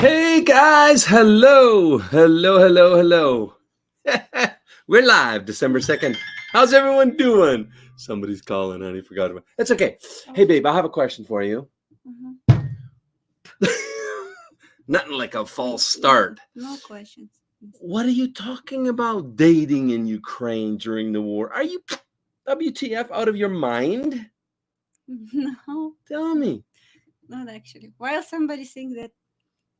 Hey guys, hello. We're live December 2nd. How's everyone doing? Somebody's calling, honey, forgot about it. It's okay. Hey babe, I have a question for you. Nothing like a false start. No questions. What are you talking about dating in Ukraine during the war? Are you WTF out of your mind? No, Tell me. not actually. While somebody thinks that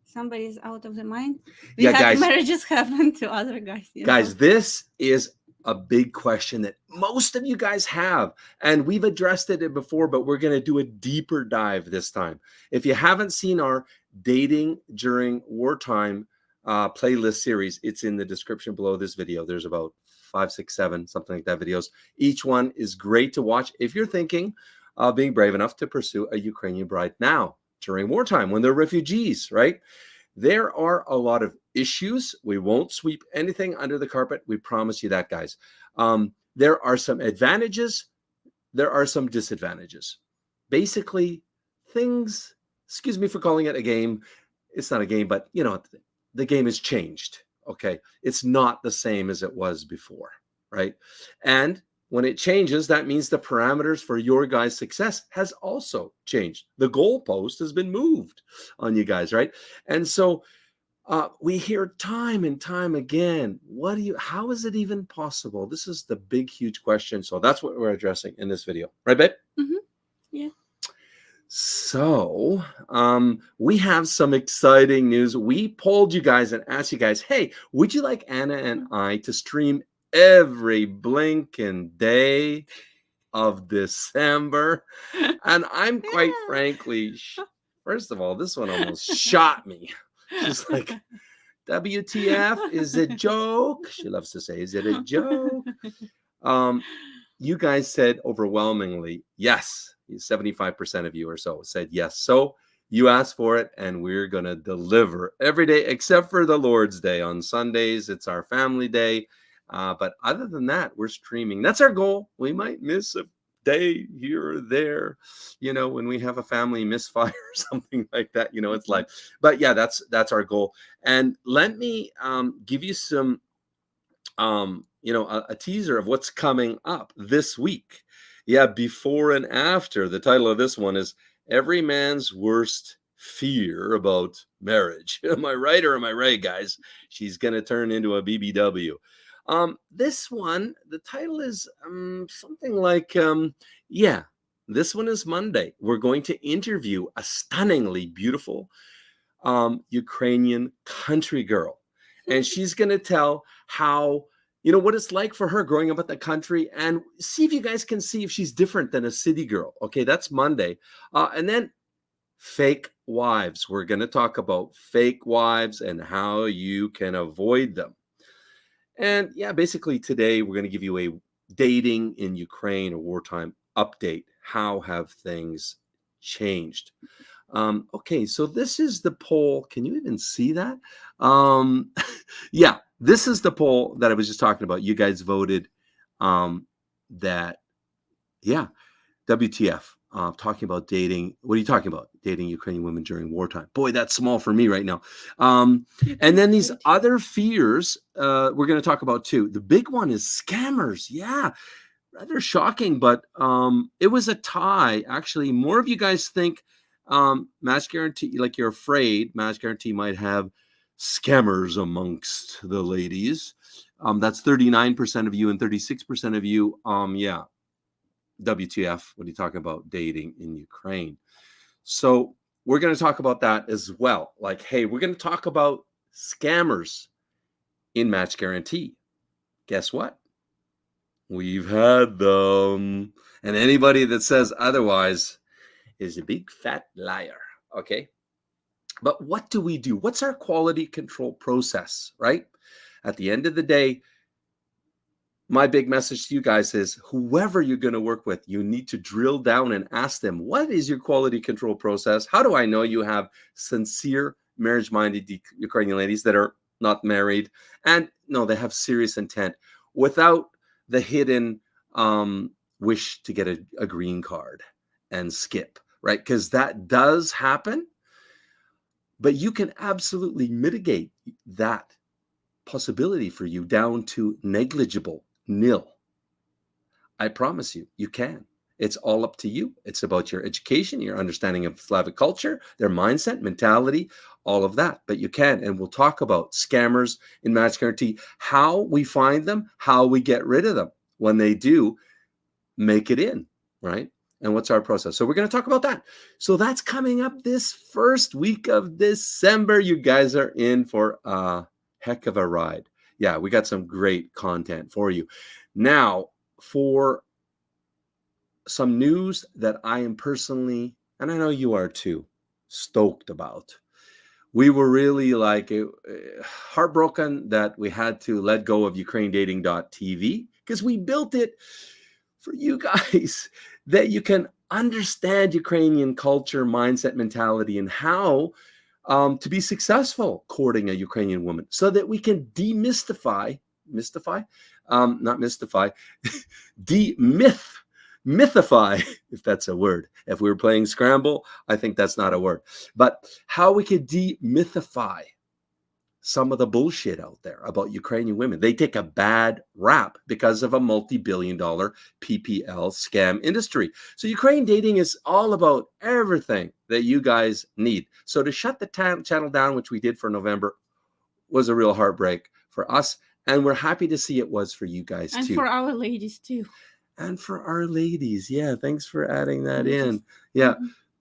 somebody is out of the mind, we Yeah, had guys. marriages happen to other guys. Guys, this is a big question that most of you guys have, and we've addressed it before, but we're going to do a deeper dive this time. If you haven't seen our dating during wartime playlist series, it's in the description below this video. There's about 5, 6, 7, something like that videos. Each one is great to watch if you're thinking of being brave enough to pursue a Ukrainian bride now during wartime when they're refugees, right? There are a lot of issues. We won't sweep anything under the carpet. We promise you that, guys. There are some advantages. There are some disadvantages. Basically, things, excuse me for calling it a game. It's not a game, but you know, the game has changed. Okay. It's not the same as it was before, right? And when it changes, that means the parameters for your guys' success has also changed. The goalpost has been moved on you guys, right? And so we hear time and time again, how is it even possible? This is the big, huge question. So that's what we're addressing in this video. Right, babe? Mm-hmm. Yeah. So we have some exciting news. We polled you guys and asked you guys, hey, would you like Anna and I to stream every blinking day of December? And I'm quite frankly, first of all, this one almost shot me. She's like, WTF, is it a joke? She loves to say, is it a joke? You guys said overwhelmingly yes. 75% of you or so said yes. So you asked for it, and we're going to deliver every day except for the Lord's Day. On Sundays, it's our family day. But other than that, we're streaming. That's our goal. We might miss a day here or there, you know, when we have a family misfire or something like that, you know, it's like, but yeah, that's our goal. And let me give you some you know, a teaser of what's coming up this week. Yeah, before and after. The title of this one is Every Man's Worst Fear About Marriage. Am I right or am I right, guys? She's going to turn into a BBW. This one, the title is something like, yeah, this one is Monday. We're going to interview a stunningly beautiful Ukrainian country girl. And she's going to tell how, you know, what it's like for her growing up in the country, and see if you guys can see if she's different than a city girl. Okay, that's Monday. And then fake wives. We're going to talk about fake wives and how you can avoid them. And yeah, basically today we're going to give you a dating in Ukraine or wartime update. How have things changed? Okay, so this is the poll. Can you even see that? Yeah, this is the poll that I was just talking about. You guys voted that, yeah, WTF, talking about dating. What are you talking about? Dating Ukrainian women during wartime. Boy, that's small for me right now. And then these other fears we're going to talk about too. The big one is scammers. Yeah, rather shocking, but it was a tie. Actually, more of you guys think Match Guaranty, like you're afraid Match Guaranty might have scammers amongst the ladies. That's 39% of you, and 36% of you, yeah, WTF, what are you talking about dating in Ukraine? So we're going to talk about that as well. Like, hey, we're going to talk about scammers in Match Guaranty. Guess what? We've had them. And anybody that says otherwise is a big fat liar. Okay. But what do we do? What's our quality control process, right? At the end of the day, my big message to you guys is whoever you're going to work with, you need to drill down and ask them, what is your quality control process? How do I know you have sincere marriage-minded Ukrainian ladies that are not married? And no, they have serious intent without the hidden wish to get a green card and skip, right? Because that does happen. But you can absolutely mitigate that possibility for you down to negligible, nil. I promise you, you can. It's all up to you. It's about your education, your understanding of Slavic culture, their mindset, mentality, all of that. But you can. And we'll talk about scammers in Match Guaranty, how we find them, how we get rid of them when they do make it in, right? And what's our process? So we're going to talk about that. So that's coming up this first week of December. You guys are in for a heck of a ride. Yeah, we got some great content for you. Now, for some news that I am personally, and I know you are too, stoked about. We were really like heartbroken that we had to let go of UkraineDating.tv because we built it for you guys that you can understand Ukrainian culture, mindset, mentality, and how to be successful courting a Ukrainian woman so that we can demystify, mythify, if that's a word. If we were playing Scramble, I think that's not a word. But how we could demythify some of the bullshit out there about Ukrainian women. They take a bad rap because of a multi-billion-dollar PPL scam industry. So Ukraine dating is all about everything that you guys need. So to shut the channel down, which we did for November, was a real heartbreak for us. And we're happy to see it was for you guys And too. for our ladies too. And for our ladies. Yeah, thanks for adding that in. Yeah.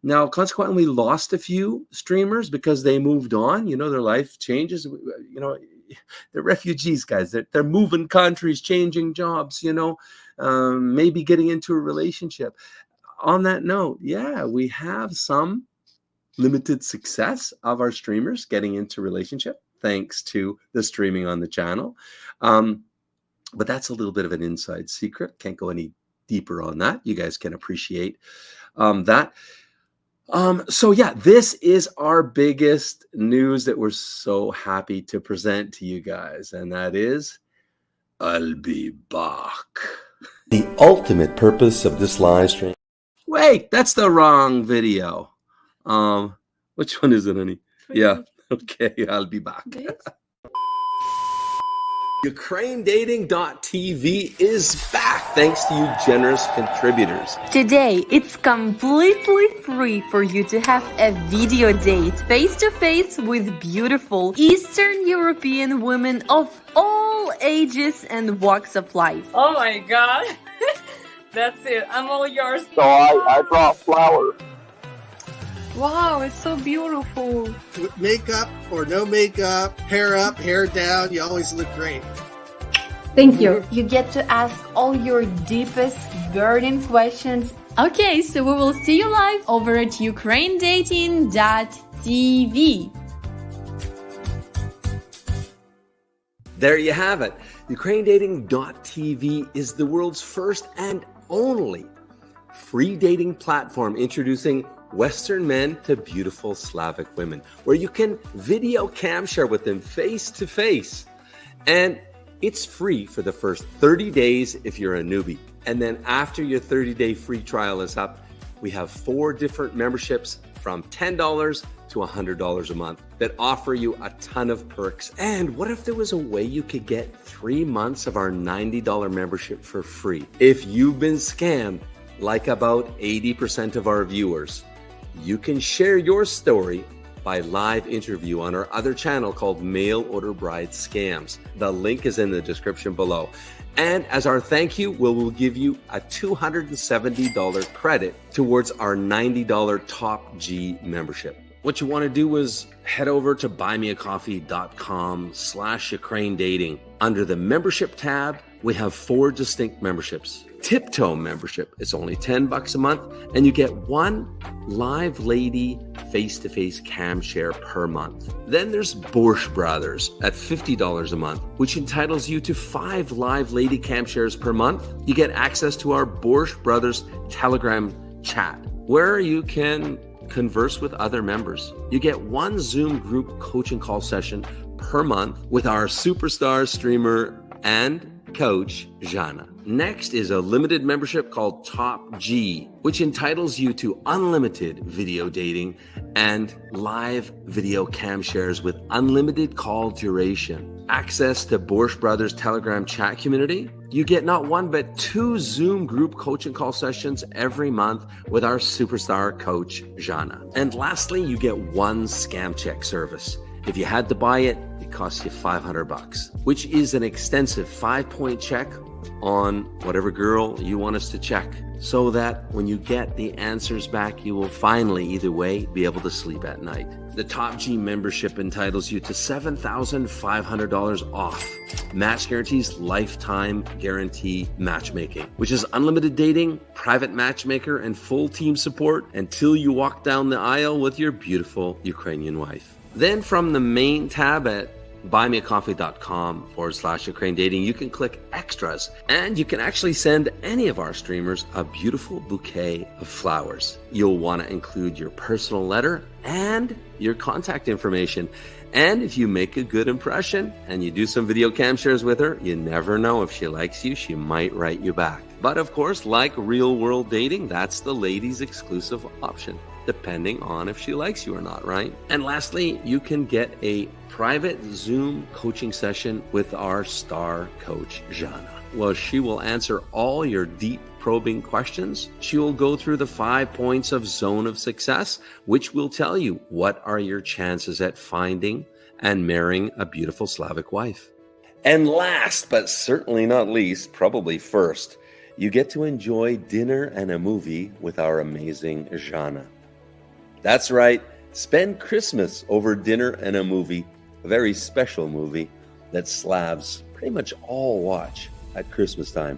Now, consequently, we lost a few streamers because they moved on. You know, their life changes. You know, they're refugees, guys. They're moving countries, changing jobs, you know, maybe getting into a relationship. On that note, yeah, we have some limited success of our streamers getting into relationship thanks to the streaming on the channel. But that's a little bit of an inside secret. Can't go any deeper on that. You guys can appreciate that. So yeah, this is our biggest news that we're so happy to present to you guys. And that is, I'll be back. The ultimate purpose of this live stream. Wait, that's the wrong video. Which one is it, honey? Yeah. Okay, I'll be back. UkraineDating.tv is back thanks to you generous contributors. Today, it's completely free for you to have a video date face-to-face with beautiful Eastern European women of all ages and walks of life. Oh my god. That's it. I'm all yours. So I brought flowers. Wow, it's so beautiful. With makeup or no makeup, hair up, hair down, you always look great. Thank you. You get to ask all your deepest burning questions. Okay, so we will see you live over at UkraineDating.tv. There you have it. UkraineDating.tv is the world's first and only free dating platform introducing Western men to beautiful Slavic women, where you can video cam share with them face to face. And it's free for the first 30 days if you're a newbie. And then after your 30-day free trial is up, we have 4 different memberships from $10 to $100 a month that offer you a ton of perks. And what if there was a way you could get 3 months of our $90 membership for free? If you've been scammed, like about 80% of our viewers, you can share your story by live interview on our other channel called Mail Order Bride Scams. The link is in the description below. And as our thank you, we will give you a $270 credit towards our $90 Top G membership. What you want to do is head over to buymeacoffee.com/Ukraine Dating. Under the membership tab, we have 4 distinct memberships. Tiptoe membership, it's only $10 a month, and you get 1 live lady face-to-face cam share per month. Then there's Borscht Brothers at $50 a month, which entitles you to 5 live lady cam shares per month. You get access to our Borscht Brothers Telegram chat, where you can converse with other members. You get 1 Zoom group coaching call session per month with our superstar streamer and coach, Jana. Next is a limited membership called Top G, which entitles you to unlimited video dating and live video cam shares with unlimited call duration, access to Borscht Brothers Telegram chat community. You get not one, but 2 Zoom group coaching call sessions every month with our superstar coach, Jana. And lastly, you get 1 scam check service. If you had to buy it, it costs you $500, which is an extensive 5-point check on whatever girl you want us to check, so that when you get the answers back, you will finally, either way, be able to sleep at night. The Top G membership entitles you to $7,500 off Match Guaranty's lifetime guarantee matchmaking, which is unlimited dating, private matchmaker, and full team support until you walk down the aisle with your beautiful Ukrainian wife. Then from the main tab at buymeacoffee.com/Ukraine dating, you can click extras, and you can actually send any of our streamers a beautiful bouquet of flowers. You'll want to include your personal letter and your contact information. And if you make a good impression and you do some video cam shares with her, you never know, if she likes you, she might write you back. But of course, like real world dating, that's the ladies' exclusive option, depending on if she likes you or not, right? And lastly, you can get a private Zoom coaching session with our star coach, Jana. Well, she will answer all your deep probing questions. She will go through the 5 points of zone of success, which will tell you what are your chances at finding and marrying a beautiful Slavic wife. And last, but certainly not least, probably first, you get to enjoy dinner and a movie with our amazing Jana. That's right, spend Christmas over dinner and a movie, a very special movie that Slavs pretty much all watch at Christmas time.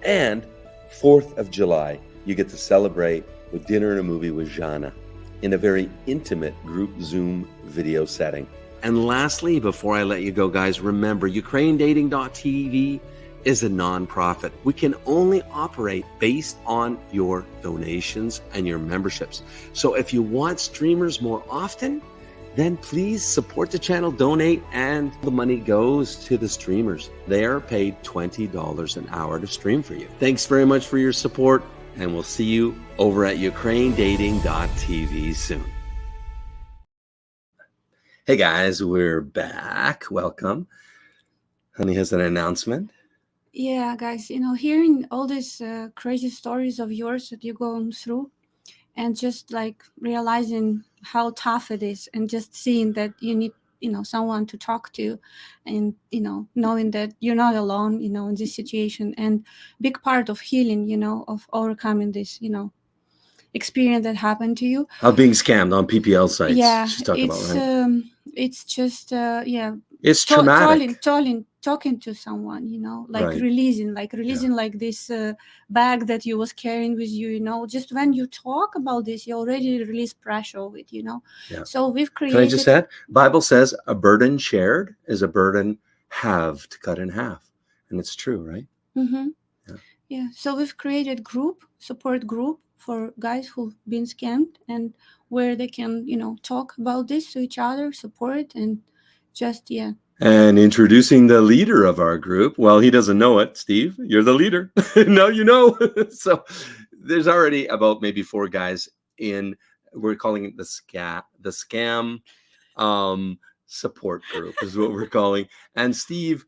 And 4th of July, you get to celebrate with dinner and a movie with Jana in a very intimate group Zoom video setting. And lastly, before I let you go, guys, remember, UkraineDating.tv is a nonprofit. We can only operate based on your donations and your memberships. So if you want streamers more often, then please support the channel, donate, and the money goes to the streamers. They are paid $20 an hour to stream for you. Thanks very much for your support, and we'll see you over at UkraineDating.tv soon. Hey guys, we're back. Welcome. Honey has an announcement. Yeah, guys, hearing all these crazy stories of yours that you're going through, and just like realizing how tough it is, and just seeing that you need, someone to talk to, and, knowing that you're not alone, in this situation, and big part of healing, of overcoming this, experience that happened to you. Of being scammed on PPL sites. Yeah, she's talking it's about, right? It's just It's traumatic. Talking to someone, like Right. releasing like this bag that you was carrying with you, just when you talk about this, you already release pressure of it, Yeah. So we've created. Can I just add? Bible says a burden shared is a burden halved, cut in half, and it's true, right? Mm-hmm. Yeah. Yeah. So we've created support group for guys who've been scammed, and where they can, talk about this to each other, support, and just And introducing the leader of our group. Well, he doesn't know it. Steve, you're the leader. Now you know. So there's already about maybe 4 guys in, we're calling it the scam support group is what we're calling. And Steve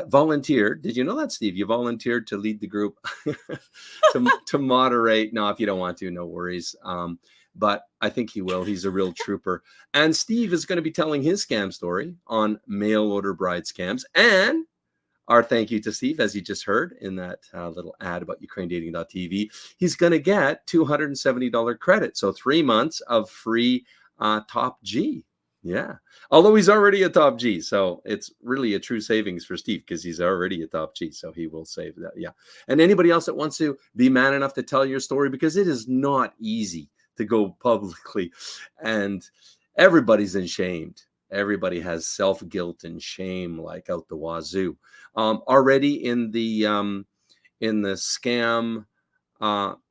volunteered. Did you know that, Steve? You volunteered to lead the group, to moderate. No, if you don't want to, no worries. But I think he will. He's a real trooper. And Steve is going to be telling his scam story on mail order bride scams. And our thank you to Steve, as you just heard in that little ad about UkraineDating.tv. He's going to get $270 credit. So 3 months of free Top G. Yeah. Although he's already a Top G. So it's really a true savings for Steve, because he's already a Top G. So he will save that. Yeah. And anybody else that wants to be man enough to tell your story, because it is not easy to go publicly, and everybody's ashamed. Everybody has self-guilt and shame like out the wazoo. Already in the scam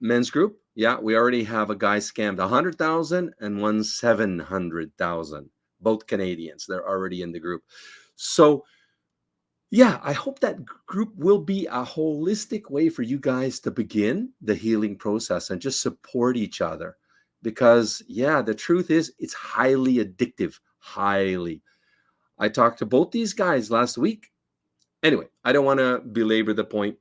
men's group, yeah, we already have a guy scammed 100,000 and one 700,000, both Canadians. They're already in the group. So yeah, I hope that group will be a holistic way for you guys to begin the healing process and just support each other. Because, yeah, the truth is it's highly addictive. Highly. I talked to both these guys last week. Anyway, I don't want to belabor the point,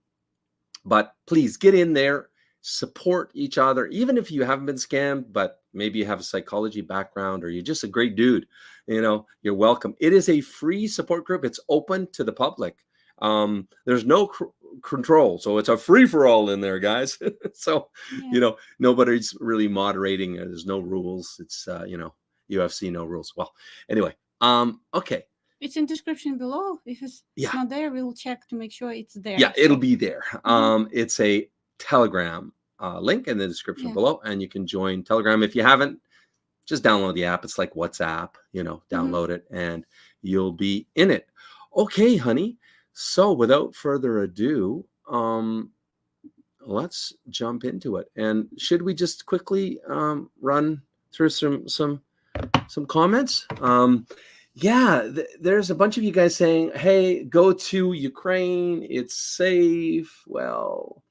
but please get in there, support each other, even if you haven't been scammed, but maybe you have a psychology background or you're just a great dude. You're welcome. It is a free support group. It's open to the public. There's no control, so it's a free for all in there, guys. So Yeah. nobody's really moderating. There's no rules. It's UFC, no rules. Well, anyway, okay. It's in description below. If it's Yeah. not there, we'll check to make sure it's there. Yeah, it'll So, be there. It's a Telegram link in the description Yeah. below, and you can join Telegram. If you haven't, just download the app. It's like WhatsApp, download it and you'll be in it. Okay, honey. So without further ado, let's jump into it. And should we just quickly run through some comments? There's a bunch of you guys saying, hey, go to Ukraine. It's safe. Well,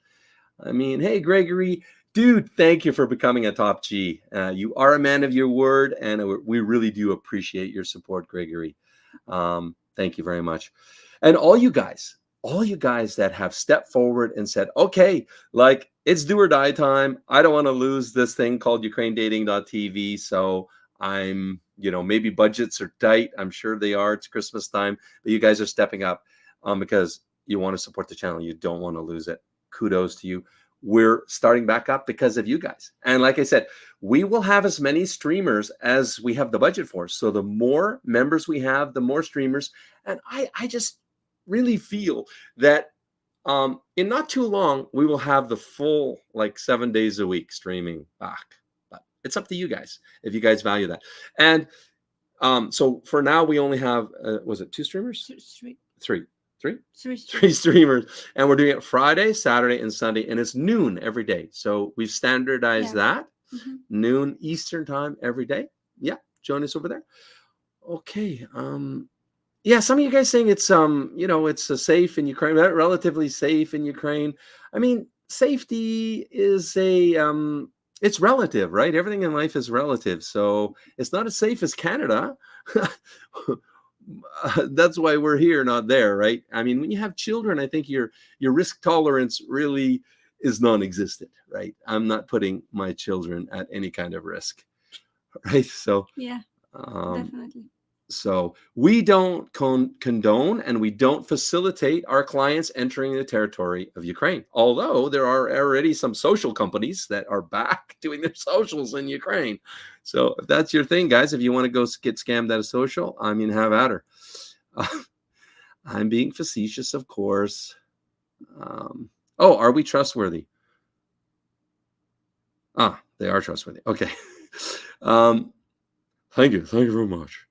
I mean, hey, Gregory, dude, thank you for becoming a top G. You are a man of your word, and we really do appreciate your support, Gregory. Thank you very much. And all you guys that have stepped forward and said, okay, like it's do or die time. I don't want to lose this thing called UkraineDating.tv. So I'm, maybe budgets are tight. I'm sure they are. It's Christmas time, but you guys are stepping up because you want to support the channel. You don't want to lose it. Kudos to you. We're starting back up because of you guys. And like I said, we will have as many streamers as we have the budget for. So the more members we have, the more streamers. And I just really feel that in not too long, we will have the full 7 days a week streaming back. But it's up to you guys if you guys value that. And so for now, we only have, was it 2 streamers? Three streamers, and we're doing it Friday, Saturday, and Sunday, and it's noon every day. So we've standardized that noon Eastern time every day. Yeah, join us over there. Okay. Yeah, some of you guys saying it's it's safe in Ukraine, relatively safe in Ukraine. I mean, safety is it's relative, right? Everything in life is relative, so it's not as safe as Canada. That's why we're here, not there, right? I mean, when you have children, I think your risk tolerance really is non-existent, right? I'm not putting my children at any kind of risk, right? So yeah, definitely. So we don't condone and we don't facilitate our clients entering the territory of Ukraine. Although there are already some social companies that are back doing their socials in Ukraine. So if that's your thing, guys, if you want to go get scammed at a social, I mean, have at her. I'm being facetious, of course. Are we trustworthy? They are trustworthy. Okay. Thank you very much.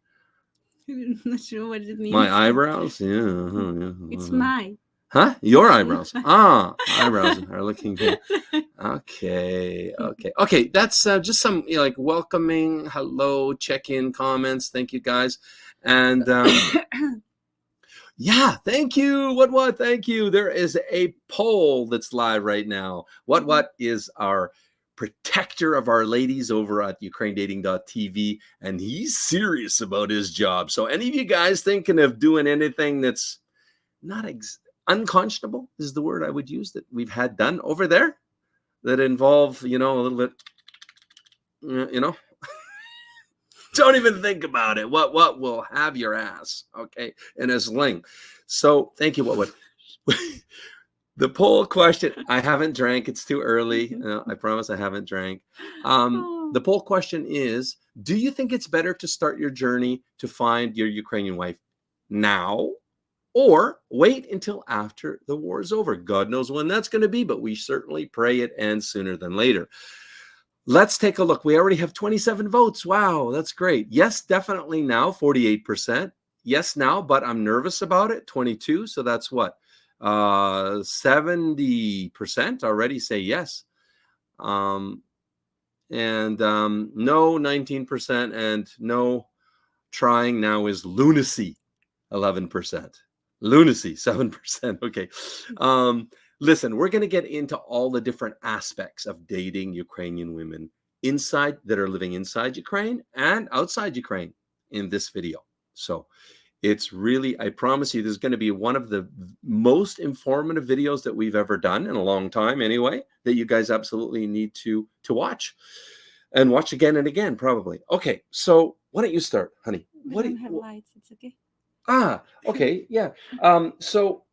I'm not sure what it means. My eyebrows? Yeah. It's my. Huh? Your eyebrows. Eyebrows are looking good. Okay. That's just some welcoming, hello, check-in comments. Thank you, guys. And yeah, thank you. What? Thank you. There is a poll that's live right now. What is our protector of our ladies over at UkraineDating.tv, and he's serious about his job. So any of you guys thinking of doing anything that's not unconscionable is the word I would use that we've had done over there that involve, a little bit, don't even think about it. What will have your ass, okay, in a sling. So thank you. What would the poll question? I haven't drank. It's too early. I promise I haven't drank. The poll question is, do you think it's better to start your journey to find your Ukrainian wife now or wait until after the war is over? God knows when that's going to be, but we certainly pray it ends sooner than later. Let's take a look. We already have 27 votes. Wow, that's great. Yes, definitely now, 48%. Yes, now, but I'm nervous about it, 22. So that's what? 70% already say yes. No, 19%, and no trying now is lunacy, 11%. Lunacy, 7%. Okay. Listen, we're going to get into all the different aspects of dating Ukrainian women that are living inside Ukraine and outside Ukraine in this video. So it's really, I promise you, this is going to be one of the most informative videos that we've ever done in a long time anyway, that you guys absolutely need to watch and watch again and again, probably. Okay, so why don't you start, honey? We don't have lights. It's okay. Okay, yeah. So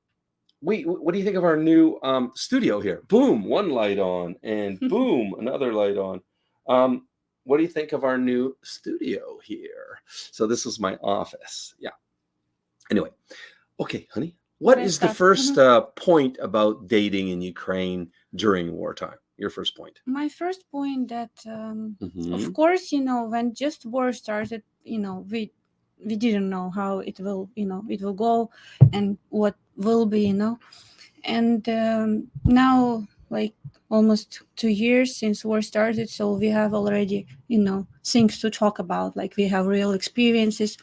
what do you think of our new studio here? Boom, one light on, and boom, another light on. What do you think of our new studio here? So this is my office. Yeah. Anyway, okay, honey. What is the first point about dating in Ukraine during wartime? Your first point. My first point that, of course, when just war started, we didn't know how it will go and what will be, and now, like, almost 2 years since war started, so we have already things to talk about, like we have real experiences.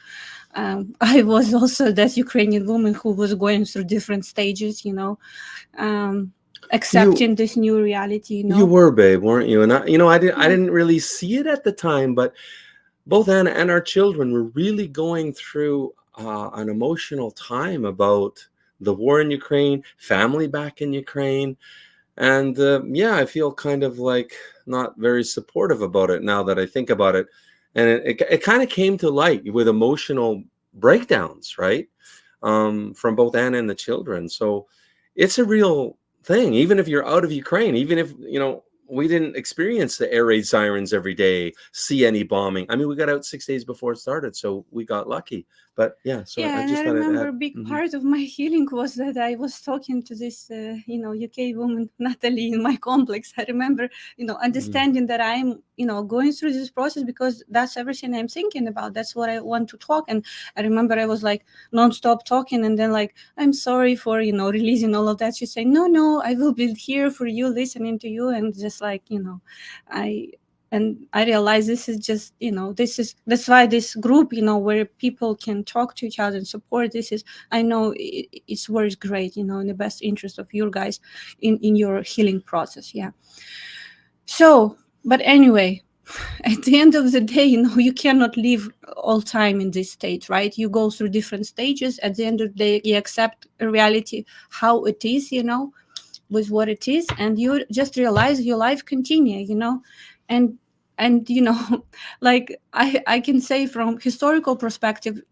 I was also that Ukrainian woman who was going through different stages, accepting this new reality. You were, babe, weren't you? And I didn't really see it at the time, but both Anna and our children were really going through an emotional time about the war in Ukraine, family back in Ukraine. And I feel kind of like not very supportive about it now that I think about it. And it kind of came to light with emotional breakdowns, right? From both Anna and the children. So it's a real thing, even if you're out of Ukraine, even if, we didn't experience the air raid sirens every day, see any bombing. I mean, we got out 6 days before it started, so we got lucky. But I just remember a big part of my healing was that I was talking to this, UK woman, Natalie, in my complex. I remember, understanding that I'm, going through this process because that's everything I'm thinking about. That's what I want to talk. And I remember I was like nonstop talking, and then like, I'm sorry for, releasing all of that. She said, no, I will be here for you, listening to you, and just like, I realize this is just, that's why this group, where people can talk to each other and support, I know it's works great, in the best interest of you guys in your healing process. Yeah. So, but anyway, at the end of the day, you cannot live all time in this state, right? You go through different stages. At the end of the day, you accept a reality, how it is, with what it is, and you just realize your life continue, and like I can say from historical perspective,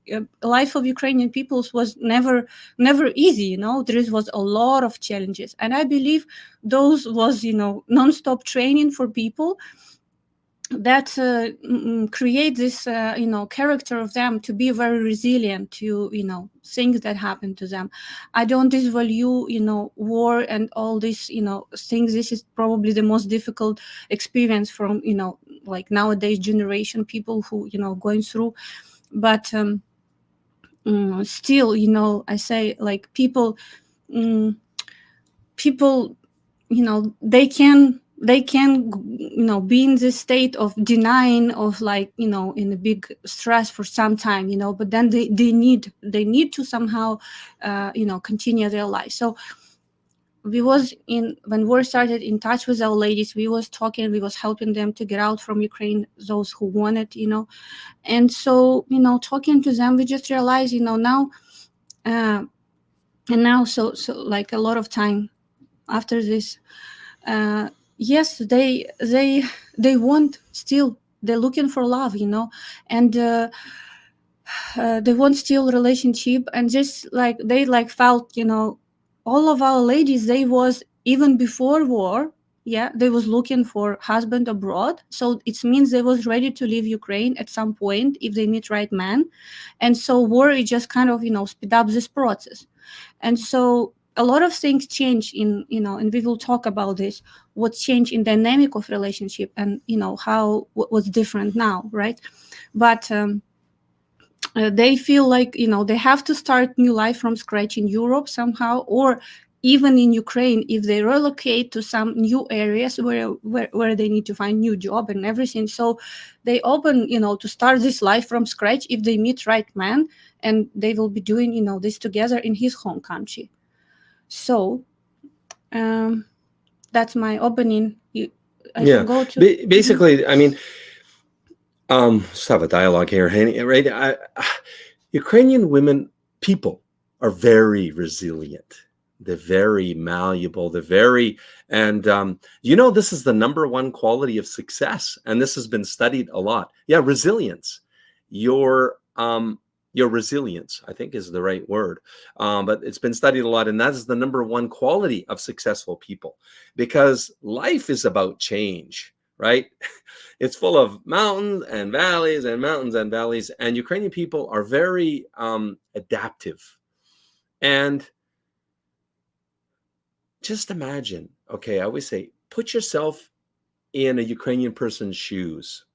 life of Ukrainian peoples was never easy. There was a lot of challenges, and I believe those was non-stop training for people that create this character of them to be very resilient to things that happen to them. I don't disvalue war and all these things. This is probably the most difficult experience from like nowadays generation people who going through, but still I say like people they can be in this state of denying, of like in a big stress for some time, but then they need to somehow continue their life. So when war started, in touch with our ladies, we was talking, we was helping them to get out from Ukraine, those who wanted, and so talking to them, we just realized now and now so like a lot of time after this, yes, they want, still they're looking for love, and they want still relationship, and just like they like felt all of our ladies, they was even before war, they was looking for husband abroad, so it means they was ready to leave Ukraine at some point if they meet right man. And so war, it just kind of speed up this process. And so a lot of things change in and we will talk about this, what's changed in dynamic of relationship, and how what's different now, right? But they feel like they have to start new life from scratch in Europe somehow, or even in Ukraine, if they relocate to some new areas where they need to find new job and everything, so they open, to start this life from scratch if they meet right man, and they will be doing, this together in his home country. So that's my opening. I can go to basically. I mean, let's have a dialogue here, right? Ukrainian women, people are very resilient. They're very malleable. They're very, and this is the number one quality of success, and this has been studied a lot. Yeah, resilience. Your resilience, I think, is the right word, but it's been studied a lot, and that is the number one quality of successful people, because life is about change, right? It's full of mountains and valleys and mountains and valleys, and Ukrainian people are very adaptive. And just imagine, okay, I always say, put yourself in a Ukrainian person's shoes,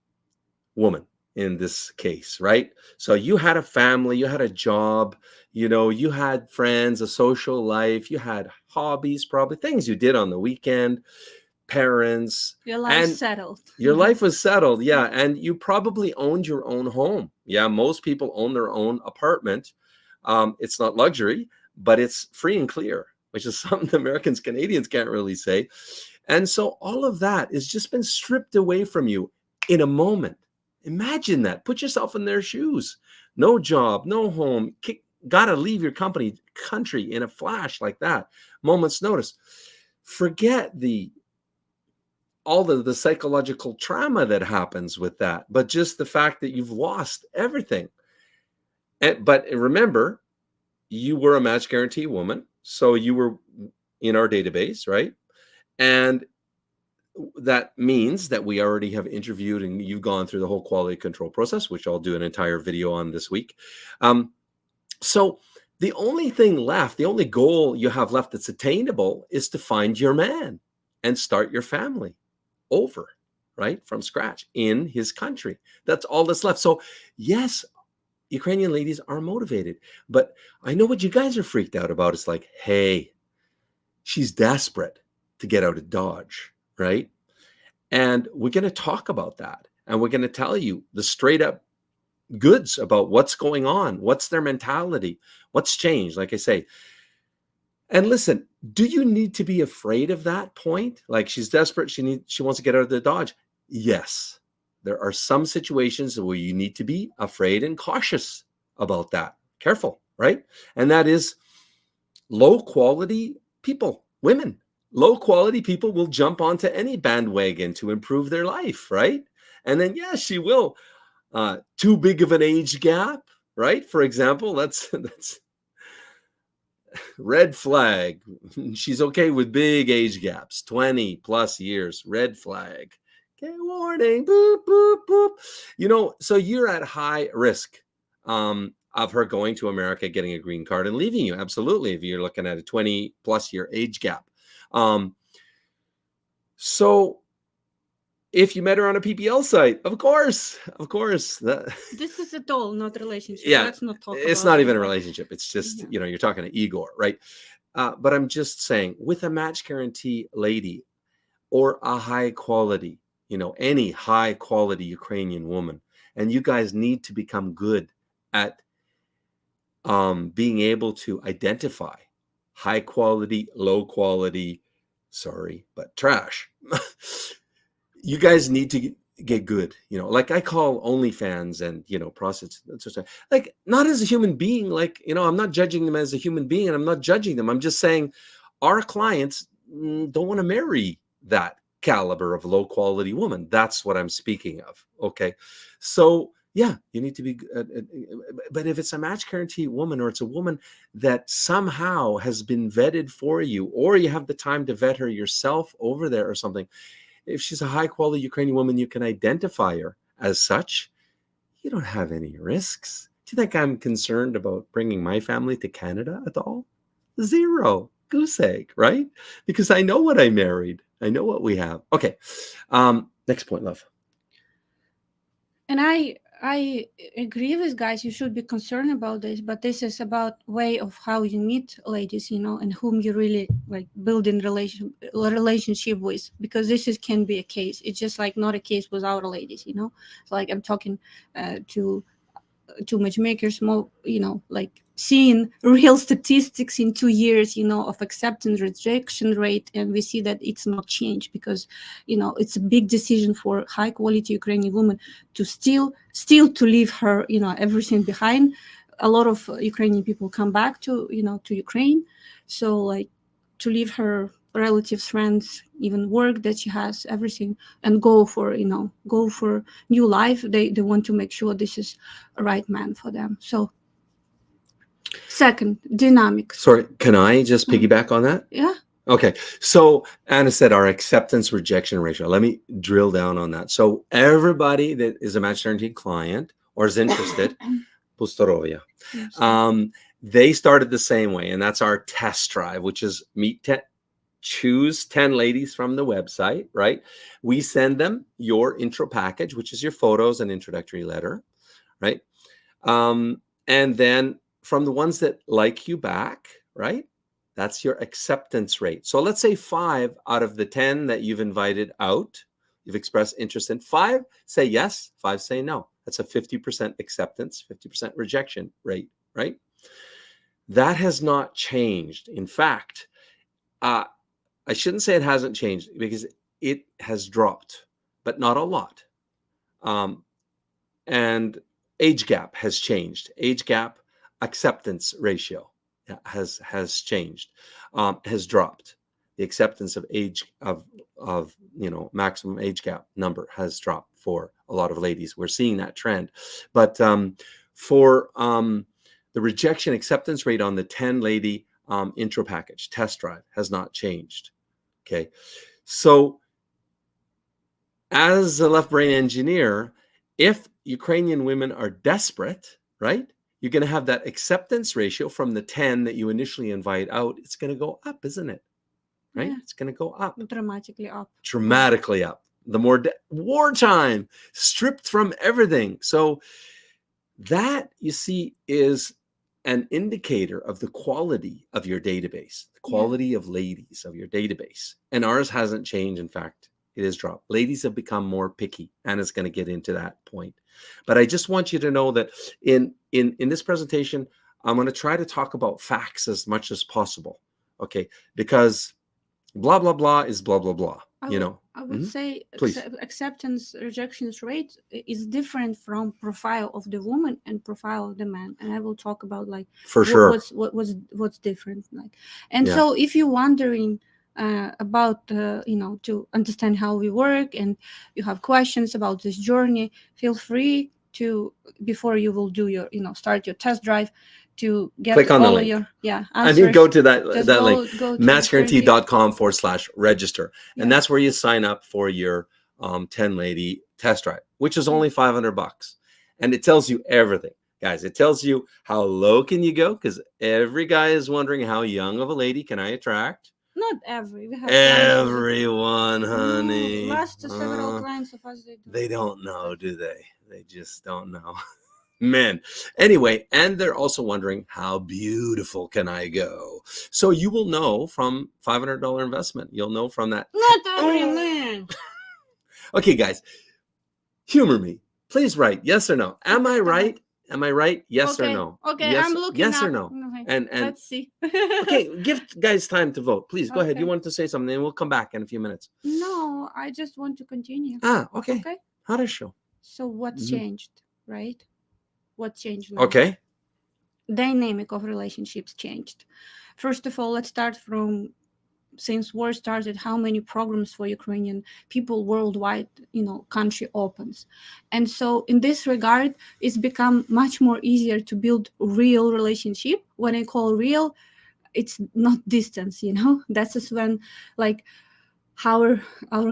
woman in this case, right? So you had a family, you had a job, you had friends, a social life, you had hobbies, probably things you did on the weekend, parents. Your life settled. Your life was settled, yeah. And you probably owned your own home. Yeah, most people own their own apartment. It's not luxury, but it's free and clear, which is something Americans, Canadians can't really say. And so all of that has just been stripped away from you in a moment. Imagine that. Put yourself in their shoes. No job, no home. Gotta leave your country in a flash like that. Moment's notice. Forget all the psychological trauma that happens with that, but just the fact that you've lost everything. But remember, you were a Match Guaranty woman, so you were in our database, right? And that means that we already have interviewed, and you've gone through the whole quality control process, which I'll do an entire video on this week. So the only thing left, the only goal you have left that's attainable is to find your man and start your family over, right? From scratch in his country. That's all that's left. So yes, Ukrainian ladies are motivated, but I know what you guys are freaked out about. It's like, hey, she's desperate to get out of Dodge, right? And we're going to talk about that. And we're going to tell you the straight up goods about what's going on, what's their mentality, what's changed, like I say. And listen, do you need to be afraid of that point? Like, she's desperate, she wants to get out of the Dodge. Yes, there are some situations where you need to be afraid and cautious about that. Careful, right? And that is low quality people, women. Low quality people will jump onto any bandwagon to improve their life, right? And then, yes, she will. Too big of an age gap, right? For example, that's red flag. She's okay with big age gaps, 20 plus years, red flag. Okay, warning, boop, boop, boop. So you're at high risk of her going to America, getting a green card and leaving you. Absolutely, if you're looking at a 20 plus year age gap. So if you met her on a PPL site, of course. This is a doll, not relationship. Yeah, let's not talk it's about not it. even a relationship. It's just, you're talking to Igor, right? But I'm just saying, with a Match Guaranty lady or a high quality, any high quality Ukrainian woman, and you guys need to become good at being able to identify high quality, low quality, sorry, but trash. You guys need to get good, like I call OnlyFans and, prostitutes, like, not as a human being, like, I'm not judging them as a human being, and I'm not judging them. I'm just saying our clients don't want to marry that caliber of low quality woman. That's what I'm speaking of. Okay. So yeah, you need to be, but if it's a Match Guaranty woman, or it's a woman that somehow has been vetted for you, or you have the time to vet her yourself over there or something, if she's a high quality Ukrainian woman, you can identify her as such. You don't have any risks. Do you think I'm concerned about bringing my family to Canada at all? Zero. Goose egg, right? Because I know what I married. I know what we have. Okay. Next point, love. And I I agree with guys. You should be concerned about this, but this is about way of how you meet ladies, and whom you really like building relationship with. Because can be a case. It's just like not a case without ladies. It's like I'm talking to matchmakers more, like seeing real statistics in 2 years, of acceptance rejection rate, and we see that it's not changed because, it's a big decision for high quality Ukrainian woman to still to leave her, everything behind. A lot of Ukrainian people come back to Ukraine, so like to leave her relatives, friends, even work that she has, everything, and go for new life. They want to make sure this is a right man for them. So second, dynamics. Sorry, can I just piggyback on that? Yeah. Okay, so Anna said our acceptance rejection ratio. Let me drill down on that. So everybody that is a Match Guaranty client or is interested, Pustorovia, they started the same way, and that's our test drive, which is choose 10 ladies from the website, right? We send them your intro package, which is your photos and introductory letter, right? And then from the ones that like you back, right? That's your acceptance rate. So let's say 5 out of the 10 that you've invited out, you've expressed interest in, 5 say yes, 5 say no. That's a 50% acceptance, 50% rejection rate, right? That has not changed. In fact, I shouldn't say it hasn't changed because it has dropped, but not a lot. And age gap has changed. Age gap acceptance ratio has changed, has dropped. The acceptance of age of maximum age gap number has dropped for a lot of ladies. We're seeing that trend, but for the rejection acceptance rate on the 10 lady intro package test drive has not changed. Okay, so as a left brain engineer, if Ukrainian women are desperate, right, you're going to have that acceptance ratio from the 10 that you initially invite out. It's going to go up, isn't it? Right? Yeah. It's going to go up. Dramatically up. Dramatically up. The more wartime, stripped from everything. So that, you see, is an indicator of the quality of your database, the quality of ladies of your database. And ours hasn't changed. In fact, it has dropped. Ladies have become more picky. Anna's going to get into that point. But I just want you to know that in this presentation, I'm going to try to talk about facts as much as possible. Okay? Because blah, blah, blah is blah, blah, blah. I would say acceptance rejections rate is different from profile of the woman and profile of the man, and I will talk about like for sure what's different like. And so if you're wondering about to understand how we work and you have questions about this journey, feel free to, before you will do your start your test drive, to get click on all the link. Your answers. I think go to that link, go matchguaranty.com/register. And that's where you sign up for your 10 lady test drive, which is only $500. And it tells you everything, guys. It tells you how low can you go, because every guy is wondering how young of a lady can I attract. Not every. We have everyone, honey. Last several clients of us, they don't know, do they? They just don't know. Men. Anyway, and they're also wondering how beautiful can I go? So you will know from $500 investment. You'll know from that. Not every man. Okay, guys, humor me. Please write yes or no. Am I right? Am I right? Yes or no? Okay, yes, I'm looking yes up. or no. And let's see. Okay, give guys time to vote. Please go ahead. You want to say something, and we'll come back in a few minutes. No, I just want to continue. Okay. Okay. How does show? So what's changed, right? What changed now? Okay. Dynamic of relationships changed. First of all, let's start from since war started, how many programs for Ukrainian people worldwide, country opens. And so in this regard, it's become much more easier to build real relationship. When I call real, it's not distance, that's just when like our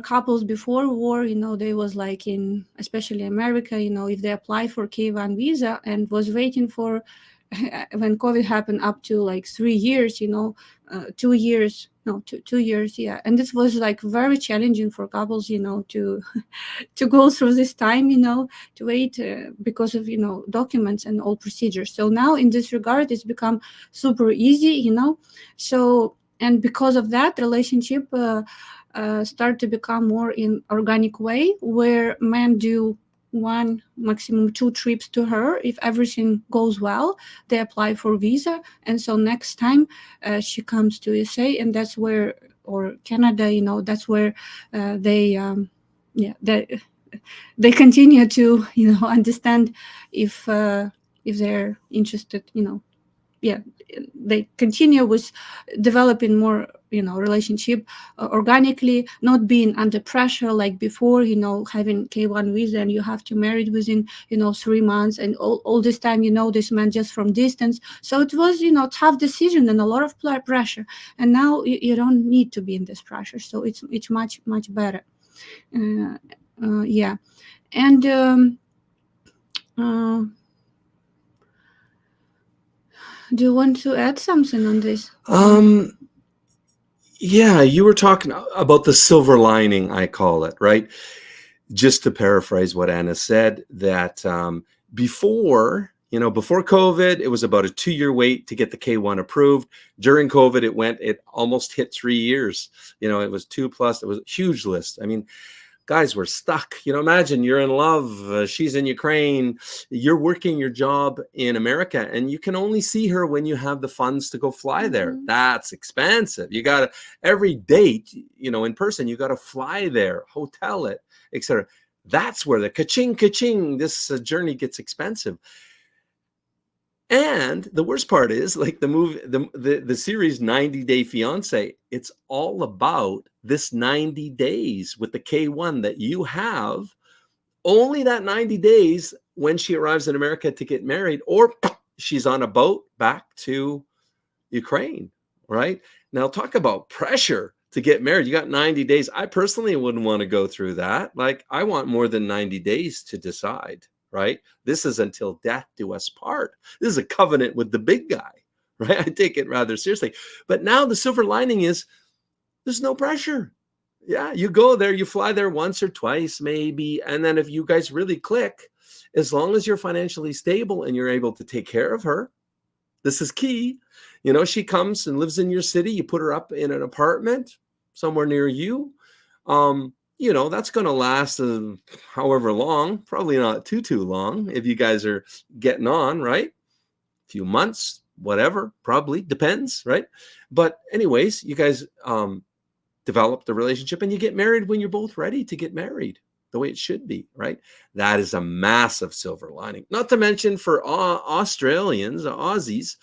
couples before war, they was like in especially America, if they applied for K1 visa and was waiting for when COVID happened up to like 3 years, 2 years, no, 2 years, yeah. And this was like very challenging for couples, to to go through this time, to wait because of, documents and all procedures. So now in this regard, it's become super easy, So, and because of that, relationship start to become more in organic way, where men do 1, maximum 2 trips to her. If everything goes well, they apply for visa, and so next time she comes to USA, and that's where, or Canada, that's where they they continue to understand if they're interested, they continue with developing more relationship organically, not being under pressure like before, having K1 visa and you have to marry within 3 months, and all this time this man just from distance. So it was tough decision and a lot of pressure, and now you don't need to be in this pressure, so it's much better. Yeah. And do you want to add something on this? Yeah, you were talking about the silver lining, I call it, right? Just to paraphrase what Anna said, that before COVID, it was about a 2-year wait to get the K1 approved. During COVID, it almost hit 3 years. It was 2+. It was a huge list. I mean, guys were stuck. Imagine you're in love. She's in Ukraine. You're working your job in America, and you can only see her when you have the funds to go fly there. That's expensive. You got to, every date, in person, you got to fly there, hotel it, etc. That's where the ka-ching, this journey gets expensive. And the worst part is, like the movie, the series 90 Day Fiance, it's all about this 90 days with the K1 that you have, only that 90 days when she arrives in America to get married, or she's on a boat back to Ukraine, right? Now talk about pressure to get married. You got 90 days. I personally wouldn't want to go through that. Like, I want more than 90 days to decide. Right? This is until death do us part. This is a covenant with the big guy, right? I take it rather seriously. But now the silver lining is there's no pressure. Yeah, you go there, you fly there once or twice maybe. And then if you guys really click, as long as you're financially stable and you're able to take care of her, this is key. She comes and lives in your city. You put her up in an apartment somewhere near you. That's going to last however long, probably not too long if you guys are getting on, right? A few months, whatever, probably depends, right? But anyways, you guys develop the relationship and you get married when you're both ready to get married, the way it should be, right? That is a massive silver lining. Not to mention for Australians, Aussies,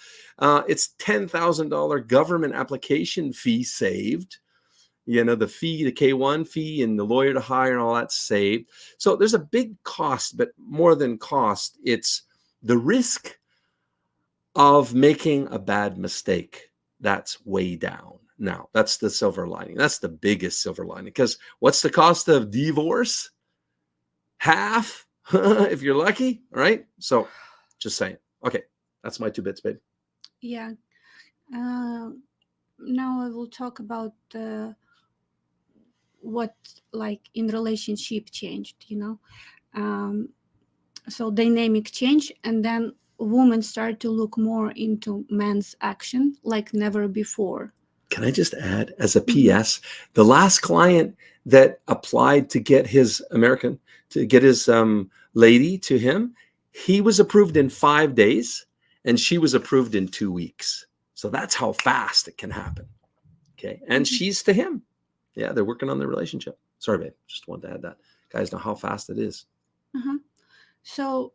it's $10,000 government application fee saved. The fee, the K1 fee and the lawyer to hire and all that's saved. So there's a big cost, but more than cost, it's the risk of making a bad mistake. That's way down. Now, that's the silver lining. That's the biggest silver lining, because what's the cost of divorce? Half, if you're lucky, right? So just saying. Okay, that's my 2 bits, babe. Yeah. Now I will talk about what, like, in relationship changed, so dynamic change, and then women start to look more into men's action like never before. Can I just add, as a PS, the last client that applied to get his lady to him, he was approved in 5 days and she was approved in 2 weeks. So that's how fast it can happen. Okay. And she's to him. Yeah, they're working on their relationship. Sorry, babe. Just wanted to add that. Guys know how fast it is. So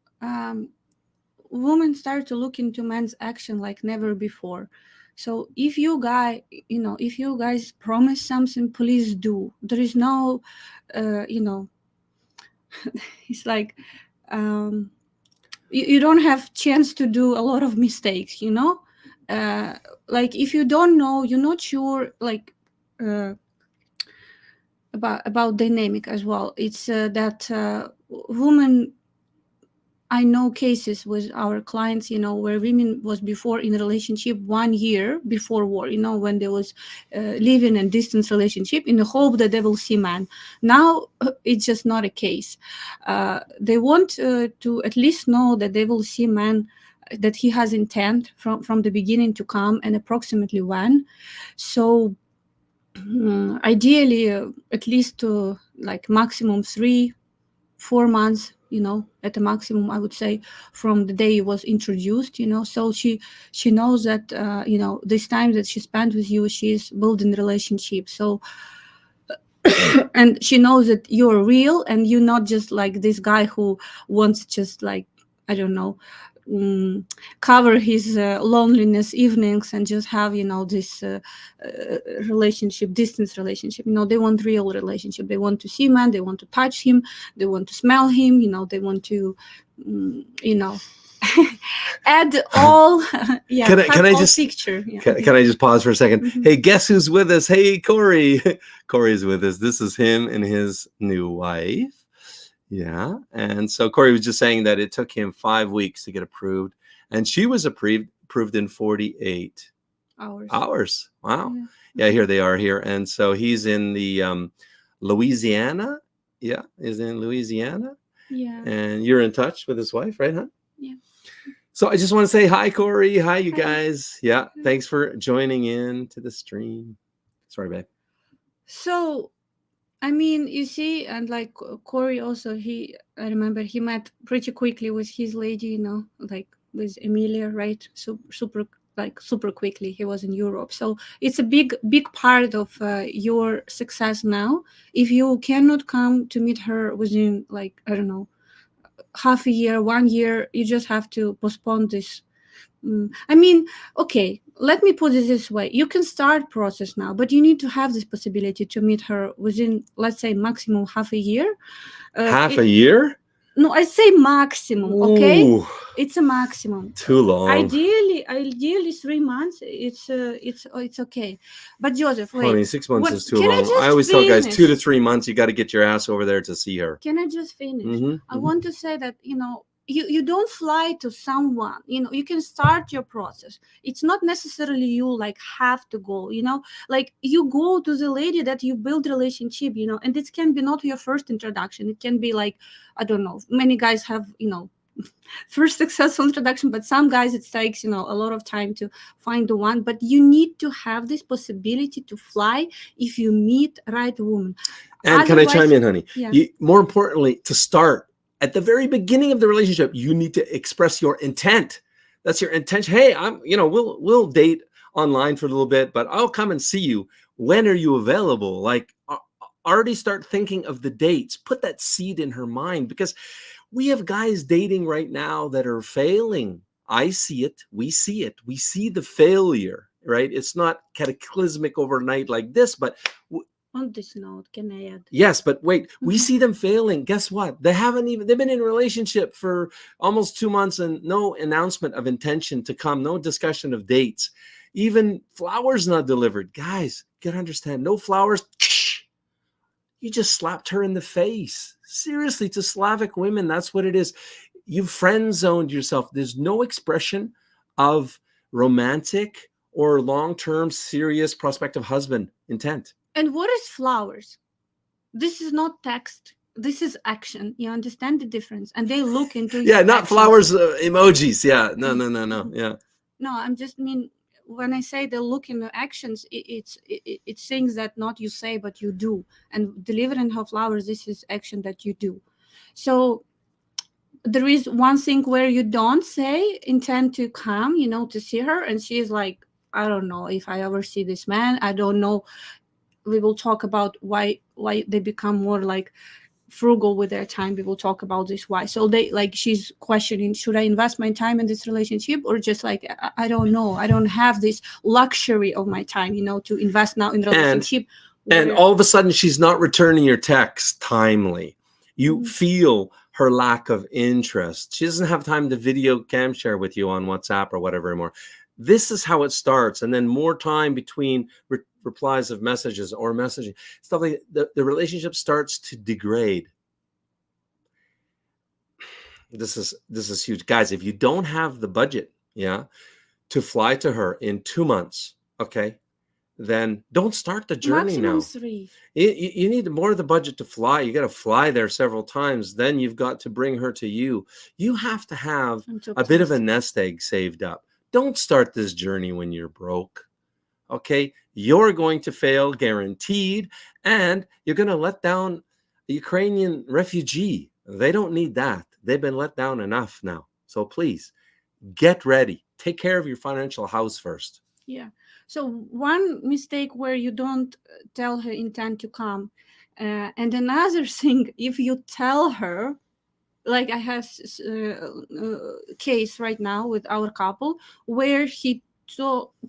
women start to look into men's action like never before. So if you guys promise something, please do. There is no, it's like you don't have chance to do a lot of mistakes. Like if you don't know, you're not sure, like. about dynamic as well. It's that women, I know cases with our clients, where women was before in a relationship 1 year before war, when there was living and distance relationship in the hope that they will see man. Now it's just not a case. They want to at least know that they will see man, that he has intent from the beginning to come and approximately when. So ideally, at least like maximum 3-4 months, at the maximum, I would say, from the day it was introduced, so she knows that this time that she spent with you, she's building relationship. So and she knows that you're real and you're not just like this guy who wants just like, I don't know, cover his loneliness evenings and just have this relationship, distance relationship. They want real relationship. They want to see man, they want to touch him, they want to smell him, they want to add all Can I just picture. Can I just pause for a second? Mhm. Hey, guess who's with us? Hey, Corey. Corey's with us. This is him and his new wife. Yeah. And so Corey was just saying that it took him 5 weeks to get approved, and she was approved in 48 hours. Wow. Yeah, here they are here. And so he's in the Louisiana. Yeah, is in Louisiana. Yeah. And you're in touch with his wife, right, huh? Yeah. So I just want to say hi, Corey. Hi, you Hi. guys. Yeah, thanks for joining in to the stream. Sorry, babe. So, I mean, you see, and like Corey also, I remember he met pretty quickly with his lady, like with Emilia, right? So super quickly. He was in Europe. So it's a big part of your success now. If you cannot come to meet her within, like, I don't know, half a year, 1 year, you just have to postpone this. I mean, okay, let me put it this way. You can start process now, but you need to have this possibility to meet her within, let's say, maximum half a year. Half a year? No, I say maximum, okay? Ooh, it's a maximum. too long. Ideally 3 months, it's okay. But Joseph, wait. 26 months is too can I long. just I always tell guys finish? 2 to 3 months, you got to get your ass over there to see her. Can I just finish? I Mhm. want to say that, you don't fly to someone, you can start your process. It's not necessarily you like have to go, like you go to the lady that you build relationship, and it can be not your first introduction. It can be like, I don't know, many guys have, first successful introduction, but some guys it takes, a lot of time to find the one. But you need to have this possibility to fly if you meet right woman. And can I chime in, honey? Yeah. More importantly, to start at the very beginning of the relationship, you need to express your intent. That's your intention. Hey, we'll date online for a little bit, but I'll come and see you. When are you available? Like, already start thinking of the dates. Put that seed in her mind, because we have guys dating right now that are failing. I see it. We see it. We see the failure, right? It's not cataclysmic overnight like this, but on this note, can I add? Yes, but wait, we see them failing. Guess what? They've been in a relationship for almost 2 months and no announcement of intention to come, no discussion of dates, even flowers not delivered. Guys, you gotta understand, no flowers. You just slapped her in the face. Seriously, to Slavic women, that's what it is. You've friend zoned yourself. There's no expression of romantic or long-term serious prospective husband intent. And what is flowers? This is not text. This is action. You understand the difference? And they look into your not actions. flowers, emojis. Yeah, no. Yeah. No, I'm just mean when I say they look in the actions, it's things that not you say but you do. And delivering her flowers, this is action that you do. So there is one thing where you don't say intend to come, to see her, and she is like, I don't know if I ever see this man. I don't know. We will talk about why they become more like frugal with their time. We will talk about this why. So they like, she's questioning, should I invest my time in this relationship, or just like, I don't know, I don't have this luxury of my time, to invest now in relationship. And all of a sudden she's not returning your text timely. You feel her lack of interest. She doesn't have time to video cam share with you on WhatsApp or whatever anymore. This is how it starts. And then more time between replies of messages or messaging, stuff like that, the relationship starts to degrade. This is huge, guys. If you don't have the budget, to fly to her in 2 months, okay, then don't start the journey Maximum now. 3. You need more of the budget to fly. You got to fly there several times. Then you've got to bring her to you. You have to have a bit of a nest egg saved up. Don't start this journey when you're broke. Okay, you're going to fail, guaranteed, and you're going to let down a Ukrainian refugee. They don't need that. They've been let down enough now. So please, get ready. Take care of your financial house first. Yeah. So one mistake where you don't tell her intent to come. And another thing, if you tell her, like I have a case right now with our couple where he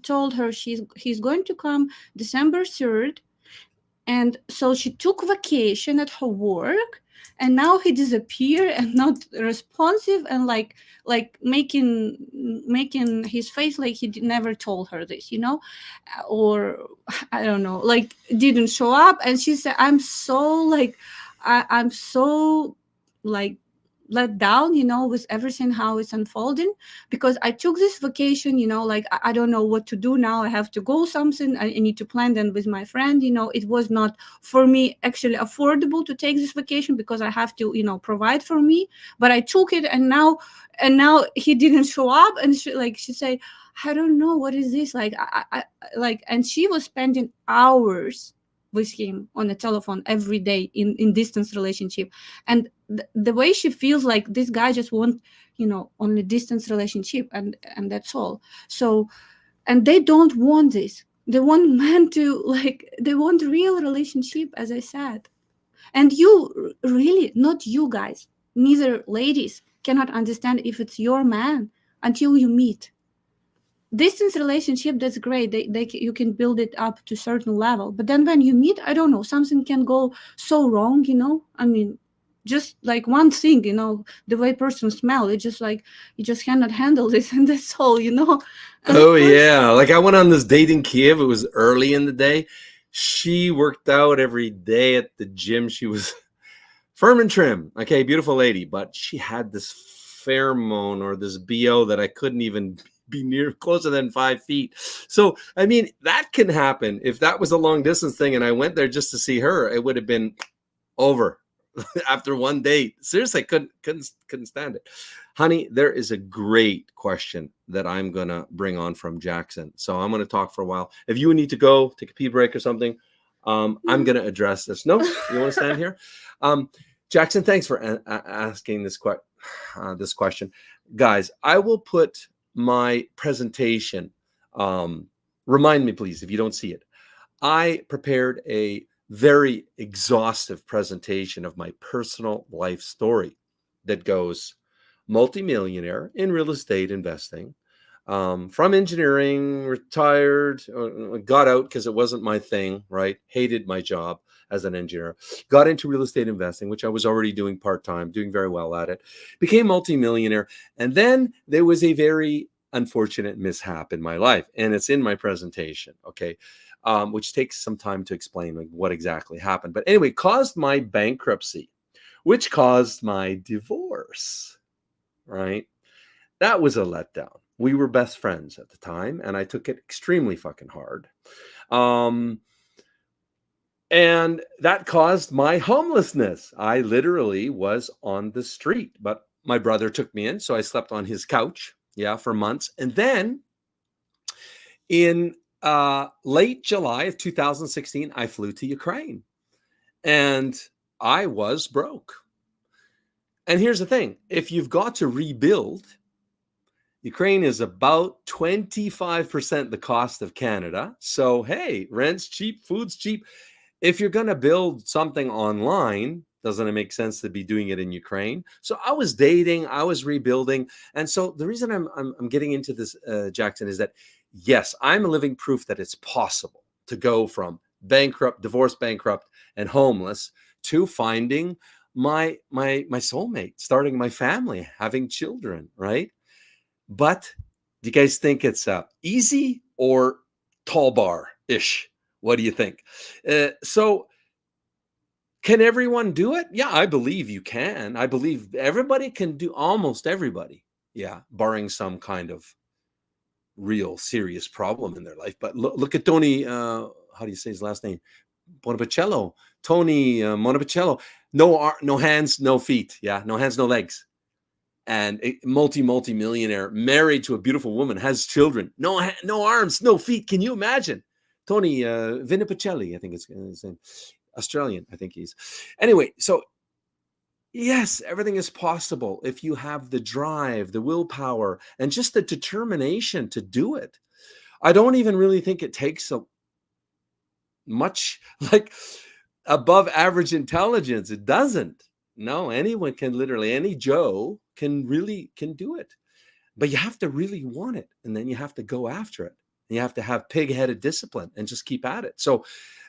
told her he's going to come December 3rd. And so she took vacation at her work, and now he disappeared and not responsive, and like making his face like he never told her this, or I don't know, like didn't show up. And she said, I'm so let down, with everything how it's unfolding, because I took this vacation, like I don't know what to do now. I have to go something. I need to plan then with my friend. It was not for me actually affordable to take this vacation because I have to, provide for me. But I took it, and now he didn't show up. And she said, I don't know what is this like. I and she was spending hours with him on the telephone every day in distance relationship, and the way she feels like this guy just want only distance relationship, and that's all. So, and they don't want this. They want men to they want real relationship, as I said. And you really, not you guys, neither ladies cannot understand if it's your man until you meet. Distance relationship, that's great. You can build it up to a certain level, but then when you meet, I don't know, something can go so wrong. I mean, just like one thing, the way person smell, it's just like you just cannot handle this, and that's all. And oh yeah, like I went on this date in Kiev. It was early in the day. She worked out every day at the gym. She was firm and trim. Okay, beautiful lady, but she had this pheromone or this BO that I couldn't even be near closer than 5 feet. So, I mean, that can happen. If that was a long distance thing and I went there just to see her, it would have been over after one date. Seriously, couldn't stand it. Honey, there is a great question that I'm going to bring on from Jackson. So I'm going to talk for a while. If you need to go take a pee break or something, I'm going to address this. No, you want to stand here? Jackson, thanks for asking this question. Guys, I will put my presentation. Remind me, please, if you don't see it. I prepared a very exhaustive presentation of my personal life story that goes multimillionaire in real estate investing, from engineering, retired, got out because it wasn't my thing, right? Hated my job as an engineer, got into real estate investing, which I was already doing part-time, doing very well at it, became multimillionaire. And then there was a very unfortunate mishap in my life. And it's in my presentation, okay? Which takes some time to explain like what exactly happened. But anyway, caused my bankruptcy, which caused my divorce, right? That was a letdown. We were best friends at the time, and I took it extremely fucking hard. And that caused my homelessness. I literally was on the street, but my brother took me in, so I slept on his couch, for months. And then in late July of 2016, I flew to Ukraine, and I was broke. And here's the thing. If you've got to rebuild, Ukraine is about 25% the cost of Canada. So, hey, rent's cheap, food's cheap. If you're going to build something online, doesn't it make sense to be doing it in Ukraine? So I was dating, I was rebuilding. And so the reason I'm getting into this, Jackson, is that, yes, I'm a living proof that it's possible to go from divorced, bankrupt, and homeless to finding my soulmate, starting my family, having children, right? But do you guys think it's easy or tall bar-ish? What do you think? So can everyone do it? Yeah, I believe you can. I believe everybody can do, almost everybody. Yeah, barring some kind of real serious problem in their life. But look at Tony, how do you say his last name? Monapicello. Tony Monapicello. No hands, no feet. Yeah, no hands, no legs. And a multi-millionaire, married to a beautiful woman, has children. No arms, no feet. Can you imagine? Tony Vinipicelli, I think it's his name. Australian, I think he's. Anyway, so yes, everything is possible if you have the drive, the willpower, and just the determination to do it. I don't even really think it takes so much, like, above average intelligence. It doesn't. No, anyone can, literally any Joe can do it. But you have to really want it, and then you have to go after it. You have to have pig-headed discipline and just keep at it. So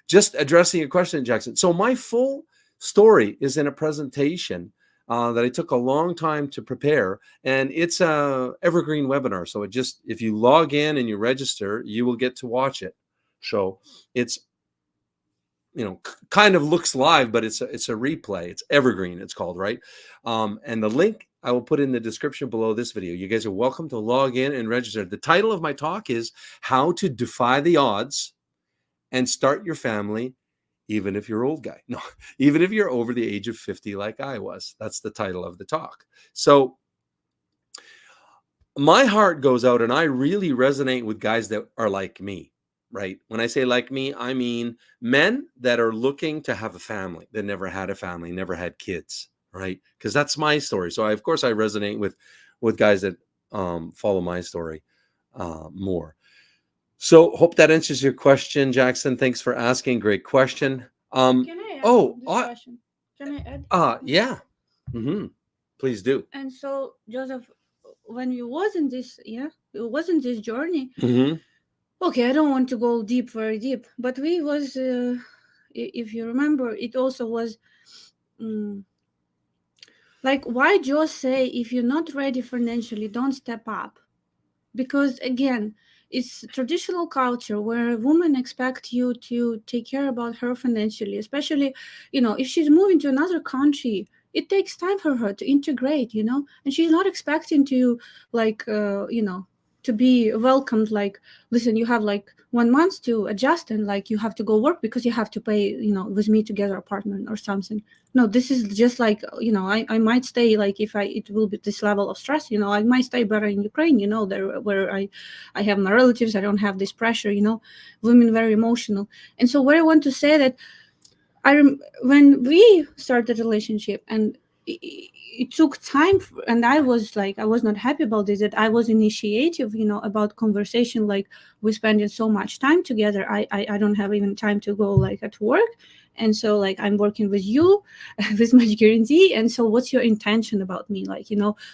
just addressing your question, Jackson. So my full story is in a presentation that I took a long time to prepare, and it's a evergreen webinar. So if you log in and you register, you will get to watch it. So it's, kind of looks live, but it's a replay. It's evergreen, it's called, right? And the link I will put in the description below this video. You guys are welcome to log in and register. The title of my talk is How to Defy the Odds and Start Your Family, even if you're old guy. No, even if you're over the age of 50 like I was. That's the title of the talk. So my heart goes out, and I really resonate with guys that are like me, right? When I say like me, I mean men that are looking to have a family, that never had a family, never had kids, right? Because that's my story. So of course I resonate with guys that follow my story more. So hope that answers your question, Jackson. Thanks for asking. Great question. Can I add question? Can I add? Yeah. Please do. And so, Joseph, when you was in this, this journey. Okay, I don't want to go very deep, but we was, if you remember, it also was, like, why Joe say, if you're not ready financially, don't step up? Because again, it's traditional culture where a woman expects you to take care about her financially, especially, if she's moving to another country, it takes time for her to integrate, and she's not expecting to, like, to be welcomed, like, listen, you have like 1 month to adjust, and like you have to go work because you have to pay, with me together apartment or something. No, this is just like, I might stay, like, if it will be this level of stress, I might stay better in Ukraine, there where I have my relatives, I don't have this pressure, women very emotional. And so what I want to say that when we started a relationship, and it took time, and I was not happy about this, that I was initiative, about conversation, like we're spending so much time together, I don't have even time to go, like, at work. And so, like, I'm working with you with Match Guaranty, and so what's your intention about me? Like,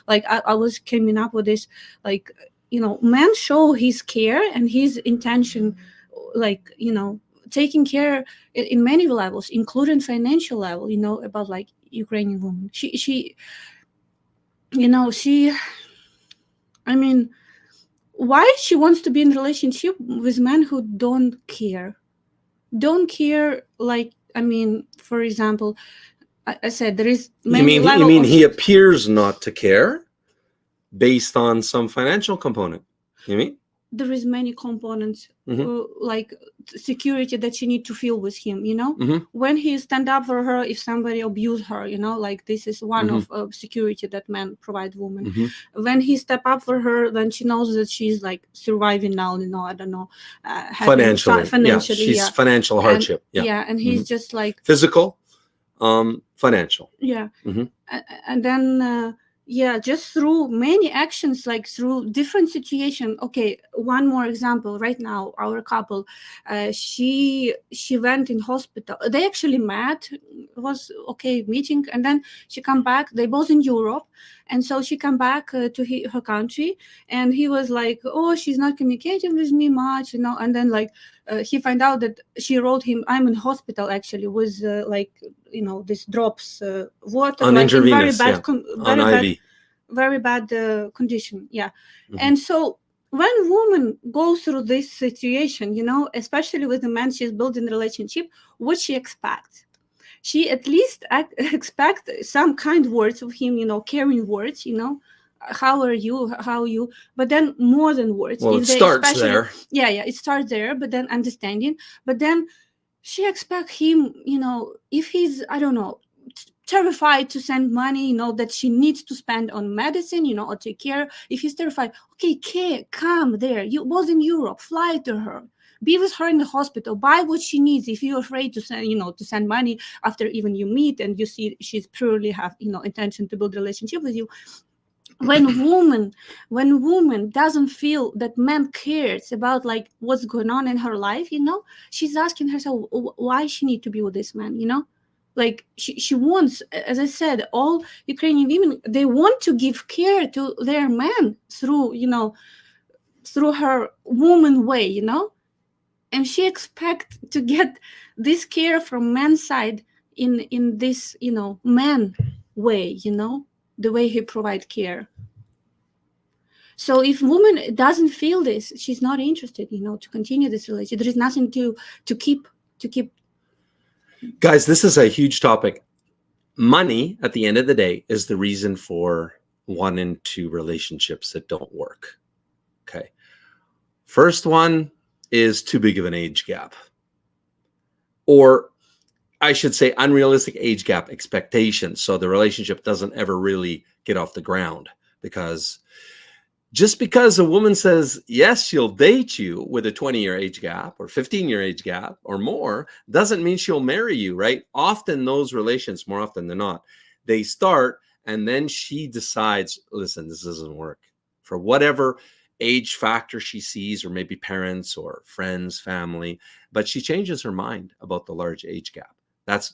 like I was coming up with this, like, man show his care and his intention, like, taking care in many levels, including financial level, about, like, Ukrainian woman. She I mean, why she wants to be in relationship with men who don't care, like, for example, I said there is many you mean he appears not to care based on some financial component, you mean? There is many components, like security that she need to feel with him, when he stand up for her if somebody abuse her, like this is one of security that men provide women. When he step up for her, then she knows that she's, like, surviving now, I don't know, financially, she's financial hardship, and he's just like physical, financial, and then just through many actions, like through different situation. Okay, one more example. Right now, our couple, she went in hospital. They actually met, was okay meeting, and then she come back. They both in Europe, and so she come back to her country, and he was like, oh, she's not communicating with me much, and then, like, he find out that she wrote him, I'm in hospital actually with like, this drops water, on like, intravenous, very bad, on IV. very bad condition, and so when woman goes through this situation, especially with the man she's building a relationship, what she expects? She at least expect some kind words of him, caring words, how are you, how are you, but then more than words. Well, If it they starts especially, there. yeah, it starts there, but then understanding, but then she expect him, if he's, I don't know, terrified to send money, that she needs to spend on medicine, or take care. If he's terrified, okay, come there. You was in Europe, fly to her, be with her in the hospital, buy what she needs. If you're afraid to send, to send money after even you meet and you see she's purely have, intention to build a relationship with you. When woman doesn't feel that man cares about like what's going on in her life, she's asking herself why she need to be with this man, like she wants, as I said, all Ukrainian women, they want to give care to their man through, through her woman way, and she expect to get this care from man's side in this, man way, the way he provide care. So if woman doesn't feel this, she's not interested, to continue this relationship. There is nothing to keep. Guys, this is a huge topic. Money, at the end of the day, is the reason for 1 and 2 relationships that don't work. Okay. First one is too big of an age gap. Or I should say unrealistic age gap expectations. So the relationship doesn't ever really get off the ground, because just because a woman says, yes, she'll date you with a 20-year age gap or 15-year age gap or more, doesn't mean she'll marry you, right? Often those relations, more often than not, they start and then she decides, listen, this doesn't work. For whatever age factor she sees, or maybe parents or friends, family, but she changes her mind about the large age gap.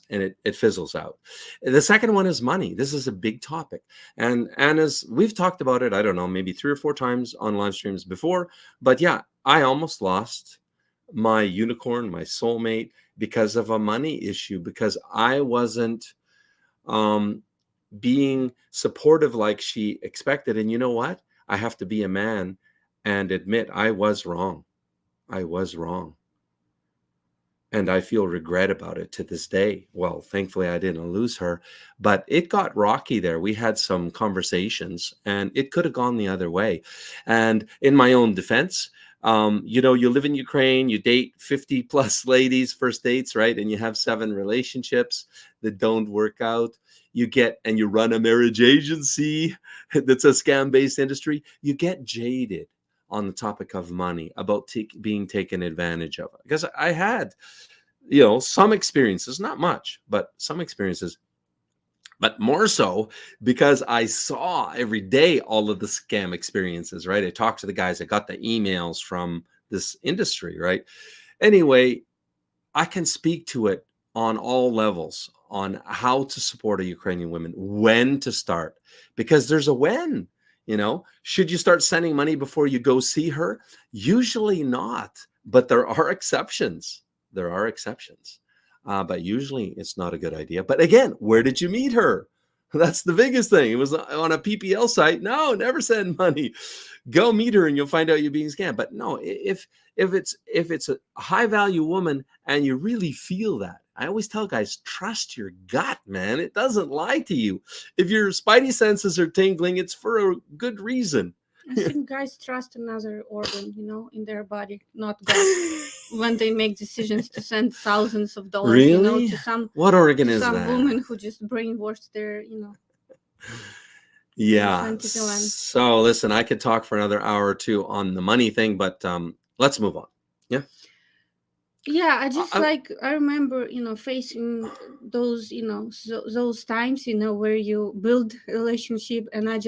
And it fizzles out. The second one is money. This is a big topic. And as we've talked about it, I don't know, maybe 3 or 4 times on live streams before, but yeah, I almost lost my unicorn, my soulmate, because of a money issue, because I wasn't being supportive like she expected. And you know what? I have to be a man and admit I was wrong. I was wrong. And I feel regret about it to this day. Well, thankfully, I didn't lose her, but it got rocky there. We had some conversations and it could have gone the other way. And in my own defense, you live in Ukraine, you date 50 plus ladies, first dates, right? And you have 7 relationships that don't work out. And you run a marriage agency that's a scam-based industry. You get jaded on the topic of money, about being taken advantage of. Because I had, some experiences, not much, but some experiences, but more so because I saw every day all of the scam experiences, right? I talked to the guys, I got the emails from this industry, right? Anyway, I can speak to it on all levels, on how to support a Ukrainian woman, when to start, because there's a when. Should you start sending money before you go see her? Usually not, but there are exceptions. But usually it's not a good idea. But again, where did you meet her? That's the biggest thing. It was on a PPL site. No, never send money. Go meet her and you'll find out you're being scammed. But no, if it's a high value woman and you really feel that, I always tell guys, trust your gut, man. It doesn't lie to you. If your spidey senses are tingling, it's for a good reason. I think guys trust another organ, in their body, not God, when they make decisions to send thousands of dollars, really? To some, what organ is some that? woman who just brainwashed their, Yeah. So listen, I could talk for another hour or 2 on the money thing, but let's move on. Yeah. Yeah, I remember, facing those, those times, where you build a relationship, and I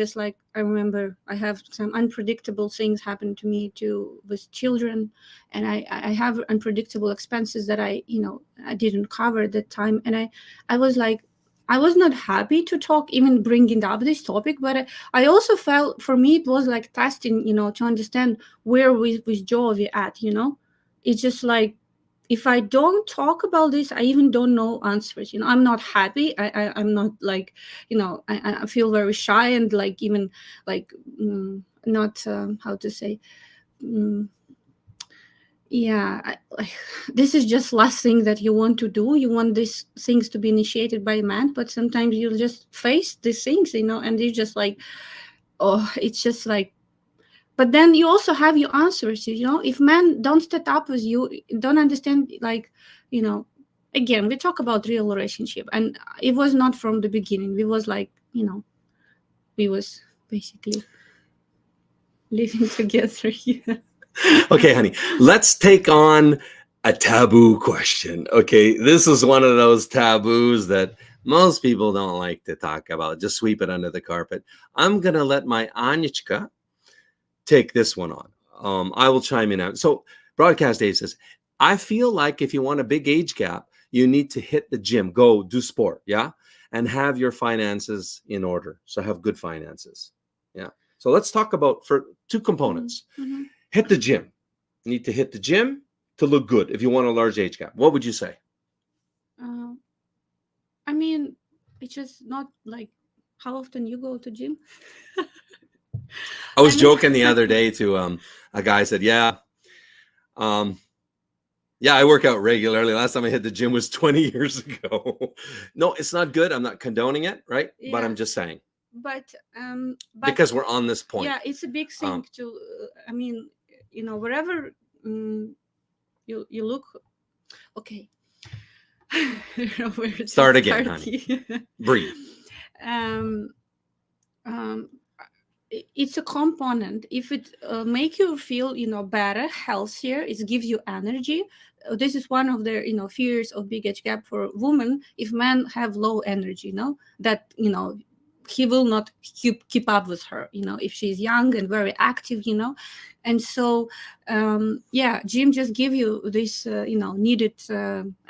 remember I have some unpredictable things happen to me too with children, and I have unpredictable expenses that I didn't cover at that time, and I was like, I was not happy to talk, even bringing up this topic, but I also felt, for me, it was like testing, to understand where with Joe we at, it's just like, if I don't talk about this, I even don't know answers. I'm not happy. I'm not like, I feel very shy and like even like not how to say, this is just last thing that you want to do. You want these things to be initiated by a man, but sometimes you just face these things, and you just like, oh, it's just like. But then you also have your answers. If men don't step up with you, don't understand, like, again, we talk about real relationship, and it was not from the beginning. We was like, we was basically living together. Okay, honey, let's take on a taboo question. Okay, this is one of those taboos that most people don't like to talk about. Just sweep it under the carpet. I'm gonna let my Anichka take this one on. I will chime in out. So Broadcast Dave says, I feel like if you want a big age gap, you need to hit the gym, go do sport, yeah, and have your finances in order. So have good finances, yeah. So let's talk about for two components. Mm-hmm. Hit the gym. You need to hit the gym to look good if you want a large age gap. What would you say? I mean, it's just not like how often you go to gym. I was joking the other day to a guy. Said, yeah, I work out regularly. Last time I hit the gym was 20 years ago. No, it's not good. I'm not condoning it, right? Yeah. But I'm just saying. But because we're on this point. Yeah, it's a big thing to. I mean, wherever you look. Okay. Start again, honey. Breathe. It's a component. If it make you feel better, healthier, it gives you energy. This is one of the fears of big age gap for women. If men have low energy, that he will not keep up with her, if she's young and very active, and so gym just give you this needed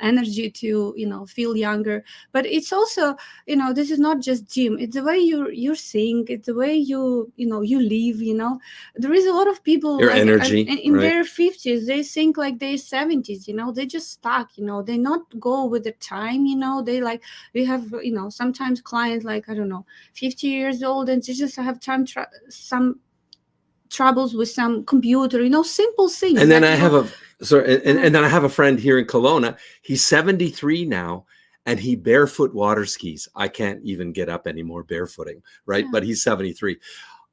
energy to feel younger. But it's also this is not just gym, it's the way you think, it's the way you live. There is a lot of people your energy in right? Their 50s, they think like their 70s, they just stuck, they not go with the time, they like, we have sometimes clients like, I don't know, 50 years old, and they just have some troubles with some computer, simple things. And then I have and then I have a friend here in Kelowna. He's 73 now, and he barefoot water skis. I can't even get up anymore barefooting, right? Yeah. But he's 73.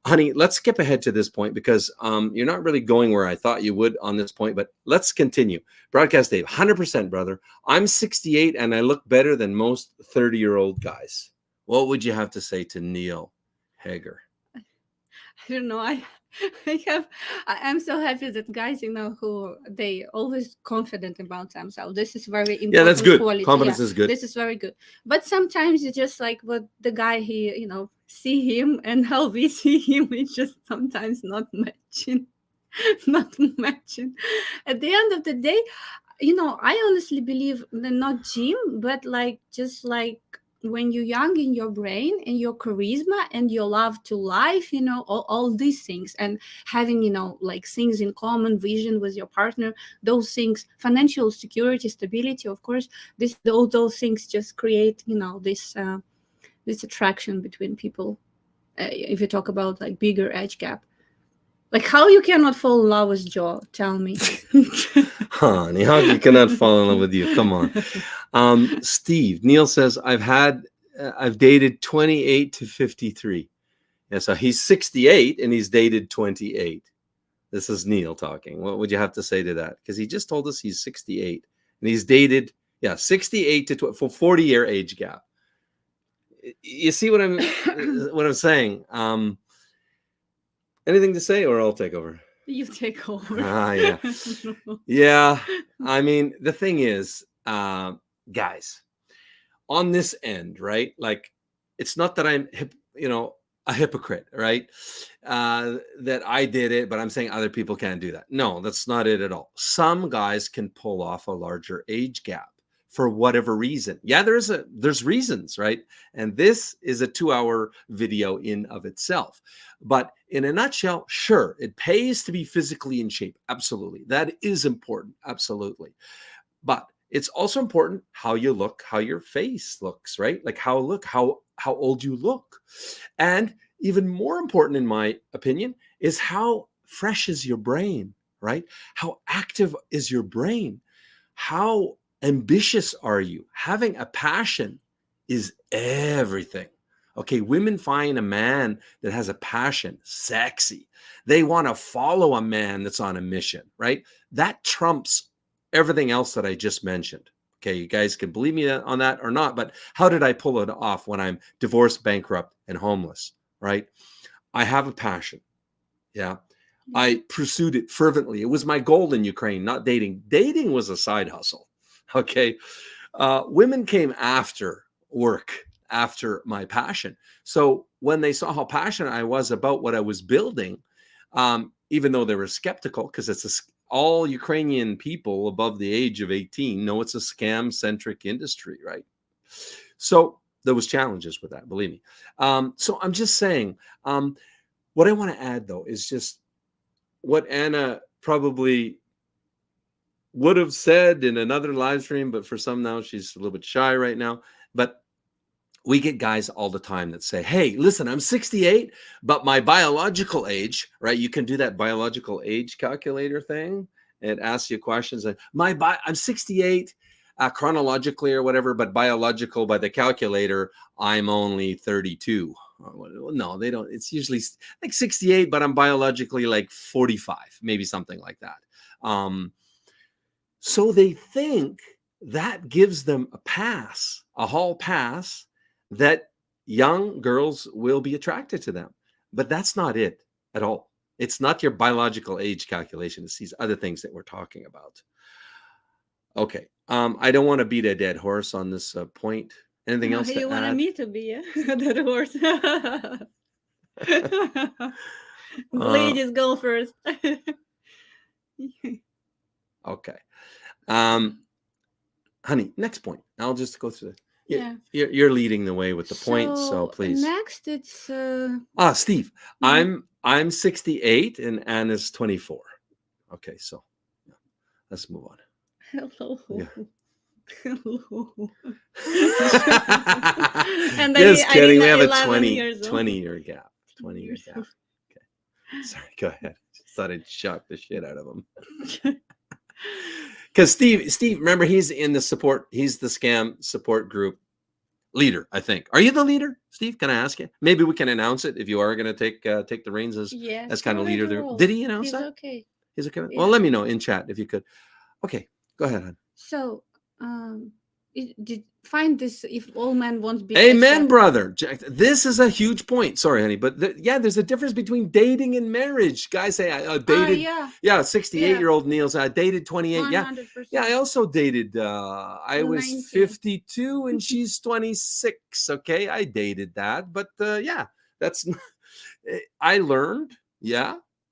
Honey, let's skip ahead to this point because you're not really going where I thought you would on this point, but let's continue. Broadcast Dave, 100%, brother. I'm 68 and I look better than most 30-year-old guys. What would you have to say to Neil Hager? I don't know. I'm so happy that guys, who they always confident about themselves. This is very important. Yeah, that's good. Quality. Confidence is good. This is very good. But sometimes it's just like what the guy he, see him and how we see him, it's just sometimes not matching. Not matching. At the end of the day, I honestly believe that not gym, but like just like when you're young in your brain and your charisma and your love to life, all these things, and having, like things in common, vision with your partner, those things, financial security, stability, of course, those things just create, this attraction between people. If you talk about like bigger age gap, like how you cannot fall in love with Joe, tell me. Honey, how you cannot fall in love with you? Come on. Steve, Neil says, I've dated 28 to 53. Yeah, so he's 68 and he's dated 28. This is Neil talking. What would you have to say to that? Because he just told us he's 68 and he's dated, 68 to 40-year age gap. You see what I'm saying? Anything to say, or I'll take over? You take over. Yeah. Yeah. I mean, the thing is, guys, on this end, right? Like, it's not that I'm, a hypocrite, right? That I did it, but I'm saying other people can't do that. No, that's not it at all. Some guys can pull off a larger age gap for whatever reason. Yeah, there's reasons, right? And this is a 2-hour video in of itself. But in a nutshell, sure, it pays to be physically in shape. Absolutely. That is important. Absolutely. But it's also important how you look, how your face looks, right? Like how old you look. And even more important, in my opinion, is how fresh is your brain, right? How active is your brain? How ambitious are you? Having a passion is everything. Okay, women find a man that has a passion sexy. They want to follow a man that's on a mission, right? That trumps everything else that I just mentioned. Okay, you guys can believe me on that or not, but how did I pull it off when I'm divorced, bankrupt, and homeless, right? I have a passion. Yeah. I pursued it fervently. It was my goal in Ukraine, not dating. Dating was a side hustle. Okay. Women came after work, after my passion. So when they saw how passionate I was about what I was building, even though they were skeptical, because all Ukrainian people above the age of 18 know it's a scam-centric industry, right? So there was challenges with that, believe me. So I'm just saying, what I want to add, though, is just what Anna probably would have said in another live stream, but for some now, she's a little bit shy right now. But we get guys all the time that say, hey, listen, I'm 68, but my biological age, right? You can do that biological age calculator thing. It asks you questions. And I'm 68 chronologically or whatever, but biological by the calculator, I'm only 32. No, they don't. It's usually like 68, but I'm biologically like 45, maybe something like that. So they think that gives them a pass, a hall pass, that young girls will be attracted to them. But that's not it at all. It's not your biological age calculation. It's these other things that we're talking about. Okay. I don't want to beat a dead horse on this point. Anything else to add? You wanted me to be the horse. Ladies go first. Okay. Honey, next point. I'll just go through it. Yeah. You're leading the way with the points, so please. Next, it's Steve. I'm 68 and Anna's 24. Okay, so let's move on. Hello. Yeah. Hello. And just kidding. We have a 20-year 20-year gap. 20-year gap. Okay. Sorry, go ahead. Just thought I'd shock the shit out of him. Because Steve, remember, he's in the support. He's the scam support group leader, I think. Are you the leader, Steve? Can I ask you? Maybe we can announce it if you are going to take the reins as kind of leader there. Did he announce that? Okay. He's okay. Yeah. Well, let me know in chat if you could. Okay, go ahead, hon. So, did find this if all men want to be. Amen, brother. Jack, this is a huge point. Sorry, honey, but there's a difference between dating and marriage. Guys say I dated. 68-year-old Neil's. I dated 28. 100%. Yeah. I also dated. I was 19. 52 and she's 26. Okay, I dated that, but that's. I learned.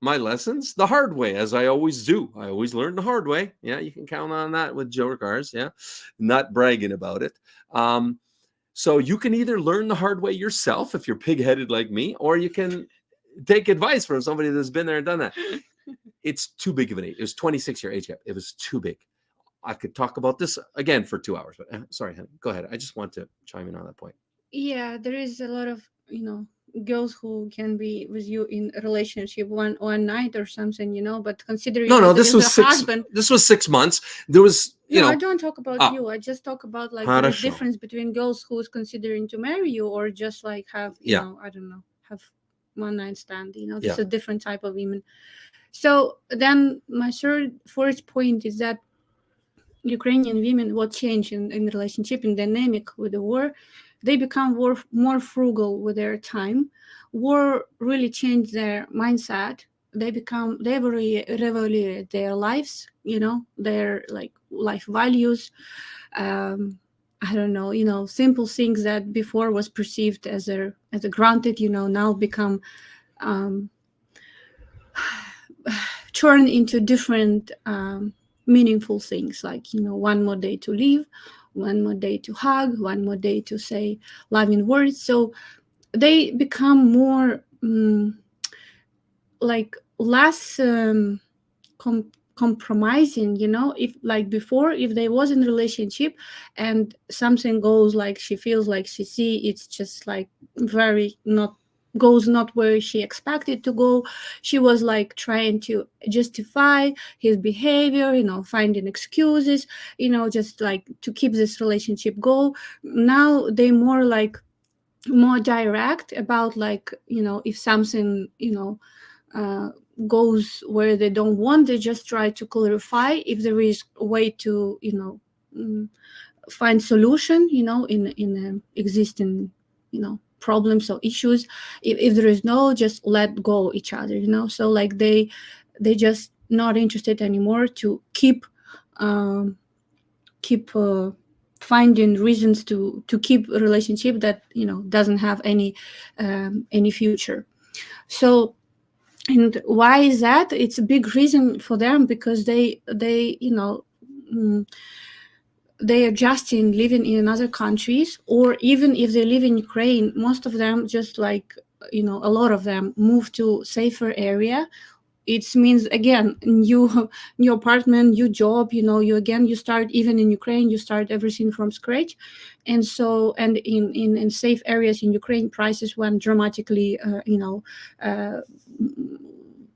My lessons the hard way, as I always do. I always learn the hard way. Yeah, you can count on that with Joe Ricars. Yeah, not bragging about it. So you can either learn the hard way yourself if you're pig-headed like me, or you can take advice from somebody that's been there and done that. It's too big of an age. It was 26-year age gap. It was too big. I could talk about this again for 2 hours, but sorry, honey, go ahead. I just want to chime in on that point. Yeah, there is a lot of girls who can be with you in a relationship one night or something, but considering this was this was 6 months. There was I don't talk about you. I just talk about like the difference between girls who's considering to marry you or just like have I don't know, have one night stand. It's a different type of women. So then my fourth point is that Ukrainian women, what changed in relationship in dynamic with the war, they become more frugal with their time. War really changed their mindset. They reevaluate their lives, their like life values. I don't know, simple things that before was perceived as a granted, now become turn into different meaningful things, like one more day to live, one more day to hug, one more day to say loving words. So they become more like less compromising, if like before, if they was in a relationship and something goes like she feels like she see, it's just like very not goes not where she expected to go. She was like trying to justify his behavior, finding excuses, just like to keep this relationship go. Now they more direct about, like, if something uh, goes where they don't want, they just try to clarify if there is a way to mm, find solution in existing problems or issues. If there is no, just let go each other, so like they just not interested anymore to keep finding reasons to keep a relationship that doesn't have any future. So, and why is that? It's a big reason for them, because mm, they are just in living in other countries, or even if they live in Ukraine, most of them just like a lot of them move to safer area. It means, again, new apartment, new job, you start, even in Ukraine, you start everything from scratch. And so, and in safe areas in Ukraine, prices went dramatically uh,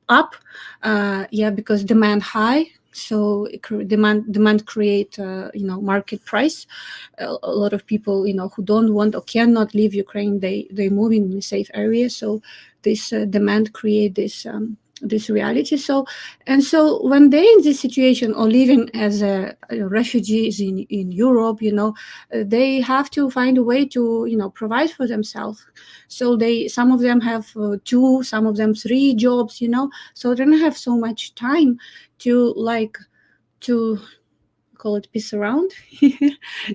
up, because demand high. So demand create market price. A lot of people who don't want or cannot leave Ukraine, they move in a safe area. So this demand create this reality. So when they in this situation, or living as refugees in Europe, they have to find a way to provide for themselves. So some of them have two, some of them three jobs, so they don't have so much time to call it peace around,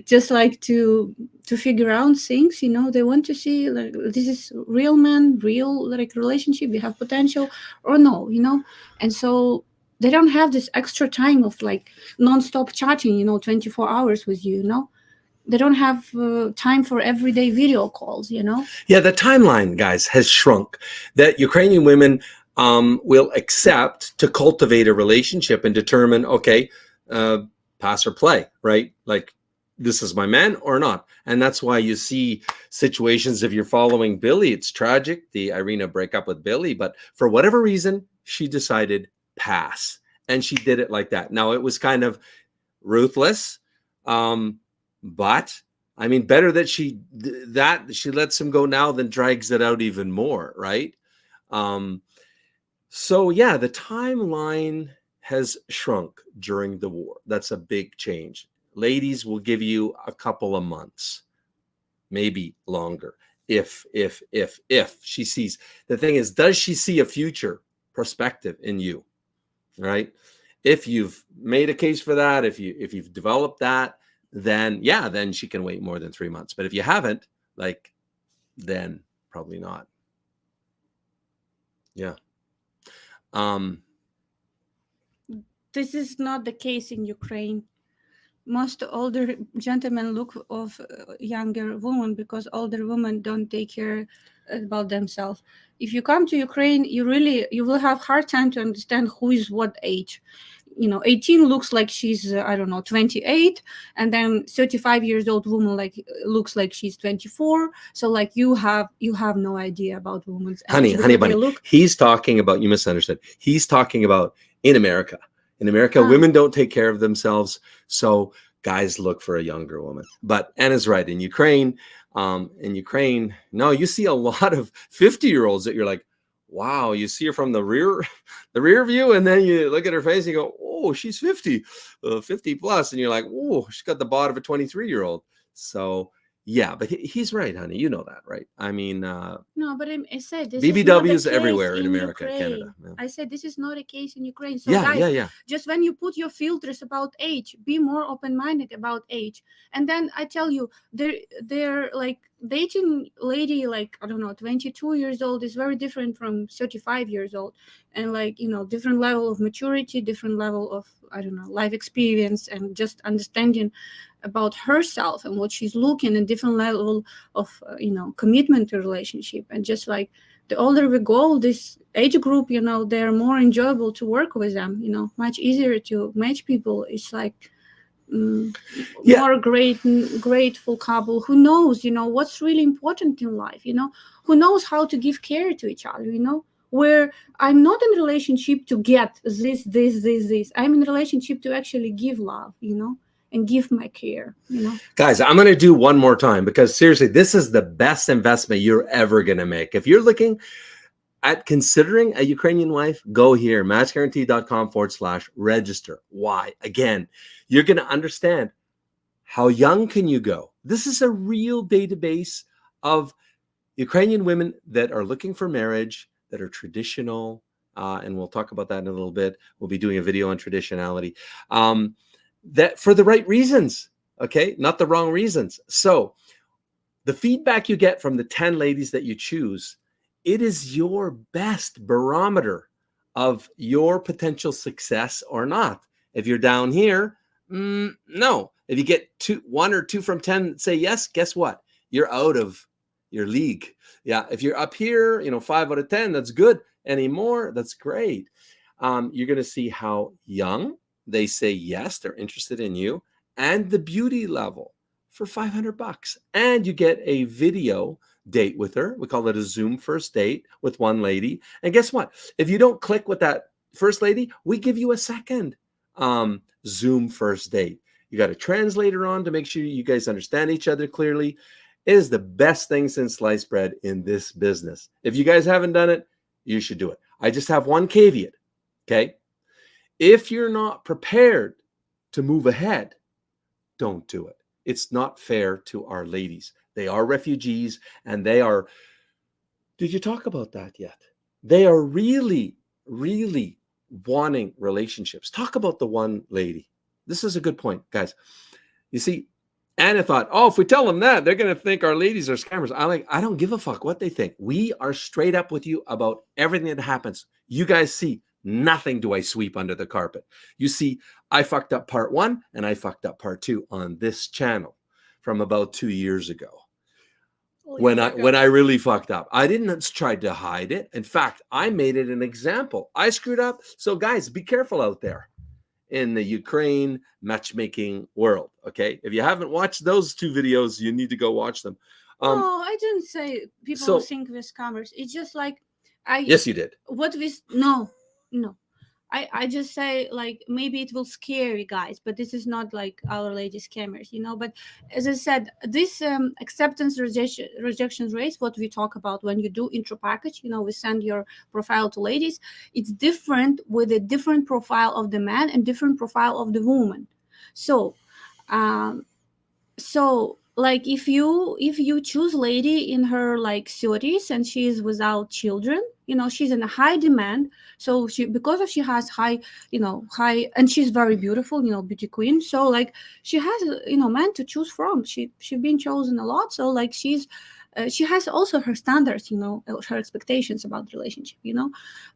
just like to figure out things. They want to see, like, this is real man, real like relationship, we have potential or no. And so they don't have this extra time of like non-stop chatting 24 hours with you. They don't have time for everyday video calls. Yeah, the timeline, guys, has shrunk. That Ukrainian women will accept to cultivate a relationship and determine, okay, pass or play, right? Like, this is my man or not. And that's why you see situations, if you're following Billy, it's tragic, the Irina breakup with Billy, but for whatever reason, she decided pass. And she did it like that. Now, it was kind of ruthless, but I mean, better that she lets him go now than drags it out even more, right? So yeah, the timeline has shrunk during the war. That's a big change. Ladies will give you a couple of months, maybe longer, if she sees. The thing is, does she see a future perspective in you, right? If you've made a case for that, if you've developed that, then yeah, then she can wait more than 3 months. But if you haven't, like, then probably not. Yeah. This is not the case in Ukraine. Most older gentlemen look of younger women, because older women don't take care about themselves. If you come to Ukraine, you will have hard time to understand who is what age. 18 looks like she's 28, and then 35 years old woman looks like she's 24. So like you have no idea about women's age. Honey bunny, he's talking about, you misunderstood. He's talking about in America. In America, women don't take care of themselves, so guys look for a younger woman. But Anna's right. In Ukraine, no, you see a lot of 50-year-olds that you're like, wow, you see her from the rear view, and then you look at her face and you go, oh, she's 50 plus, and you're like, oh, she's got the body of a 23-year-old. So yeah, but he's right, honey. You know that, right? I mean, no, but I said this BBWs is everywhere in America, Ukraine. Canada. Yeah. I said this is not a case in Ukraine. So yeah. Just when you put your filters about age, be more open-minded about age. And then I tell you, they're like dating lady, like, 22 years old is very different from 35 years old. And like, different level of maturity, different level of, life experience, and just understanding about herself and what she's looking, and different level of commitment to relationship. And just like the older we go, this age group, they're more enjoyable to work with them, much easier to match people. It's like Yeah. more grateful couple who knows, what's really important in life, who knows how to give care to each other, where I'm not in relationship to get this. I'm in relationship to actually give love, and give my care, Guys, I'm going to do one more time because seriously, this is the best investment you're ever going to make. If you're looking at considering a Ukrainian wife, go here, matchguaranty.com/register. Why? Again, you're going to understand how young can you go. This is a real database of Ukrainian women that are looking for marriage, that are traditional, and we'll talk about that in a little bit. We'll be doing a video on traditionality, that for the right reasons, okay? Not the wrong reasons. So the feedback you get from the 10 ladies that you choose, it is your best barometer of your potential success or not. If you're down here, no. If you get 1 or 2 from 10 that say yes, guess what? You're out of your league. Yeah. If you're up here, 5 out of 10, that's good. Any more, that's great. You're going to see how young they say yes, they're interested in you, and the beauty level for $500. And you get a video date with her. We call it a Zoom first date with one lady. And guess what? If you don't click with that first lady, we give you a second Zoom first date. You got a translator on to make sure you guys understand each other clearly. It is the best thing since sliced bread in this business. If you guys haven't done it, you should do it. I just have one caveat, okay? If you're not prepared to move ahead, don't do it. It's not fair to our ladies. They are refugees and they are, did you talk about that yet? They are really, really wanting relationships. Talk about the one lady. This is a good point, guys. You see, Anna thought, if we tell them that, they're going to think our ladies are scammers. I don't give a fuck what they think. We are straight up with you about everything that happens. You guys see, nothing do I sweep under the carpet. You see, I fucked up part 1 and I fucked up part 2 on this channel from about 2 years ago. When I really fucked up. I didn't try to hide it. In fact, I made it an example. I screwed up. So guys, be careful out there in the Ukraine matchmaking world. Okay. If you haven't watched those 2 videos, you need to go watch them. No, I didn't say people think we're scammers. It's just like yes, you did. No. I just say like maybe it will scare you guys, but this is not like our lady scammers, But as I said, this acceptance rejection rates, what we talk about when you do intro package, we send your profile to ladies. It's different with a different profile of the man and different profile of the woman. So like if you choose lady in her like 30s and she is without children, she's in a high demand. So because she has high, and she's very beautiful, beauty queen. So like she has, man to choose from. She's been chosen a lot. So like she has also her standards, her expectations about the relationship,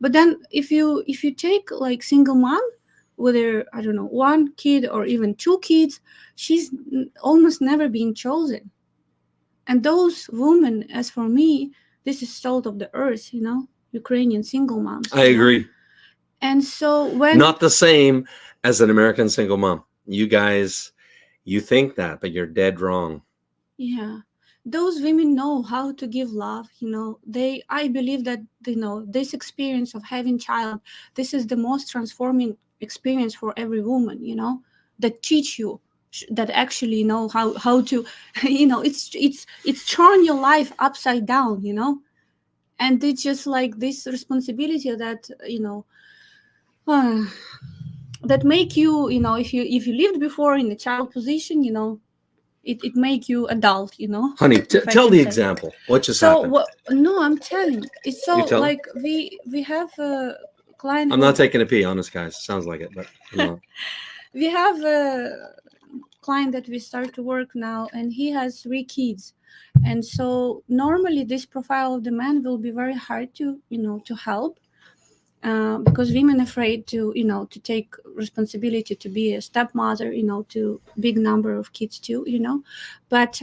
But then if you take like single mom, whether, I don't know, 1 kid or even 2 kids, she's almost never been chosen. And those women, as for me, this is salt of the earth, Ukrainian single moms. I agree. And so not the same as an American single mom. You guys, you think that, but you're dead wrong. Yeah. Those women know how to give love, I believe that, this experience of having child, this is the most transforming experience for every woman, that teach you, that actually know how to, it's turn your life upside down, and it's just like this responsibility that, that make you, if you lived before in the child position, it make you adult, Honey, tell the example. What just happened? No, I'm telling. It's so like we have a client. I'm not taking a pee, honest guys. Sounds like it, but we have a client that we start to work now, and he has 3 kids. And so normally this profile of the man will be very hard to, to help. Because women afraid to, to take responsibility to be a stepmother, to big number of kids too, But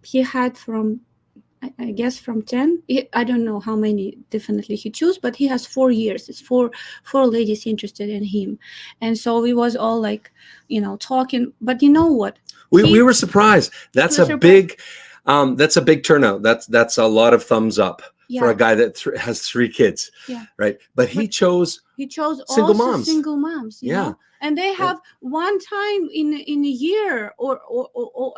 he had from I guess from 10. I don't know how many definitely he chose, but he has 4 years. It's four ladies interested in him, and so we was all like, talking. But you know what? We were surprised. That's a big turnout. That's a lot of thumbs up for a guy that has 3 kids. Yeah. Right. But he chose single moms. Single moms. You know? And they have one time in a year or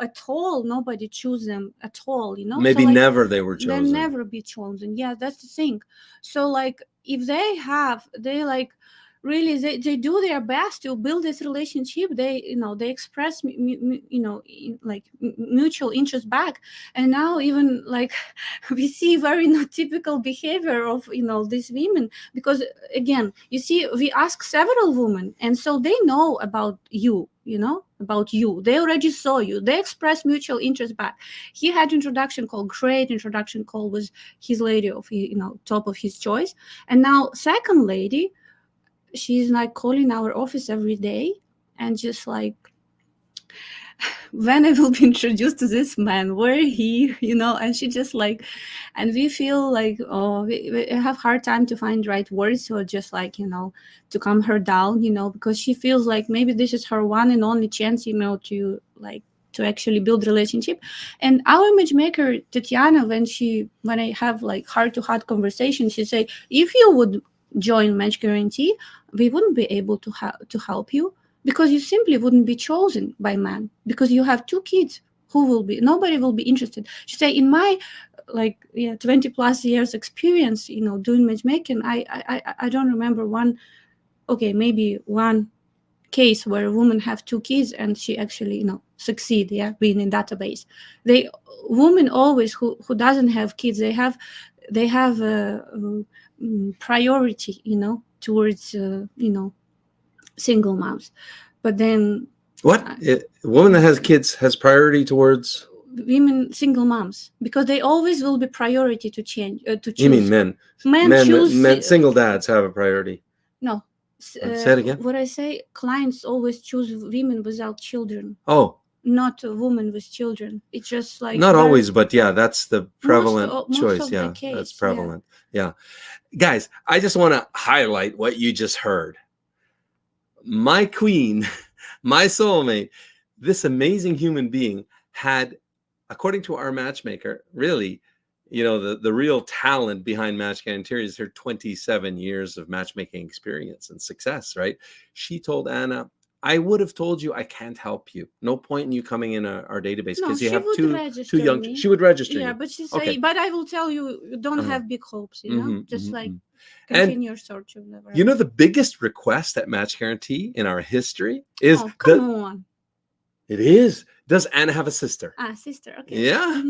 at all, nobody choose them at all, Maybe so, like, never they were chosen. They never be chosen. Yeah, that's the thing. So, like, if they like really they do their best to build this relationship. They they express like mutual interest back, and now even like we see very not typical behavior of these women, because again, you see, we ask several women, and so they know about you. They already saw you. They express mutual interest back. He had great introduction call with his lady of top of his choice, and now second lady, she's like calling our office every day and just like, when I will be introduced to this man, where he, and she just like, and we feel like, we have hard time to find right words, or just like, to calm her down, because she feels like maybe this is her one and only chance, to like, to actually build relationship. And our matchmaker, Tatiana, when I have like heart-to-heart conversation, she say, if you would join Match Guarantee, we wouldn't be able to help you, because you simply wouldn't be chosen by man, because you have 2 kids. Nobody will be interested. She say, in my 20 plus years experience, doing matchmaking, I don't remember maybe one case where a woman have 2 kids and she actually succeed being in database. Women always who doesn't have kids, they have a priority towards single moms. But then a woman that has kids has priority towards women single moms, because they always will be priority to change to choose. You mean men choose men single dads have a priority. No, say it again. What I say, clients always choose women without children. Not a woman with children. It's just like, not always, but yeah, that's the prevalent choice. Most Yeah, case, that's prevalent. Yeah. Guys, I just want to highlight what you just heard. My queen, my soulmate, this amazing human being had, according to our matchmaker, really, the real talent behind Match Guaranty is her 27 years of matchmaking experience and success, right? She told Anna, I would have told you I can't help you. No point in you coming in our database, because you have two young. Me. She would register. Yeah, you. But she say, but I will tell you, don't have big hopes. Just like continue your search or whatever. The biggest request at Match Guaranty in our history is, come on. It is. Does Anna have a sister? Sister. Okay. Yeah.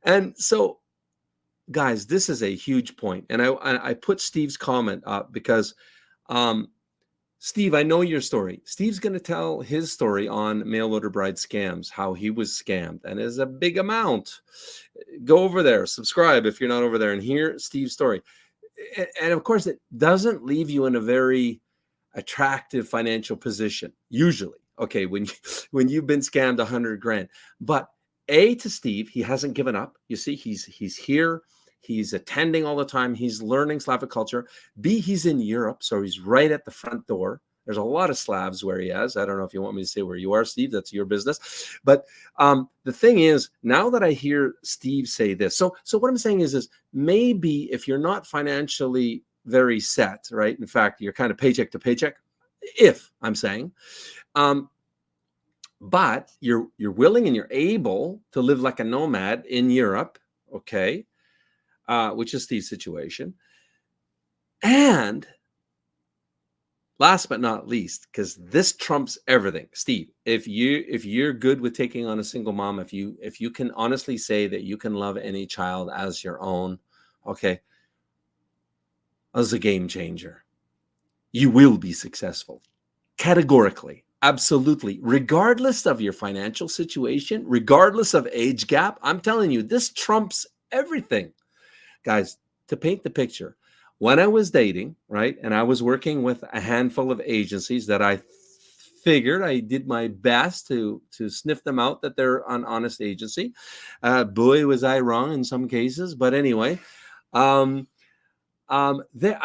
And so, guys, this is a huge point. And I put Steve's comment up because, Steve, I know your story. Steve's going to tell his story on Mail Order Bride Scams, how he was scammed, and is a big amount. Go over there, subscribe if you're not over there, and hear Steve's story. And of course, it doesn't leave you in a very attractive financial position, usually. Okay, when you've been scammed 100 grand. But to Steve, he hasn't given up. You see, he's here. He's attending all the time. He's learning Slavic culture. B, he's in Europe, so he's right at the front door. There's a lot of Slavs where he is. I don't know if you want me to say where you are, Steve. That's your business. But the thing is, now that I hear Steve say this, so what I'm saying is maybe if you're not financially very set, right? In fact, you're kind of paycheck to paycheck, if I'm saying, but you're willing and you're able to live like a nomad in Europe, okay? Which is Steve's situation. And last but not least, because this trumps everything, Steve, if you're good with taking on a single mom, if you can honestly say that you can love any child as your own, okay, as a game changer, you will be successful. Categorically, absolutely, regardless of your financial situation, regardless of age gap. I'm telling you, this trumps everything. Guys, to paint the picture, when I was dating, right, and I was working with a handful of agencies that I figured. I did my best to sniff them out that they're an honest agency. Boy, was I wrong in some cases. But anyway, I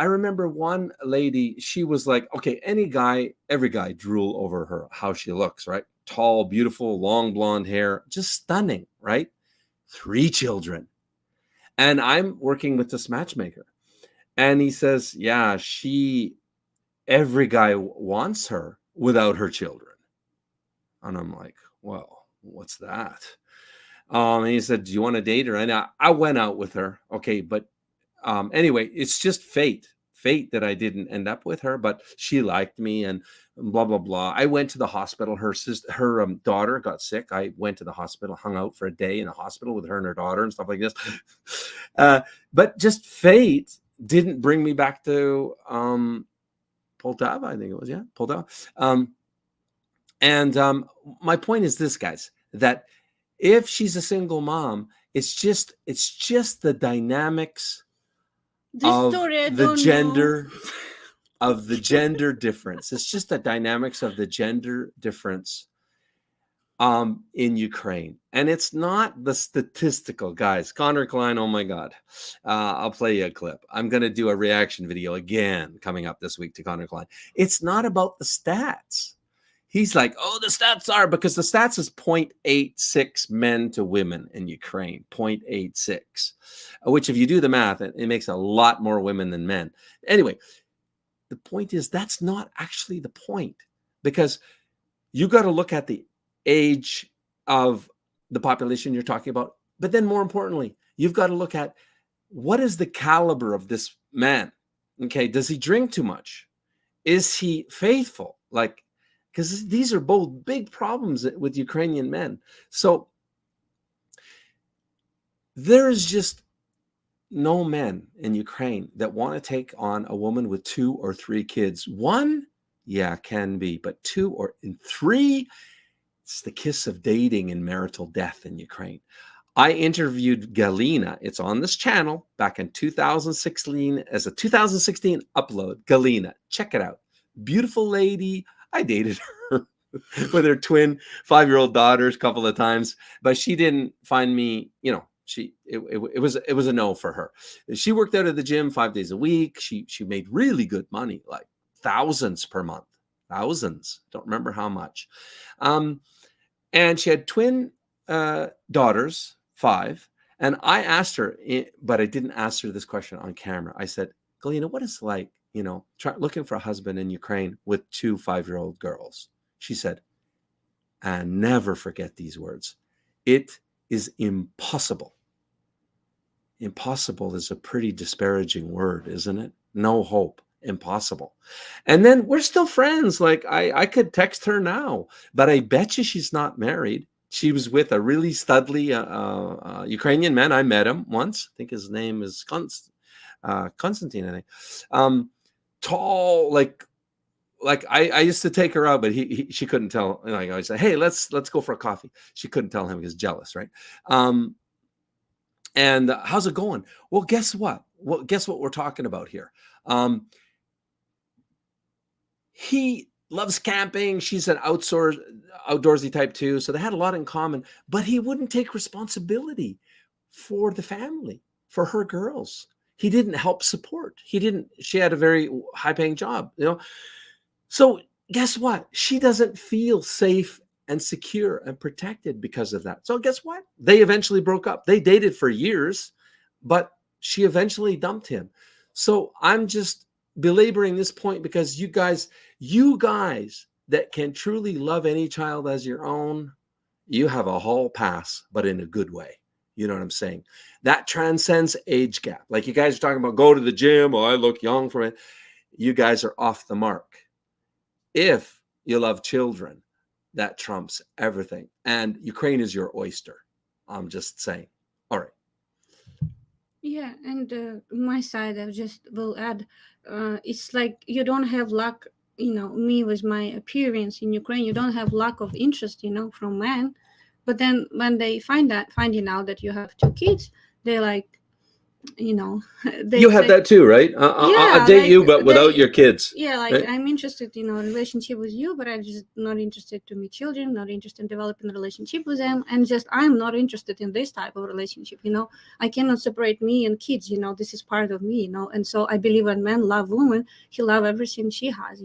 remember one lady, she was like, okay, every guy drool over her, how she looks, right? Tall, beautiful, long blonde hair, just stunning, right? 3 children. And I'm working with this matchmaker. And he says, yeah, every guy wants her without her children. And I'm like, well, what's that? And he said, do you want to date her? And I went out with her. Okay. But anyway, it's just fate that I didn't end up with her, but she liked me and blah, blah, blah. I went to the hospital. Her daughter got sick. I went to the hospital, hung out for a day in the hospital with her and her daughter and stuff like this. But just fate didn't bring me back to Poltava, I think it was, yeah, Poltava. My point is this, guys, that if she's a single mom, it's just the dynamics of the gender of the gender difference. It's just the dynamics of the gender difference in Ukraine. And it's not the statistical, guys. Connor Klein, oh my God. I'll play you a clip. I'm going to do a reaction video again coming up this week to Connor Klein. It's not about the stats. He's like, oh, the stats are, because the stats is 0.86 men to women in Ukraine, 0.86, which if you do the math, it makes a lot more women than men. Anyway, the point is that's not actually the point, because you got to look at the age of the population you're talking about. But then more importantly, you've got to look at what is the caliber of this man? Okay. Does he drink too much? Is he faithful? Because these are both big problems with Ukrainian men. So there is just no men in Ukraine that want to take on a woman with 2 or 3 kids. 1, yeah, can be, but 2 or 3, it's the kiss of dating and marital death in Ukraine. I interviewed Galina. It's on this channel back in 2016 as a 2016 upload. Galina, check it out. Beautiful lady. I dated her with her twin 5-year-old daughters a couple of times, but she didn't find me, it was a no for her. She worked out at the gym 5 days a week. She made really good money, like thousands per month, thousands. Don't remember how much. And she had twin daughters, 5. And I asked her, but I didn't ask her this question on camera. I said, Galina, what is it like, looking for a husband in Ukraine with 2 5-year-old girls? She said, and never forget these words, it is impossible. Impossible is a pretty disparaging word, isn't it? No hope. Impossible. And then we're still friends. Like I could text her now, but I bet you she's not married. She was with a really studly Ukrainian man. I met him once. I think his name is Konstantin, I think. Tall, like I used to take her out, but she couldn't tell. Like I said, hey, let's go for a coffee. She couldn't tell him because jealous, right? And how's it going? Well, guess what? Guess what we're talking about here. He loves camping. She's an outdoorsy type too. So they had a lot in common, but he wouldn't take responsibility for the family, for her girls. He didn't help support. She had a very high paying job, So guess what? She doesn't feel safe and secure and protected because of that. So guess what? They eventually broke up. They dated for years, but she eventually dumped him. So I'm just belaboring this point because you guys that can truly love any child as your own, you have a hall pass, but in a good way. You know what I'm saying? That transcends age gap. Like you guys are talking about, go to the gym. Oh, I look young for it. You guys are off the mark. If you love children, that trumps everything. And Ukraine is your oyster. I'm just saying. All right. Yeah, and my side, I just will add, it's like you don't have luck, me with my appearance in Ukraine, you don't have lack of interest, from men. But then when they finding out that you have 2 kids, they're like, you know, they You have say, that too, right? I'll yeah, date like you, but without they, your kids. yeah, like Right? I'm interested, in relationship with you, but I'm just not interested to meet children, not interested in developing a relationship with them, and just I'm not interested in this type of relationship. I cannot separate me and kids. This is part of me. And so I believe when men love women, he love everything she has.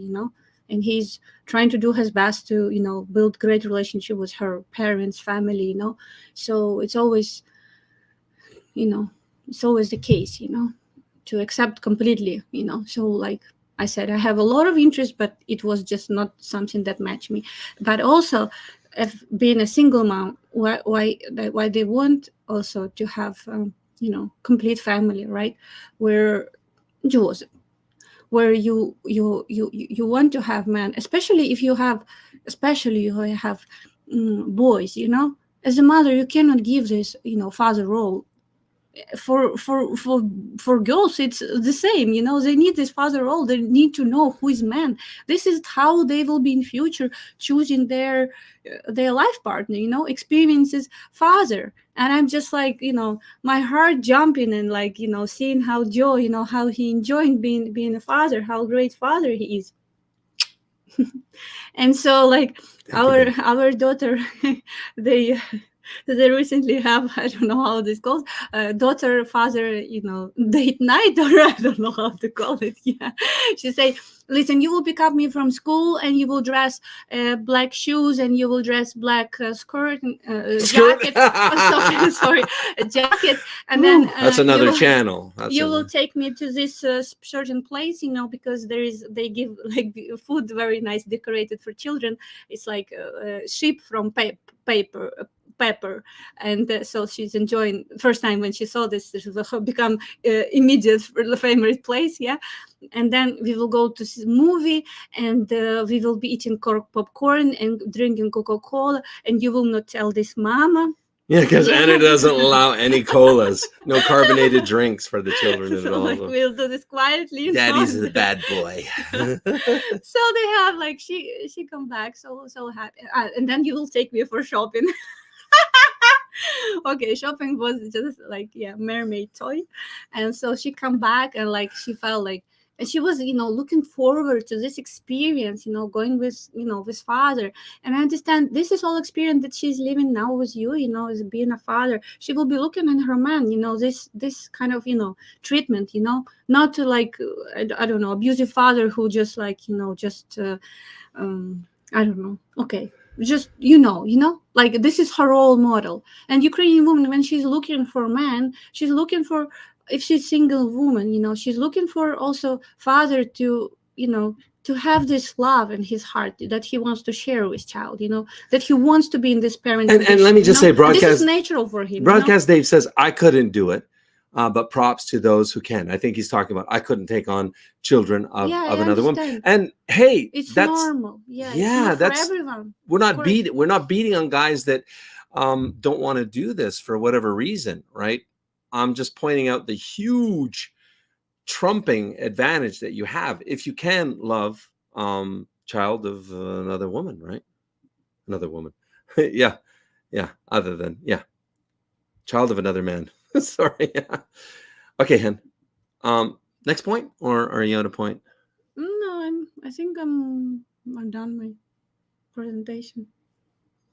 And he's trying to do his best to build great relationship with her parents, family. So it's always the case. To accept completely. So like I said, I have a lot of interest, but it was just not something that matched me. But also, if being a single mom, why they want also to have complete family, right? Where Joseph, where you want to have men, especially if you have boys. As a mother, you cannot give this father role. For girls it's the same. They need this father role. They need to know who is man. This is how they will be in future choosing their life partner, experiences father. And I'm just like, my heart jumping, and like, seeing how Joe, how he enjoying being a father, how great father he is. And so like our daughter, they they recently have, I don't know how this goes, daughter father date night, or I don't know how to call it. Yeah, she say, listen, you will pick up me from school, and you will dress black shoes, and you will dress black skirt and jacket. Sorry, a jacket. And then that's another channel. You will take me to this certain place, because they give like food very nice decorated for children. It's like sheep from pepper. And so she's enjoying. First time when she saw this will become immediate favorite place. Yeah. And then we will go to this movie, and we will be eating popcorn and drinking Coca-Cola, and you will not tell this mama. Yeah, because Anna doesn't allow any colas, no carbonated drinks for the children at all. Like, we'll do this quietly. Daddy's the bad boy. So they have like she come back so happy, and then you will take me for shopping. Okay, shopping was just like, yeah, mermaid toy. And so she come back, and like she felt like, and she was looking forward to this experience, going with with father. And I understand this is all experience that she's living now with you, as being a father. She will be looking at her man, this kind of treatment, not to like I don't know, abusive father who just like I don't know. Okay, just like this is her role model. And Ukrainian woman, when she's looking for a man, she's looking for, if she's single woman, she's looking for also father to to have this love in his heart that he wants to share with child, that he wants to be in this parent. And let me just say, broadcast, this is natural for him. Broadcast Dave says, I couldn't do it. But props to those who can. I think he's talking about, I couldn't take on children of another woman. And hey, it's that's normal. Yeah, that's for everyone. We're not beating on guys that don't want to do this for whatever reason, right? I'm just pointing out the huge trumping advantage that you have if you can love child of another woman, right? Another woman. Yeah. Other than child of another man. Sorry. Okay, Hen. Next point, or are you on a point? No, I think I'm done my presentation.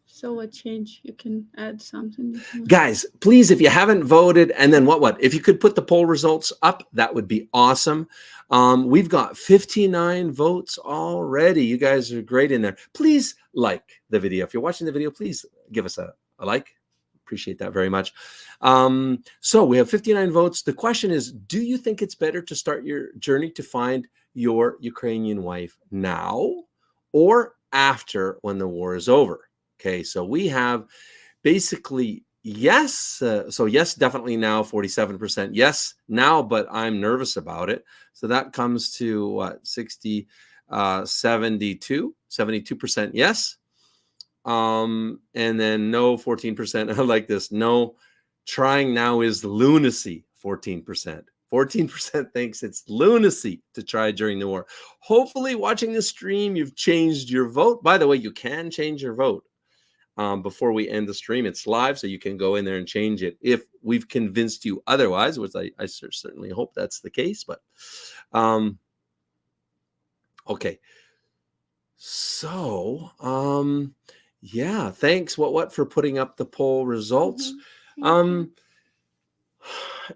So a change, you can add something. Guys, please, if you haven't voted, and then what? If you could put the poll results up, that would be awesome. We've got 59 votes already. You guys are great in there. Please like the video. If you're watching the video, please give us a like. Appreciate that very much. So we have 59 votes. The question is, do you think it's better to start your journey to find your Ukrainian wife now or after, when the war is over? Okay, so we have basically yes. So yes, definitely now, 47%. Yes, now, but I'm nervous about it. So that comes to what, 72% yes. And then no, 14%. I like this. No, trying now is lunacy, 14%. 14% thinks it's lunacy to try during the war. Hopefully watching this stream, you've changed your vote. By the way, you can change your vote. before we end the stream. It's live, so you can go in there and change it if we've convinced you otherwise, which I certainly hope that's the case. But okay, so yeah, thanks what for putting up the poll results.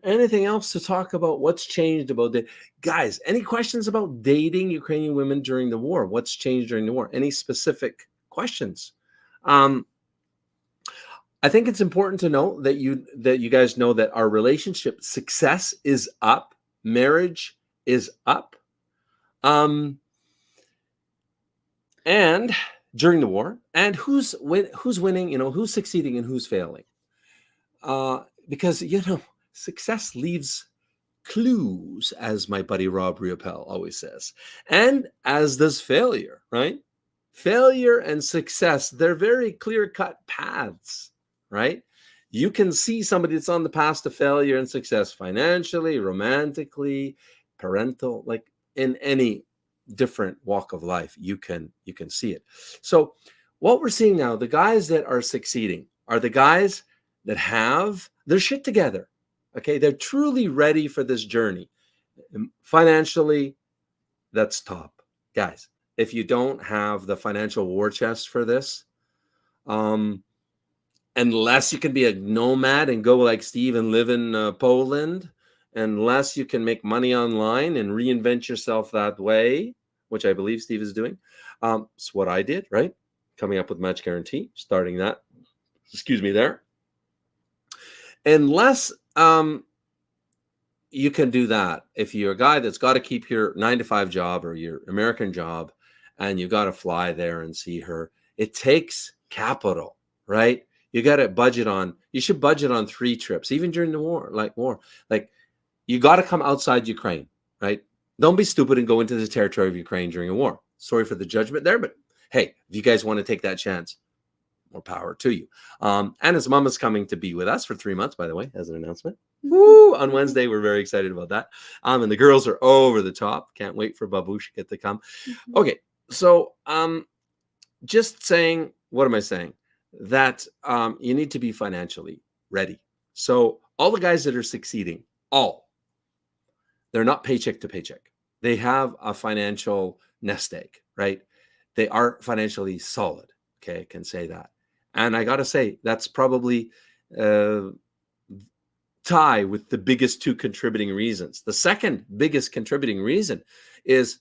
Anything else to talk about? What's changed about it? Guys, any questions about dating Ukrainian women during the war? What's changed during the war? Any specific questions? I think it's important to know that you guys know that our relationship success is up, marriage is up, and during the war, and who's winning, who's succeeding and who's failing, because success leaves clues, as my buddy Rob Riopel always says, and as does failure, right? Failure and success, they're very clear-cut paths, right? You can see somebody that's on the path to failure and success financially, romantically, parental, like in any different walk of life, you can see it. So what we're seeing now, the guys that are succeeding are the guys that have their shit together. Okay, they're truly ready for this journey. Financially, that's top. Guys, if you don't have the financial war chest for this, unless you can be a nomad and go like Steve and live in Poland, unless you can make money online and reinvent yourself that way, which I believe Steve is doing. It's what I did, right? Coming up with Match Guaranty, starting that. Excuse me there. Unless you can do that, if you're a guy that's got to keep your 9-to-5 job or your American job, and you got to fly there and see her, it takes capital, right? You got to budget on. You should budget on 3 trips, even during the war. Like you got to come outside Ukraine, right? Don't be stupid and go into the territory of Ukraine during a war. Sorry for the judgment there, but hey, if you guys want to take that chance, more power to you. And his mom is coming to be with us for 3 months, by the way, as an announcement. Woo! On Wednesday, we're very excited about that. And the girls are over the top. Can't wait for Babushka to come. Okay, so just saying, what am I saying? That you need to be financially ready. So all the guys that are succeeding, they're not paycheck to paycheck. They have a financial nest egg, right? They are financially solid. Okay, I can say that. And I got to say, that's probably tie with the biggest 2 contributing reasons. The second biggest contributing reason is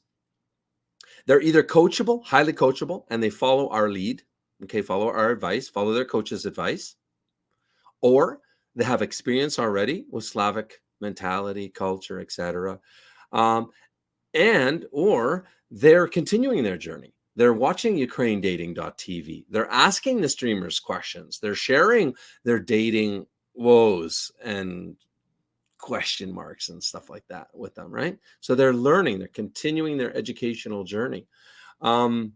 they're either coachable, highly coachable, and they follow our lead, okay, follow our advice, follow their coach's advice, or they have experience already with Slavic mentality, culture, etc., and or they're continuing their journey. They're watching UkraineDating.tv. They're asking the streamers questions. They're sharing their dating woes and question marks and stuff like that with them, right? So they're learning. They're continuing their educational journey. They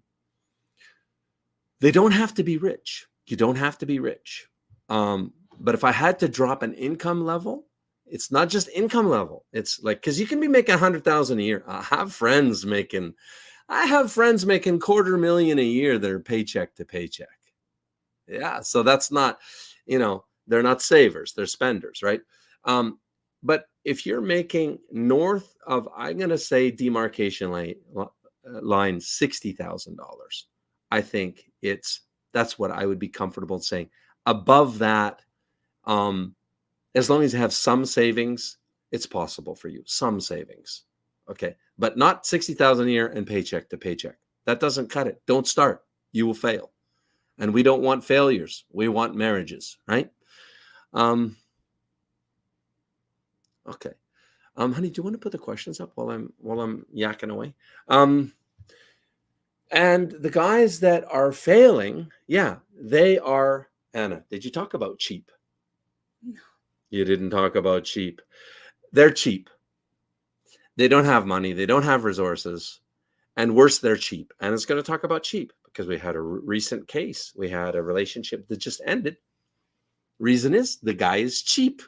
don't have to be rich. You don't have to be rich. But if I had to drop an income level, it's not just income level. It's like, because you can be making $100,000 a year. I have friends making $250,000 a year that are paycheck to paycheck. Yeah, so that's not, they're not savers, they're spenders, right? But if you're making north of, I'm going to say demarcation line $60,000, I think that's what I would be comfortable saying. Above that, as long as you have some savings, it's possible for you. Some savings, okay, but not $60,000 a year and paycheck to paycheck. That doesn't cut it. Don't start. You will fail, and we don't want failures. We want marriages, right? Okay, honey, do you want to put the questions up while I'm yakking away? And the guys that are failing, yeah, they are. Anna, did you talk about cheap? No. You didn't talk about cheap. They're cheap. They don't have money. They don't have resources. And worse, they're cheap. And it's going to talk about cheap because we had a recent case. We had a relationship that just ended. Reason is the guy is cheap.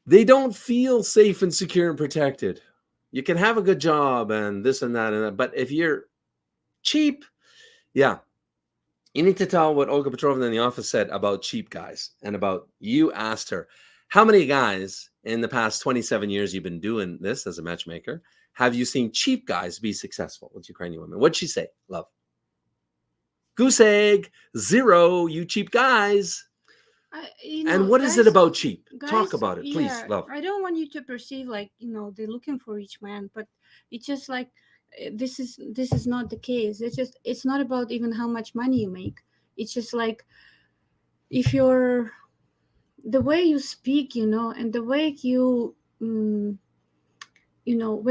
They don't feel safe and secure and protected. You can have a good job and this and that, but if you're cheap, yeah, You need to tell what Olga Petrovna in the office said about cheap guys and about you asked her, how many guys in the past 27 years you've been doing this as a matchmaker have you seen cheap guys be successful with Ukrainian women? What'd she say, love? Goose egg, 0, you cheap guys. And what is it about cheap? Talk about it, please, love. I don't want you to perceive like, they're looking for each man, but it's just like, this is not the case. It's not about even how much money you make. It's just like, if you're the way you speak, and the way you when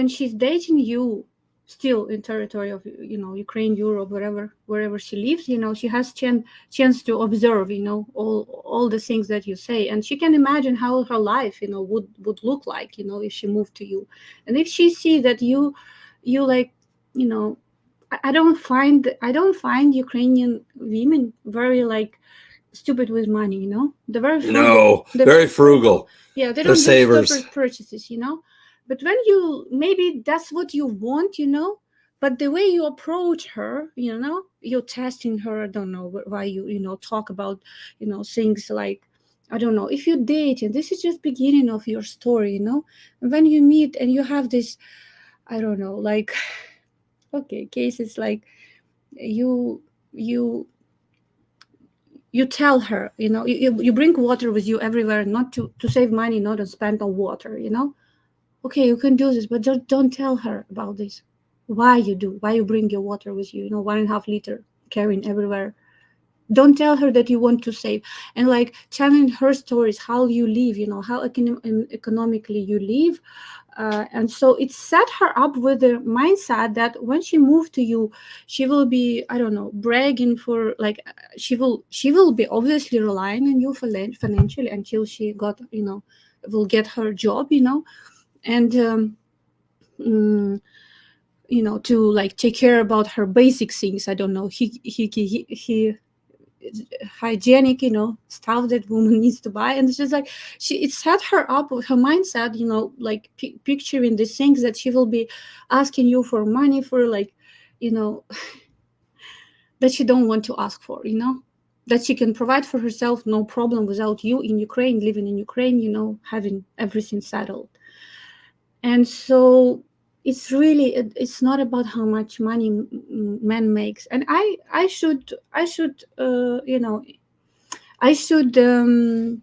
she's dating you, still in territory of Ukraine, Europe, wherever she lives, she has chance to observe all the things that you say, and she can imagine how her life would look like if she moved to you. And if she sees that you like, I don't find Ukrainian women very like stupid with money, they're very frugal. No, very frugal. Yeah, they They're don't do savers. stupid purchases, but when you, maybe that's what you want, but the way you approach her, you're testing her. I don't know why you talk about things like, I don't know, if you date, and this is just beginning of your story, when you meet and you have this, I don't know, like, okay, cases like you tell her, you bring water with you everywhere, not to save money, not to spend on water, okay, you can do this, but don't tell her about this. Why you bring your water with you, 1.5 liter carrying everywhere. Don't tell her that you want to save, and like telling her stories, how you live, how economically you live. And so it set her up with the mindset that when she moved to you, she will be, I don't know, bragging for, like, she will be obviously relying on you financially until she got, will get her job, and to like take care about her basic things. I don't know, he hygienic, stuff that woman needs to buy. And it's just like, it set her up with her mindset, like picturing the things that she will be asking you for money for, like, that she don't want to ask for, that she can provide for herself, no problem, without you in Ukraine, living in Ukraine, having everything settled. And so it's really, it's not about how much money man makes. And I should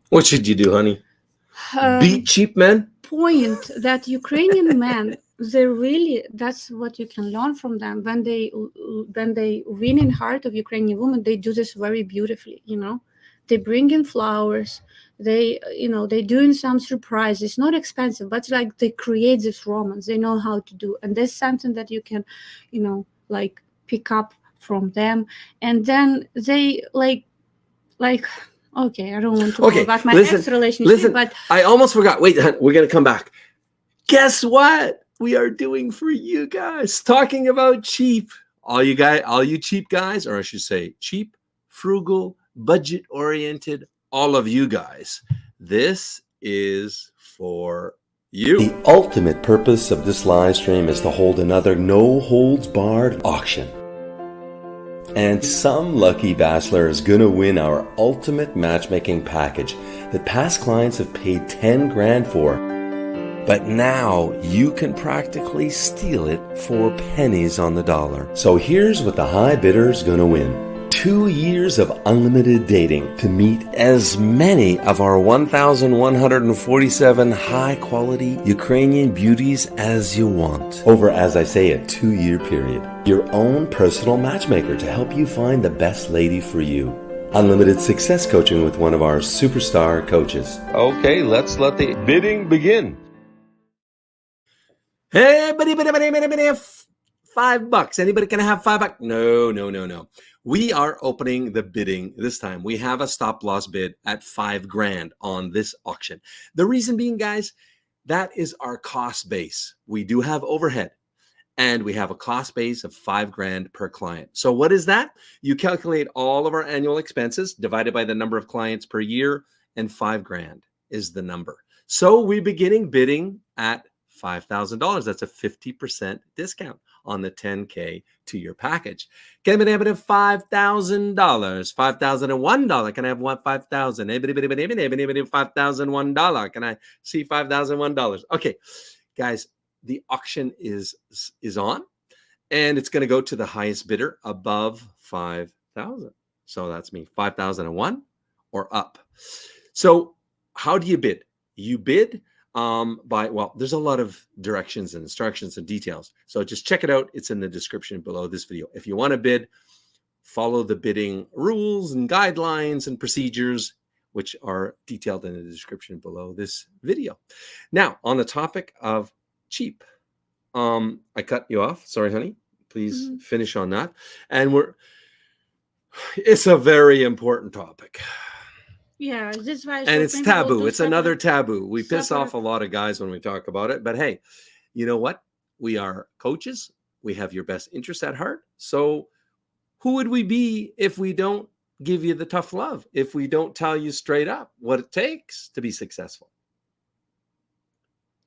What should you do, honey? Beat cheap men? Point that Ukrainian men, they really, that's what you can learn from them. When they win in heart of Ukrainian women, they do this very beautifully, they bring in flowers, they doing some surprise. It's not expensive, but like they create this romance. They know how to do, and there's something that you can like pick up from them. And then they like okay, I don't want to talk about my ex relationship, but I almost forgot. Wait, we're gonna come back. Guess what we are doing for you guys? Talking about cheap. All you cheap guys, or I should say cheap, frugal, budget-oriented, all of you guys. This is for you. The ultimate purpose of this live stream is to hold another no-holds-barred auction. And some lucky bachelor is gonna win our ultimate matchmaking package that past clients have paid 10 grand for. But now you can practically steal it for pennies on the dollar. So here's what the high bidder's gonna win. 2 years of unlimited dating to meet as many of our 1,147 high-quality Ukrainian beauties as you want. Over, as I say, a 2-year period. Your own personal matchmaker to help you find the best lady for you. Unlimited success coaching with one of our superstar coaches. Okay, let's let the bidding begin. Hey, buddy, $5. Anybody can have $5? No. We are opening the bidding this time. We have a stop loss bid at 5 grand on this auction. The reason being, guys, that is our cost base. We do have overhead, and we have a cost base of 5 grand per client. So what is that? You calculate all of our annual expenses divided by the number of clients per year, and 5 grand is the number. So we're beginning bidding at $5,000. That's a 50% discount on the 10K to your package. Can I have $5,000? $5,001. Can I have $5,000? $5,001. Can I see $5,001? Okay, guys, the auction is on, and it's going to go to the highest bidder above 5,000. So that's me, 5,001 or up. So how do you bid? You bid by, well, there's a lot of directions and instructions and details. So just check it out. It's in the description below this video. If you want to bid, follow the bidding rules and guidelines and procedures, which are detailed in the description below this video. Now, on the topic of cheap, I cut you off. Sorry, honey. Please finish on that. And it's a very important topic. Yeah, this is why. And it's taboo. It's another taboo. We piss off a lot of guys when we talk about it. But hey, you know what? We are coaches. We have your best interest at heart. So who would we be if we don't give you the tough love? If we don't tell you straight up what it takes to be successful?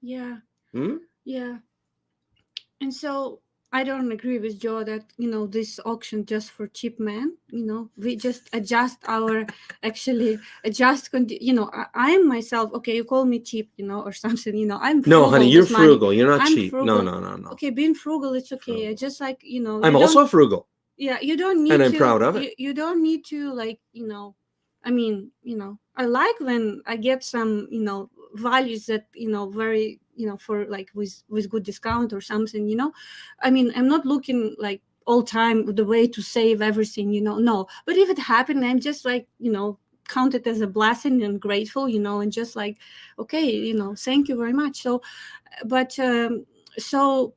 Yeah. Yeah. And so I don't agree with Joe that, this auction just for cheap men, we just adjust I am myself, okay, you call me cheap, or something, I'm frugal. No, honey, you're frugal. Money. You're not I'm cheap. frugal. No. Okay, being frugal, it's okay. Frugal. Just like, I'm also frugal. Yeah, you don't need and I'm to, proud of it. You don't need to, like, I like when I get some, values that, very, for like with good discount or something, I'm not looking like all time the way to save everything, no. But if it happened, I'm just like, count it as a blessing and grateful, and just like, okay, thank you very much. So, but, so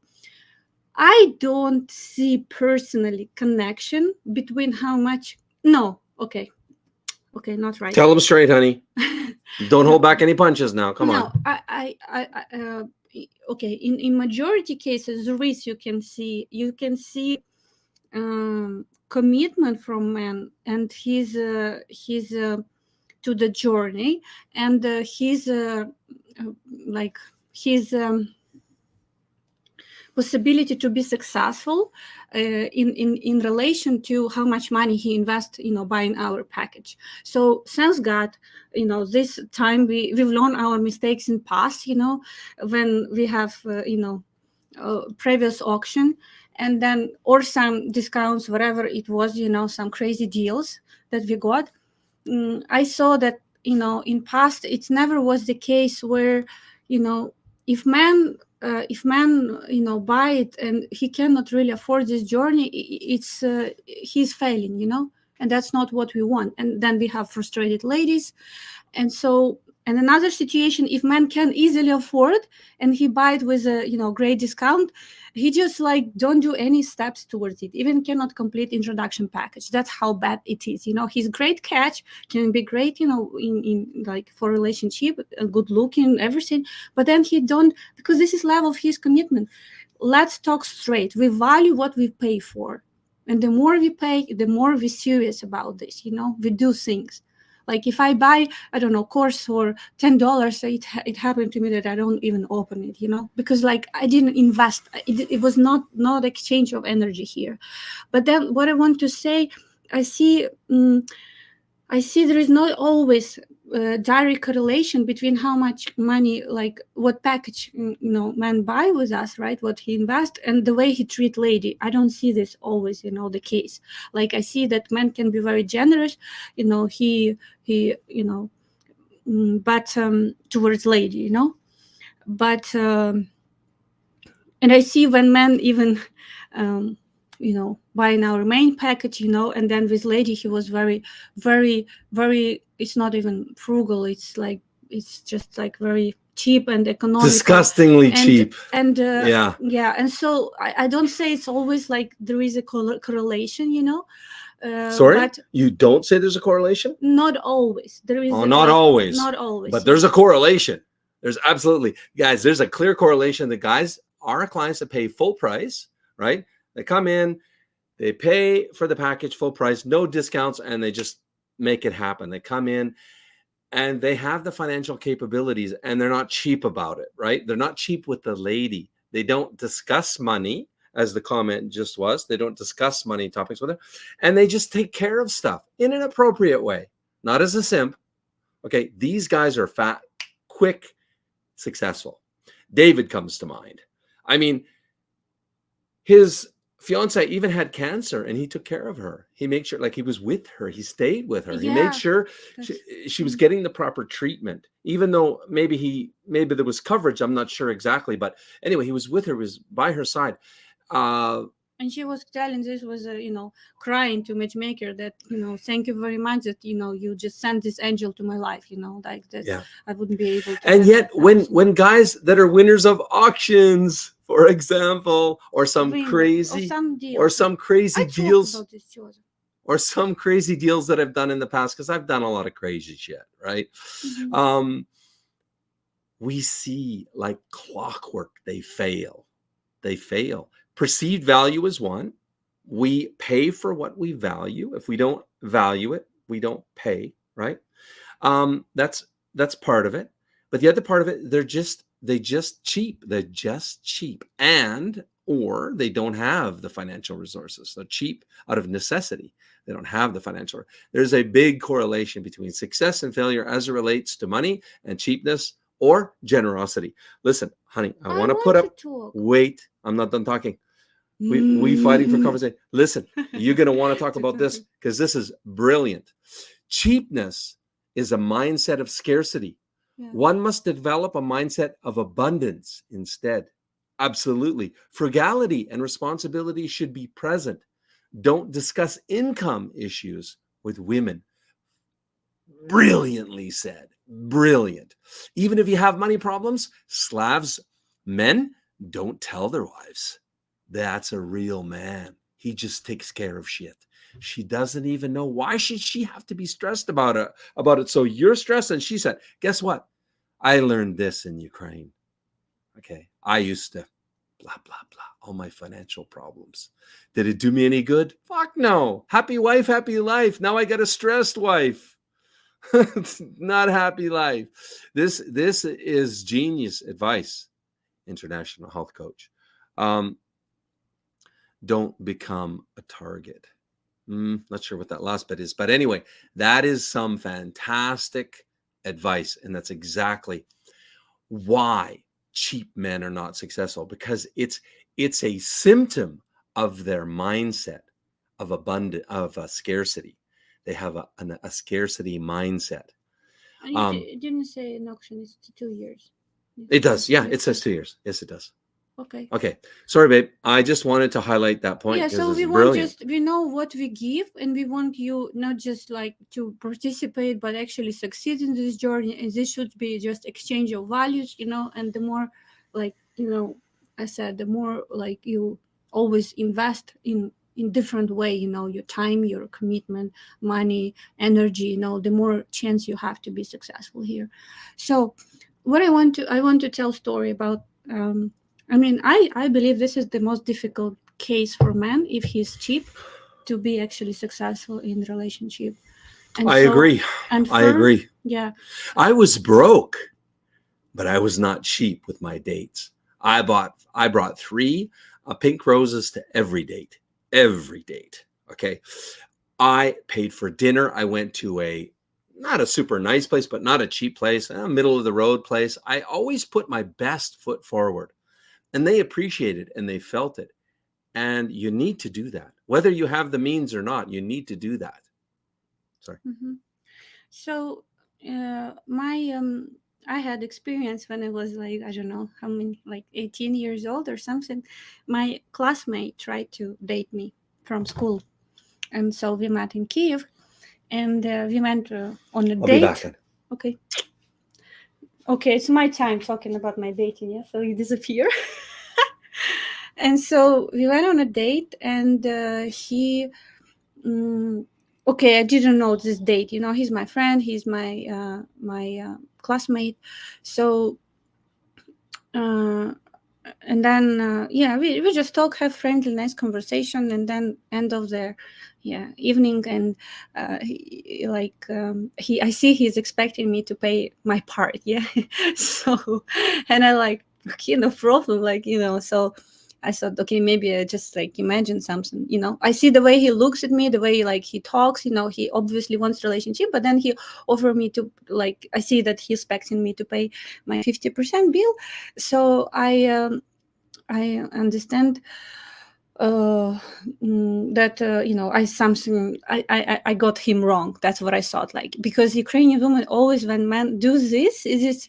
I don't see personally connection between how much, okay, not right. Tell them straight, honey. Don't hold back any punches now. Come on. Okay. In majority cases, the risk you can see commitment from man and his to the journey and his possibility to be successful in relation to how much money he invests, buying our package. So thanks God, this time we've learned our mistakes in past, when we have, previous auction and then, or some discounts, whatever it was, some crazy deals that we got. I saw that, in past, it never was the case where, if man, buy it and he cannot really afford this journey, it's he's failing, and that's not what we want. And then we have frustrated ladies. And so, and another situation, if man can easily afford and he buy it with a, great discount, he just like don't do any steps towards it, even cannot complete introduction package. That's how bad it is. His great catch can be great, in like for relationship, good looking, everything, but then he don't, because this is level of his commitment. Let's talk straight. We value what we pay for, and the more we pay, the more we're serious about this. We do things. Like if I buy, I don't know, course for $10, it happened to me that I don't even open it, because like I didn't invest. It was not exchange of energy here. But then what I want to say, I see there is not always direct correlation between how much money, like what package, man buy with us, right? What he invest and the way he treat lady. I don't see this always, the case. Like I see that man can be very generous, but towards lady, but and I see when men even buying our main package, and then with lady he was very, very, very, it's not even frugal, it's just like very cheap and economical, disgustingly cheap. And and so I don't say it's always like there is a correlation, Sorry, but you don't say there's a correlation? Not always. There is not always, but there's a correlation. There's absolutely, guys, there's a clear correlation. The guys, our clients that pay full price, right? They come in, they pay for the package full price, no discounts, and they just make it happen. They come in and they have the financial capabilities and they're not cheap about it, right? They're not cheap with the lady. They don't discuss money as the comment just was. They don't discuss money topics with her, and they just take care of stuff in an appropriate way, not as a simp. Okay, these guys are fat, quick, successful. David comes to mind. I mean, his fiance even had cancer, and he took care of her. He made sure, like, he was with her. He stayed with her. He made sure she was getting the proper treatment, even though maybe there was coverage. I'm not sure exactly, but anyway, he was with her, was by her side. And she was telling, this was, crying to matchmaker that, thank you very much that, you just sent this angel to my life, like this. Yeah. I wouldn't be able to. And yet when guys that are winners of auctions, for example, or some crazy deals, or some crazy deals that I've done in the past, because I've done a lot of crazy shit, right? Mm-hmm. We see like clockwork, they fail. Perceived value is one. We pay for what we value. If we don't value it, we don't pay, right? That's part of it. But the other part of it, they're just cheap. They're just cheap, and or they don't have the financial resources. They're cheap out of necessity. They don't have the financial. There's a big correlation between success and failure as it relates to money and cheapness or generosity. Listen, honey, I want to put up. Wait, I'm not done talking. We fighting for conversation. Listen, you're going to want to talk about this because this is brilliant. Cheapness is a mindset of scarcity. Yeah. One must develop a mindset of abundance instead. Absolutely. Frugality and responsibility should be present. Don't discuss income issues with women. Brilliantly said. Brilliant. Even if you have money problems, Slavs, men, don't tell their wives. That's a real man. He just takes care of shit. She doesn't even know. Why should she have to be stressed about it? So you're stressed. And she said, guess what? I learned this in Ukraine. Okay. I used to blah, blah, blah. All my financial problems. Did it do me any good? Fuck no. Happy wife, happy life. Now I got a stressed wife. Not happy life. This is genius advice. International health coach. Don't become a target. Not sure what that last bit is, but anyway, that is some fantastic advice, and that's exactly why cheap men are not successful, because it's a symptom of their mindset of scarcity. They have a scarcity mindset. It didn't say an auction is 2 years. It does, yeah. It says 2 years. Yes, it does. Okay. Sorry, babe. I just wanted to highlight that point. Yeah, so we know what we give, and we want you not just like to participate, but actually succeed in this journey. And this should be just exchange of values, and the more like, I said, the more like you always invest in different way, your time, your commitment, money, energy, the more chance you have to be successful here. So what I want to tell story about, I believe this is the most difficult case for man if he's cheap to be actually successful in relationship. And I agree. I agree. Yeah. I was broke, but I was not cheap with my dates. I brought 3 pink roses to every date. Okay. I paid for dinner. I went to not a super nice place, but not a cheap place, a middle of the road place. I always put my best foot forward. And they appreciated and they felt it. And you need to do that. Whether you have the means or not, you need to do that. Sorry. Mm-hmm. So I had experience when I was like, I don't know, like 18 years old or something. My classmate tried to date me from school. And so we met in Kyiv. And we went on a date. Be back in. Okay, it's my time talking about my dating, yeah? So you disappear. And so we went on a date, and he, I didn't know this date. He's my friend. He's my classmate. So, and then, we just talk, have friendly, nice conversation, and then end of the evening, and I see he's expecting me to pay my part, so, and I like, no problem, so I thought, okay, maybe I just like imagine something, you know. I see the way he looks at me, the way like he talks, you know, he obviously wants relationship, but then he offered me to, like, I see that he's expecting me to pay my 50% bill. So I understand that you know, I got him wrong. That's what I thought, like, because Ukrainian women always, when men do this, it's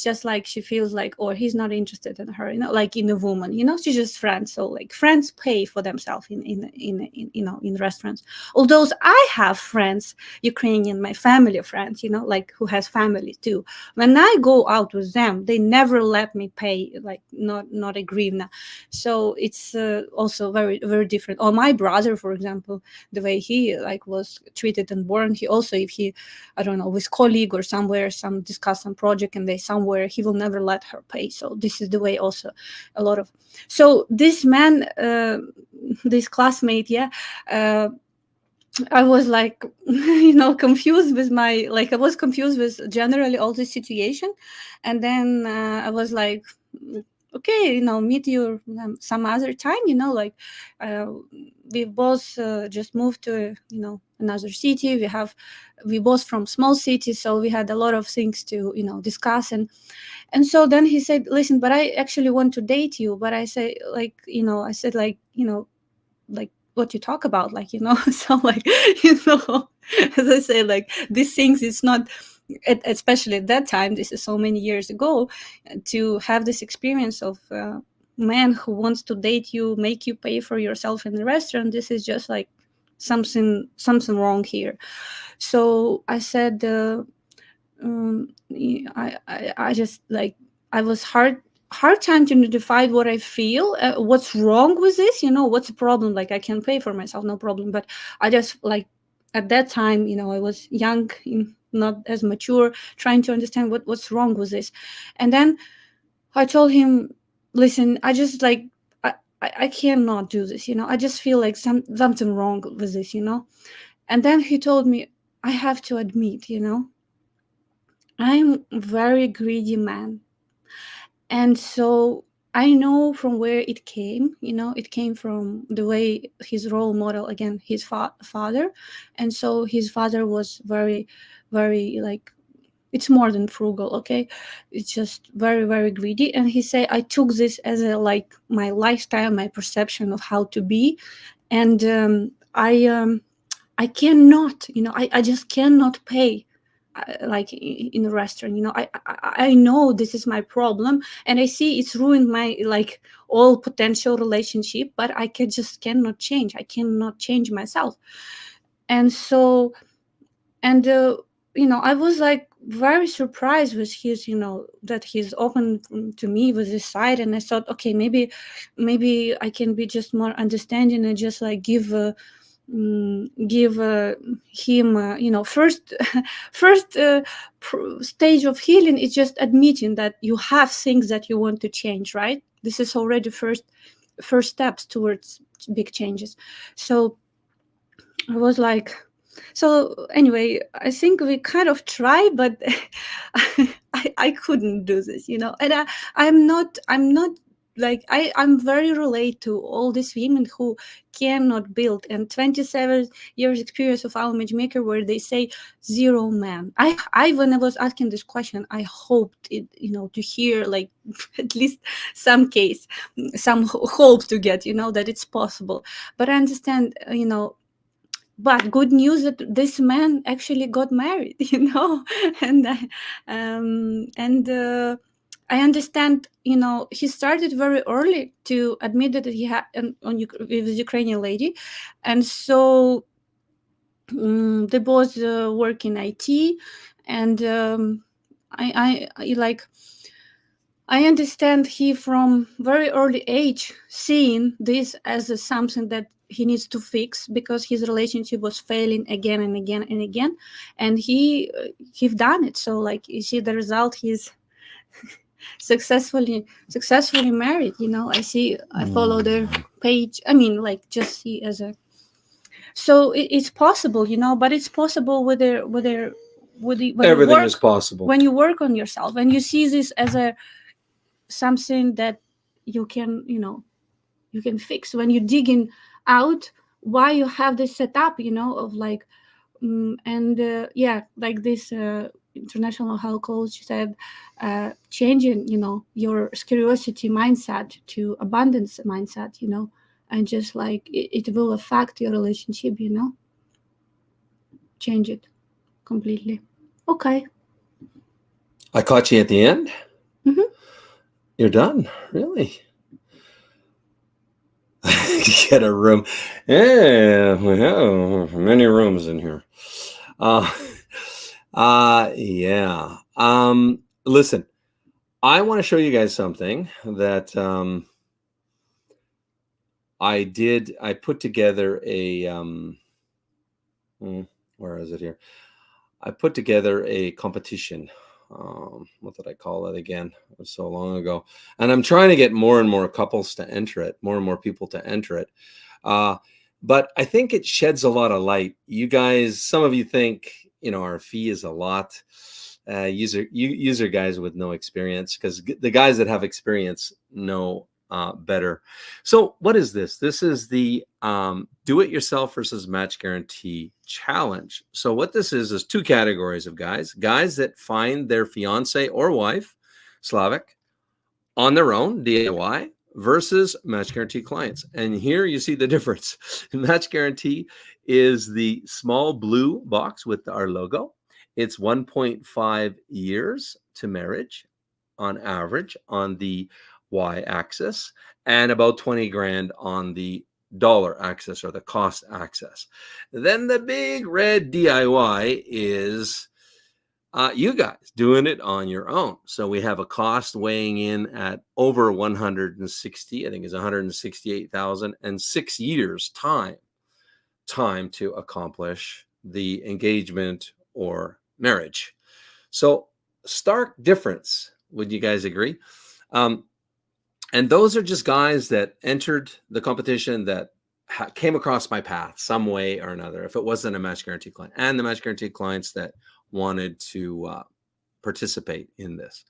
just like she feels like, or he's not interested in her, you know, like in a woman, you know, she's just friends. So like friends pay for themselves in you know, in restaurants. Although I have friends, Ukrainian, my family friends, you know, like who has family too. When I go out with them, they never let me pay, like not a hryvnia. So it's also very, very different. Or my brother, for example, the way he like was treated and born, he also, if he, I don't know, with colleague or somewhere, discuss some project and they somewhere, he will never let her pay. So this is the way also a lot of. So this man, this classmate, I was like, you know, confused with I was confused with generally all this situation. And then I was like, okay, you know, meet you some other time, you know, like we both just moved to, you know, another city. We both from small cities, so we had a lot of things to, you know, discuss. And so then he said, listen, but I actually want to date you. But I say, like, you know, I said, like, you know, like what you talk about, like, you know. So like, you know, as I say, like these things, it's not, especially at that time, this is so many years ago, to have this experience of man who wants to date you, make you pay for yourself in the restaurant. This is just like something wrong here. So I said, I just like, I was hard time to define what I feel, what's wrong with this, you know, what's the problem. Like I can pay for myself, no problem, but I just like, at that time, you know, I was young, not as mature, trying to understand what's wrong with this. And then I told him, listen, I just like, I cannot do this, you know. I just feel like something wrong with this, you know. And then he told me, I have to admit, you know, I'm a very greedy man. And so I know from where it came, you know, it came from the way his role model, again, his father. And so his father was very, very like, it's more than frugal, okay? It's just very, very greedy. And he said, I took this as a, like my lifestyle, my perception of how to be. And I cannot, you know, I just cannot pay like in a restaurant, you know. I know this is my problem, and I see it's ruined my like all potential relationship, but I cannot change. I cannot change myself. And so, and you know, I was like very surprised with his, you know, that he's open to me with this side. And I thought, okay, maybe I can be just more understanding and just like give him, you know, first stage of healing is just admitting that you have things that you want to change, right? This is already first steps towards big changes. So I was like, so anyway, I think we kind of try, but I couldn't do this, you know. And I'm not like, I'm very relate to all these women who cannot build, and 27 years experience of our matchmaker where they say zero man. I when I was asking this question, I hoped it, you know, to hear like at least some case, some hope to get, you know, that it's possible. But I understand, you know, but good news that this man actually got married, you know. And I understand, you know, he started very early to admit that he had with a Ukrainian lady. And so they both work in IT. And I like, I understand he from very early age seeing this as something that he needs to fix, because his relationship was failing again and again and again, and he's done it. So like, you see the result, he's successfully married, you know. I follow their page. I mean, like, just see as a, so it's possible, you know. But it's possible with Everything is possible when you work on yourself, and you see this as a something that you can, you know, You can fix when you're digging out why you have this setup, of like, like this international health coach said, changing, your curiosity mindset to abundance mindset, and just like it will affect your relationship, change it completely. Okay. I caught you at the end. Mhm. You're done, really. Get a room. Yeah, we have many rooms in here. Yeah. Listen, I want to show you guys something that I did. I put together a where is it here? I put together a competition. What did I call it again? It was so long ago. And I'm trying to get more and more couples to enter it, more and more people to enter it. But I think it sheds a lot of light. You guys, some of you think, our fee is a lot. User guys with no experience, because the guys that have experience know better. So what is this? This is the do-it-yourself versus Match Guaranty challenge. So what this is two categories of guys that find their fiance or wife, Slavic, on their own, DIY, versus Match Guaranty clients. And here you see the difference. Match Guaranty is the small blue box with our logo. It's 1.5 years to marriage on average on the y-axis, and about 20 grand on the dollar axis, or the cost axis. Then the big red DIY is you guys doing it on your own. So we have a cost weighing in at over 160, I think it's 168,000, and 6 years time to accomplish the engagement or marriage. So stark difference. Would you guys agree? And those are just guys that entered the competition that came across my path some way or another, if it wasn't a Match Guaranty client, and the Match Guaranty clients that wanted to participate in this.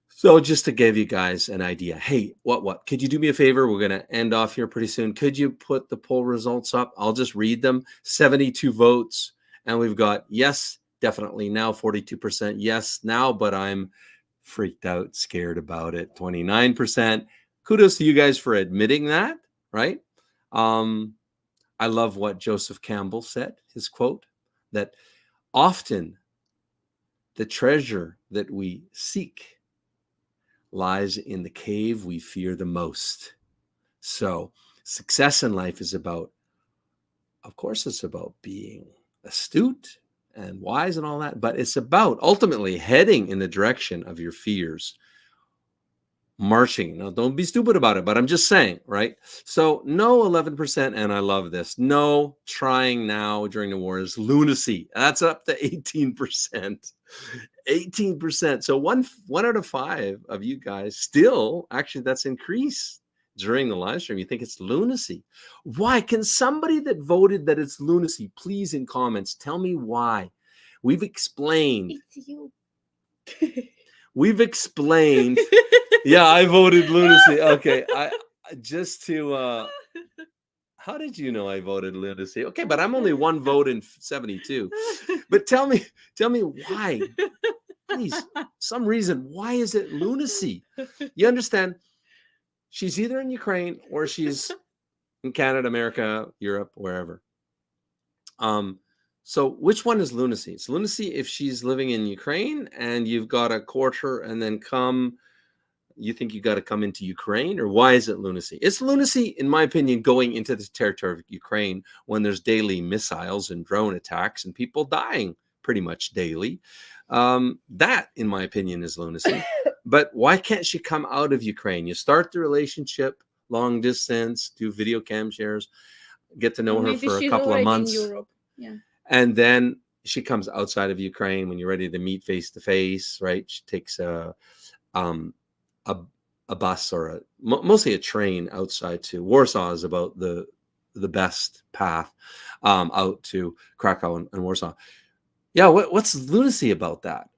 So just to give you guys an idea, hey, what? Could you do me a favor? We're going to end off here pretty soon. Could you put the poll results up? I'll just read them. 72 votes. And we've got yes, definitely now, 42% yes now, but I'm freaked out, scared about it, 29%. Kudos to you guys for admitting that, right? I love what Joseph Campbell said, his quote, that often the treasure that we seek lies in the cave we fear the most. So success in life is about, of course, it's about being astute and wise and all that, but it's about ultimately heading in the direction of your fears, marching. Now, don't be stupid about it, but I'm just saying, right? So no 11%, and I love this. No trying now during the war is lunacy. That's up to 18%. 18%. So one out of 5 of you guys still, actually, that's increased during the live stream. You think it's lunacy. Why? Can somebody that voted that it's lunacy, please in comments, tell me why? We've explained. It's you. We've explained. Yeah, I voted lunacy. Okay, I just to how did you know I voted lunacy? Okay, but I'm only one vote in 72. But tell me why. Please, some reason. Why is it lunacy? You understand? She's either in Ukraine or she's in Canada, America, Europe, wherever. So which one is lunacy? It's lunacy if she's living in Ukraine and you've got to court her and then you think you got to come into Ukraine, or why is it lunacy? It's lunacy, in my opinion, going into the territory of Ukraine when there's daily missiles and drone attacks and people dying pretty much daily. That, in my opinion, is lunacy. But why can't she come out of Ukraine? You start the relationship, long distance, do video cam shares, get to know her for a couple of months. In Europe. Yeah. And then she comes outside of Ukraine when you're ready to meet face to face, right? She takes a bus or mostly a train outside to Warsaw is about the best path out to Krakow and Warsaw. Yeah, what's lunacy about that?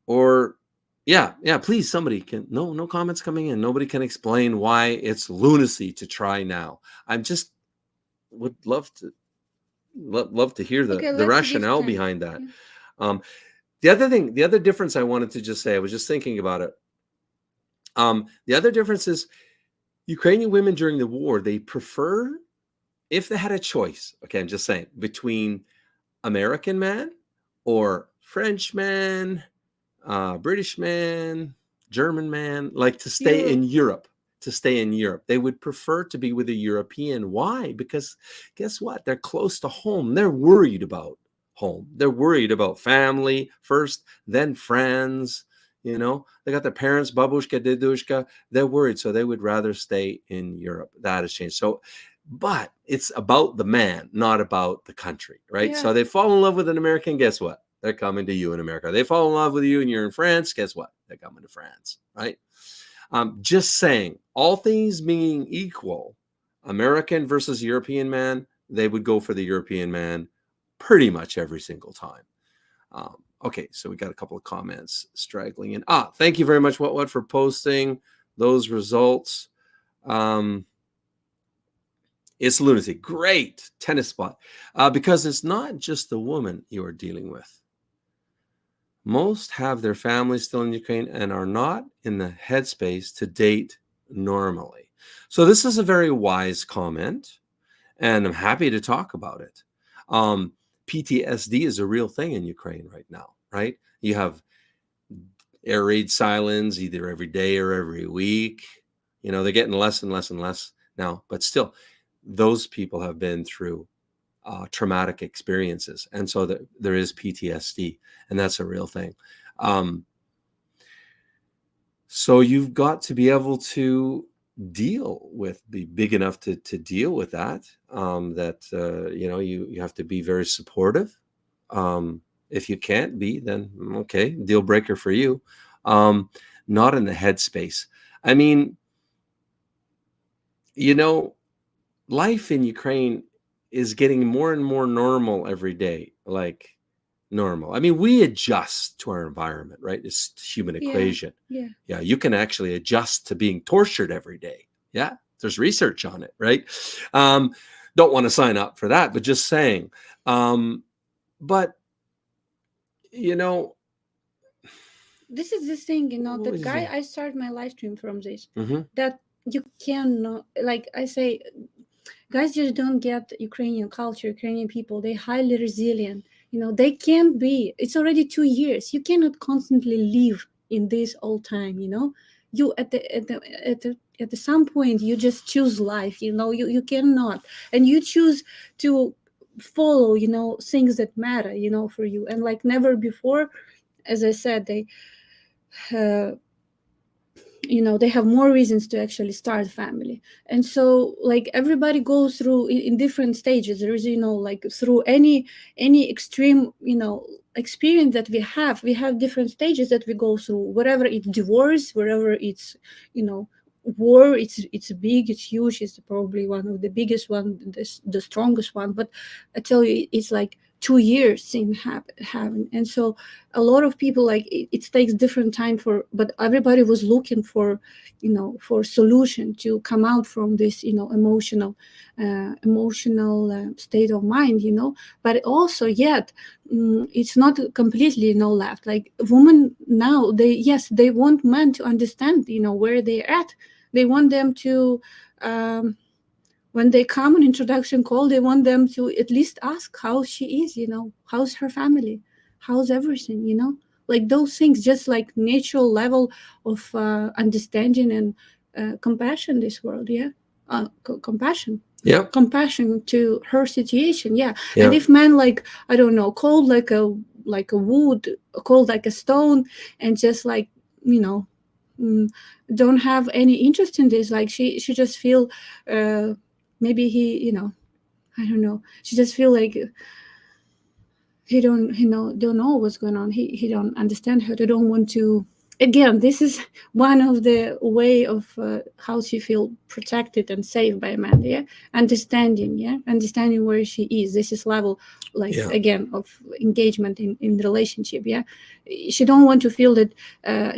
Or Yeah, please, somebody can. No comments coming in. Nobody can explain why it's lunacy to try now. I'm just would love to hear Okay, the let's give rationale time. behind that. Yeah. The other difference I wanted to just say, I was just thinking about it. The other difference is Ukrainian women during the war, they prefer, if they had a choice, okay, I'm just saying, between American man or French man, British man, German man, like to stay in Europe. To stay in Europe, they would prefer to be with a European. Why? Because guess what? They're close to home. They're worried about home. They're worried about family first, then friends. You know, they got their parents, babushka, dedushka. They're worried, so they would rather stay in Europe. That has changed. So, but it's about the man, not about the country, right? Yeah. So they fall in love with an American. Guess what? They're coming to you in America. They fall in love with you and you're in France. Guess what? They're coming to France, right? Just saying, all things being equal, American versus European man, they would go for the European man pretty much every single time. Okay, so we got a couple of comments straggling in. Thank you very much, What, for posting those results. It's lunacy. Great tennis spot. Because it's not just the woman you are dealing with. Most have their families still in Ukraine and are not in the headspace to date normally. So this is a very wise comment, and I'm happy to talk about it. PTSD is a real thing in Ukraine right now, right? You have air raid silence either every day or every week. You know, they're getting less and less and less now, but still, those people have been through traumatic experiences, and so there is PTSD, and that's a real thing. So you've got to be able to be big enough to deal with that. You know, you have to be very supportive. If you can't be, then okay, deal breaker for you. Not in the headspace. I mean, you know, life in Ukraine is getting more and more normal every day, like normal. I mean, we adjust to our environment, right? It's the human equation. Yeah, you can actually adjust to being tortured every day. Yeah, there's research on it, right? Don't want to sign up for that, but just saying. But, you know, this is the thing, you know, what the was guy, it? I start my live stream from this, Mhm. that you cannot, like I say, guys just don't get Ukrainian culture, Ukrainian people. They're highly resilient. You know, they can't be. It's already 2 years. You cannot constantly live in this all time. You know, you at some point you just choose life. You know, you cannot, and you choose to follow. You know, things that matter. You know, for you, and like never before. As I said, they. You know, they have more reasons to actually start family, and so like everybody goes through in different stages. There is, you know, like through any extreme, you know, experience that we have different stages that we go through, whatever it's divorce, wherever it's, you know, war. It's big, it's huge, it's probably one of the biggest one, the strongest one, but I tell you, it's like 2 years thing happen. And so a lot of people, like it takes different time for, but everybody was looking for, you know, for solution to come out from this, you know, emotional state of mind, you know. But also yet it's not completely, you know, left. Like women now, they want men to understand, you know, where they're at. They want them to when they come on introduction call, they want them to at least ask how she is, you know, how's her family, how's everything, you know, like those things, just like natural level of understanding and compassion this world. Compassion. Yeah. Compassion to her situation. Yeah. And if man, like, I don't know, cold like a wood, cold like a stone, and just like, you know, don't have any interest in this, like she just feel maybe he, you know, I don't know, she just feel like he don't know what's going on, he don't understand her, they don't want to again, this is one of the way of how she feel protected and safe by a man. Yeah, understanding where she is. This is level, like, Yeah. again, of engagement in the relationship. Yeah, she don't want to feel that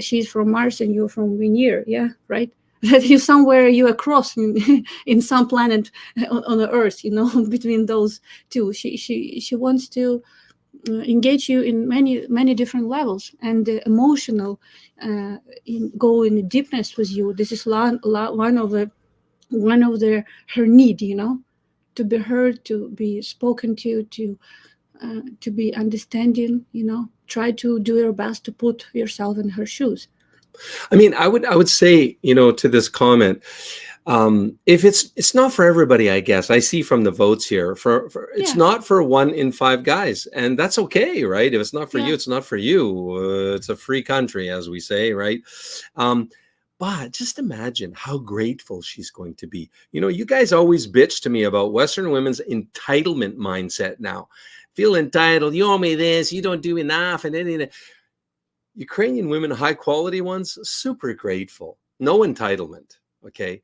she's from Mars and you're from Veneer. Yeah, right. That you somewhere, you across in some planet on the Earth. Between those two, she wants to engage you in many different levels, and the emotional go in the deepness with you. This is one of the her need, to be heard, to be spoken to be understanding. Try to do your best to put yourself in her shoes. I mean, I would say, to this comment, if it's not for everybody, I guess I see from the votes here, for it's Yeah. not for 1 in 5 guys, and that's okay, right? If it's not for Yeah. you, it's not for you. It's a free country, as we say, right? But just imagine how grateful she's going to be. You guys always bitch to me about Western women's entitlement mindset now. Feel entitled. You owe me this. You don't do enough, and then. Ukrainian women, high quality ones, super grateful. No entitlement. Okay.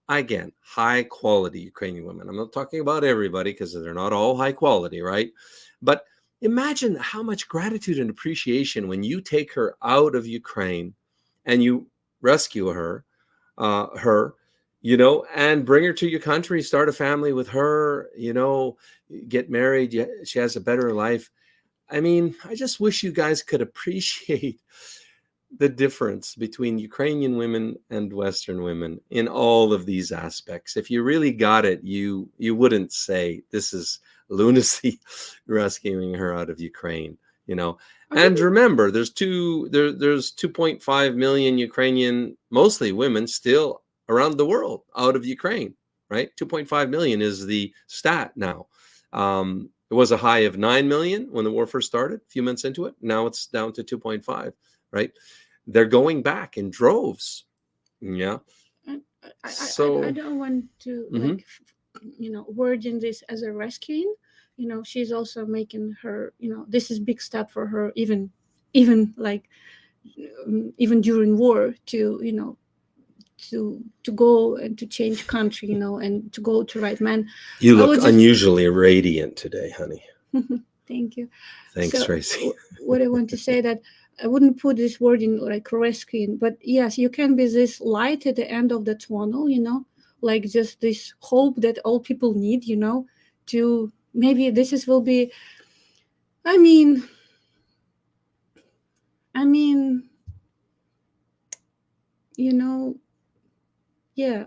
Again, high quality Ukrainian women. I'm not talking about everybody because they're not all high quality, right? But imagine how much gratitude and appreciation when you take her out of Ukraine and you rescue her, and bring her to your country, start a family with her, get married. She has a better life. I mean, I just wish you guys could appreciate the difference between Ukrainian women and Western women in all of these aspects. If you really got it, you wouldn't say this is lunacy rescuing her out of Ukraine, And remember, there's 2.5 million Ukrainian, mostly women, still around the world out of Ukraine, right? 2.5 million is the stat now. It was a high of 9 million when the war first started, a few months into it. Now it's down to 2.5, right? They're going back in droves. Yeah. I don't want to wording this as a rescuing. She's also making her, this is big step for her, even like even during war, to to go and to change country, and to go to right man. You look unusually radiant today, honey. Thank you. Thanks, Tracy. What I want to say that I wouldn't put this word in like rescuing, but yes, you can be this light at the end of the tunnel, like just this hope that all people need, to maybe will be, I mean, yeah,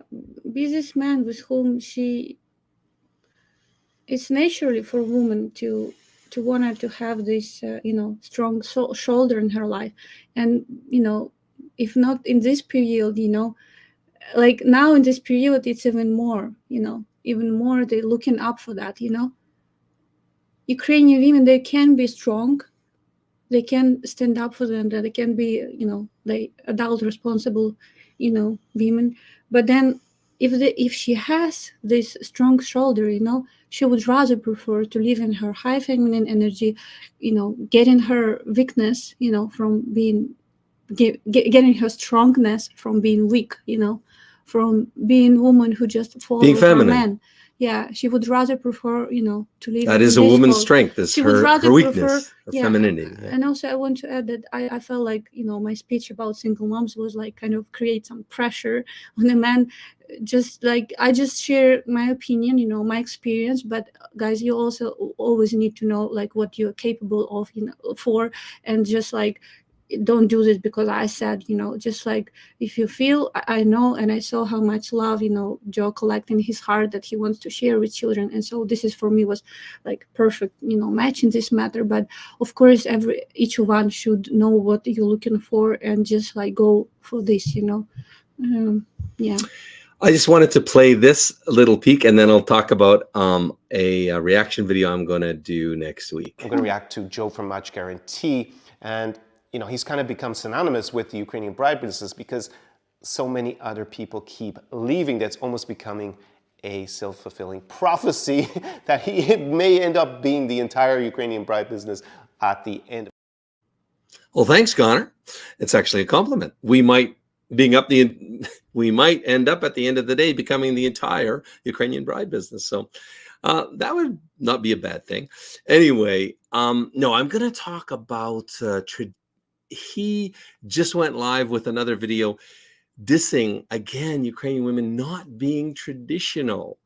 be this man with whom it's naturally for a woman to want her to have this strong shoulder in her life. And if not in this period, like now in this period, it's even more, they're looking up for that. Ukrainian women, they can be strong, they can stand up for them, they can be like adult responsible women. But then if she has this strong shoulder, she would rather prefer to live in her high feminine energy, getting her weakness, from being getting her strongness from being weak, from being woman who just follows her man. Yeah, she would rather prefer, to live. That is a woman's strength. Is her weakness, her femininity. Yeah. And also, I want to add that I felt like, my speech about single moms was like kind of create some pressure on the man. Just like I just share my opinion, my experience. But guys, you also always need to know like what you're capable of, for, and just like, don't do this because I said, just like if you feel, I know, and I saw how much love, Joe collect in his heart that he wants to share with children. And so this is for me was like perfect, match in this matter. But of course, each one should know what you're looking for and just like go for this, yeah. I just wanted to play this little peek, and then I'll talk about a reaction video I'm going to do next week. I'm going to react to Joe from Match Guaranty, and he's kind of become synonymous with the Ukrainian bride business because so many other people keep leaving. That's almost becoming a self-fulfilling prophecy that he may end up being the entire Ukrainian bride business at the end. Well, thanks, Connor. It's actually a compliment. We might end up at the end of the day becoming the entire Ukrainian bride business. So that would not be a bad thing. Anyway, no, I'm going to talk about. He just went live with another video dissing again Ukrainian women not being traditional,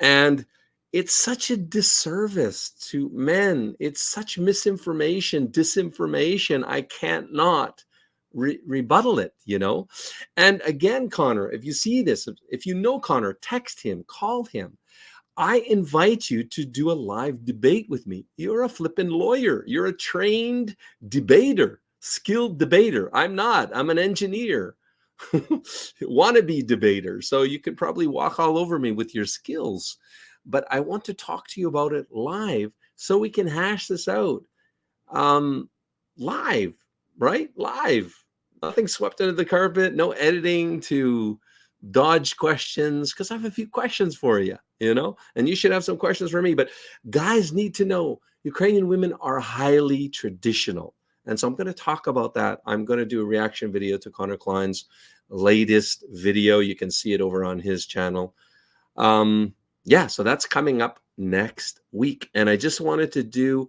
and it's such a disservice to men. It's such misinformation, disinformation. I can't not rebuttal it, you know? And again, Connor, if you see this, if you know Connor, text him, call him. I invite you to do a live debate with me. You're a flippin' lawyer. You're a trained debater, skilled debater. I'm not. I'm an engineer. Wannabe debater. So you could probably walk all over me with your skills. But I want to talk to you about it live so we can hash this out. Live, right? Live. Nothing swept under the carpet, no editing to dodge questions, because I have a few questions for you, you know, and you should have some questions for me. But guys need to know Ukrainian women are highly traditional. And so I'm going to talk about that. I'm going to do a reaction video to Connor Klein's latest video. You can see it over on his channel. Yeah, so that's coming up next week. And I just wanted to do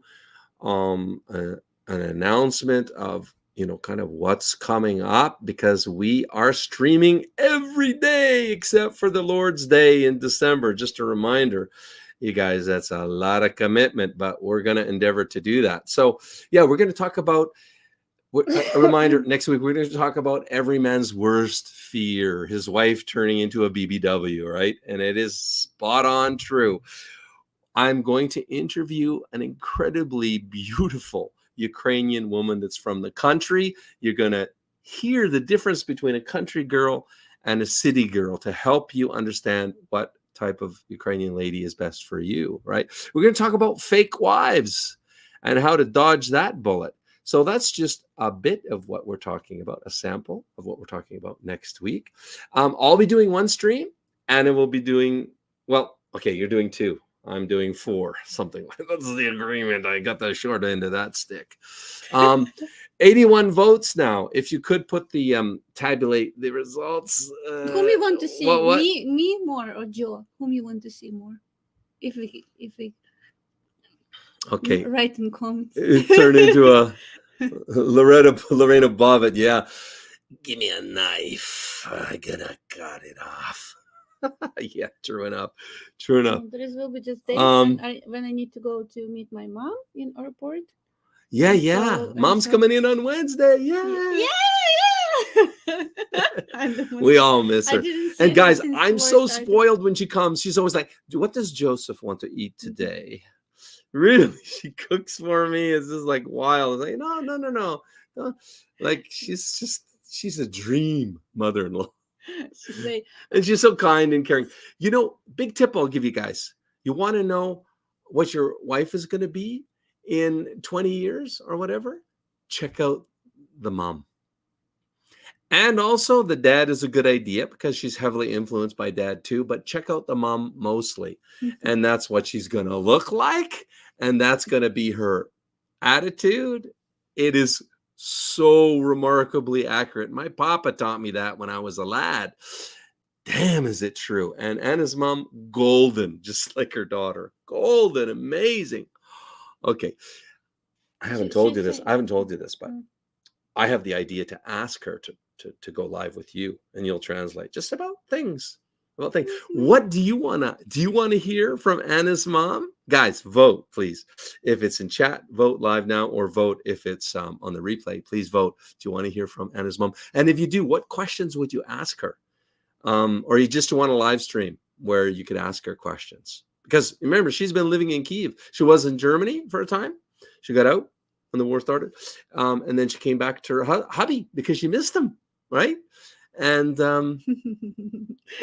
an announcement of, you know, kind of what's coming up, because we are streaming every day except for the Lord's Day in December. Just a reminder, you guys, that's a lot of commitment, but we're going to endeavor to do that. So, yeah, we're going to talk about, a reminder, next week, we're going to talk about every man's worst fear, his wife turning into a BBW, right? And it is spot on true. I'm going to interview an incredibly beautiful Ukrainian woman that's from the country. You're going to hear the difference between a country girl and a city girl to help you understand what type of Ukrainian lady is best for you, right? We're going to talk about fake wives and how to dodge that bullet. So that's just a bit of what we're talking about, a sample of what we're talking about next week. I'll be doing one stream, and it will be doing, well, okay, you're doing two. I'm doing 4, something like that's the agreement. I got the short end of that stick. 81 votes now. If you could put the tabulate the results. Whom you want to see? What? Me more or Joe? Whom you want to see more? If we okay, write in comments. It turned into a Lorena Bobbitt. Yeah, give me a knife. I gotta cut it off. Yeah, true enough. There will be just days when I need to go to meet my mom in airport. Yeah. So, Mom's coming in on Wednesday. Yeah. We all miss her. And guys, I'm so spoiled when she comes. She's always like, what does Joseph want to eat today? Really? She cooks for me. It's just like wild. It's like, no. Like, she's a dream mother-in-law. And she's so kind and caring. You know, big tip I'll give you guys. You want to know what your wife is going to be in 20 years or whatever? Check out the mom. And also the dad is a good idea because she's heavily influenced by dad too, but check out the mom mostly. And that's what she's going to look like. And that's going to be her attitude. It is so remarkably accurate. My papa taught me that when I was a lad. Damn, is it true? And Anna's mom, golden, just like her daughter. Golden, amazing. Okay. I haven't told you this, but I have the idea to ask her to go live with you, and you'll translate just about things. What do you want to hear from Anna's mom? Guys, vote, please. If it's in chat, vote live now, or vote if it's on the replay. Please vote. Do you want to hear from Anna's mom? And if you do, what questions would you ask her? Or you just want a live stream where you could ask her questions? Because remember, she's been living in Kyiv. She was in Germany for a time. She got out when the war started. And then she came back to her hubby because she missed him, right? And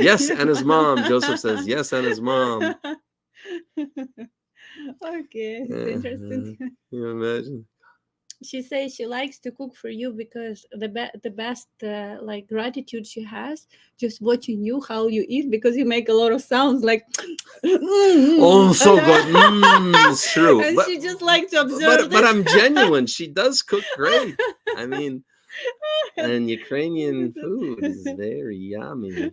yes, Anna's mom. Joseph says, yes, Anna's mom. Okay, it's interesting. Can you imagine? she says she likes to cook for you because the best like gratitude she has just watching you how you eat, because you make a lot of sounds like Oh, so good. It's true. and But, she just like to observe but this. I'm genuine. She does cook great. I mean, and Ukrainian food is very yummy.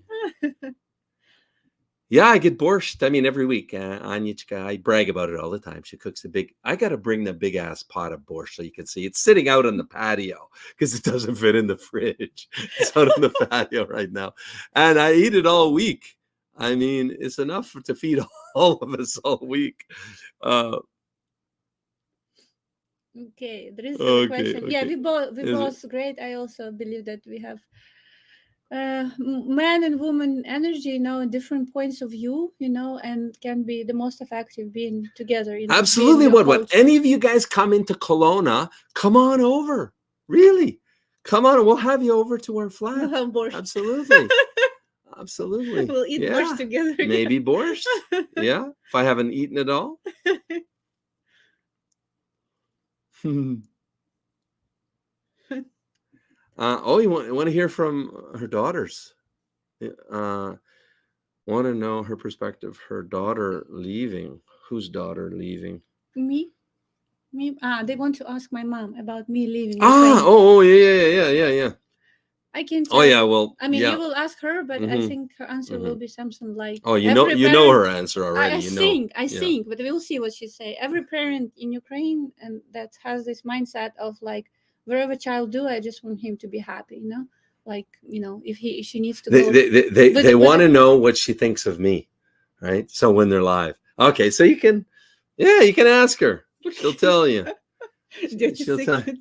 Yeah, I get borscht. I mean, every week. Anichka, I brag about it all the time. She cooks I got to bring the big ass pot of borscht so you can see. It's sitting out on the patio because it doesn't fit in the fridge. It's out on the patio right now. And I eat it all week. I mean, it's enough to feed all of us all week. Okay, there is a question. Okay. Yeah, we both Is it- both great. I also believe that we have man and woman energy, different points of view, and can be the most effective being together. Absolutely. being What? coach. Any of you guys come into Kelowna, come on over. Really? Come on. We'll have you over to our flat. We'll have borscht. Absolutely. Absolutely. We'll eat borscht together. Maybe borscht. Yeah. If I haven't eaten it all. You want to hear from her daughters? Want to know her perspective. Her daughter leaving. Whose daughter leaving? Me. They want to ask my mom about me leaving. Yeah. I can tell. Oh yeah, well, I mean, yeah. you will ask her, but I think her answer will be something like. Oh, you know her answer already. I think, but we'll see what she say. Every parent in Ukraine and that has this mindset of like, wherever child do, I just want him to be happy. Like if she needs to go. They want to know what she thinks of me, right? So when they're live, okay, so you can ask her. She'll tell you. She'll tell you.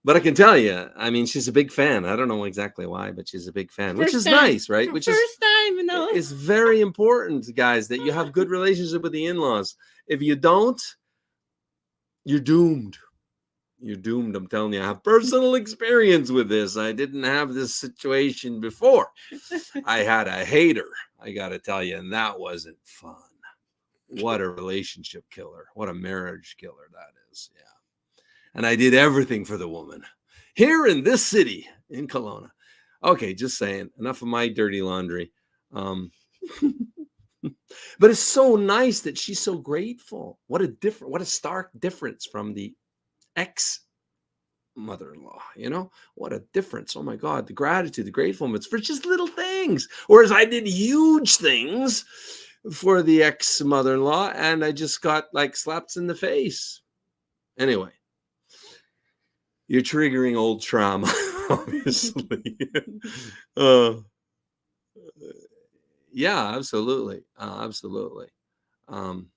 But I can tell you, I mean, she's a big fan. I don't know exactly why, but she's a big fan, which is nice, right? Which first time, It's very important, guys, that you have good relationship with the in-laws. If you don't, you're doomed. You're doomed. I'm telling you, I have personal experience with this. I didn't have this situation before. I had a hater, I got to tell you, and that wasn't fun. What a relationship killer. What a marriage killer that is. Yeah. And I did everything for the woman here in this city in Kelowna. Okay, just saying. Enough of my dirty laundry. But it's so nice that she's so grateful. What a stark difference from the ex-mother-in-law. What a difference. Oh my God, the gratitude, the gratefulness for just little things. Whereas I did huge things for the ex-mother-in-law and I just got like slaps in the face. Anyway. You're triggering old trauma, obviously. Yeah, absolutely. Absolutely. Mom,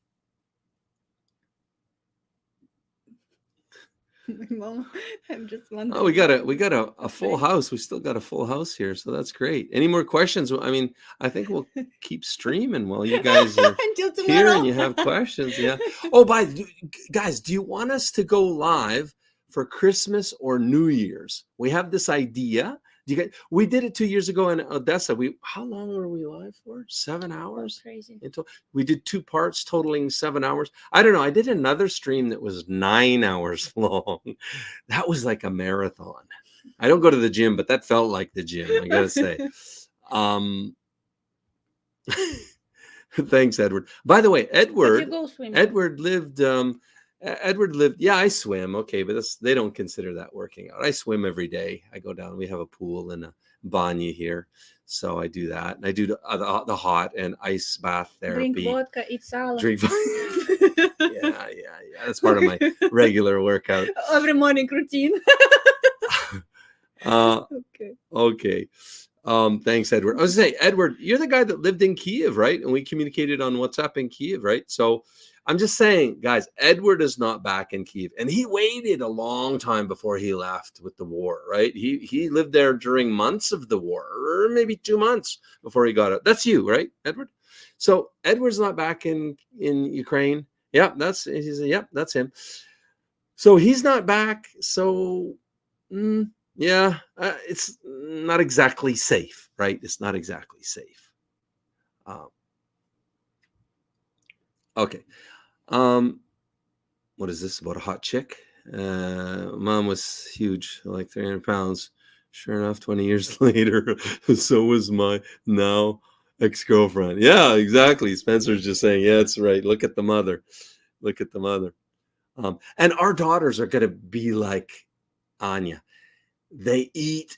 I'm just wondering. Oh, we got a full house. We still got a full house here, so that's great. Any more questions? I mean, I think we'll keep streaming while you guys are here and you have questions. Yeah. Oh, guys, do you want us to go live for Christmas or New Year's? We have this idea. We did it 2 years ago in Odessa. How long were we live for? 7 hours? That's crazy. We did 2 parts totaling 7 hours. I don't know. I did another stream that was 9 hours long. That was like a marathon. I don't go to the gym, but that felt like the gym, I gotta say. Thanks, Edward. By the way, Edward lived yeah, I swim. Okay, but they don't consider that working out. I swim every day. I go down. We have a pool and a banya here, so I do that. And I do the hot and ice bath therapy. Drink vodka, eat salad. Drink vodka. Yeah. That's part of my regular workout. Every morning routine. Okay. Thanks, Edward. I was gonna say, Edward, you're the guy that lived in Kiev, right? And we communicated on WhatsApp in Kiev, right? So I'm just saying, guys, Edward is not back in Kiev, and he waited a long time before he left with the war, right? He lived there during months of the war, or maybe 2 months before he got out. That's you, right, Edward? So Edward's not back in Ukraine. Yeah, that's him. So he's not back. So it's not exactly safe, right? It's not exactly safe. Okay. What is this about a hot chick? Mom was huge, like 300 pounds. Sure enough, 20 years later, so was my now ex-girlfriend. Yeah, exactly. Spencer's just saying, yeah, that's right. Look at the mother. Look at the mother. And our daughters are going to be like Anya. They eat,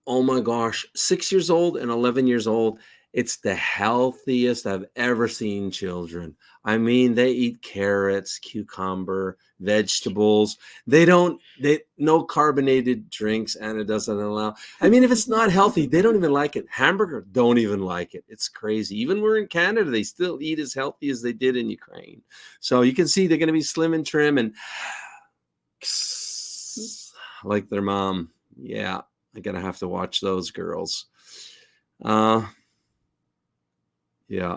oh my gosh, 6 years old and 11 years old. It's the healthiest I've ever seen children. I mean, they eat carrots, cucumber, vegetables. They no carbonated drinks. Anna doesn't allow. I mean, if it's not healthy, they don't even like it. Hamburger, don't even like it. It's crazy. Even we're in Canada, they still eat as healthy as they did in Ukraine. So you can see they're going to be slim and trim and like their mom. Yeah, I'm going to have to watch those girls. Yeah.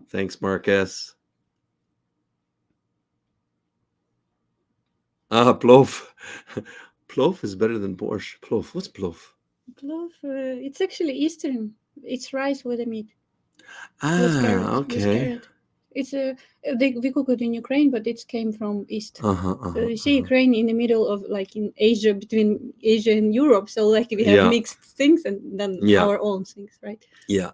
Thanks, Marcus. Plov. Plov is better than borscht. Plov. What's plov? Plov, it's actually Eastern. It's rice with a meat. With carrot. Okay. With carrot. It's we cook it in Ukraine, but it came from East. You see Ukraine in the middle of like in Asia, between Asia and Europe. So like we have mixed things and then our own things, right? Yeah.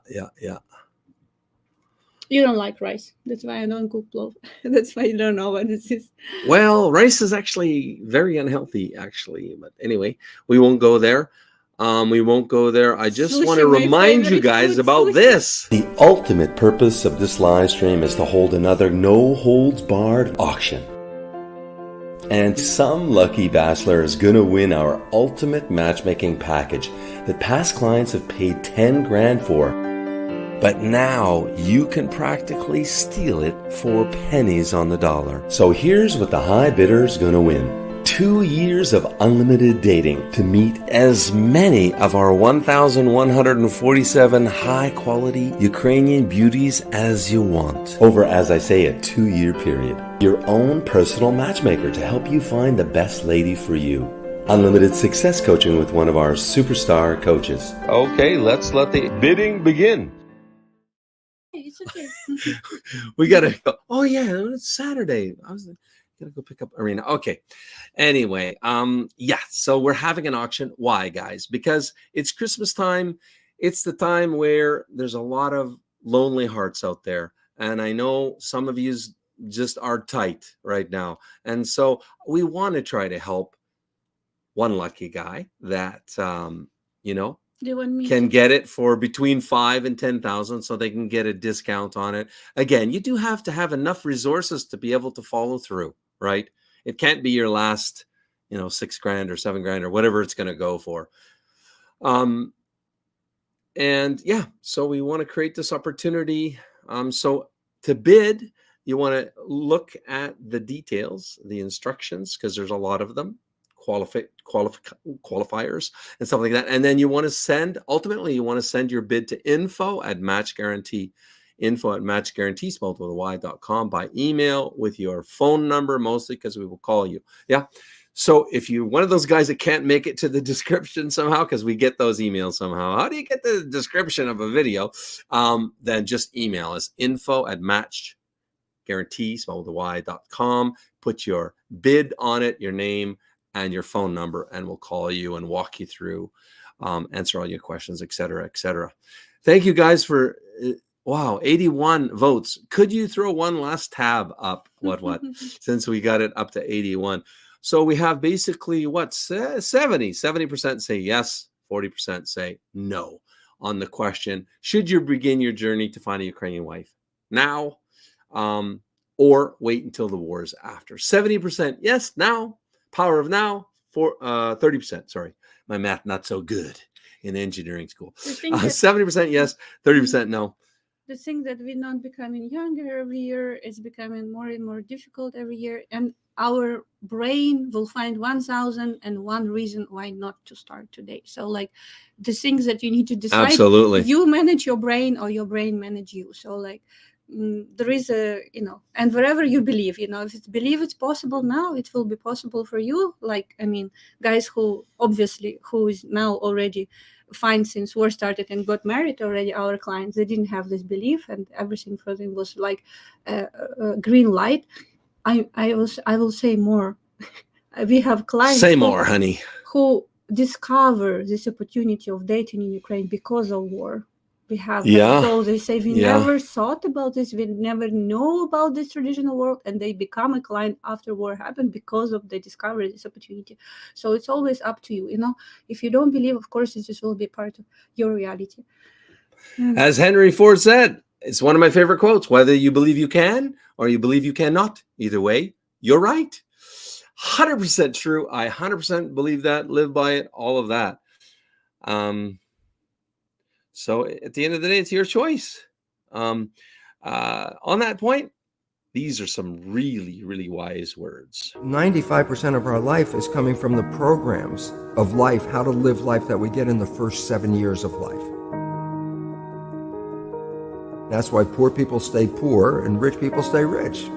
You don't like rice. That's why I don't cook plov. That's why you don't know what this is. Well, rice is actually very unhealthy, actually. But anyway, we won't go there. I just want to remind you guys about this. The ultimate purpose of this live stream is to hold another no-holds-barred auction. And some lucky bachelor is going to win our ultimate matchmaking package that past clients have paid 10 grand for. But now you can practically steal it for pennies on the dollar. So here's what the high bidder is going to win. 2 years of unlimited dating to meet as many of our 1,147 high-quality Ukrainian beauties as you want. Over, as I say, a 2-year period. Your own personal matchmaker to help you find the best lady for you. Unlimited success coaching with one of our superstar coaches. Okay, let's let the bidding begin. It's okay. We gotta go. Oh yeah, it's Saturday. I was gonna go pick up Arena. Okay. Anyway, so we're having an auction. Why, guys? Because it's Christmas time. It's the time where there's a lot of lonely hearts out there. And I know some of you just are tight right now. And so we want to try to help one lucky guy that can get it for between 5,000 and 10,000, so they can get a discount on it. Again, you do have to have enough resources to be able to follow through, right? It can't be your last, 6 grand or 7 grand or whatever it's going to go for. So we want to create this opportunity. So to bid, you want to look at the details, the instructions, because there's a lot of them. Qualifiers and stuff like that. And then you want to send your bid to info@Match Guaranty, info@matchguaranty, spelled with a y.com, by email with your phone number, mostly because we will call you. Yeah. So if you're one of those guys that can't make it to the description somehow, because we get those emails somehow, how do you get the description of a video? Then just email us, info@matchguaranty, spelled with a y.com. Put your bid on it, your name, and your phone number, and we'll call you and walk you through, answer all your questions, etc., etc. Thank you guys for 81 votes. Could you throw one last tab up? What? Since we got it up to 81. So we have basically 70% say yes, 40% say no on the question, should you begin your journey to find a Ukrainian wife now, or wait until the war is after? 70% yes, now. Power of now, for 30%. Sorry, my math not so good in engineering school. 70% yes, 30% no. The thing that we're not becoming younger every year is becoming more and more difficult every year, and our brain will find 1,001 reason why not to start today. So, like the things that you need to decide, absolutely, you manage your brain or your brain manage you. So, like. There is and wherever you believe, if it's believe it's possible now, it will be possible for you. Like, guys who is now already fine since war started and got married already, our clients, they didn't have this belief and everything for them was like a green light. I will say more. We have clients Say more, honey. who discover this opportunity of dating in Ukraine because of war. We have Yeah. so they say we Yeah. never thought about this, we never know about this traditional world, and they become a client after war happened because of they discover this opportunity. So it's always up to you. You know, if you don't believe, of course, this will be part of your reality. As Henry Ford said, it's one of my favorite quotes, whether you believe you can or you believe you cannot. Either way, you're right. 100% true. I 100% believe that, live by it, all of that. So at the end of the day, it's your choice. On that point, these are some really, really wise words. 95% of our life is coming from the programs of life, how to live life that we get in the first 7 years of life. That's why poor people stay poor and rich people stay rich.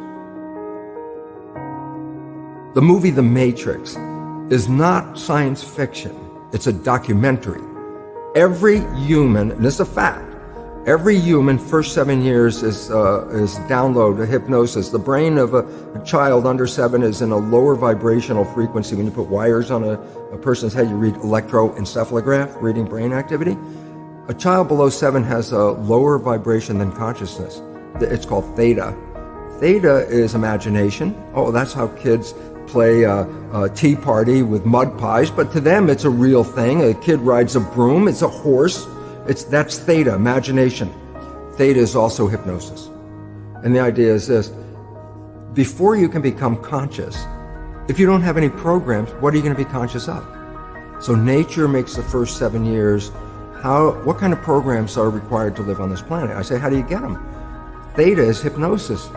The movie The Matrix is not science fiction. It's a documentary. Every human, and this is a fact, every human first 7 years is download hypnosis. The brain of a child under 7 is in a lower vibrational frequency. When you put wires on a person's head, you read electroencephalograph, reading brain activity. A child below 7 has a lower vibration than consciousness. It's called theta. Theta is imagination. Oh, that's how kids play a tea party with mud pies, but to them it's a real thing. A kid rides a broom, it's a horse. That's theta, imagination. Theta is also hypnosis. And the idea is this: before you can become conscious, if you don't have any programs, what are you going to be conscious of? So nature makes the first 7 years. What kind of programs are required to live on this planet? I say, how do you get them? Theta is hypnosis.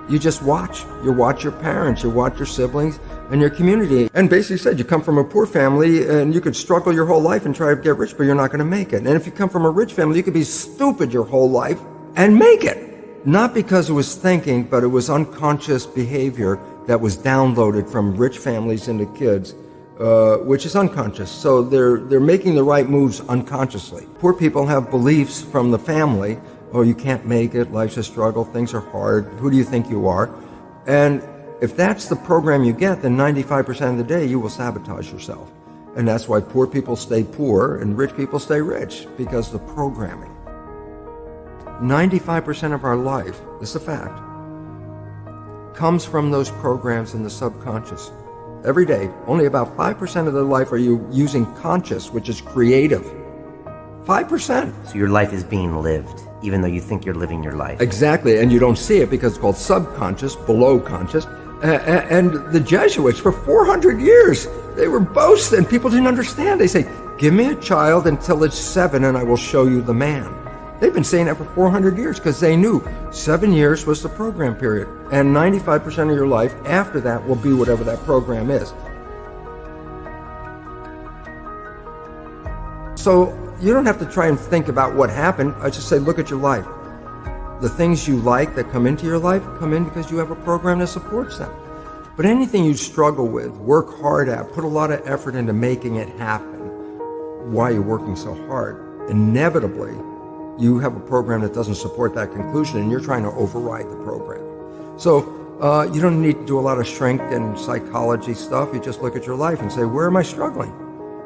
You just watch. You watch your parents, you watch your siblings, and your community. And basically said, you come from a poor family and you could struggle your whole life and try to get rich, but you're not going to make it. And if you come from a rich family, you could be stupid your whole life and make it. Not because it was thinking, but it was unconscious behavior that was downloaded from rich families into kids, which is unconscious. So they're making the right moves unconsciously. Poor people have beliefs from the family. Oh, you can't make it, life's a struggle, things are hard, who do you think you are? And if that's the program you get, then 95% of the day you will sabotage yourself. And that's why poor people stay poor and rich people stay rich, because the programming. 95% of our life, this is a fact, comes from those programs in the subconscious. Every day, only about 5% of the life are you using conscious, which is creative. 5%. So your life is being lived, even though you think you're living your life. Exactly, and you don't see it because it's called subconscious, below conscious. And the Jesuits, for 400 years, they were boasting. People didn't understand. They say, give me a child until it's 7 and I will show you the man. They've been saying that for 400 years because they knew 7 years was the program period. And 95% of your life after that will be whatever that program is. So you don't have to try and think about what happened. I just say, look at your life. The things you like that come into your life come in because you have a program that supports them. But anything you struggle with, work hard at, put a lot of effort into making it happen, why you're working so hard, inevitably you have a program that doesn't support that conclusion and you're trying to override the program. So you don't need to do a lot of strength and psychology stuff. You just look at your life and say, where am I struggling?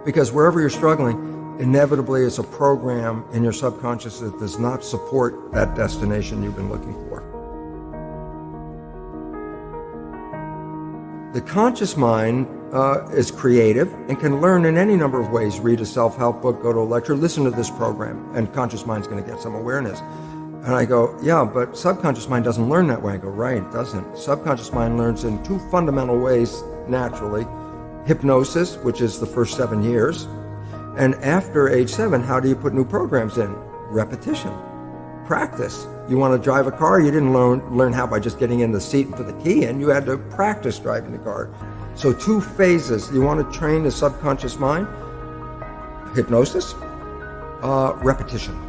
Because wherever you're struggling, inevitably it's a program in your subconscious that does not support that destination you've been looking for. The conscious mind is creative and can learn in any number of ways. Read a self-help book, go to a lecture, listen to this program, and conscious mind's going to get some awareness. And I go, yeah, but subconscious mind doesn't learn that way. I go, right, it doesn't. Subconscious mind learns in 2 fundamental ways naturally. Hypnosis, which is the first 7 years. And after age 7, how do you put new programs in? Repetition, practice. You want to drive a car, you didn't learn how by just getting in the seat and put the key in. You had to practice driving the car. So 2 phases. You want to train the subconscious mind, hypnosis, repetition.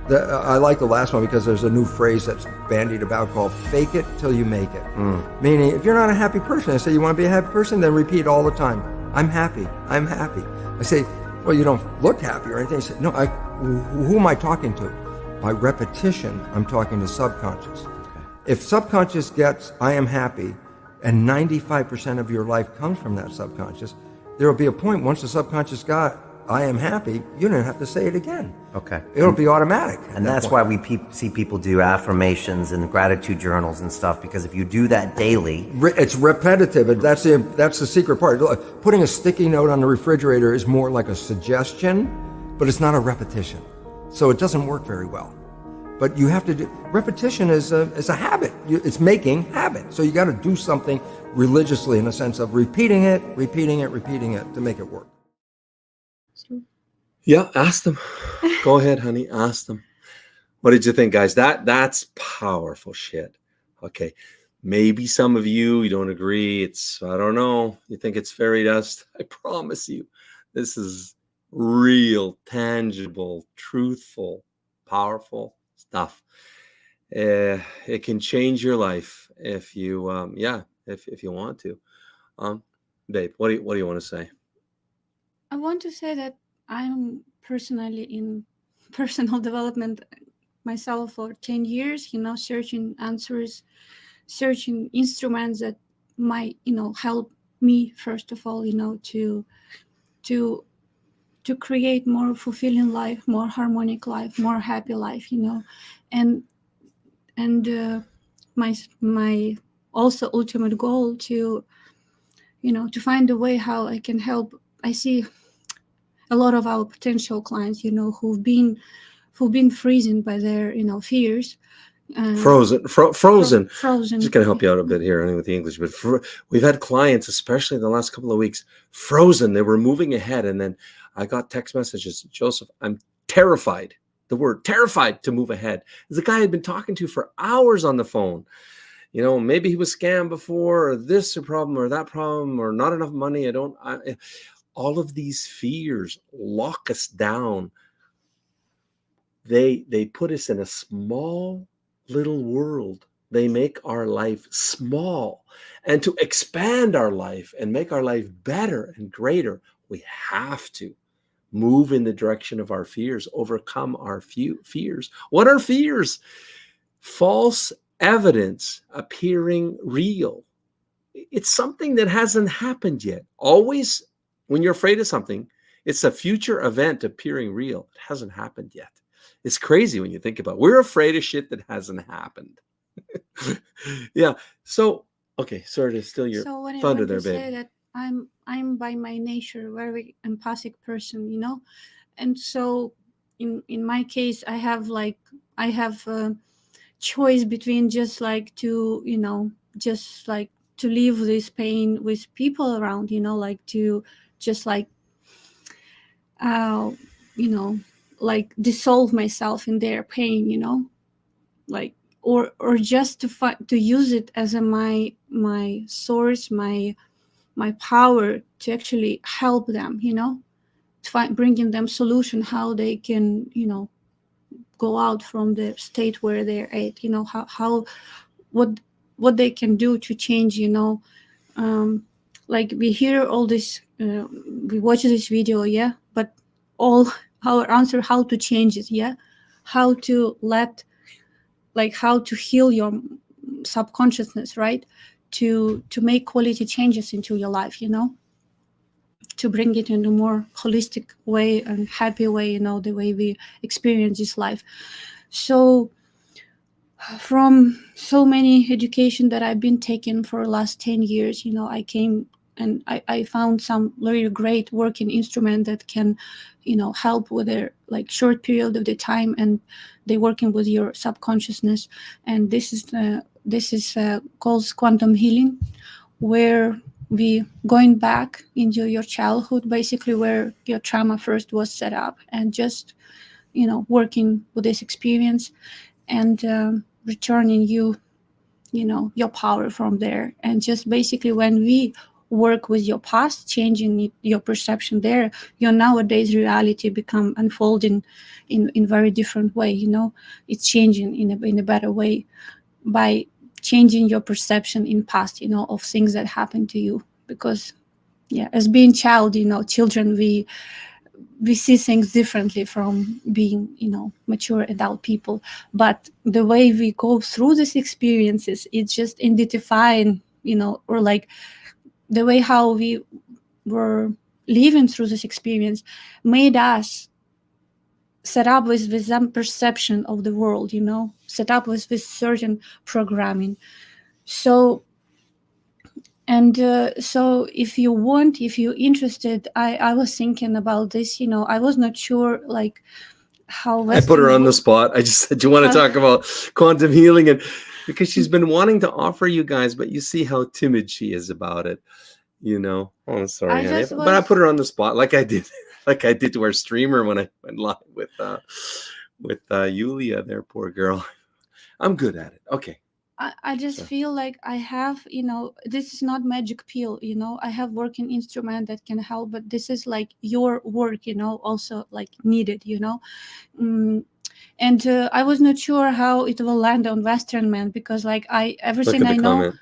I like the last one because there's a new phrase that's bandied about called fake it till you make it. Meaning, if you're not a happy person, I say, you want to be a happy person? Then repeat all the time, I'm happy, I'm happy. I say, well, you don't look happy or anything. I say, no, who am I talking to? By repetition, I'm talking to subconscious. If subconscious gets, I am happy, And 95% of your life comes from that subconscious. There will be a point once the subconscious got, I am happy, you don't have to say it again. Okay. It'll be automatic. And that's why we see people do affirmations and gratitude journals and stuff, because if you do that daily... It's repetitive. That's the secret part. Putting a sticky note on the refrigerator is more like a suggestion, but it's not a repetition. So it doesn't work very well. But you have to do, repetition is a habit. It's making habit. So you got to do something religiously in the sense of repeating it to make it work. Yeah, ask them. Go ahead, honey. Ask them. What did you think, guys? That's powerful shit. Okay. Maybe some of you don't agree. I don't know. You think it's fairy dust. I promise you, this is real, tangible, truthful, powerful stuff. It can change your life if you, if you want to. Babe, what do you want to say? I want to say that I'm personally in personal development myself for 10 years, searching answers, searching instruments that might, help me, first of all, to create more fulfilling life, more harmonic life, more happy life, and my also ultimate goal to find a way how I can help. I see a lot of our potential clients, who've been freezing by their, fears. Frozen. Frozen. Just going to help you out a bit here with the English, but we've had clients, especially in the last couple of weeks, frozen. They were moving ahead, and then I got text messages. Joseph, I'm terrified. The word terrified to move ahead. There's a guy I'd been talking to for hours on the phone. Maybe he was scammed before, or this problem or that problem, or not enough money. All of these fears lock us down. They put us in a small little world. They make our life small. And to expand our life and make our life better and greater, we have to move in the direction of our fears, overcome our fears. What are fears? False evidence appearing real. It's something that hasn't happened yet. Always, when you're afraid of something, it's a future event appearing real. It hasn't happened yet. It's crazy when you think about it. We're afraid of shit that hasn't happened. Yeah. So, okay, sorry to steal your thunder there, babe. Say that I'm by my nature a very empathic person, and so in my case, I have a choice between just like to leave this pain with people around, like to just like dissolve myself in their pain, or just to use it as my source, my power to actually help them, to bringing them solution how they can, go out from the state where they're at, what they can do to change, like we hear all this, we watch this video, yeah, but all our answer how to change it, yeah, how to how to heal your subconsciousness, right, to make quality changes into your life, to bring it in a more holistic way and happy way, the way we experience this life. So from so many education that I've been taking for the last 10 years, I came and I found some very great working instrument that can, help with a short period of the time, and they working with your subconsciousness. And this is called quantum healing, where we going back into your childhood, basically where your trauma first was set up, and just, working with this experience and returning you, your power from there. And just basically when we work with your past, changing your perception there, your nowadays reality become unfolding in very different way. It's changing in a better way by changing your perception in past, of things that happened to you. Because, yeah, as being child, children, we see things differently from being, mature adult people. But the way we go through these experiences, it's just identifying, or like the way how we were living through this experience made us set up with some perception of the world, set up with certain programming. So, and so if you're interested, I was thinking about this, I was not sure like how I put her on the spot. I just said, do you want to talk about quantum healing? And because she's been wanting to offer you guys, but you see how timid she is about it, Oh, I'm sorry, honey. But I put her on the spot like I did to our streamer when I went live with Yulia there, poor girl. I'm good at it. Okay. I just feel like I have, this is not magic pill, I have working instrument that can help, but this is like your work, also like needed, and I was not sure how it will land on Western men, because like everything I know. Comment.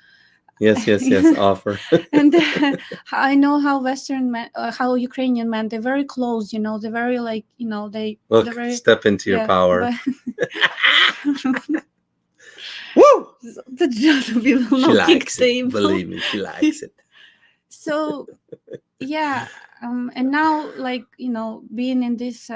Yes, offer. And I know how Western men, how Ukrainian men, they're very close, they're very like, Look, very, step into your power. But woo! The judge will not kick table. Believe me, she likes it. So, yeah, and now, like, being in this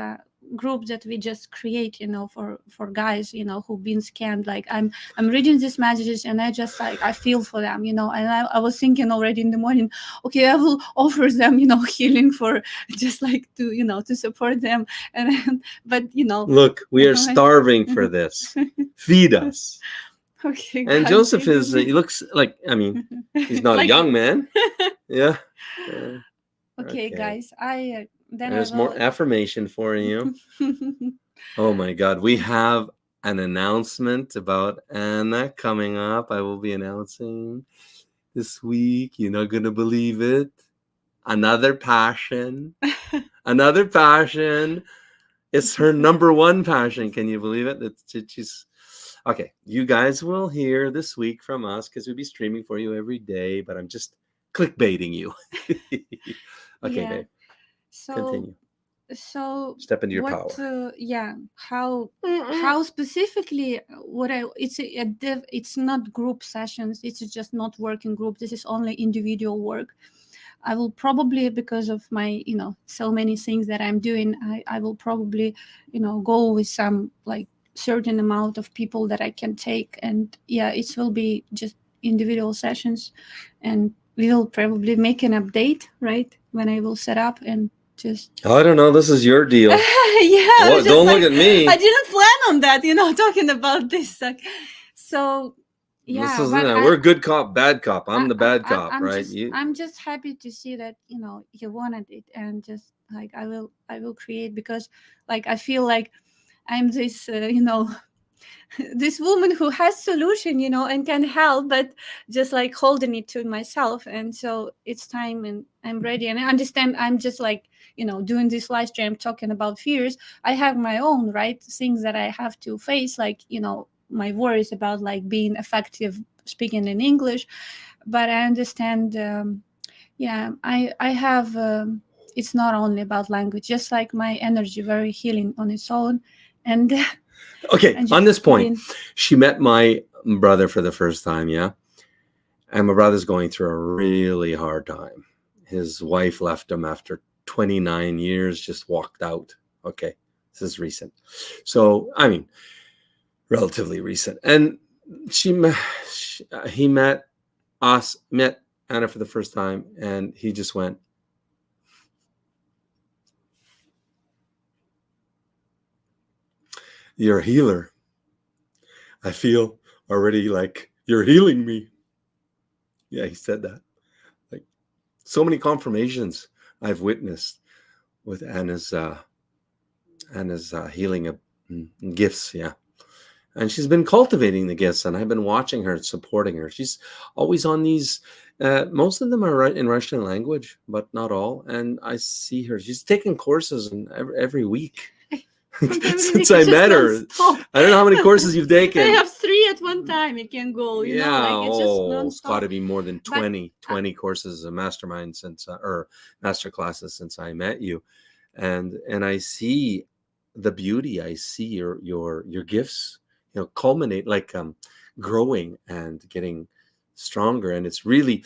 group that we just create, for guys, who've been scammed, like I'm reading these messages and I just like, I feel for them, and I was thinking already in the morning, okay, I will offer them, healing for just like to, to support them. And, but, look, we are starving for this. Feed us. Okay. And Joseph is, he looks like, I mean, he's not a young man. Yeah. Okay, guys, there's more affirmation for you. Oh my God. We have an announcement about Anna coming up. I will be announcing this week. You're not going to believe it. Another passion. Another passion. It's her number one passion. Can you believe it? She's okay. You guys will hear this week from us because we'll be streaming for you every day, but I'm just clickbaiting you. Okay, babe. So continue. So step into your power. How specifically it's not group sessions. It's just not working group. This is only individual work. I will probably, because of my, so many things that I'm doing, I will probably, go with some like certain amount of people that I can take. And it will be just individual sessions. And we will probably make an update, right? When I will set up and just. I don't know. This is your deal. Don't look at me. I didn't plan on that, talking about this. So. Yeah, we're good cop, bad cop. I'm the bad cop, right? I'm just happy to see that you wanted it, and just like I will create, because like I feel like I'm this this woman who has solution, and can help, but just like holding it to myself. And so it's time, and I'm ready, and I understand. I'm just like doing this live stream talking about fears. I have my own things that I have to face, like my worries about like being effective speaking in English, but I understand. I have. It's not only about language, just like my energy, very healing on its own, and. Okay, on this point, she met my brother for the first time, and my brother's going through a really hard time. His wife left him after 29 years, just walked out. Okay, this is recent. So I mean. Relatively recent, and he met Anna for the first time, and he just went, "You're a healer. I feel already like you're healing me." Yeah, he said that. Like so many confirmations I've witnessed with Anna's healing of gifts. Yeah. And she's been cultivating the gifts, and I've been watching her, supporting her. She's always on these. Most of them are in Russian language, but not all. And I see her. She's taking courses every week since I met her. I don't know how many courses you've taken. I have 3 at one time. You can go. It's got to be more than 20 courses of mastermind or master classes since I met you, and I see the beauty. I see your gifts. Culminate, like growing and getting stronger. And it's really,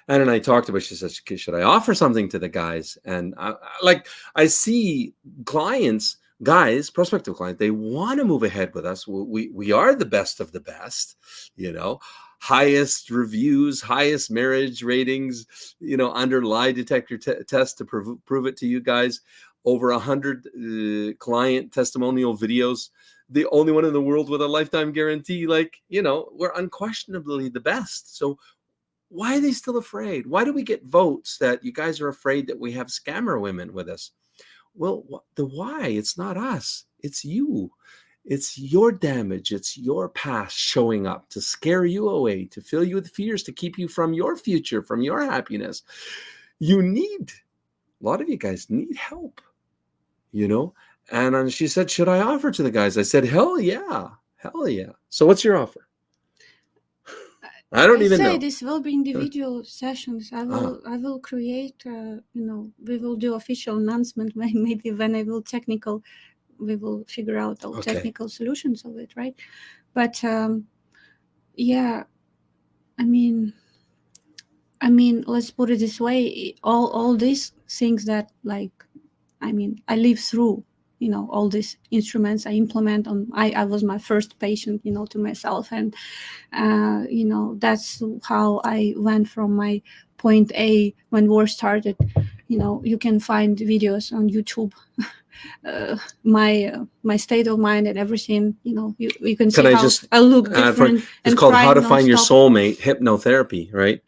Anna and I talked about, she said, should I offer something to the guys? And I see clients, guys, prospective clients, they want to move ahead with us. We are the best of the best, highest reviews, highest marriage ratings, under lie detector test to prove it to you guys. Over 100 client testimonial videos. The only one in the world with a lifetime guarantee. We're unquestionably the best. So why are they still afraid? Why do we get votes that you guys are afraid that we have scammer women with us? Well, the why, it's not us. It's you. It's your damage. It's your past showing up to scare you away, to fill you with fears, to keep you from your future, from your happiness. A lot of you guys need help, And she said, should I offer to the guys? I said, hell yeah. So what's your offer? I don't even know. This will be individual sessions. I will create, we will do official announcement maybe when we will figure out all technical solutions of it, right? But let's put it this way, all these things that I live through, all these instruments I implement I was my first patient, to myself. And, that's how I went from my point A when war started. You can find videos on YouTube, my state of mind and everything, you can see how I look different. It's called How to Find Your Soulmate Hypnotherapy, right?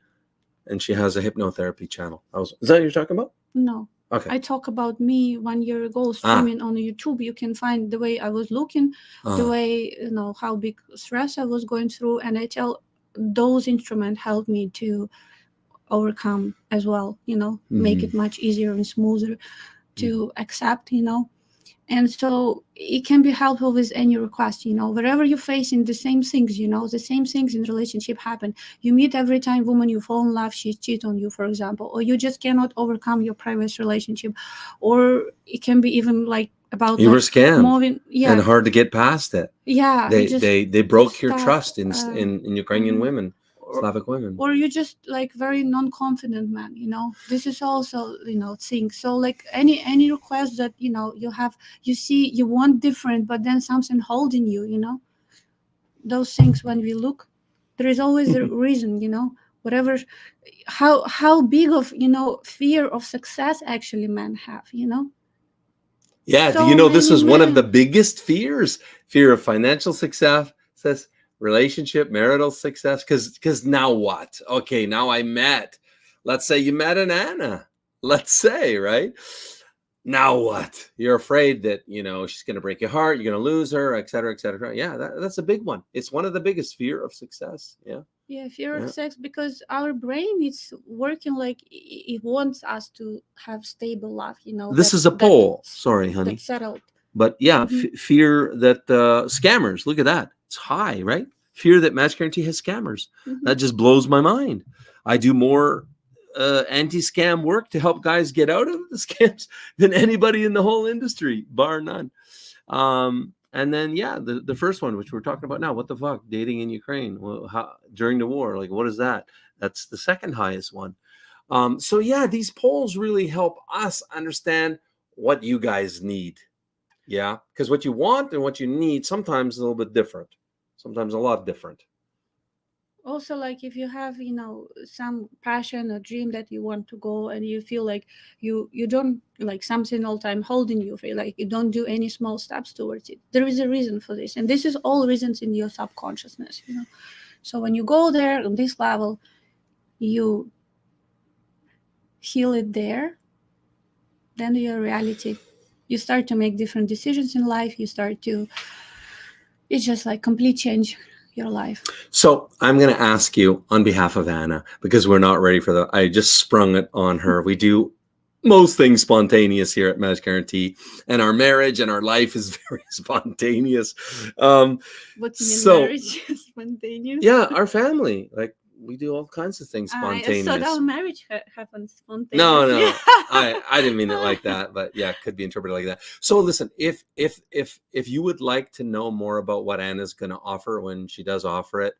And she has a hypnotherapy channel. Is that what you're talking about? No. Okay. I talk about me 1 year ago streaming on YouTube. You can find the way I was looking, the way, how big stress I was going through. And I tell those instruments help me to overcome as well, make it much easier and smoother to accept, And so it can be helpful with any request, wherever you're facing the same things, the same things in relationship happen. You meet every time woman you fall in love, she cheats on you, for example, or you just cannot overcome your previous relationship. Or it can be even about you were scammed and hard to get past it. Yeah. They broke your trust in Ukrainian women. Slavic women, or you just very non-confident man, this is also thing. So any request that you have, you see you want different, but then something holding you, those things. When we look, there is always a reason, whatever, how big of fear of success actually men have, Yeah, so do this is one of the biggest fears? Fear of financial success, relationship, marital success. Because now what? Okay, now let's say you met an Anna. Let's say, right? Now what? You're afraid that, she's going to break your heart. You're going to lose her, et cetera, et cetera. Yeah, that's a big one. It's one of the biggest fear of success. Yeah. Yeah, fear of sex, because our brain is working it wants us to have stable love, This is a poll. Sorry, honey. That's settled. But yeah, fear that scammers, look at that. It's high, right? Fear that Match Guaranty has scammers. That just blows my mind. I do more anti-scam work to help guys get out of the scams than anybody in the whole industry, bar none. And then, the first one, which we're talking about now, what the fuck, dating in Ukraine? Well, during the war, what is that? That's the second highest one. So these polls really help us understand what you guys need. Yeah, because what you want and what you need sometimes is a little bit different. Sometimes a lot different. Also, if you have, some passion or dream that you want to go, and you feel you don't something all the time holding you, feel you don't do any small steps towards it. There is a reason for this, and this is all reasons in your subconsciousness. So when you go there on this level, you heal it there. Then your reality. You start to make different decisions in life. It's just complete change your life. So I'm going to ask you on behalf of Anna, because we're not ready for that. I just sprung it on her. We do most things spontaneous here at Match Guaranty, and our marriage and our life is very spontaneous. What do you mean marriage is spontaneous? Yeah, our family, we do all kinds of things spontaneous. So our marriage happens spontaneously. No, I didn't mean it like that, but it could be interpreted like that. So listen, if you would like to know more about what Anna's going to offer when she does offer it,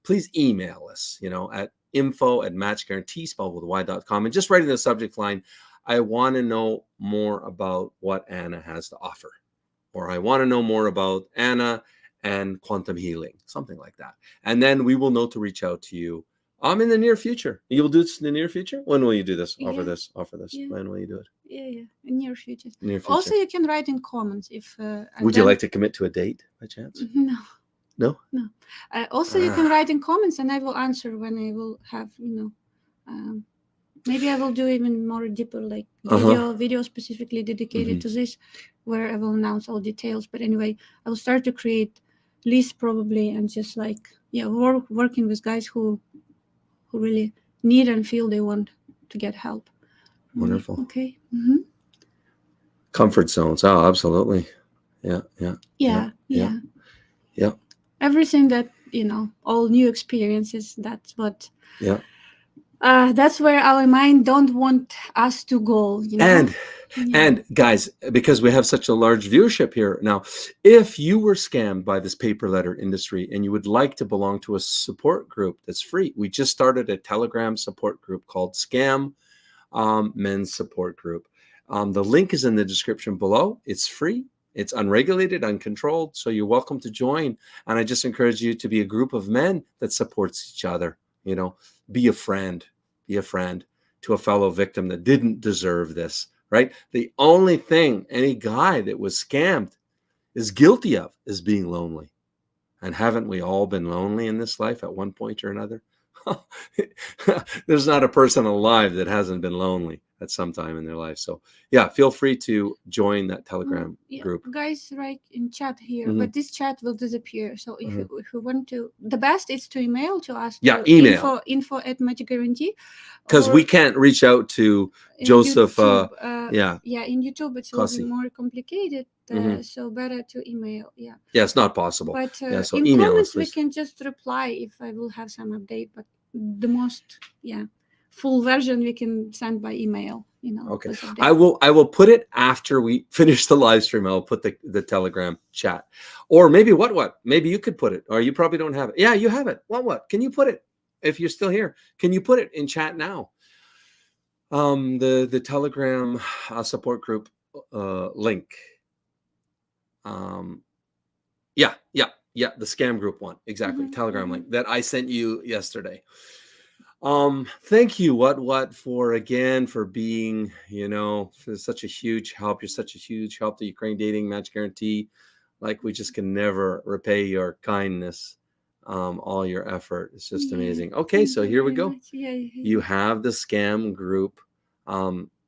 please email us, at info@matchguaranty, spelled with y.com, and just write in the subject line, I want to know more about what Anna has to offer, or I want to know more about Anna and quantum healing, something like that. And then we will know to reach out to you in the near future. You'll do this in the near future? When will you do this? Offer this. Yeah. When will you do it? Yeah, in near future. Near future. Also, you can write in comments if. Would you like to commit to a date by chance? No. No. Also, you can write in comments, and I will answer when I will have, maybe I will do even more deeper, like video specifically dedicated to this, where I will announce all details. But anyway, I will start to create lists probably, and just working with guys who really need and feel they want to get help. Wonderful. Okay. Comfort zones. Oh, absolutely. Yeah. Everything that, all new experiences, that's what. Yeah. That's where our mind don't want us to go. And guys, because we have such a large viewership here now, if you were scammed by this paper letter industry and you would like to belong to a support group that's free, we just started a Telegram support group called Scam Men's Support Group. The link is in the description below. It's free. It's unregulated, uncontrolled. So you're welcome to join. And I just encourage you to be a group of men that supports each other. Be a friend to a fellow victim that didn't deserve this, right? The only thing any guy that was scammed is guilty of is being lonely. And haven't we all been lonely in this life at one point or another? There's not a person alive that hasn't been lonely at some time in their life. So yeah, feel free to join that Telegram group. Guys, write in chat here, but this chat will disappear. So if you want to, the best is to email to us. Yeah, email. info@Match Guaranty. Because we can't reach out to Joseph. YouTube, in YouTube it's a little bit more complicated. So better to email. Yeah, it's not possible. But so in email comments us, we can just reply if I will have some update. But the most full version we can send by email. Okay. I will put it after we finish the live stream. I'll put the Telegram chat, or maybe what maybe you could put it, or you probably don't have it. Yeah, you have it. What can you put it? If you're still here, can you put it in chat now? The Telegram support group link. The scam group one, exactly. Telegram link that I sent you yesterday. Thank you, what for being, for such a huge help. You're such a huge help to Ukraine Dating Match Guarantee. Like, we just can never repay your kindness. All your effort. It's just amazing. Okay, so here we go. You have the scam group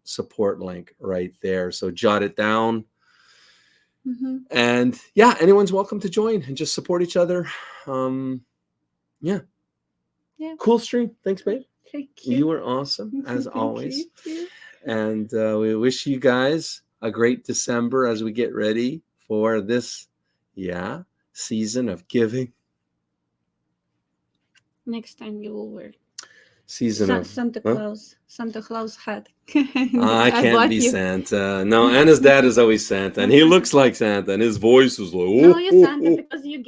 support link right there. So jot it down. And anyone's welcome to join and just support each other. Cool stream. Thanks, babe. Thank you. You were awesome as always. And we wish you guys a great December as we get ready for this season of giving. Next time you will wear Santa Claus hat. I can't be Santa. No, Anna's dad is always Santa, and he looks like Santa, and his voice was like, no, you're Santa because you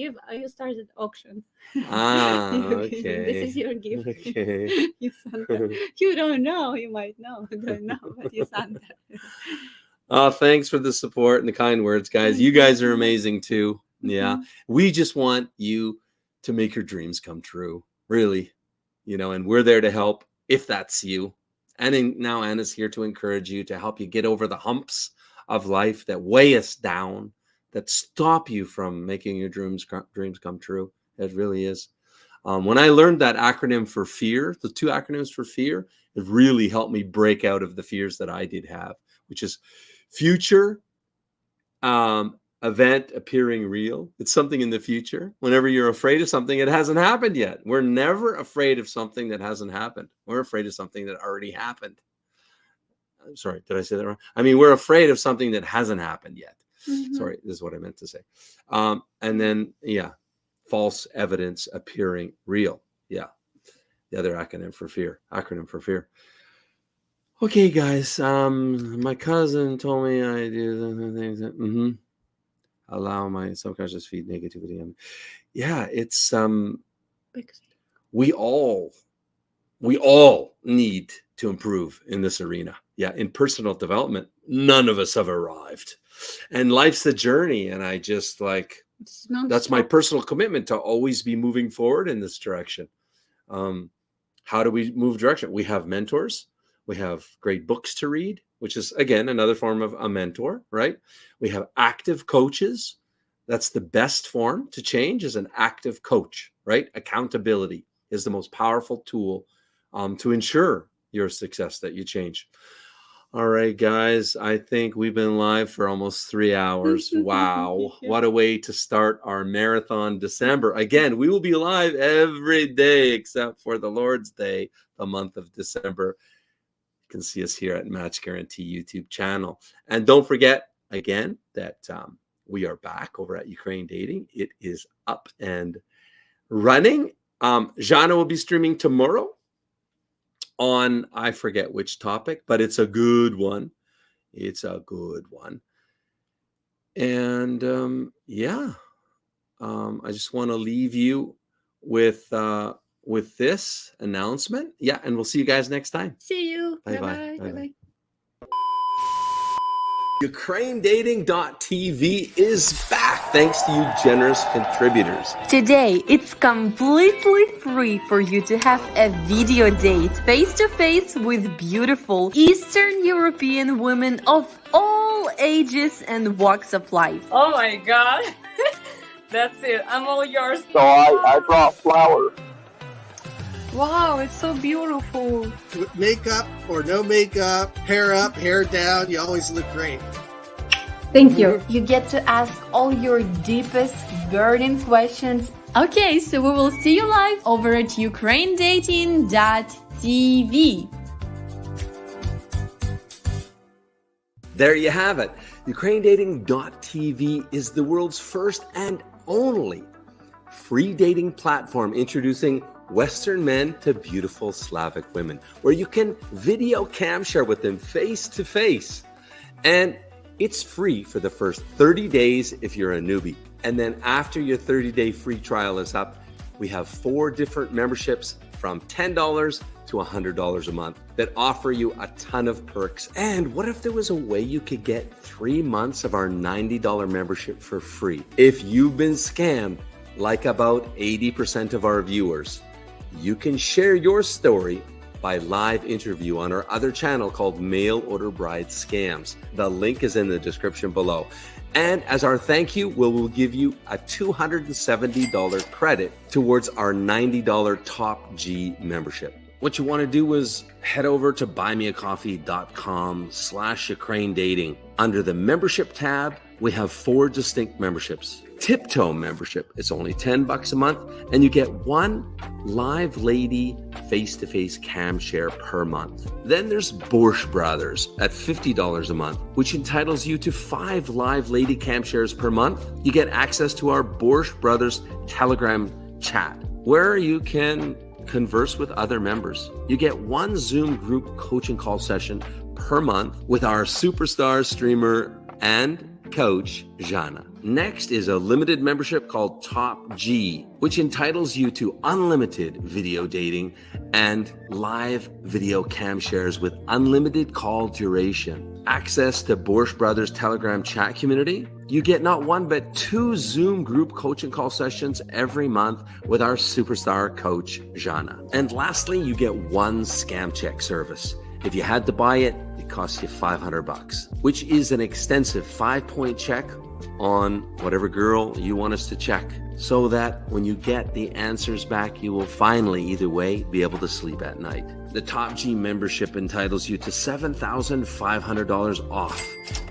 started auction. Okay. This is your gift. Okay. You Santa. You don't know. You might know. You don't know, but you Santa. Thanks for the support and the kind words, guys. You guys are amazing too. Yeah. We just want you to make your dreams come true. Really, and we're there to help if that's you. And now Anna's here to encourage you, to help you get over the humps of life that weigh us down, that stop you from making your dreams come true. It really is. When I learned that acronym for fear, the 2 acronyms for fear, it really helped me break out of the fears that I did have, which is future, event appearing real. It's something in the future. Whenever you're afraid of something, it hasn't happened yet. We're never afraid of something that hasn't happened. We're afraid of something that already happened. I'm sorry, did I say that wrong? I mean, we're afraid of something that hasn't happened yet. Sorry, this is what I meant to say. And then, false evidence appearing real. Yeah, the other acronym for fear. Okay, guys. My cousin told me I do the things that. Allow my subconscious feed negativity. It's quickest. we all need to improve in this arena. Yeah, in personal development, none of us have arrived. And life's a journey. And I just that's my personal commitment to always be moving forward in this direction. How do we move direction? We have mentors. We have great books to read, which is, again, another form of a mentor, right? We have active coaches. That's the best form to change, is an active coach, right? Accountability is the most powerful tool to ensure your success, that you change. All right, guys, I think we've been live for almost 3 hours. Wow. What a way to start our marathon December. Again, we will be live every day except for the Lord's Day, the month of December. You can see us here at Match Guaranty YouTube channel. And don't forget, again, that we are back over at Ukraine Dating. It is up and running. Jana will be streaming tomorrow on, I forget which topic, but it's a good one. It's a good one. And I just want to leave you with this announcement. Yeah, and we'll see you guys next time. See you. Bye-bye. Bye-bye. Bye-bye. UkraineDating.tv is back thanks to you generous contributors. Today, it's completely free for you to have a video date face-to-face with beautiful Eastern European women of all ages and walks of life. Oh my god. That's it. I'm all yours. So I brought flowers. Wow, it's so beautiful. With makeup or no makeup, hair up, hair down, you always look great. Thank you. You get to ask all your deepest, burning questions. Okay, so we will see you live over at UkraineDating.tv. There you have it. UkraineDating.tv is the world's first and only free dating platform introducing Western men to beautiful Slavic women, where you can video cam share with them face to face. And it's free for the first 30 days if you're a newbie. And then after your 30-day free trial is up, we have 4 different memberships from $10 to $100 a month that offer you a ton of perks. And what if there was a way you could get 3 months of our $90 membership for free? If you've been scammed, like about 80% of our viewers, you can share your story by live interview on our other channel called Mail Order Bride Scams. The link is in the description below. And as our thank you, we will give you a $270 credit towards our $90 Top G membership. What you want to do is head over to buymeacoffee.com/Ukraine Dating. Under the membership tab, we have 4 distinct memberships. Tiptoe membership, it's only $10 a month, and you get 1 live lady face-to-face cam share per month. Then there's Borscht Brothers at $50 a month, which entitles you to 5 live lady cam shares per month. You get access to our Borscht Brothers Telegram chat, where you can converse with other members. You get 1 Zoom group coaching call session per month with our superstar streamer and coach, Jana. Next is a limited membership called Top G, which entitles you to unlimited video dating and live video cam shares with unlimited call duration. Access to Borscht Brothers Telegram chat community. You get not 1, but 2 Zoom group coaching call sessions every month with our superstar coach, Jana. And lastly, you get 1 scam check service. If you had to buy it, it costs you $500, which is an extensive 5-point check on whatever girl you want us to check, so that when you get the answers back, you will finally, either way, be able to sleep at night. The Top G membership entitles you to $7,500 off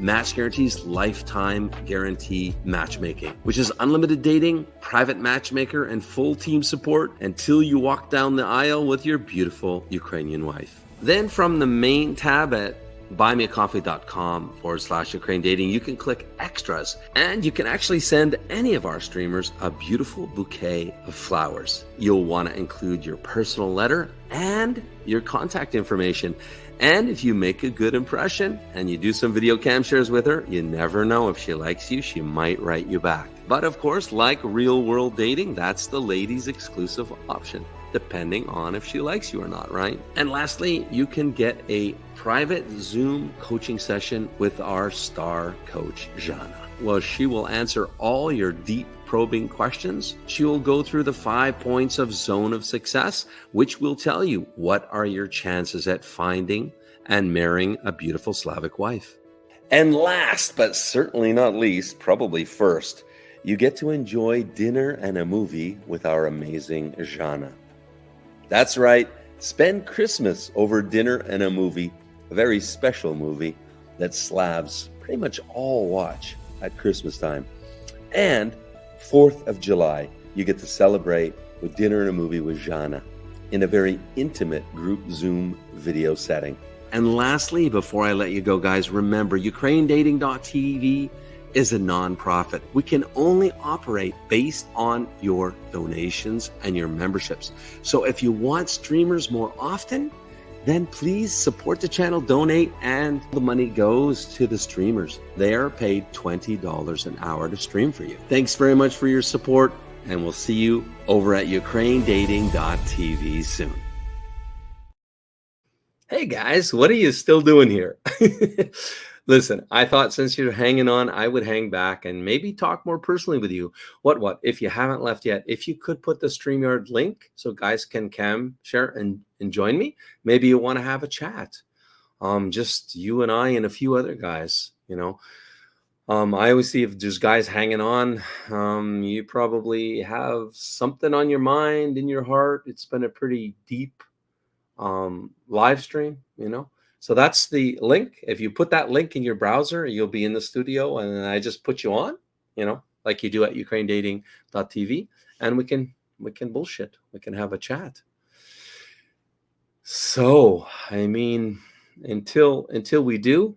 Match Guaranty's lifetime guarantee matchmaking, which is unlimited dating, private matchmaker, and full team support until you walk down the aisle with your beautiful Ukrainian wife. Then from the main tab at buymeacoffee.com/Ukraine Dating, you can click extras, and you can actually send any of our streamers a beautiful bouquet of flowers. You'll want to include your personal letter and your contact information. And if you make a good impression and you do some video cam shares with her, you never know, if she likes you, she might write you back. But of course, like real world dating, that's the lady's exclusive option, depending on if she likes you or not, right? And lastly, you can get a private Zoom coaching session with our star coach, Jana. Well, she will answer all your deep probing questions. She will go through the 5 points of zone of success, which will tell you what are your chances at finding and marrying a beautiful Slavic wife. And last, but certainly not least, probably first, you get to enjoy dinner and a movie with our amazing Jana. That's right, spend Christmas over dinner and a movie, a very special movie that Slavs pretty much all watch at Christmas time. And 4th of July, you get to celebrate with dinner and a movie with Jana in a very intimate group Zoom video setting. And lastly, before I let you go, guys, remember, UkraineDating.tv is a nonprofit. We can only operate based on your donations and your memberships. So if you want streamers more often, then please support the channel, donate, and the money goes to the streamers. They are paid $20 an hour to stream for you. Thanks very much for your support, and we'll see you over at UkraineDating.tv soon. Hey guys, what are you still doing here? Listen, I thought since you're hanging on, I would hang back and maybe talk more personally with you. What, if you haven't left yet, if you could put the StreamYard link so guys can share and join me, maybe you want to have a chat. Just you and I and a few other guys, you know. I always see if there's guys hanging on, you probably have something on your mind, in your heart. It's been a pretty deep live stream, you know. So that's the link. If you put that link in your browser, you'll be in the studio, and I just put you on, you know, like you do at UkraineDating.tv, and we can bullshit. We can have a chat. So, I mean, until we do,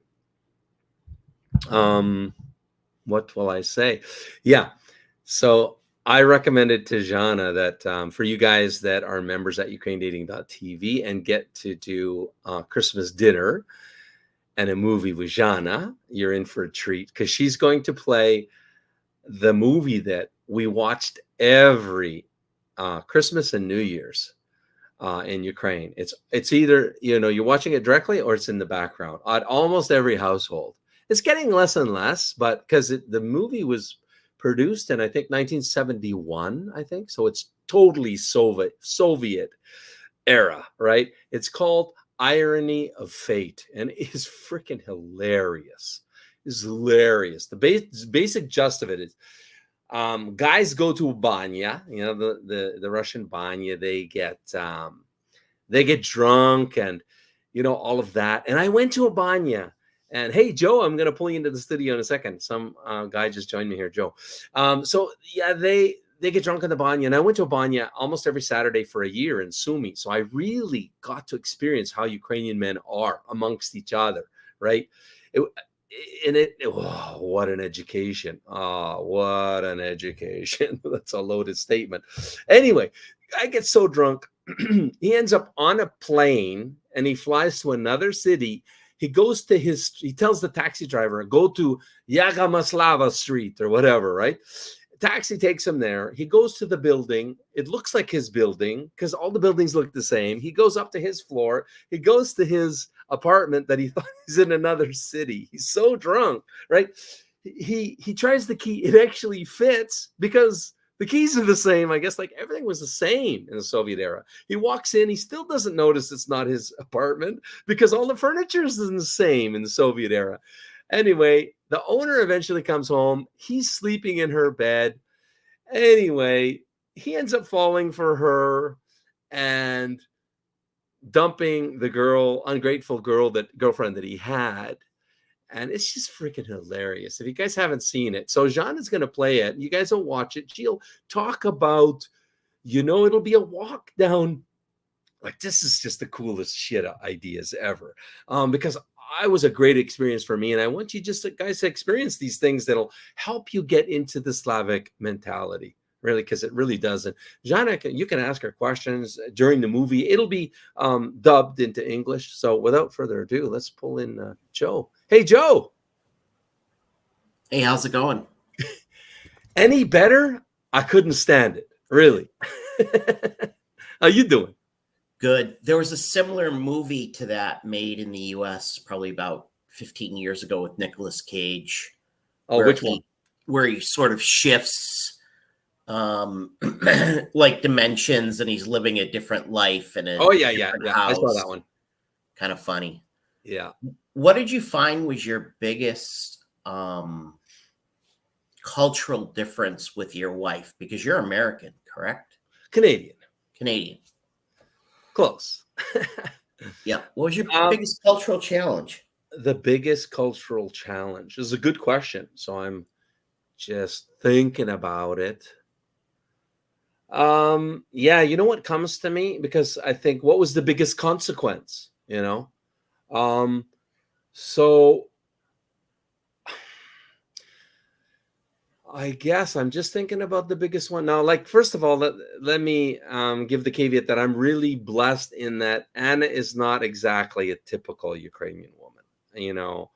what will I say? Yeah. So I recommended to Jana that for you guys that are members at UkraineDating.tv and get to do Christmas dinner and a movie with Jana, you're in for a treat, because she's going to play the movie that we watched every Christmas and New Year's in Ukraine. It's either, you know, you're watching it directly or it's in the background at almost every household. It's getting less and less, but because the movie was produced in, I think, 1971, I think. So it's totally Soviet era, right? It's called Irony of Fate, and it is freaking hilarious. It's hilarious. The basic gist of it is guys go to a banya, you know, the Russian banya. They get drunk and, you know, all of that. And I went to a banya. And hey, Joe, I'm going to pull you into the studio in a second. Some guy just joined me here, Joe. So yeah, they get drunk in the banya. And I went to a banya almost every Saturday for a year in Sumy. So I really got to experience how Ukrainian men are amongst each other, right? Oh, what an education. Oh, what an education. That's a loaded statement. Anyway, I get so drunk. He ends up on a plane and he flies to another city. He goes to he tells the taxi driver, go to Yagamaslava Street or whatever, right? Taxi takes him there. He goes to the building. It looks like his building because all the buildings look the same. He goes up to his floor. He goes to his apartment that he thought he's in another city. He's so drunk, right? He tries the key. It actually fits because the keys are the same. I guess like everything was the same in the Soviet era. He walks in. He still doesn't notice it's not his apartment because all the furniture is the same in the Soviet era. Anyway, the owner eventually comes home. He's sleeping in her bed. Anyway, he ends up falling for her and dumping the ungrateful girlfriend that he had. And it's just freaking hilarious. If you guys haven't seen it, so Jean is going to play it. You guys will watch it. She'll talk about, you know, it'll be a walk down. Like, this is just the coolest shit ideas ever. Because it was a great experience for me. And I want you guys to experience these things that'll help you get into the Slavic mentality. Really, because it really doesn't. Jana, you can ask her questions during the movie. It'll be dubbed into English. So without further ado, let's pull in Joe. Hey, Joe. Hey, how's it going? Any better? I couldn't stand it. Really. How you doing? Good. There was a similar movie to that made in the US probably about 15 years ago with Nicolas Cage. Oh, which one? Where he sort of shifts like dimensions, and he's living a different life in a different house. I saw that one. Kind of funny. Yeah. What did you find was your biggest cultural difference with your wife? Because you're American, correct? Canadian. Close. Yeah. What was your biggest cultural challenge? The biggest cultural challenge is a good question. So I'm just thinking about it. Yeah, you know what comes to me? Because I think, what was the biggest consequence? You know? So I guess I'm just thinking about the biggest one now. Like, first of all, let me give the caveat that I'm really blessed in that Anna is not exactly a typical Ukrainian woman, you know.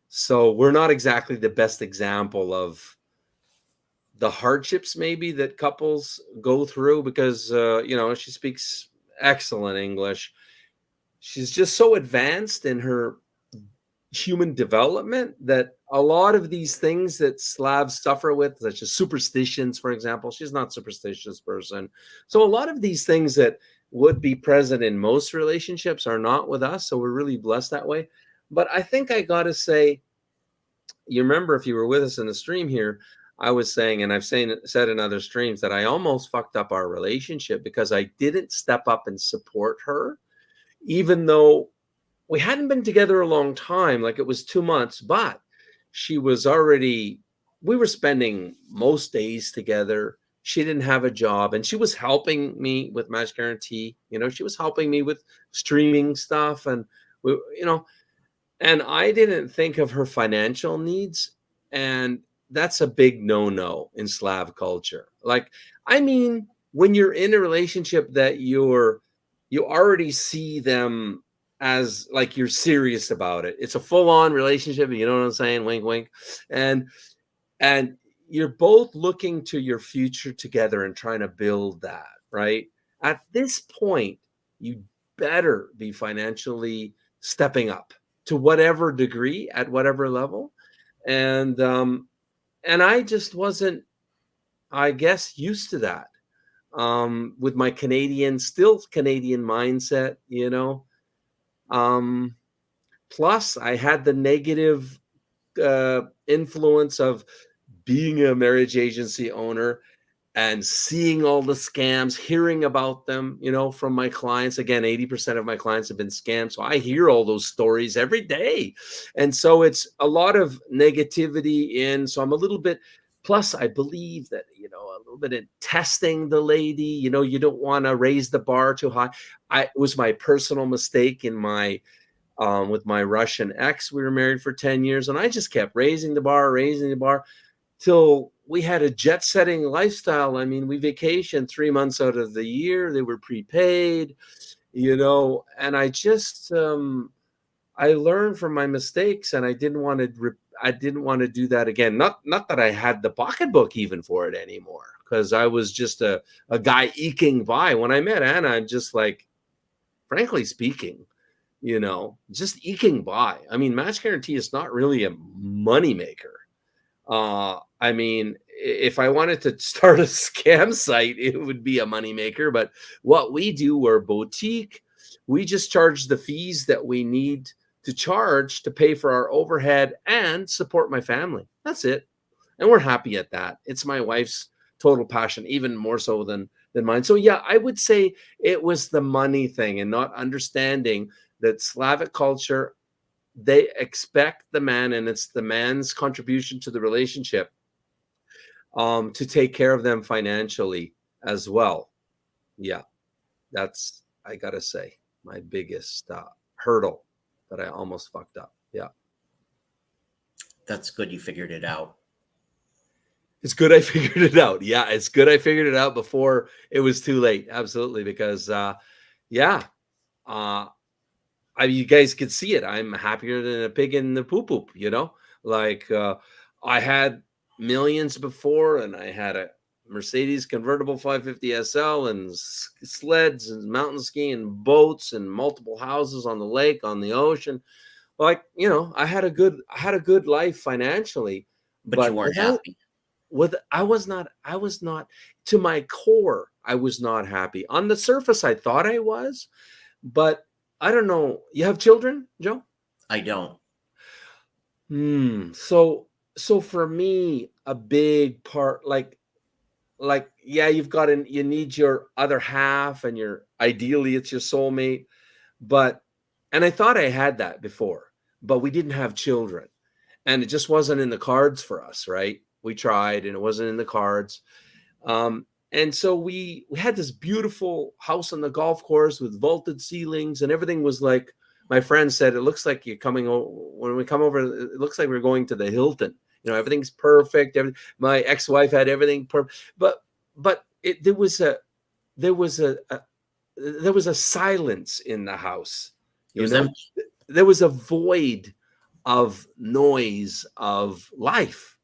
So we're not exactly the best example of the hardships maybe that couples go through, because you know, she speaks excellent English. She's just so advanced in her human development that a lot of these things that Slavs suffer with, such as superstitions, for example, she's not a superstitious person. So a lot of these things that would be present in most relationships are not with us. So we're really blessed that way. But I think I got to say, you remember if you were with us in the stream here, I was saying, and I've said in other streams, that I almost fucked up our relationship because I didn't step up and support her, even though we hadn't been together a long time, like it was 2 months, but we were spending most days together. She didn't have a job, and she was helping me with Match Guaranty. You know, she was helping me with streaming stuff, and and I didn't think of her financial needs. And that's a big no-no in Slav culture. Like, I mean, when you're in a relationship that you already see them as like you're serious about it. It's a full-on relationship, you know what I'm saying? Wink, wink. And you're both looking to your future together and trying to build that, right? At this point, you better be financially stepping up to whatever degree, at whatever level. And I just wasn't, I guess, used to that. With my still Canadian mindset, you know. Plus I had the negative influence of being a marriage agency owner and seeing all the scams, hearing about them, you know, from my clients. Again, 80% of my clients have been scammed. So I hear all those stories every day. And so it's a lot of negativity so I'm a little bit, plus I believe that, you know, a little bit in testing the lady, you know, you don't want to raise the bar too high. It was my personal mistake in my, with my Russian ex. We were married for 10 years and I just kept raising the bar till we had a jet-setting lifestyle. I mean, we vacationed 3 months out of the year. They were prepaid, you know, and I just, I learned from my mistakes, and I didn't want to do that again. Not that I had the pocketbook even for it anymore, because I was just a guy eking by. When I met Anna, I'm just like, frankly speaking, you know, just eking by. I mean, Match Guaranty is not really a moneymaker. I mean, if I wanted to start a scam site, it would be a moneymaker. But what we do, we're boutique. We just charge the fees that we need to charge to pay for our overhead and support my family. That's it. And we're happy at that. It's my wife's total passion, even more so than mine. So yeah, I would say it was the money thing and not understanding that Slavic culture, they expect the man, and it's the man's contribution to the relationship, to take care of them financially as well. Yeah, that's, I gotta say, my biggest hurdle that I almost fucked up. Yeah. That's good you figured it out. It's good I figured it out. Yeah, it's good I figured it out before it was too late. Absolutely. Because you guys could see it. I'm happier than a pig in the poop, you know, like I had millions before, and I had a Mercedes convertible 550 SL and sleds and mountain skiing and boats and multiple houses on the lake, on the ocean. Like, you know, I had a good life financially, but you weren't happy. I was not, to my core, I was not happy. On the surface, I thought I was, but I don't know. You have children, Joe? I don't. So for me, a big part, like, yeah, you need your other half, and ideally it's your soulmate, and I thought I had that before, but we didn't have children, and it just wasn't in the cards for us, right? We tried, and it wasn't in the cards. And so we had this beautiful house on the golf course with vaulted ceilings, and everything was like, my friend said, it looks like you're coming over. When we come over, it looks like we're going to the Hilton. You know, everything's perfect. My ex-wife had everything perfect, but there was a silence in the house. There was a void of noise of life.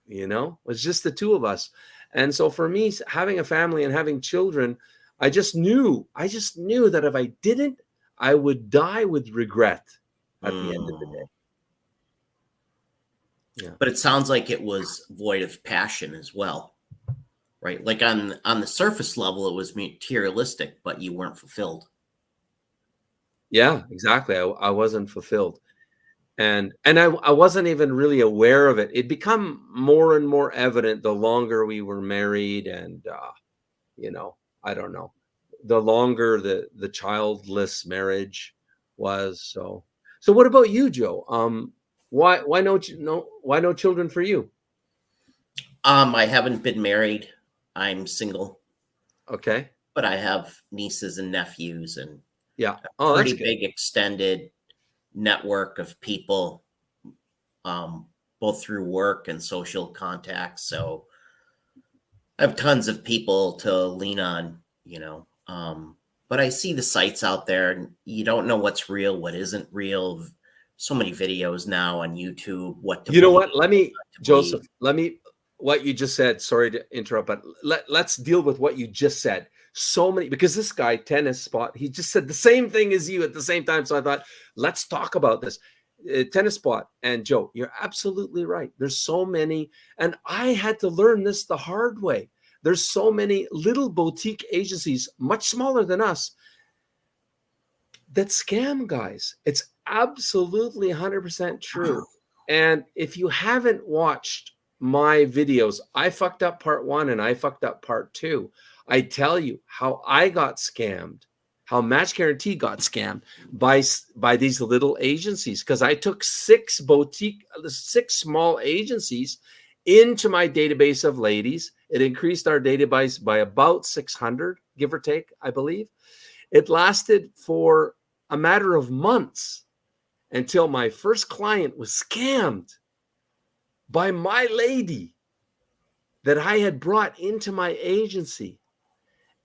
You know, it was just the two of us. And so for me, having a family and having children, I just knew that if I didn't, I would die with regret at the end of the day. Yeah. But it sounds like it was void of passion as well, right? Like on the surface level, it was materialistic, but you weren't fulfilled. Yeah, exactly. I wasn't fulfilled. And I wasn't even really aware of it. It become more and more evident the longer we were married, and you know, I don't know, the longer the childless marriage was. So what about you, Joe? Why no children for you? I haven't been married. I'm single. Okay. But I have nieces and nephews, and yeah, a pretty big extended network of people, both through work and social contacts. So I have tons of people to lean on, you know. But I see the sites out there, and you don't know what's real, what isn't real. So many videos now on YouTube. What to you know believe, what? Let me, Joseph. Let me. What you just said. Sorry to interrupt, but let's deal with what you just said. So many, because this guy, Tennis Spot, he just said the same thing as you at the same time. So I thought, let's talk about this. Tennis Spot and Joe, you're absolutely right. There's so many, and I had to learn this the hard way. There's so many little boutique agencies, much smaller than us, that scam guys. It's absolutely 100% true. And if you haven't watched my videos, I fucked up part 1 and I fucked up part 2. I tell you how I got scammed, how Match Guaranty got scammed by these little agencies, because I took 6 small agencies into my database of ladies. It increased our database by about 600, give or take, I believe. It lasted for a matter of months until my first client was scammed by my lady that I had brought into my agency.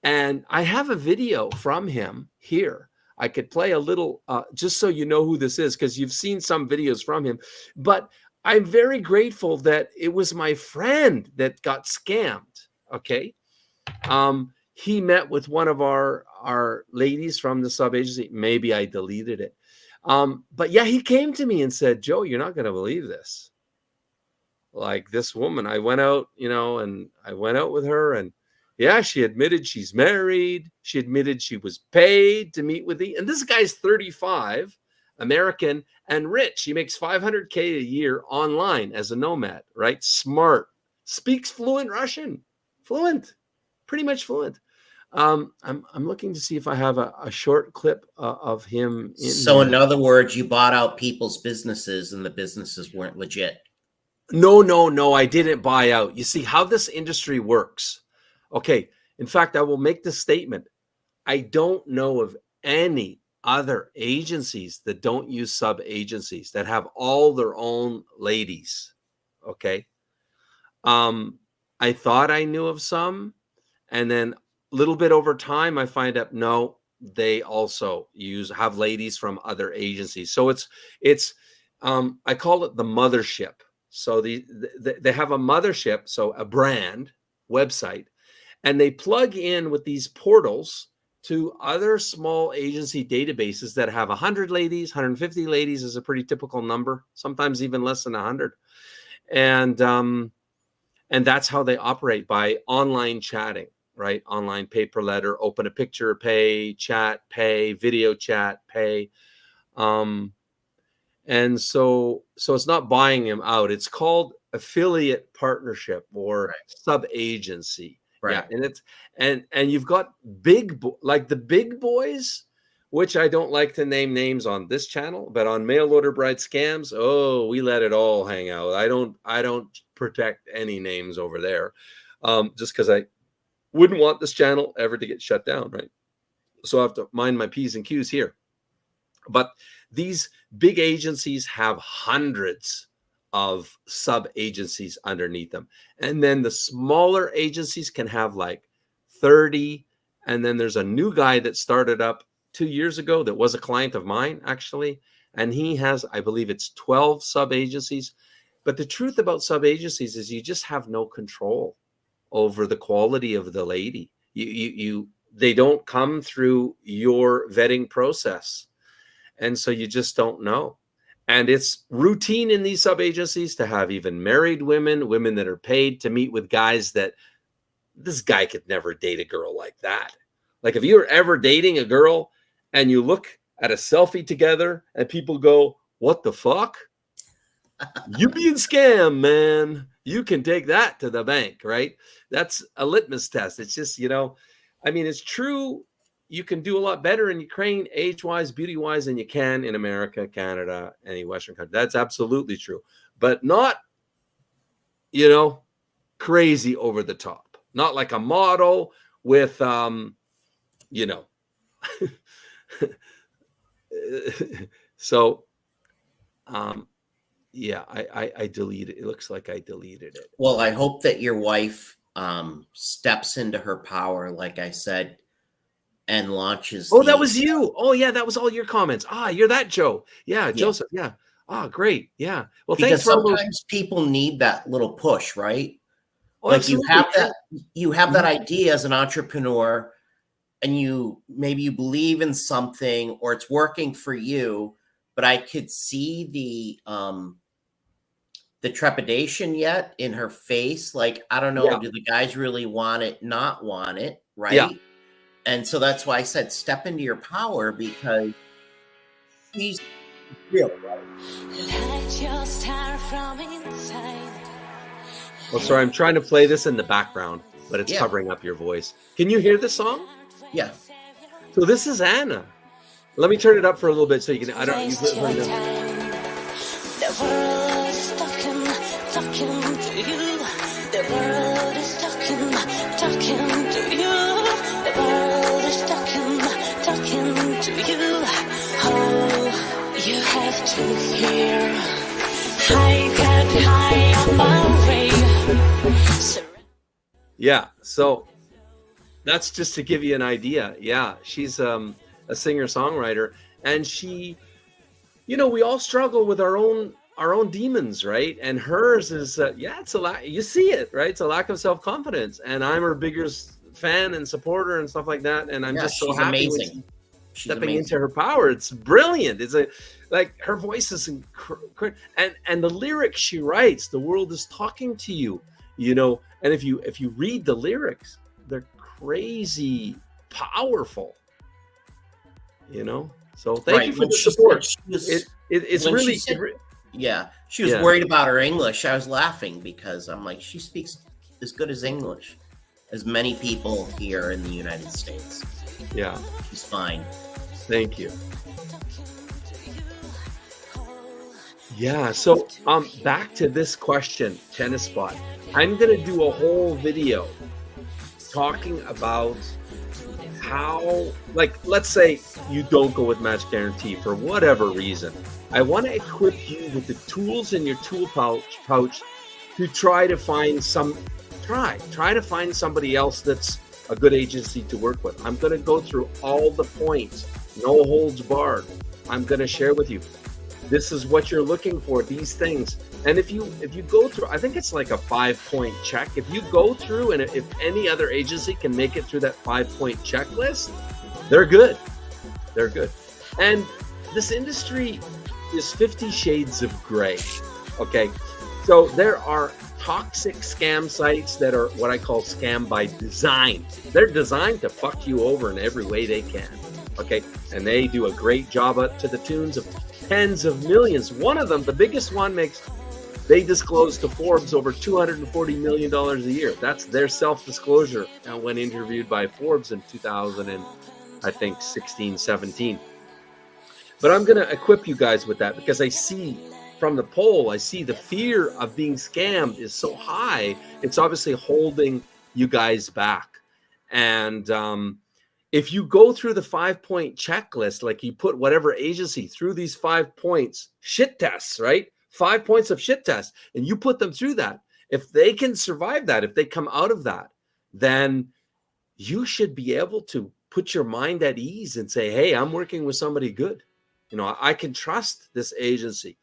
And I have a video from him here. I could play a little, just so you know who this is, because you've seen some videos from him. But I'm very grateful that it was my friend that got scammed, okay? He met with one of our ladies from the sub-agency. Maybe I deleted it. But yeah, he came to me and said, Joe, you're not going to believe this. Like, this woman, I went out, you know, and I went out with her, and yeah, she admitted she's married. She admitted she was paid to meet with and this guy's 35, American, and rich. He makes $500K a year online as a nomad, right? Smart, speaks fluent Russian, pretty much fluent. I'm looking to see if I have a short clip of him. In other words, you bought out people's businesses and the businesses weren't legit. No, I didn't buy out. You see how this industry works. Okay. In fact, I will make this statement. I don't know of any other agencies that don't use sub agencies, that have all their own ladies. Okay. I thought I knew of some, and then a little bit over time, I find out, no, they also have ladies from other agencies. So it's I call it the mothership. So they have a mothership, so a brand website, and they plug in with these portals to other small agency databases that have 100 ladies, 150 ladies is a pretty typical number, sometimes even less than 100. And that's how they operate, by online chatting, right? Online pay per letter, open a picture, pay, chat, pay, video chat, pay. And so it's not buying them out. It's called affiliate partnership or sub agency. Right. Yeah. And you've got like the big boys, which I don't like to name names on this channel, but on mail order bride scams, oh, we let it all hang out. I don't protect any names over there, just because I wouldn't want this channel ever to get shut down, right? So I have to mind my P's and Q's here. But these big agencies have hundreds of sub agencies underneath them. And then the smaller agencies can have like 30. And then there's a new guy that started up 2 years ago that was a client of mine, actually. And he has, I believe it's 12 sub agencies. But the truth about sub agencies is you just have no control over the quality of the lady. They don't come through your vetting process. And so you just don't know. And it's routine in these sub agencies to have even married women that are paid to meet with guys that this guy could never date a girl like that. Like if you're ever dating a girl and you look at a selfie together and people go, what the fuck? You being scammed, man. You can take that to the bank, right? That's a litmus test. It's just, I mean, it's true. You can do a lot better in Ukraine, age-wise, beauty-wise, than you can in America, Canada, any Western country. That's absolutely true. But not, crazy over the top. Not like a model with, So, yeah, I deleted it. It looks like I deleted it. Well, I hope that your wife steps into her power, like I said, and launches. Oh, that was you. Oh, yeah, that was all your comments. You're that Joe. Yeah, Joseph. Yeah. Great. Yeah. Well, because thanks for sometimes people need that little push, right? Oh, like absolutely. you have that idea as an entrepreneur, and you believe in something or it's working for you, but I could see the trepidation yet in her face. Like, I don't know, do the guys really want it, not want it, right? Yeah. And so that's why I said step into your power, because she's real, right? Well, sorry, I'm trying to play this in the background, but it's covering up your voice. Can you hear this song? Yeah. So this is Anna. Let me turn it up for a little bit so you can. I don't. The world is talking to you. The world is talking to you. The world is talking to you. Oh, you have to hear. I got high on my way. Yeah. So that's just to give you an idea. Yeah, she's a singer-songwriter, and she, we all struggle with our own demons, right? And hers is, it's a lack. You see it, right? It's a lack of self-confidence, and I'm her biggest fan and supporter and stuff like that. And I'm just so happy amazing. Stepping into her power. It's brilliant. It's like her voice is incredible, and the lyrics she writes. The world is talking to you, And if you read the lyrics, they're crazy powerful. So thank you for the support. It's really. She was worried about her English. I was laughing because I'm like, she speaks as good as English as many people here in the United States. Yeah, she's fine. Thank you. Yeah. So back to this question, Tennis Spot. I'm gonna do a whole video talking about how, like, let's say you don't go with Match Guarantee for whatever reason. I want to equip you with the tools in your tool pouch to try to find somebody else that's a good agency to work with. I'm going to go through all the points, no holds barred. I'm going to share with you. This is what you're looking for. These things. And if you go through, I think it's like a 5-point check. If you go through, and if any other agency can make it through that 5-point checklist, they're good. They're good. And this industry is 50 shades of gray. Okay, so there are toxic scam sites that are what I call scam by design. They're designed to fuck you over in every way they can. Okay, and they do a great job to the tunes of tens of millions. One of them, the biggest one, they disclose to Forbes over $240 million a year. That's their self-disclosure when interviewed by Forbes in 2000 and I think 16, 17. But I'm going to equip you guys with that because I see from the poll, I see the fear of being scammed is so high. It's obviously holding you guys back. And if you go through the 5-point checklist, like you put whatever agency through these 5 points, shit tests, right? 5 points of shit tests, and you put them through that. If they can survive that, if they come out of that, then you should be able to put your mind at ease and say, hey, I'm working with somebody good. You know, I can trust this agency.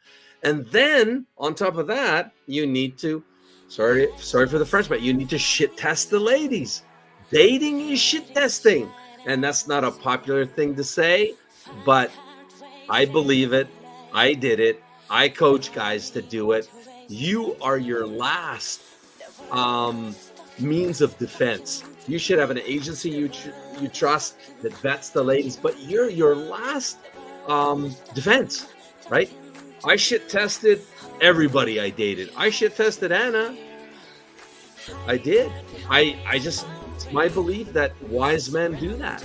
And then on top of that, you need to, sorry for the French, but you need to shit test the ladies. Dating is shit testing. And that's not a popular thing to say, but I believe it. I did it. I coach guys to do it. You are your last means of defense. You should have an agency you trust that vets the ladies, but you're your last defense, right? I shit tested everybody I dated. I shit tested Anna. I did. I just, it's my belief that wise men do that.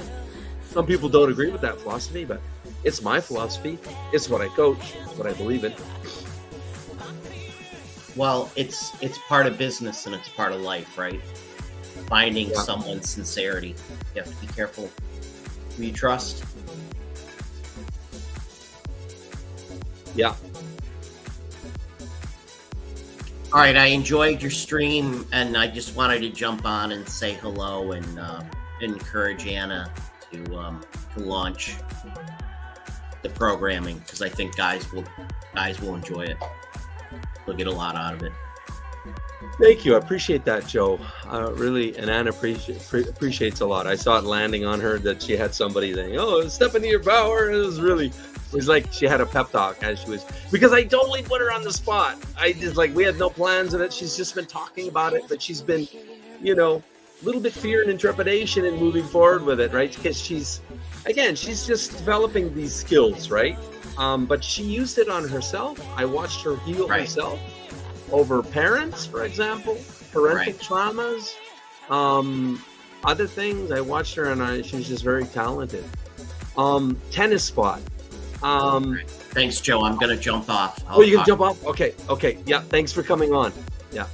Some people don't agree with that philosophy, but it's my philosophy. It's what I coach. It's what I believe in. Well, it's part of business and it's part of life, right? Finding someone's sincerity. You have to be careful who you trust. Yeah. All right, I enjoyed your stream, and I just wanted to jump on and say hello and encourage Anna to launch the programming because I think guys will enjoy it. They'll get a lot out of it. Thank you. I appreciate that, Joe. Really, and Anna appreciates a lot. I saw it landing on her that she had somebody saying, "Oh, step into your power." It was like she had a pep talk as she was, because I totally put her on the spot. I just we had no plans of it. She's just been talking about it, but she's been, a little bit fear and trepidation in moving forward with it, right? Because she's just developing these skills, right? But she used it on herself. I watched her heal herself over parents, for example, parental traumas, other things. I watched her and she's just very talented. Tennis spot. Thanks, Joe. I'm going to jump off. You can jump off? Okay. Yeah, thanks for coming on. Yeah.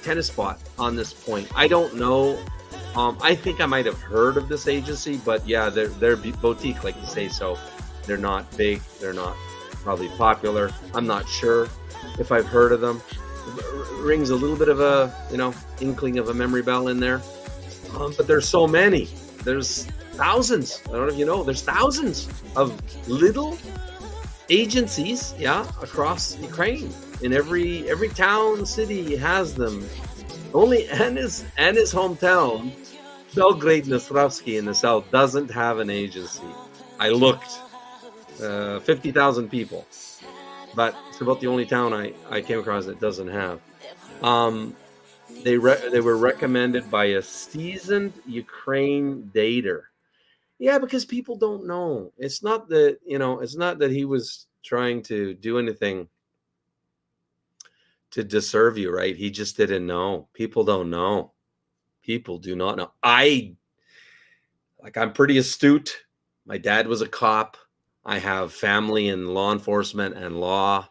Tennis spot on this point. I don't know. I think I might have heard of this agency, but yeah, they're boutique, like you say. So they're not big. They're not probably popular. I'm not sure if I've heard of them. Rings a little bit of a, inkling of a memory bell in there. But there's so many. There's thousands. I don't know if you know. There's thousands of little agencies, across Ukraine. In every town, city has them. Only Anna's hometown, Belgrade Nostrovsky in the south, doesn't have an agency. I looked. 50,000 people. But it's about the only town I came across that doesn't have. They were recommended by a seasoned Ukraine dater. Yeah, because people don't know. It's not that he was trying to do anything to deserve you, right? He just didn't know. People don't know. People do not know. I'm pretty astute. My dad was a cop. I have family in law enforcement and law,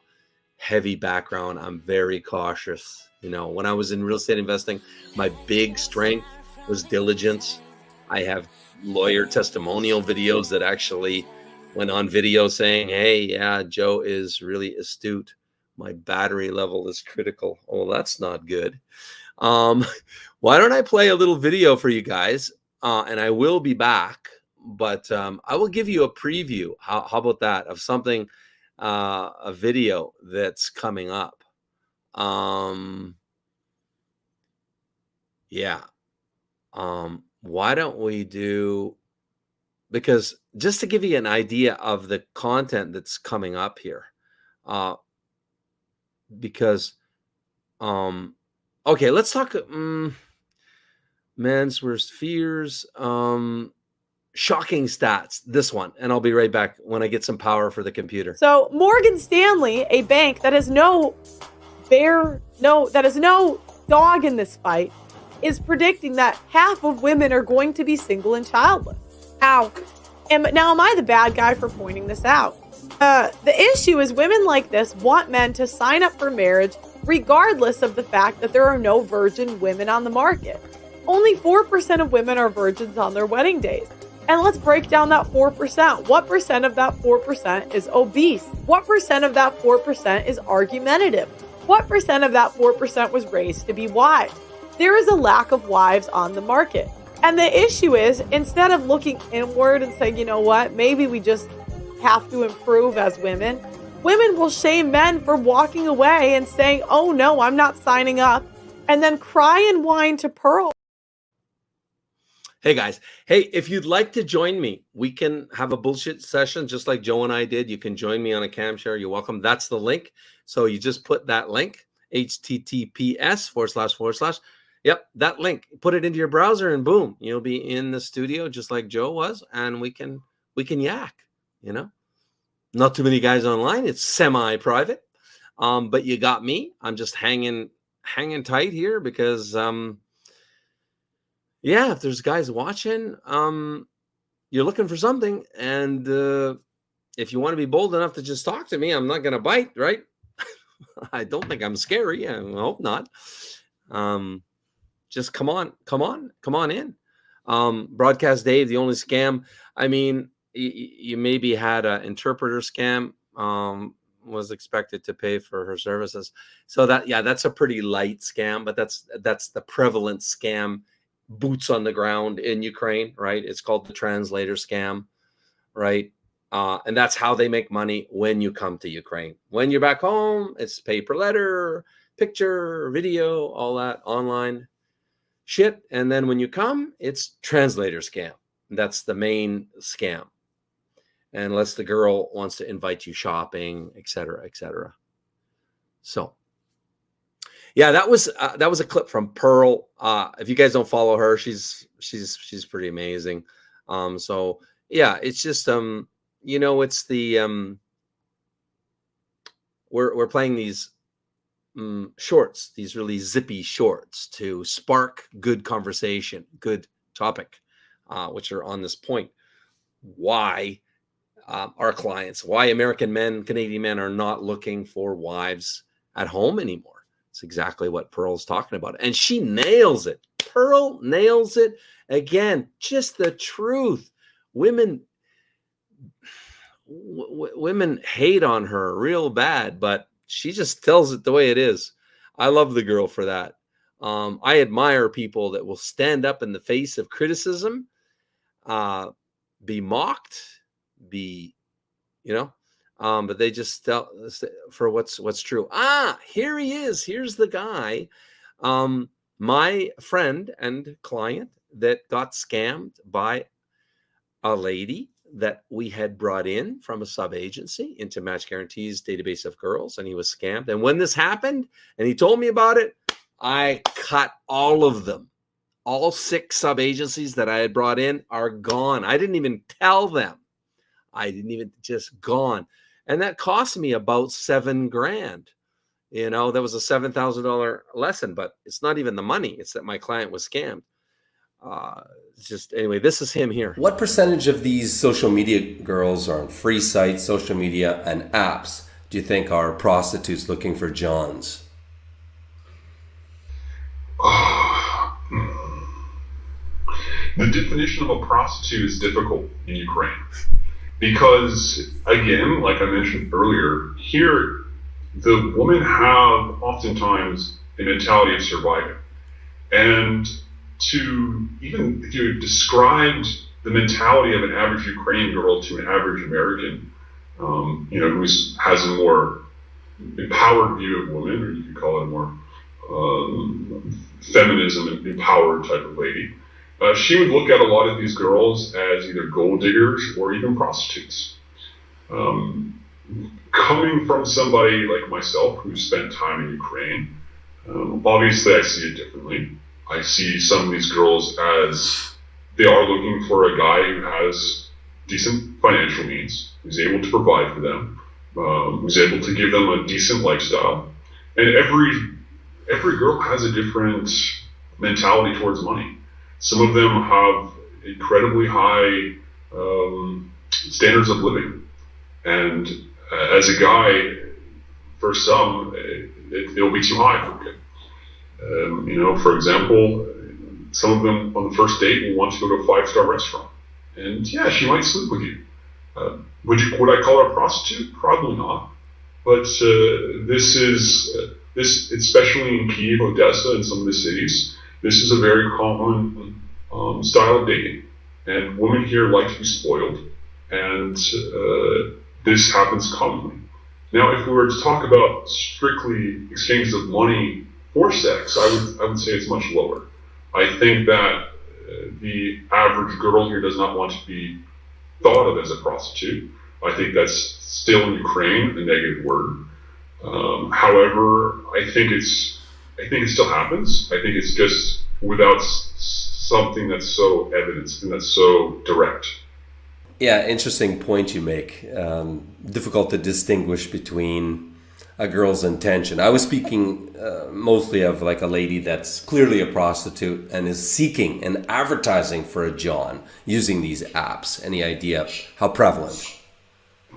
heavy background. I'm very cautious. When I was in real estate investing, my big strength was diligence. I have lawyer testimonial videos that actually went on video saying, hey, yeah, Joe is really astute. My battery level is critical. Oh, that's not good. Why don't I play a little video for you guys? And I will be back, but I will give you a preview. How about that? Of something a video that's coming up. Yeah. Why don't we do, because just to give you an idea of the content that's coming up here, because, okay, let's talk, men's worst fears, shocking stats, this one, and I'll be right back when I get some power for the computer. So Morgan Stanley, a bank that has no dog in this fight, is predicting that half of women are going to be single and childless. Now, am I the bad guy for pointing this out? The issue is women like this want men to sign up for marriage regardless of the fact that there are no virgin women on the market. Only 4% of women are virgins on their wedding days. And let's break down that 4%. What percent of that 4% is obese? What percent of that 4% is argumentative? What percent of that 4% was raised to be wives? There is a lack of wives on the market. And the issue is, instead of looking inward and saying, you know what, maybe we just have to improve as women, women will shame men for walking away and saying, oh no, I'm not signing up, and then cry and whine to Pearl. Hey guys, hey, if you'd like to join me, we can have a bullshit session just like Joe and I did. You can join me on a cam share. You're welcome. That's the link. So you just put that link, https:// Yep, that link. Put it into your browser and boom, you'll be in the studio just like Joe was, and we can yak, you know. Not too many guys online. It's semi-private. But you got me. I'm just hanging tight here because yeah, if there's guys watching, you're looking for something, and if you want to be bold enough to just talk to me, I'm not going to bite, right? I don't think I'm scary. I hope not. Just come on in. Broadcast Dave, the only scam. I mean, you maybe had an interpreter scam, was expected to pay for her services. So that's a pretty light scam, but that's the prevalent scam, boots on the ground in Ukraine, right? It's called the translator scam, right? And that's how they make money when you come to Ukraine. When you're back home, it's pay per letter, picture, video, all that online shit. And then when you come, it's translator scam. That's the main scam. Unless the girl wants to invite you shopping, et cetera, et cetera. So, yeah, that was a clip from Pearl. If you guys don't follow her, she's pretty amazing. So yeah, it's just you know, it's the we're playing these shorts, these really zippy shorts to spark good conversation, good topic, which are on this point. Why our clients, why American men, Canadian men are not looking for wives at home anymore. It's exactly what Pearl's talking about. And she nails it. Pearl nails it. Again, just the truth. Women hate on her real bad, but she just tells it the way it is. I love the girl for that. I admire people that will stand up in the face of criticism, be mocked, be, you know, but they just tell for what's true. Here he is. Here's the guy, my friend and client that got scammed by a lady that we had brought in from a sub agency into Match Guaranty's database of girls, and he was scammed. And when this happened and he told me about it, I cut all of them. All 6 sub agencies that I had brought in are gone. I didn't even tell them. Just gone. And that cost me about $7,000. You know, that was a $7,000 lesson, but it's not even the money. It's that my client was scammed. Anyway, this is him here. What percentage of these social media girls are on free sites, social media, and apps do you think are prostitutes looking for Johns? The definition of a prostitute is difficult in Ukraine because, again, like I mentioned earlier, here the women have oftentimes a mentality of surviving. And if you described the mentality of an average Ukrainian girl to an average American, who has a more empowered view of women, or you could call it a more feminism and empowered type of lady. She would look at a lot of these girls as either gold diggers or even prostitutes. Coming from somebody like myself who spent time in Ukraine, obviously I see it differently. I see some of these girls as they are looking for a guy who has decent financial means, who's able to provide for them, who's able to give them a decent lifestyle. And every girl has a different mentality towards money. Some of them have incredibly high standards of living. And as a guy, for some, it'll be too high for them. For example, some of them on the first date will want to go to a 5-star restaurant. And yeah, she might sleep with you. Would I call her a prostitute? Probably not. But this, especially in Kyiv, Odessa, and some of the cities, this is a very common style of dating. And women here like to be spoiled. And this happens commonly. Now, if we were to talk about strictly exchanges of money for sex, I would say it's much lower. I think that the average girl here does not want to be thought of as a prostitute. I think that's still in Ukraine a negative word. However, I think it still happens. I think it's just without something that's so evident and that's so direct. Yeah, interesting point you make. Difficult to distinguish between a girl's intention. I was speaking mostly of like a lady that's clearly a prostitute and is seeking and advertising for a John using these apps. Any idea how prevalent?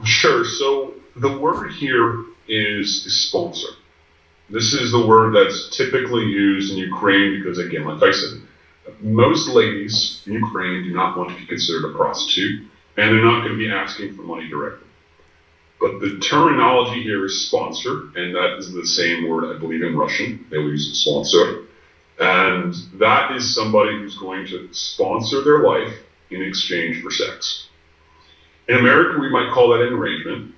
Sure. So the word here is sponsor. This is the word that's typically used in Ukraine because, again, like I said, most ladies in Ukraine do not want to be considered a prostitute, and they're not going to be asking for money directly. But the terminology here is sponsor, and that is the same word, I believe, in Russian. They will use sponsor. And that is somebody who's going to sponsor their life in exchange for sex. In America, we might call that an arrangement.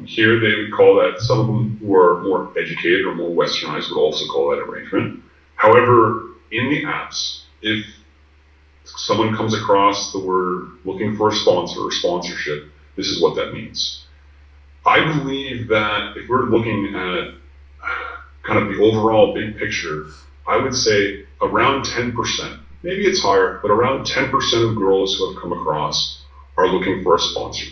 Here, they would call that, some of them who are more educated or more westernized would also call that arrangement. However, in the apps, if someone comes across the word looking for a sponsor or sponsorship, this is what that means. I believe that if we're looking at kind of the overall big picture, I would say around 10%, maybe it's higher, but around 10% of girls who have come across are looking for a sponsor.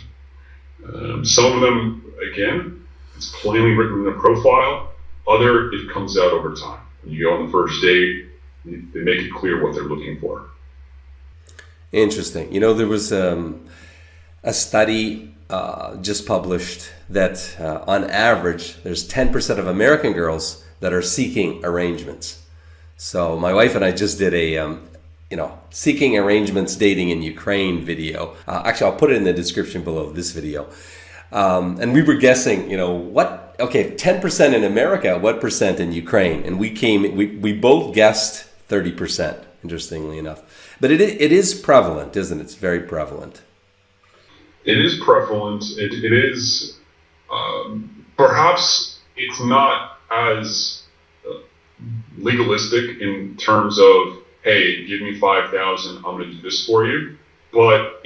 Some of them, again, it's plainly written in their profile. Other, it comes out over time. When you go on the first date, they make it clear what they're looking for. Interesting. There was a study just published that on average, there's 10% of American girls that are seeking arrangements. So my wife and I just did a, seeking arrangements dating in Ukraine video. Actually, I'll put it in the description below this video. And we were guessing, 10% in America, what percent in Ukraine? And we both guessed 30%, interestingly enough. But it is prevalent, isn't it? It's very prevalent. It is prevalent. It is, perhaps it's not as legalistic in terms of, hey, give me 5,000, I'm going to do this for you. But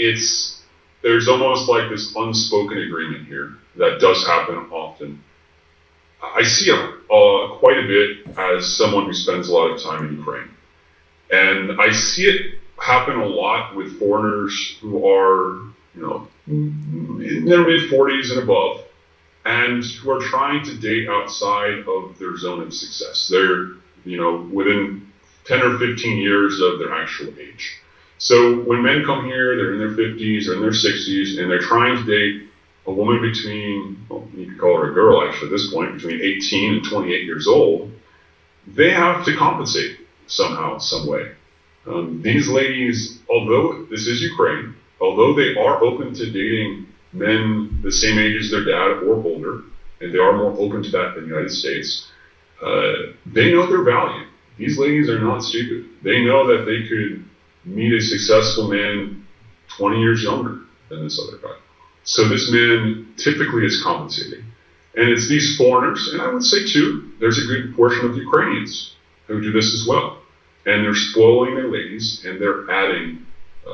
there's almost like this unspoken agreement here that does happen often. I see it quite a bit as someone who spends a lot of time in Ukraine. And I see it happen a lot with foreigners who are, in their mid-40s and above, and who are trying to date outside of their zone of success. They're, within 10 or 15 years of their actual age. So when men come here, they're in their 50s or in their 60s, and they're trying to date a woman between, you could call her a girl actually at this point, between 18 and 28 years old, they have to compensate somehow, some way. These ladies, although this is Ukraine, although they are open to dating men the same age as their dad or older, and they are more open to that than the United States, they know their value. These ladies are not stupid. They know that they could meet a successful man 20 years younger than this other guy. So this man typically is compensating. And it's these foreigners, and I would say too, there's a good portion of Ukrainians who do this as well. And they're spoiling their ladies, and they're adding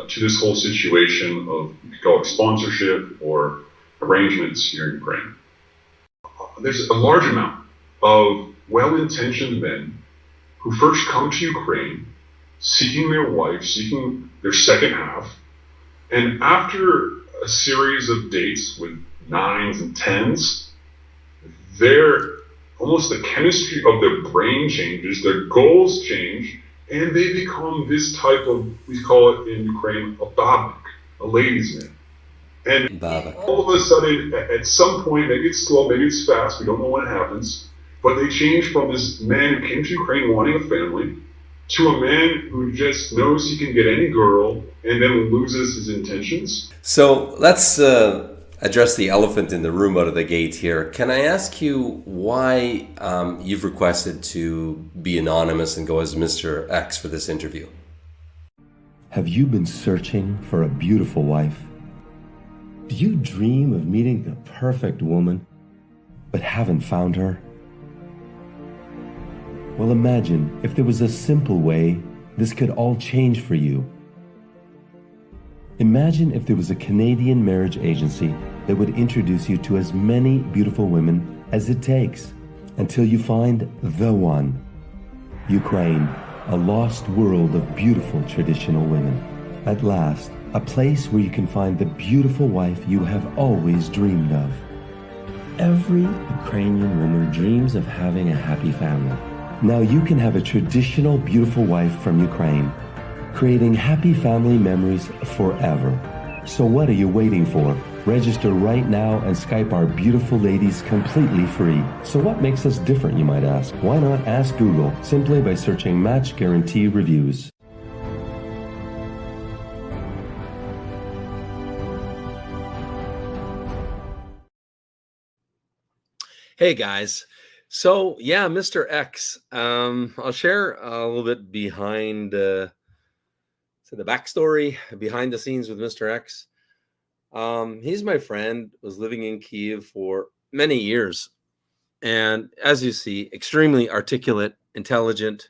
to this whole situation of, you could call it sponsorship or arrangements here in Ukraine. There's a large amount of well-intentioned men who first come to Ukraine seeking their wife, seeking their second half, and after a series of dates with 9s and 10s, almost the chemistry of their brain changes, their goals change, and they become this type of, we call it in Ukraine, a babak, a ladies' man. And all of a sudden, at some point, maybe it's slow, maybe it's fast, we don't know when it happens, but they change from this man who came to Ukraine wanting a family to a man who just knows he can get any girl and then loses his intentions. So let's address the elephant in the room out of the gate here. Can I ask you why you've requested to be anonymous and go as Mr. X for this interview? Have you been searching for a beautiful wife? Do you dream of meeting the perfect woman, but haven't found her? Well, imagine if there was a simple way this could all change for you. Imagine if there was a Canadian marriage agency that would introduce you to as many beautiful women as it takes until you find the one. Ukraine, a lost world of beautiful traditional women. At last, a place where you can find the beautiful wife you have always dreamed of. Every Ukrainian woman dreams of having a happy family. Now you can have a traditional beautiful wife from Ukraine, creating happy family memories forever. So what are you waiting for? Register right now and Skype our beautiful ladies completely free. So what makes us different, you might ask? Why not ask Google simply by searching Match Guaranty reviews? Hey guys. So yeah, Mr. X. I'll share a little bit behind the backstory, behind the scenes with Mr. X. He's my friend, was living in Kyiv for many years. And as you see, extremely articulate, intelligent,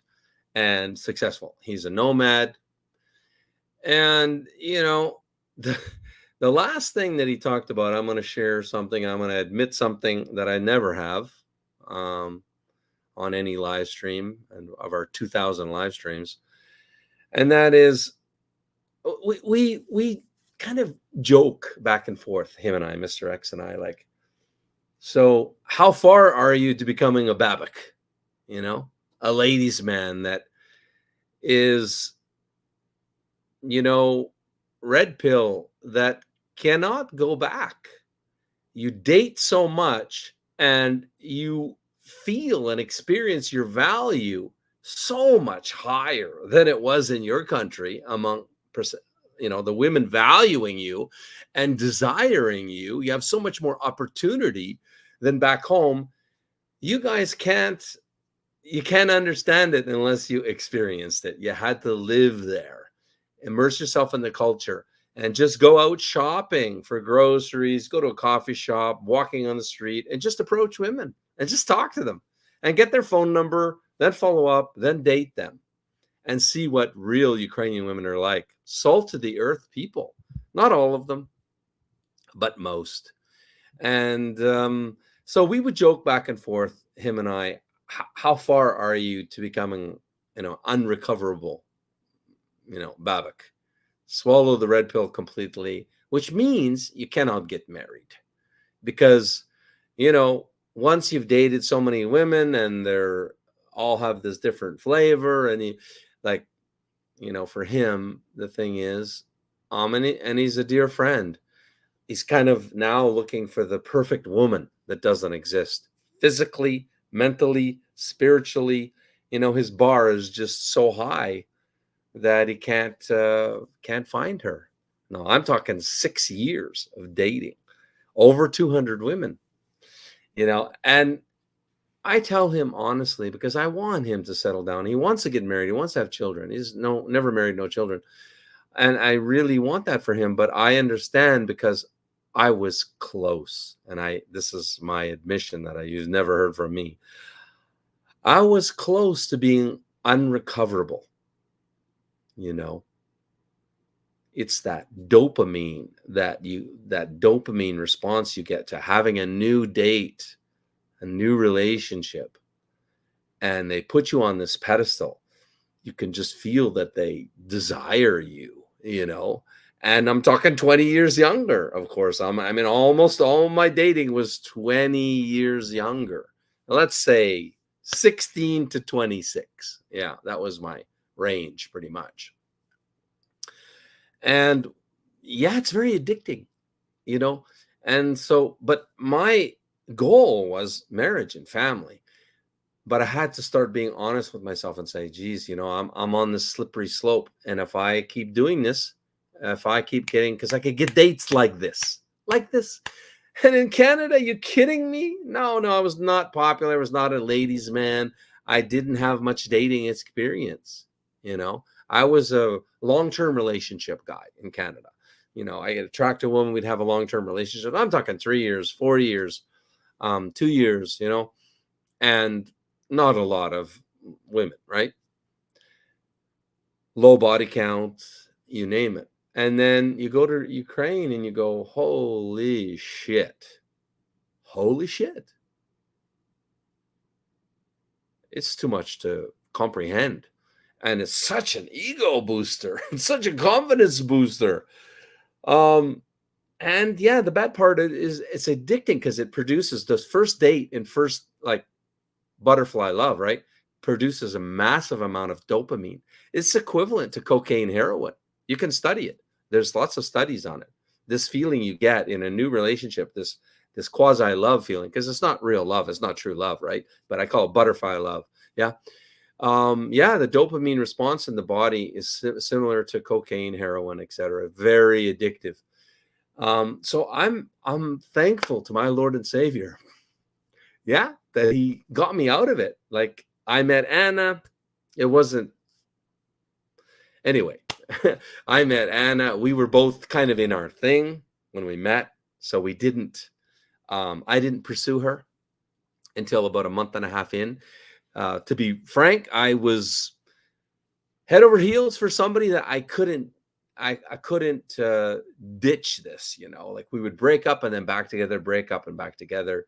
and successful. He's a nomad. And, you know, the last thing that he talked about, I'm going to share something. I'm going to admit something that I never have on any live stream and of our 2,000 live streams. And that is, we kind of joke back and forth, him and I, Mr. X and I, like, so how far are you to becoming a babak? You know, a ladies' man that is, you know, red pill that cannot go back. You date so much and you feel and experience your value so much higher than it was in your country among, you know, the women valuing you and desiring you. You have so much more opportunity than back home. You guys can't understand it unless you experienced it. You had to live there, immerse yourself in the culture, and just go out shopping for groceries, go to a coffee shop, walking on the street, and just approach women and just talk to them and get their phone number, then follow up, then date them and see what real Ukrainian women are like. Salt of the earth people, not all of them, but most. And so we would joke back and forth, him and I, how far are you to becoming, you know, unrecoverable, you know, babak? Swallow the red pill completely, which means you cannot get married because, you know, once you've dated so many women and they're all have this different flavor and he, like, you know, for him, the thing is, and he's a dear friend. He's kind of now looking for the perfect woman that doesn't exist physically, mentally, spiritually. You know, his bar is just so high that he can't find her. No, I'm talking 6 years of dating, over 200 women, you know, and I tell him honestly, because I want him to settle down. He wants to get married. He wants to have children. He's never married, no children. And I really want that for him, but I understand because I was close, and this is my admission that you've never heard from me. I was close to being unrecoverable. You know, it's that dopamine that dopamine response you get to having a new date, a new relationship, and they put you on this pedestal. You can just feel that they desire you, you know. And I'm talking 20 years younger, of course. I mean, almost all my dating was 20 years younger. Let's say 16 to 26. Yeah, that was my range pretty much. And yeah, it's very addicting, you know. And so, but my goal was marriage and family. But I had to start being honest with myself and say, geez, you know, I'm on this slippery slope. And if I keep doing this, if I keep getting, because I could get dates like this. And in Canada, you kidding me? No, I was not popular. I was not a ladies' man. I didn't have much dating experience. You know, I was a long-term relationship guy in Canada. You know, I get attracted to a woman, we'd have a long-term relationship. I'm talking 3 years, 4 years, 2 years, you know, and not a lot of women, right? Low body count, you name it. And then you go to Ukraine and you go, holy shit. Holy shit. It's too much to comprehend. And it's such an ego booster. It's such a confidence booster. And yeah, the bad part is it's addicting because it produces the first date and first like butterfly love, right? Produces a massive amount of dopamine. It's equivalent to cocaine, heroin. You can study it. There's lots of studies on it. This feeling you get in a new relationship, this quasi love feeling, because it's not real love, it's not true love, right? But I call it butterfly love. Yeah. The dopamine response in the body is similar to cocaine, heroin, etc. Very addictive. So I'm thankful to my Lord and Savior. Yeah, that he got me out of it. Like I met Anna. It wasn't. Anyway, I met Anna. We were both kind of in our thing when we met. So we didn't, I didn't pursue her until about a month and a half in. To be frank, I was head over heels for somebody that I couldn't ditch this, you know, like we would break up and then back together, break up and back together.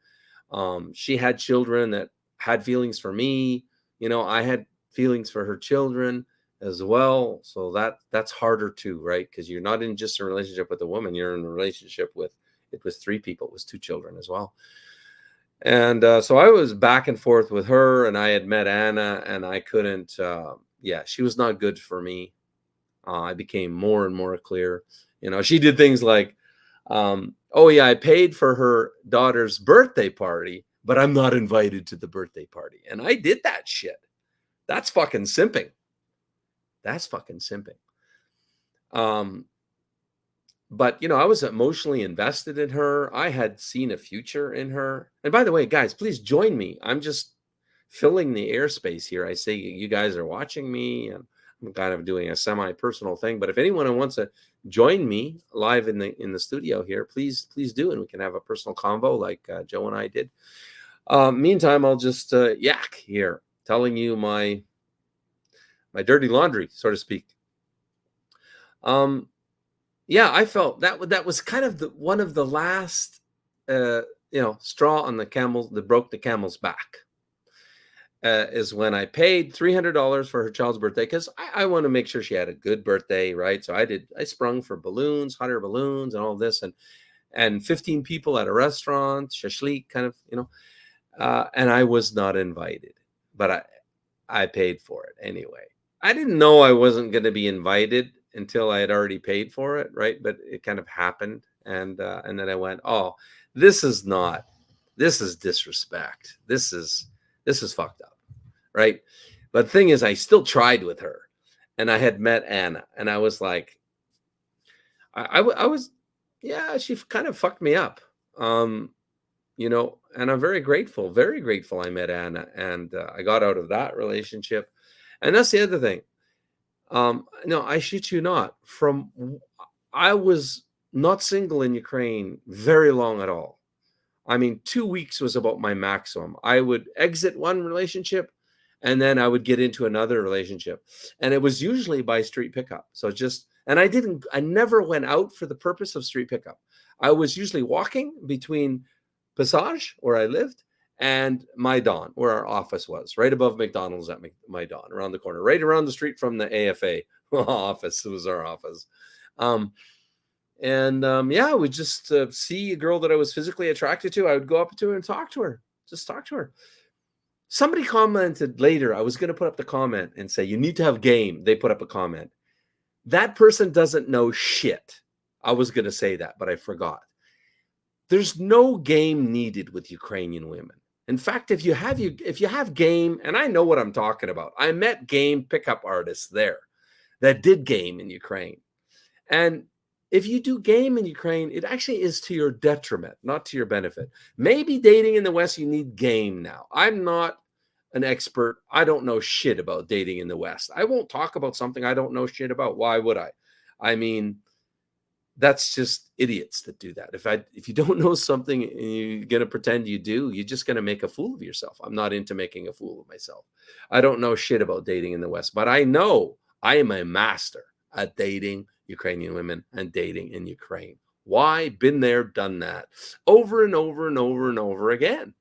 She had children that had feelings for me. You know, I had feelings for her children as well. So that's harder too, right? Because you're not in just a relationship with a woman. You're in a relationship with, it was 3 people. It was 2 children as well. And so I was back and forth with her, and I had met Anna, and I couldn't, she was not good for me. I became more and more clear. You know, she did things like, I paid for her daughter's birthday party, but I'm not invited to the birthday party. And I did that shit. That's fucking simping. But, you know, I was emotionally invested in her. I had seen a future in her. And by the way, guys, please join me. I'm just filling the airspace here. I say you guys are watching me, and I'm kind of doing a semi-personal thing. But if anyone wants to join me live in the studio here, please do, and we can have a personal convo like Joe and I did. Meantime, I'll just yak here, telling you my dirty laundry, so to speak. I felt that was kind of one of the last, straw on the camel that broke the camel's back. Is when I paid $300 for her child's birthday, because I want to make sure she had a good birthday, right? So I sprung for balloons, hot air balloons, and all this, and 15 people at a restaurant, shashlik, kind of, you know, and I was not invited, but I paid for it anyway. I didn't know I wasn't going to be invited until I had already paid for it, right? But it kind of happened, and then I went, oh, this is disrespect. This is fucked up, right? But the thing is, I still tried with her, and I had met Anna, and I was like, she kind of fucked me up, you know, and I'm very grateful I met Anna, and I got out of that relationship. And that's the other thing. No, I shit you not. I was not single in Ukraine very long at all. I mean, 2 weeks was about my maximum. I would exit one relationship and then I would get into another relationship. And it was usually by street pickup. So I never went out for the purpose of street pickup. I was usually walking between Passage, where I lived, and Maidan, where our office was, right above McDonald's at Maidan, around the corner, right around the street from the AFA office. It was our office. I would just see a girl that I was physically attracted to. I would go up to her and talk to her, just talk to her. Somebody commented later, I was going to put up the comment and say, you need to have game. They put up a comment. That person doesn't know shit. I was going to say that, but I forgot. There's no game needed with Ukrainian women. In fact, if you have game, and I know what I'm talking about, I met game pickup artists there that did game in Ukraine. And if you do game in Ukraine, it actually is to your detriment, not to your benefit. Maybe dating in the West, you need game now. I'm not an expert. I don't know shit about dating in the West. I won't talk about something I don't know shit about. Why would I? I mean, that's just idiots that do that. If you don't know something and you're going to pretend you do, you're just going to make a fool of yourself. I'm not into making a fool of myself. I don't know shit about dating in the West, but I know I am a master at dating Ukrainian women and dating in Ukraine. Why? Been there, done that over and over and over and over again.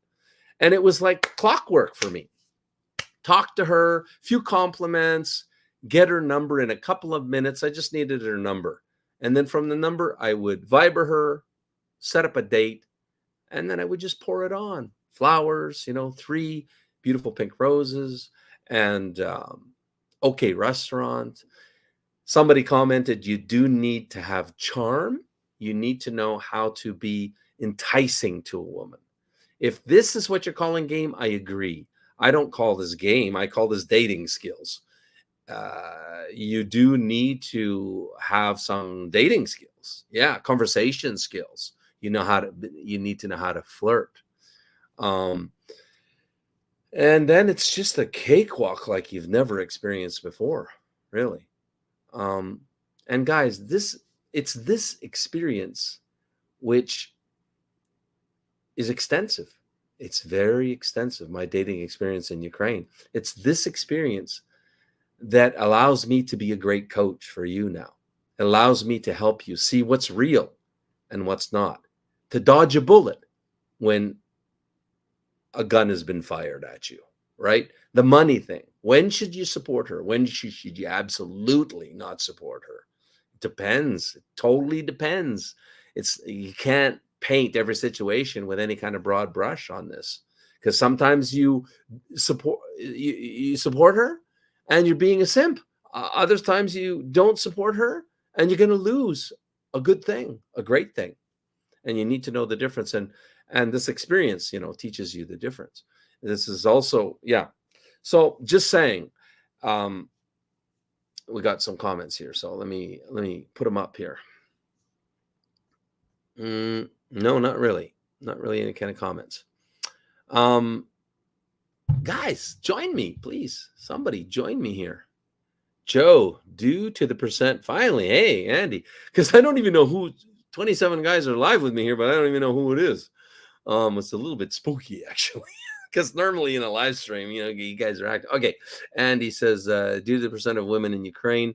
And it was like clockwork for me. Talk to her, few compliments, get her number in a couple of minutes. I just needed her number. And then from the number, I would Viber her, set up a date, and then I would just pour it on. Flowers, 3 beautiful pink roses, and okay restaurant. Somebody commented, you do need to have charm. You need to know how to be enticing to a woman. If this is what you're calling game, I agree. I don't call this game. I call this dating skills. You do need to have some dating skills. Yeah, conversation skills. You need to know how to flirt. And then it's just a cakewalk like you've never experienced before, really. And guys, it's this experience which is extensive. It's very extensive, my dating experience in Ukraine. It's this experience that allows me to be a great coach for you now. It allows me to help you see what's real and what's not, to dodge a bullet when a gun has been fired at you, right? The money thing. When should you support her? When should you absolutely not support her? It depends. It totally depends. You can't paint every situation with any kind of broad brush on this, because sometimes you support her and you're being a simp. Other times you don't support her and you're going to lose a good thing, a great thing. And you need to know the difference. And this experience, teaches you the difference. This is also, yeah. So just saying, we got some comments here. So let me put them up here. No, not really. Not really any kind of comments. Guys, join me, please. Somebody join me here. Joe, due to the percent, finally. Hey, Andy, because I don't even know who, 27 guys are live with me here, but I don't even know who it is. It's a little bit spooky, actually, because normally in a live stream, you guys are active. Okay, Andy says, due to the percent of women in Ukraine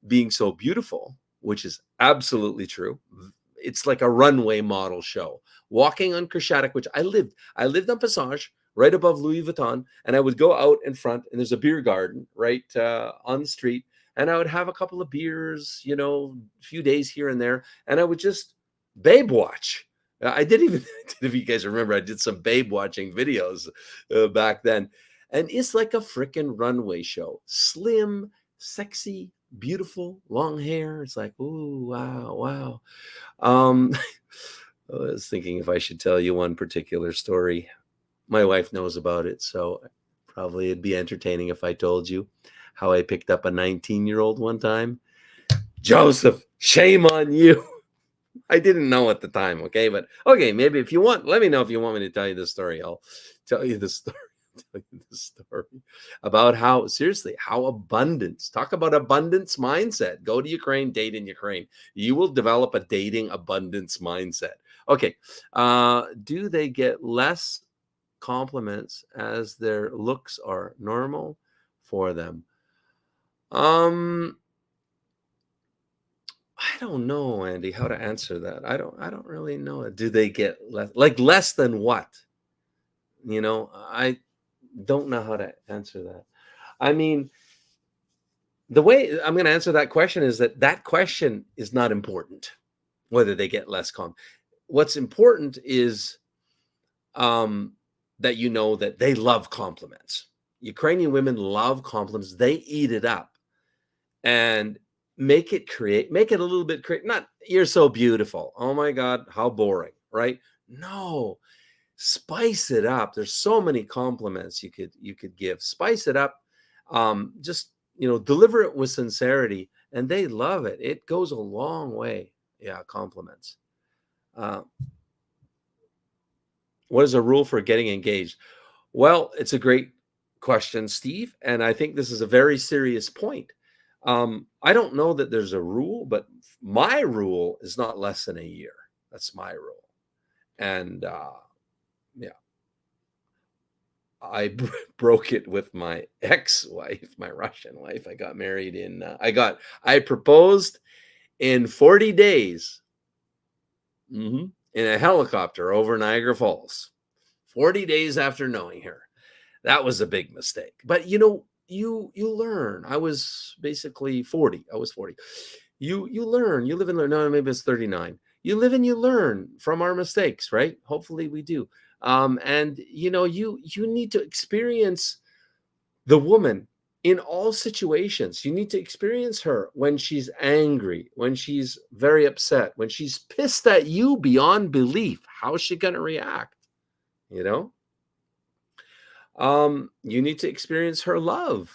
being so beautiful, which is absolutely true. It's like a runway model show. Walking on Kreshadok, which I lived on Passage, right above Louis Vuitton, and I would go out in front, and there's a beer garden right on the street, and I would have a couple of beers, a few days here and there, and I would just babe watch. I did even, if you guys remember, I did some babe watching videos back then, and it's like a freaking runway show. Slim, sexy, beautiful, long hair. It's like, ooh, wow. I was thinking if I should tell you one particular story. My wife knows about it, so probably it'd be entertaining if I told you how I picked up a 19-year-old one time. Joseph, shame on you. I didn't know at the time, okay? But, okay, maybe if you want, let me know if you want me to tell you this story. I'll tell you this story. tell you the story about how, seriously, how abundance, talk about abundance mindset. Go to Ukraine, date in Ukraine. You will develop a dating abundance mindset. Okay. Do they get less compliments as their looks are normal for them? I don't know, Andy, how to answer that. I don't really know. Do they get less than what? I don't know how to answer that. I mean, the way I'm going to answer that question is that question is not important, whether they get less What's important is that that they love compliments. Ukrainian women love compliments. They eat it up. And make it a little bit not you're so beautiful, oh my god, how boring, right? No, spice it up. There's so many compliments you could give. Spice it up. Just deliver it with sincerity, and they love it. It goes a long way. Yeah, compliments. What is a rule for getting engaged? Well, it's a great question, Steve, and I think this is a very serious point. I don't know that there's a rule, but my rule is not less than a year. That's my rule. And yeah, I broke it with my ex-wife, my Russian wife. I got married I proposed in 40 days in a helicopter over Niagara Falls, 40 days after knowing her. That was a big mistake. But you learn. I was basically 40. I was 40. You learn. You live and learn. No, maybe it's 39. You live and you learn from our mistakes, right? Hopefully we do. And you need to experience the woman in all situations. You need to experience her when she's angry, when she's very upset, when she's pissed at you beyond belief. How is she going to react? You need to experience her love,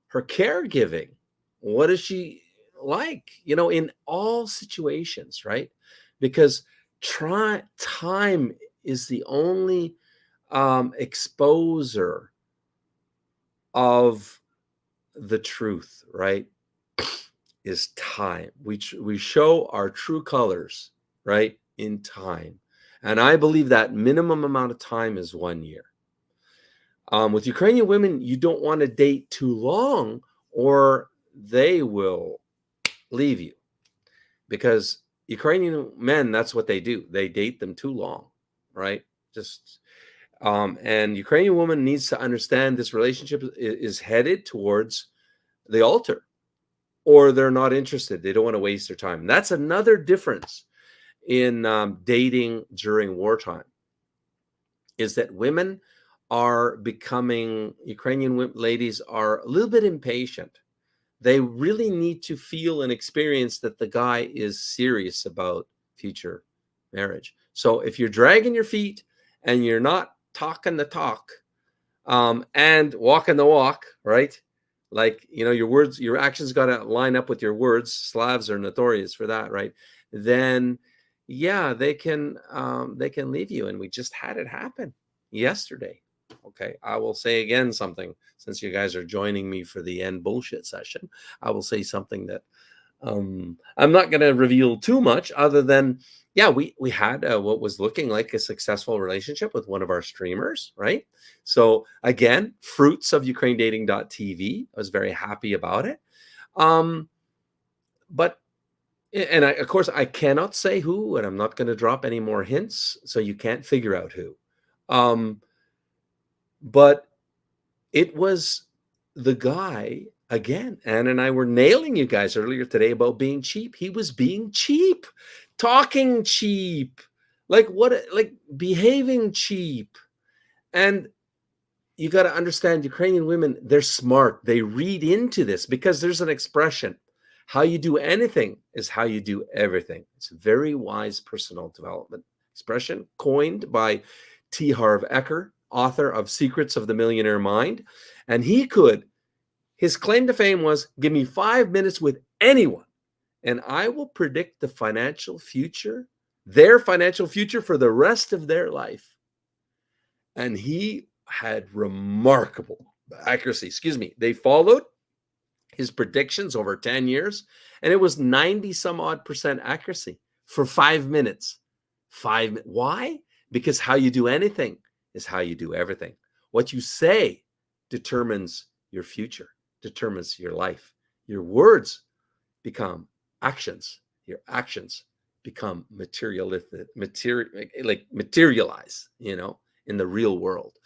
her caregiving. What is she like, in all situations, right? Because time is the only exposer of the truth, right? Is time. We show our true colors, right, in time. And I believe that minimum amount of time is 1 year. With Ukrainian women, you don't want to date too long, or they will leave you. Because Ukrainian men, that's what they do. They date them too long, right? And Ukrainian woman needs to understand this relationship is headed towards the altar, or they're not interested. They don't want to waste their time. And that's another difference in dating during wartime, is that women are becoming, Ukrainian ladies are a little bit impatient. They really need to feel and experience that the guy is serious about future marriage. So if you're dragging your feet and you're not talking the talk and walking the walk, right? Like, your words, your actions got to line up with your words. Slavs are notorious for that, right? Then, yeah, they can leave you. And we just had it happen yesterday. Okay, I will say again something, since you guys are joining me for the end bullshit session. I will say something that I'm not going to reveal too much, other than, yeah, we had what was looking like a successful relationship with one of our streamers, right? So again, fruits of ukrainedating.tv. I was very happy about it. But of course, I cannot say who, and I'm not going to drop any more hints, so you can't figure out who. But it was the guy, again. Anna and I were nailing you guys earlier today about being cheap. He was being cheap, talking cheap, like behaving cheap. And you got to understand, Ukrainian women, they're smart. They read into this, because there's an expression: how you do anything is how you do everything. It's a very wise personal development expression coined by T. Harv Eker, author of Secrets of the Millionaire Mind. And his claim to fame was, give me 5 minutes with anyone, and I will predict their financial future for the rest of their life. And he had remarkable accuracy. They followed his predictions over 10 years, and it was 90 some odd % accuracy for 5 minutes. Why? Because how you do anything is how you do everything. What you say determines your future, determines your life. Your words become actions. Your actions become materialize, in the real world.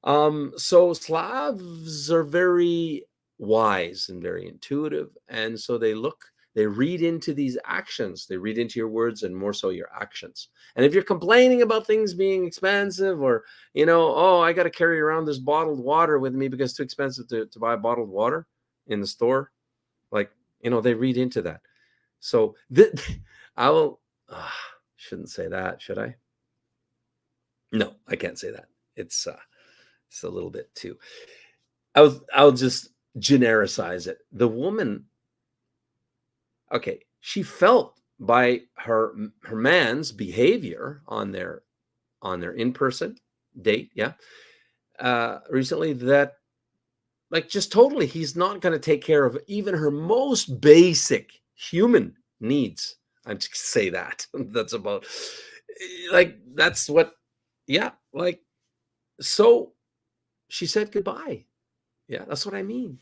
So Slavs are very wise and very intuitive, and so they read into these actions, they read into your words, and more so your actions. And if you're complaining about things being expensive, or oh, I got to carry around this bottled water with me because it's too expensive to buy bottled water in the store, they read into that. So I will shouldn't say that, should I? No, I can't say that. It's a little bit too. I'll just genericize it. The woman, okay, she felt by her man's behavior on their in-person date, recently, that just totally he's not going to take care of even her most basic human needs. I'm just say that. That's about that's what, so she said goodbye. Yeah, that's what I mean.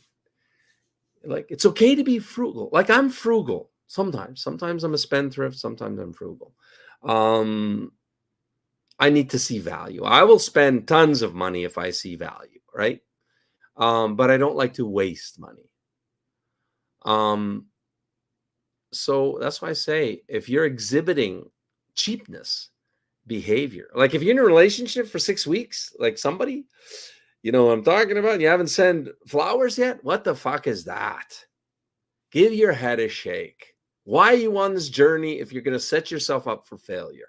It's okay to be frugal. I'm frugal sometimes. Sometimes I'm a spendthrift. Sometimes I'm frugal. I need to see value. I will spend tons of money if I see value, right? But I don't like to waste money. So that's why I say, if you're exhibiting cheapness behavior, if you're in a relationship for 6 weeks, somebody, I'm talking about, you haven't sent flowers yet, what the fuck is that? Give your head a shake. Why are you on this journey if you're going to set yourself up for failure?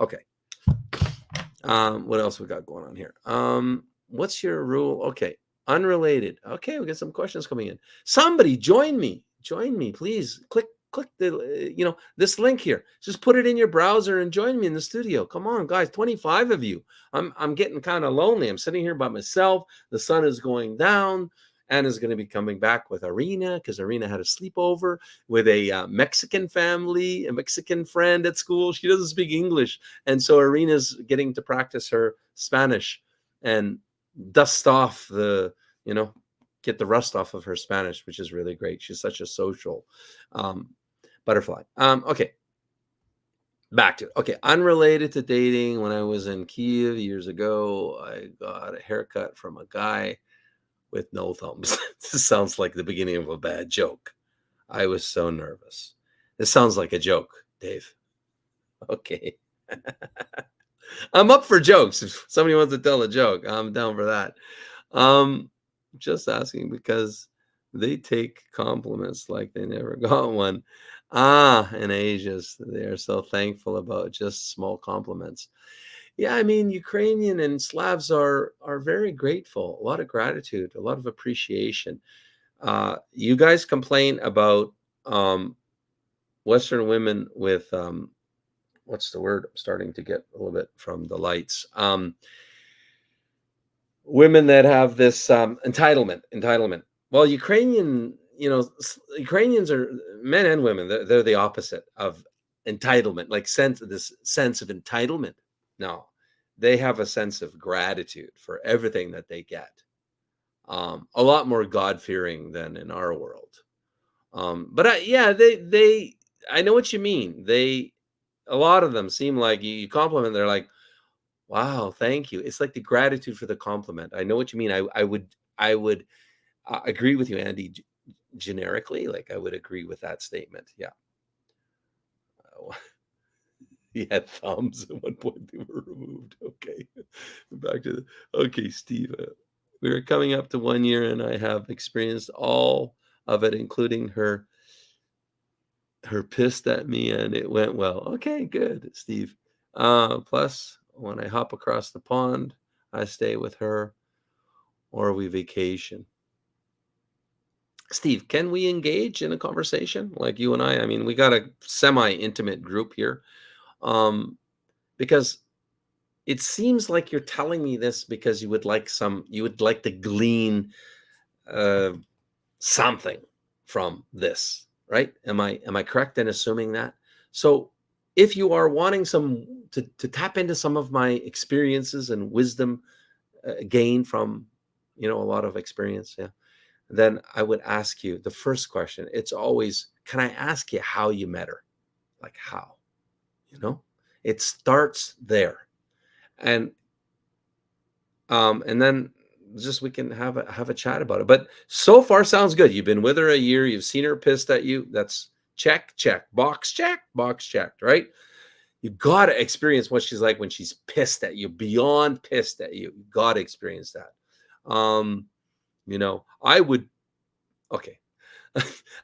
Okay. What else we got going on here? What's your rule? Okay. Unrelated. Okay, we got some questions coming in. Somebody join me, please. Click the this link here. Just put it in your browser and join me in the studio. Come on, guys, 25 of you. I'm getting kind of lonely. I'm sitting here by myself. The sun is going down. Anna's going to be coming back with Arena, because Arena had a sleepover with a Mexican family, a Mexican friend at school. She doesn't speak English, and so Arena's getting to practice her Spanish and dust off get the rust off of her Spanish, which is really great. She's such a social butterfly. Okay. Back to it. Okay. Unrelated to dating. When I was in Kiev years ago, I got a haircut from a guy with no thumbs. This sounds like the beginning of a bad joke. I was so nervous. This sounds like a joke, Dave. Okay. I'm up for jokes. If somebody wants to tell a joke, I'm down for that. Just asking because they take compliments like they never got one. In Asia, they are so thankful about just small compliments. Yeah, I mean, Ukrainian and Slavs are very grateful. A lot of gratitude, a lot of appreciation. You guys complain about Western women with what's the word? I'm starting to get a little bit from the lights. Women that have this entitlement. Well, Ukrainians are men and women. They're the opposite of entitlement, this sense of entitlement. No, they have a sense of gratitude for everything that they get. A lot more God-fearing than in our world. But I know what you mean. A lot of them seem like you compliment, they're like, wow, thank you. It's like the gratitude for the compliment. I know what you mean. I would agree with you, Andy, generically. I would agree with that statement. Yeah. He had thumbs at one point. They were removed. Okay. Back to okay, Steve. We are coming up to 1 year, and I have experienced all of it, including her pissed at me, and it went well. Okay, good, Steve. Plus, when I hop across the pond, I stay with her, or we vacation. Steve, can we engage in a conversation like you and I? I mean, we got a semi-intimate group here, because it seems like you're telling me this because you would like to glean something from this, right? Am I correct in assuming that? So if you are wanting to tap into some of my experiences and wisdom gained from, a lot of experience, then I would ask you the first question. It's always, can I ask you how you met her? Like how? It starts there. And then just we can have a chat about it. But so far sounds good. You've been with her a year. You've seen her pissed at you. That's check, box checked, right? You got to experience what she's like when she's pissed at you, beyond pissed at you. You got to experience that. I would, okay.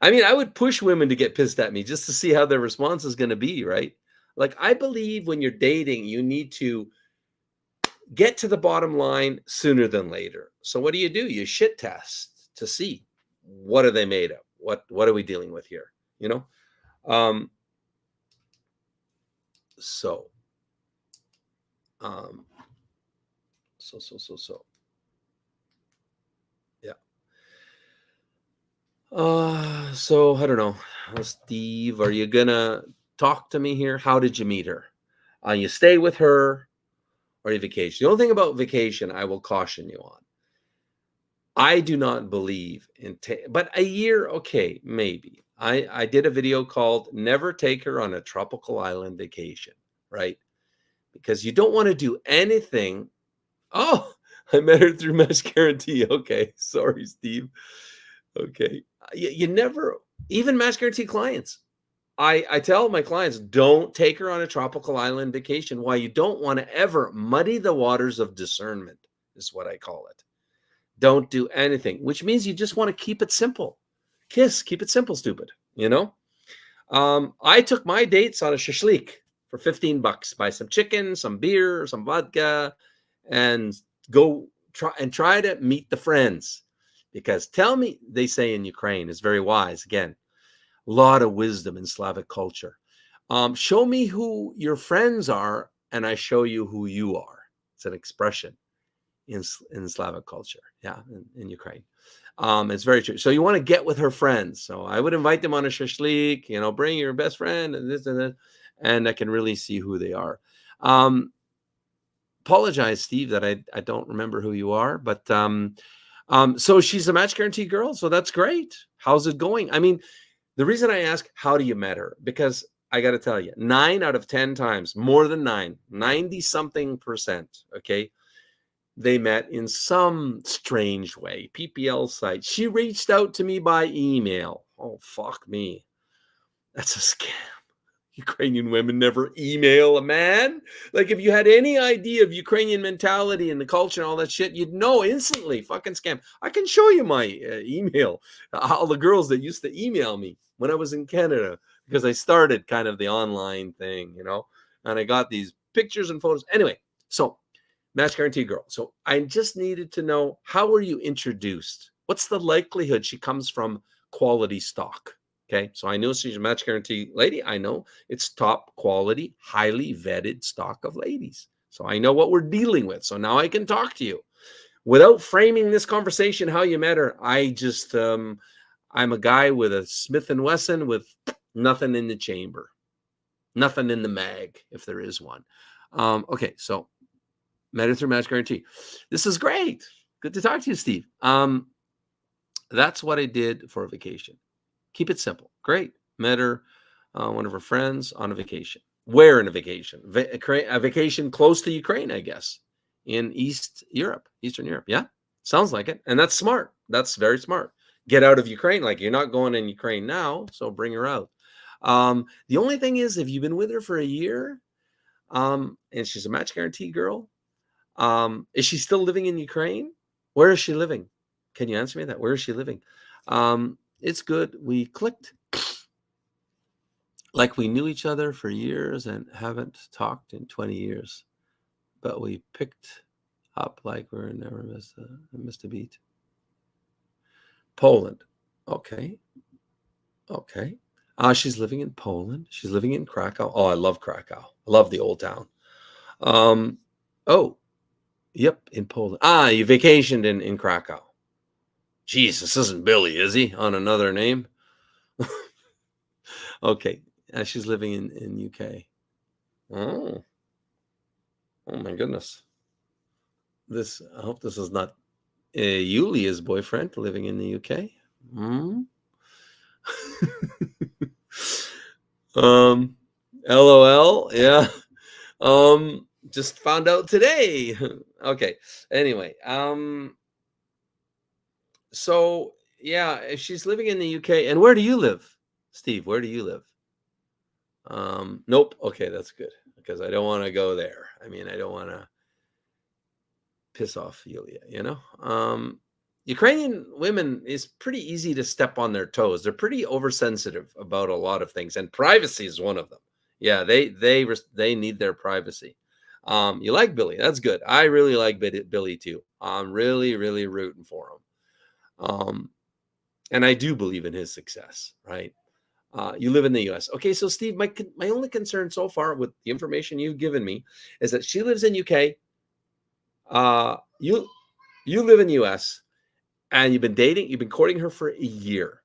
I would push women to get pissed at me just to see how their response is going to be, right? Like, I believe when you're dating, you need to get to the bottom line sooner than later. So what do? You shit test to see what are they made of? What are we dealing with here? So yeah. So I don't know. Steve, are you gonna talk to me here? How did you meet her? You stay with her or you vacation? The only thing about vacation I will caution you on. I do not believe in, but a year, okay, maybe. I did a video called Never Take Her on a Tropical Island Vacation, right? Because you don't want to do anything. Oh, I met her through Match Guaranty. Okay, sorry, Steve. Okay. You never, even Match Guaranty clients, I tell my clients, don't take her on a tropical island vacation. Why? You don't want to ever muddy the waters of discernment, is what I call it. Don't do anything, which means you just want to keep it simple. Keep it simple, stupid. I took my dates on a shashlik for $15. Buy some chicken, some beer, some vodka, and go try to meet the friends. Because tell me, they say in Ukraine, is very wise. Again, a lot of wisdom in Slavic culture. Show me who your friends are, and I show you who you are. It's an expression in Slavic culture. Yeah, in Ukraine. It's very true. So you want to get with her friends. So I would invite them on a shashlik, bring your best friend and this and that, and I can really see who they are. Apologize, Steve, that I don't remember who you are, but so she's a Match Guaranty girl, so that's great. How's it going? The reason I ask, how do you met her? Because I got to tell you, 9 out of 10 times, more than 90-something%, okay, they met in some strange way, PPL site. She reached out to me by email. Oh, fuck me. That's a scam. Ukrainian women never email a man. Like, if you had any idea of Ukrainian mentality and the culture and all that shit, you'd know instantly. Fucking scam. I can show you my email. All the girls that used to email me when I was in Canada, because I started kind of the online thing, and I got these pictures and photos. Anyway, so Match Guaranty girl. So I just needed to know, how were you introduced? What's the likelihood she comes from quality stock? Okay, so I know she's a Match Guaranty lady. I know it's top quality, highly vetted stock of ladies. So I know what we're dealing with. So now I can talk to you without framing this conversation how you met her. I just, I'm a guy with a Smith & Wesson with nothing in the chamber, nothing in the mag, if there is one. Okay, so met her through Match Guaranty. This is great. Good to talk to you, Steve. That's what I did for a vacation. Keep it simple. Great. Met her, one of her friends on a vacation. Where in a vacation? A vacation close to Ukraine, I guess, in Eastern Europe. Yeah, sounds like it. And that's smart. That's very smart. Get out of Ukraine. Like, you're not going in Ukraine now, so bring her out. The only thing is, if you've been with her for a year, and she's a Match Guaranty girl, is she still living in Ukraine? Where is she living? Can you answer me that? Where is she living? It's good. We clicked like we knew each other for years and haven't talked in 20 years, but we picked up like we're never missed a beat. Poland. Okay. She's living in Poland. She's living in Krakow. Oh, I love Krakow. I love the old town. Oh, yep, in Poland. Ah, you vacationed in Krakow. Jeez, this isn't Billy, is he? On another name? Okay, she's living in UK. Oh, my goodness. I hope this is not Yulia's boyfriend living in the UK. LOL. Yeah. Just found out today. Okay. Anyway, so yeah, if she's living in the UK, and where do you live, Steve? Where do you live? Nope. Okay, that's good because I don't want to go there. I mean, I don't want to piss off Yulia, Ukrainian women is pretty easy to step on their toes. They're pretty oversensitive about a lot of things, and privacy is one of them. Yeah, they need their privacy. You like Billy? That's good. I really like Billy too. I'm really, really rooting for him. And I do believe in his success, right? You live in the U.S. Okay, so Steve, my only concern so far with the information you've given me is that she lives in UK. You live in the U.S. and you've been courting her for a year.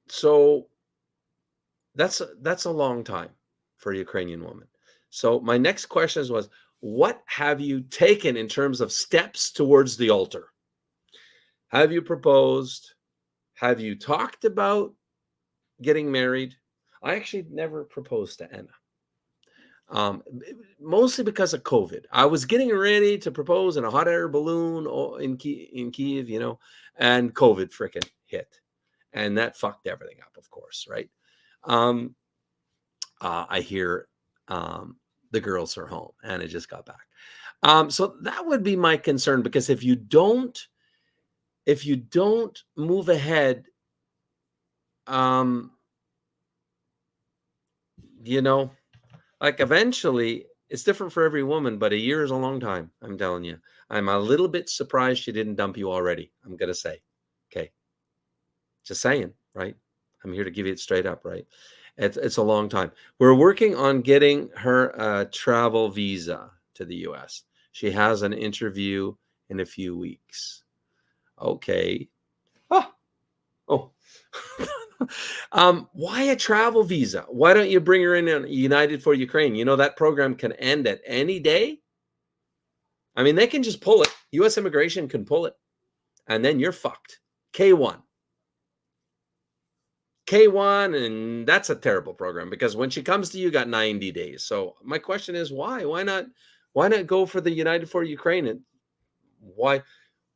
So that's a long time for a Ukrainian woman. So my next question was, what have you taken in terms of steps towards the altar? Have you proposed? Have you talked about getting married? I actually never proposed to Anna. Mostly because of COVID. I was getting ready to propose in a hot air balloon in Kiev, and COVID freaking hit. And that fucked everything up, of course, right? I hear the girls are home and I just got back. So that would be my concern, because if you don't move ahead, like eventually it's different for every woman, but a year is a long time. I'm telling you. I'm a little bit surprised she didn't dump you already. I'm going to say, okay, just saying, right? I'm here to give you it straight up, right? It's a long time. We're working on getting her a travel visa to the US. She has an interview in a few weeks. Okay. Oh. Why a travel visa? Why don't you bring her in on United for Ukraine? That program can end at any day. I mean, they can just pull it. US immigration can pull it, and then you're fucked. K1, and that's a terrible program, because when she comes to you, got 90 days. So my question is, why? Why not go for the United for Ukraine? And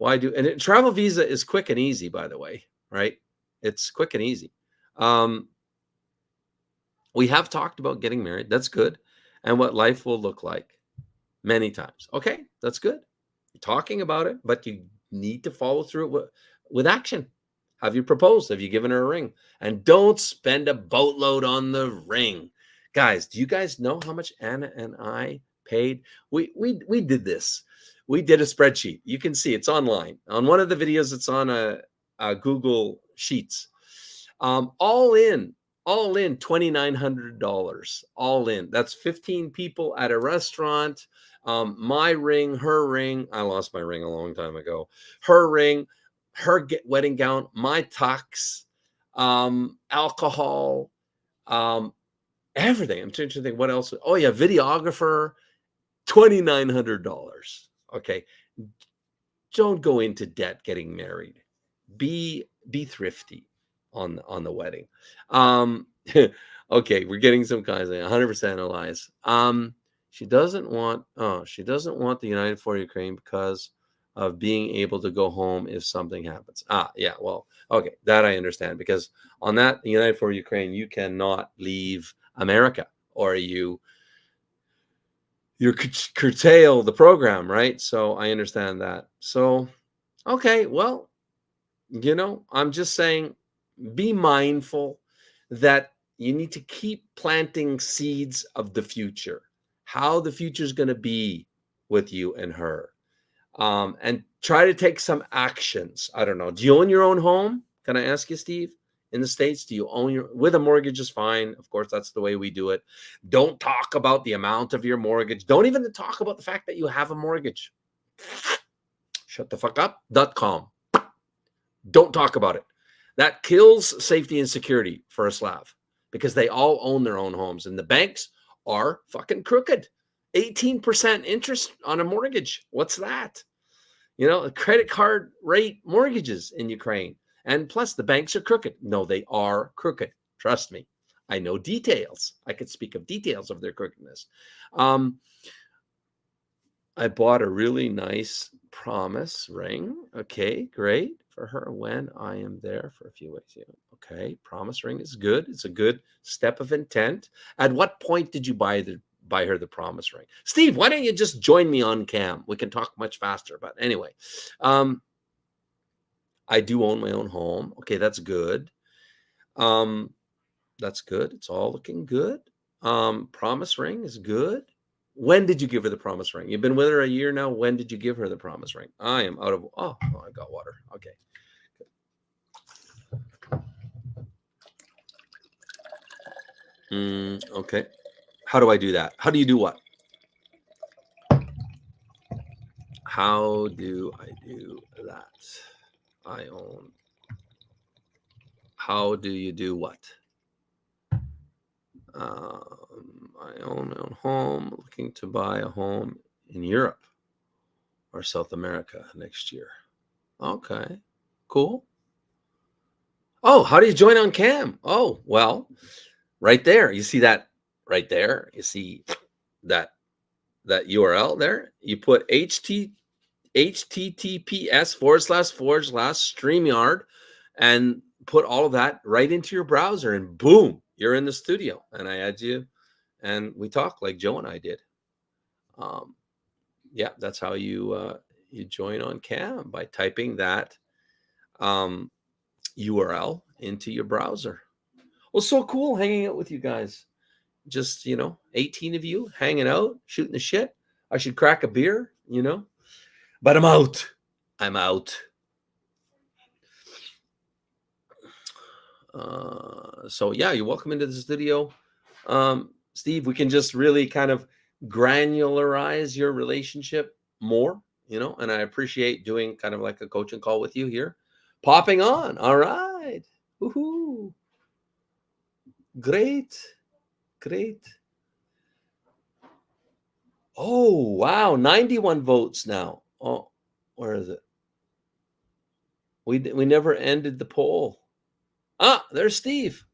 and travel visa is quick and easy, by the way, right? It's quick and easy. We have talked about getting married. That's good. And what life will look like many times. Okay, that's good. You're talking about it, but you need to follow through with action. Have you proposed? Have you given her a ring? And don't spend a boatload on the ring. Guys, do you guys know how much Anna and I paid? We did this. We did a spreadsheet. You can see it's online. On one of the videos, it's on a Google Sheets. All in $2,900. All in. That's 15 people at a restaurant. My ring, her ring. I lost my ring a long time ago. Her ring, her wedding gown, my tux, alcohol, everything. I'm trying to think what else. Oh yeah, videographer, $2,900. Okay. Don't go into debt getting married. Be thrifty on the wedding. Okay, we're getting some kinds of 100% Elias. She doesn't want the United for Ukraine because of being able to go home if something happens. Yeah, well, okay, that I understand, because on that United for Ukraine, you cannot leave America, or you curtail the program, right? So I understand that. So, okay, well, I'm just saying, be mindful that you need to keep planting seeds of the future, how the future is going to be with you and her, and try to take some actions. I don't know. Do you own your own home? Can I ask you, Steve? in the States? Do you own your, with a mortgage is fine. Of course, that's the way we do it. Don't talk about the amount of your mortgage. Don't even talk about the fact that you have a mortgage. Shut the fuck up.com. Don't talk about it. That kills safety and security for a Slav because they all own their own homes and the banks are fucking crooked. 18% interest on a mortgage. What's that? You know, a credit card rate mortgages in Ukraine. And plus the banks are crooked. No, they are crooked. Trust me. I know details. I could speak of details of their crookedness. I bought a really nice promise ring. Okay, great. For her when I am there for a few weeks. Yeah. Okay, promise ring is good. It's a good step of intent. At what point did you buy her the promise ring? Steve, why don't you just join me on cam? We can talk much faster. But anyway, I do own my own home. Okay, that's good. That's good. It's all looking good. Promise ring is good. When did you give her the promise ring? You've been with her a year now. When did you give her the promise ring? I am out of, oh, I got water. Okay. Okay. How do I do that? How do you do what? How do I do that? I own. How do you do what? I own my own home, looking to buy a home in Europe or South America next year. Okay, cool. Oh, how do you join on cam? Oh, well, right there. You see that right there? You see that URL there? You put https://StreamYard and put all of that right into your browser and boom, you're in the studio. And I add you and we talk like Joe and I did. Yeah, that's how you join on cam, by typing that URL into your browser. Well, so cool hanging out with you guys. Just, 18 of you hanging out, shooting the shit. I should crack a beer, but I'm out. I'm out. So yeah, you're welcome into the studio. Steve, we can just really kind of granularize your relationship more, and I appreciate doing kind of like a coaching call with you here. Popping on. All right. Woohoo. Great. Oh, wow. 91 votes now. Oh, where is it? We never ended the poll. Ah, there's Steve.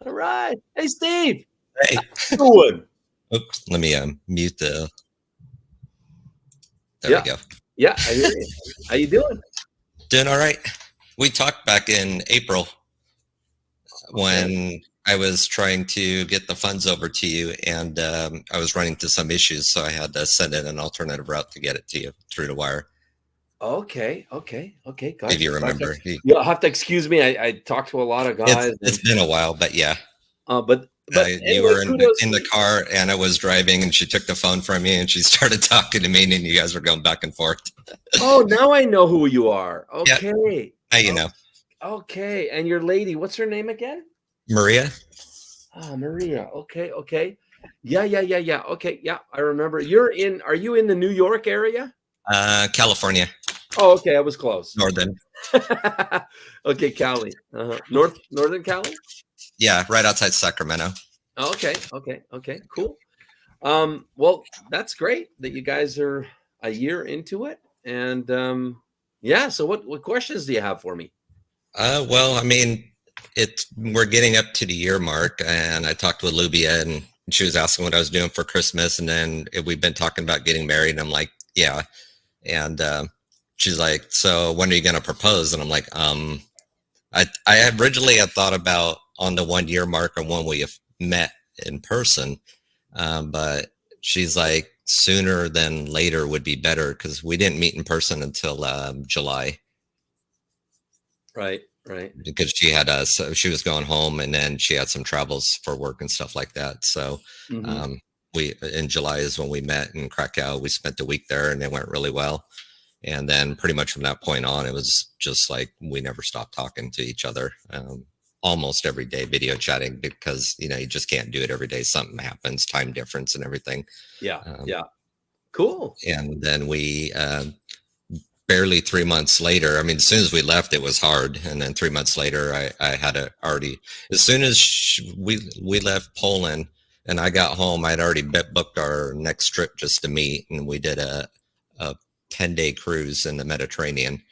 All right. Hey, Steve. Hey. How you doing? Oops. Let me mute the. There we go. Yeah, I hear you. How you doing? Doing all right. We talked back in April when I was trying to get the funds over to you, and I was running into some issues, so I had to send in an alternative route to get it to you through the wire. Okay. Gotcha. If you remember. Gotcha. You'll have to excuse me. I talked to a lot of guys. It's been a while, but yeah. But anyway, you were in the car, and I was driving, and she took the phone from me, and she started talking to me, and you guys were going back and forth. Oh, now I know who you are. Okay. Yep. Now you know. Okay. And your lady, what's her name again? Maria. Oh, Maria. Okay. Yeah. Okay. Yeah, I remember. Are you in the New York area? California. Oh, okay. I was close. Northern. Okay, Cali. Northern Cali? Yeah, right outside Sacramento. Okay. Cool. Well, that's great that you guys are a year into it. And yeah, so what questions do you have for me? Well, I mean, we're getting up to the year mark, and I talked with Lubia, and she was asking what I was doing for Christmas, and then we've been talking about getting married, and I'm like, yeah. And she's like, so when are you going to propose? And I'm like, I originally had thought about on the 1 year mark or when we have met in person, but she's like, sooner than later would be better because we didn't meet in person until July. Right. Because she had so she was going home, and then she had some travels for work and stuff like that. So we in July is when we met in Krakow. We spent a week there, and it went really well. And then pretty much from that point on, it was just like we never stopped talking to each other. almost every day video chatting because, you know, you just can't do it every day. Something happens, time difference and everything. Yeah. Yeah. Cool. And then we, barely 3 months later, I mean, as soon as we left, it was hard. And then 3 months later, I had already, as soon as we left Poland and I got home, I'd already booked our next trip just to meet. And we did a 10-day cruise in the Mediterranean.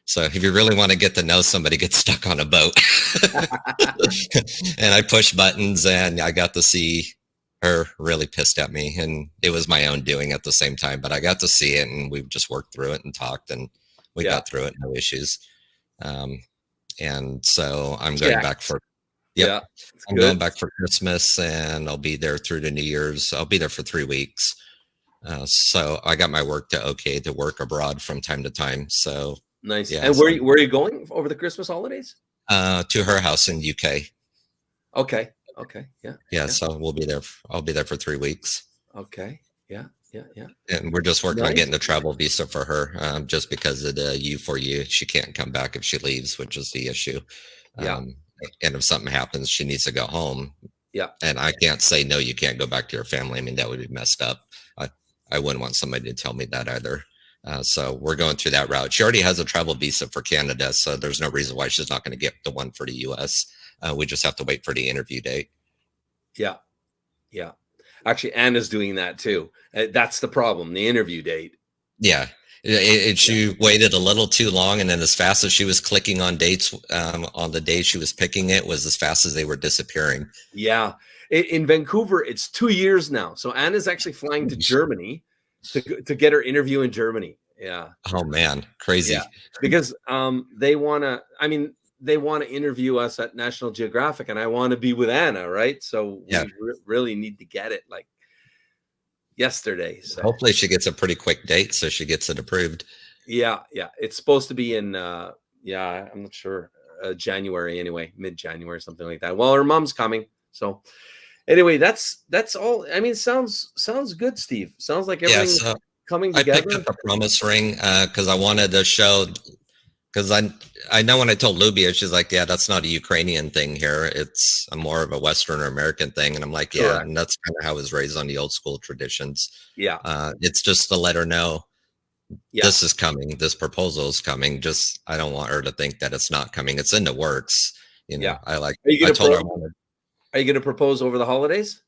So if you really want to get to know somebody, get stuck on a boat. And I pushed buttons and I got to see her really pissed at me, and it was my own doing at the same time, but I got to see it and we just worked through it and talked and we got through it, no issues. And so I'm going back for, I'm going back for Christmas and I'll be there through to New Year's. I'll be there for 3 weeks. So I got my work to work abroad from time to time. So nice. Yeah, and where are you going over the Christmas holidays? To her house in UK. Okay. Okay. Yeah. Yeah. So we'll be there. I'll be there for 3 weeks. Okay. Yeah. Yeah. Yeah. And we're just working on getting a travel visa for her, just because of the U4U. She can't come back if she leaves, which is the issue. Yeah. And if something happens, she needs to go home. Yeah. And I can't say, no, you can't go back to your family. I mean, that would be messed up. I wouldn't want somebody to tell me that either. So we're going through that route. She already has a travel visa for Canada, so there's no reason why she's not going to get the one for the US. We just have to wait for the interview date. Yeah. Yeah. Actually, Anna's doing that too. That's the problem, the interview date. Yeah. She waited a little too long, and then as fast as she was clicking on dates on the day she was picking it was as fast as they were disappearing. Yeah. In Vancouver, it's 2 years now. So Anna's actually flying to Germany to get her interview in Germany. Yeah. Oh man, crazy. Yeah. Because they want to interview us at National Geographic, and I want to be with Anna, right? So we really need to get it like yesterday. So hopefully she gets a pretty quick date so she gets it approved. Yeah. Yeah. It's supposed to be in, I'm not sure, January anyway, mid-January, something like that. Well, her mom's coming. So anyway, that's all. I mean, sounds good, Steve. Sounds like everything's coming together. I picked up a promise ring because I wanted to show, because I know when I told Lubia, she's like, yeah, that's not a Ukrainian thing here. It's more of a Western or American thing. And I'm like, yeah, and that's kind of how I was raised on the old school traditions. Yeah. It's just to let her know this is coming. This proposal is coming. Just, I don't want her to think that it's not coming. It's in the works. You know, I told her I wanted. Are you going to propose over the holidays?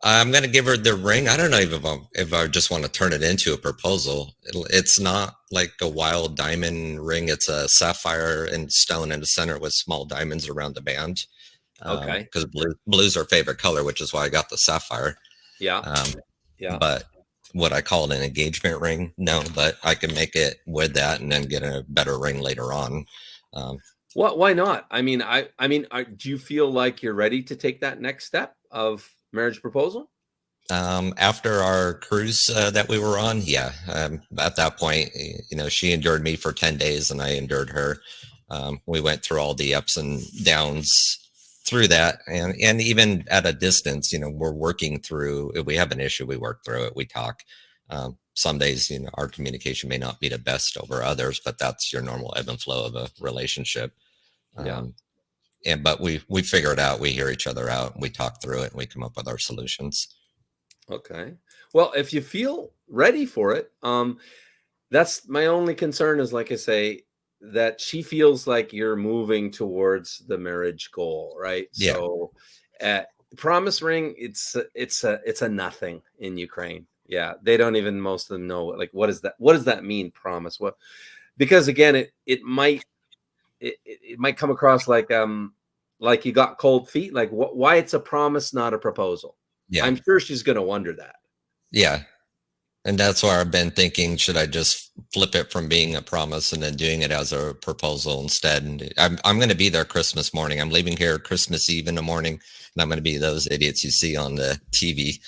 I'm going to give her the ring. I don't know if I just want to turn it into a proposal. It's not like a wild diamond ring. It's a sapphire and stone in the center with small diamonds around the band. Okay. Because blue's her favorite color, which is why I got the sapphire. Yeah. But would I call it an engagement ring? No, but I can make it with that and then get a better ring later on. Why not? I mean, do you feel like you're ready to take that next step of marriage proposal? After our cruise that we were on, at that point, you know, she endured me for 10 days and I endured her. We went through all the ups and downs through that, and even at a distance, you know, we're working through. If we have an issue, we work through it. We talk. Some days, you know, our communication may not be the best over others, but that's your normal ebb and flow of a relationship. But we figure it out. We hear each other out. We talk through it and we come up with our solutions. Okay. Well, if you feel ready for it, that's my only concern is, like I say, that she feels like you're moving towards the marriage goal, right? Yeah. So promise ring, it's a nothing in Ukraine. Yeah. They don't even, most of them know, like, what does that mean? Promise. What? Because again, it might come across like you got cold feet, like why it's a promise, not a proposal. Yeah. I'm sure she's going to wonder that. Yeah. And that's why I've been thinking, should I just flip it from being a promise and then doing it as a proposal instead? And I'm going to be there Christmas morning. I'm leaving here Christmas Eve in the morning, and I'm going to be those idiots you see on the TV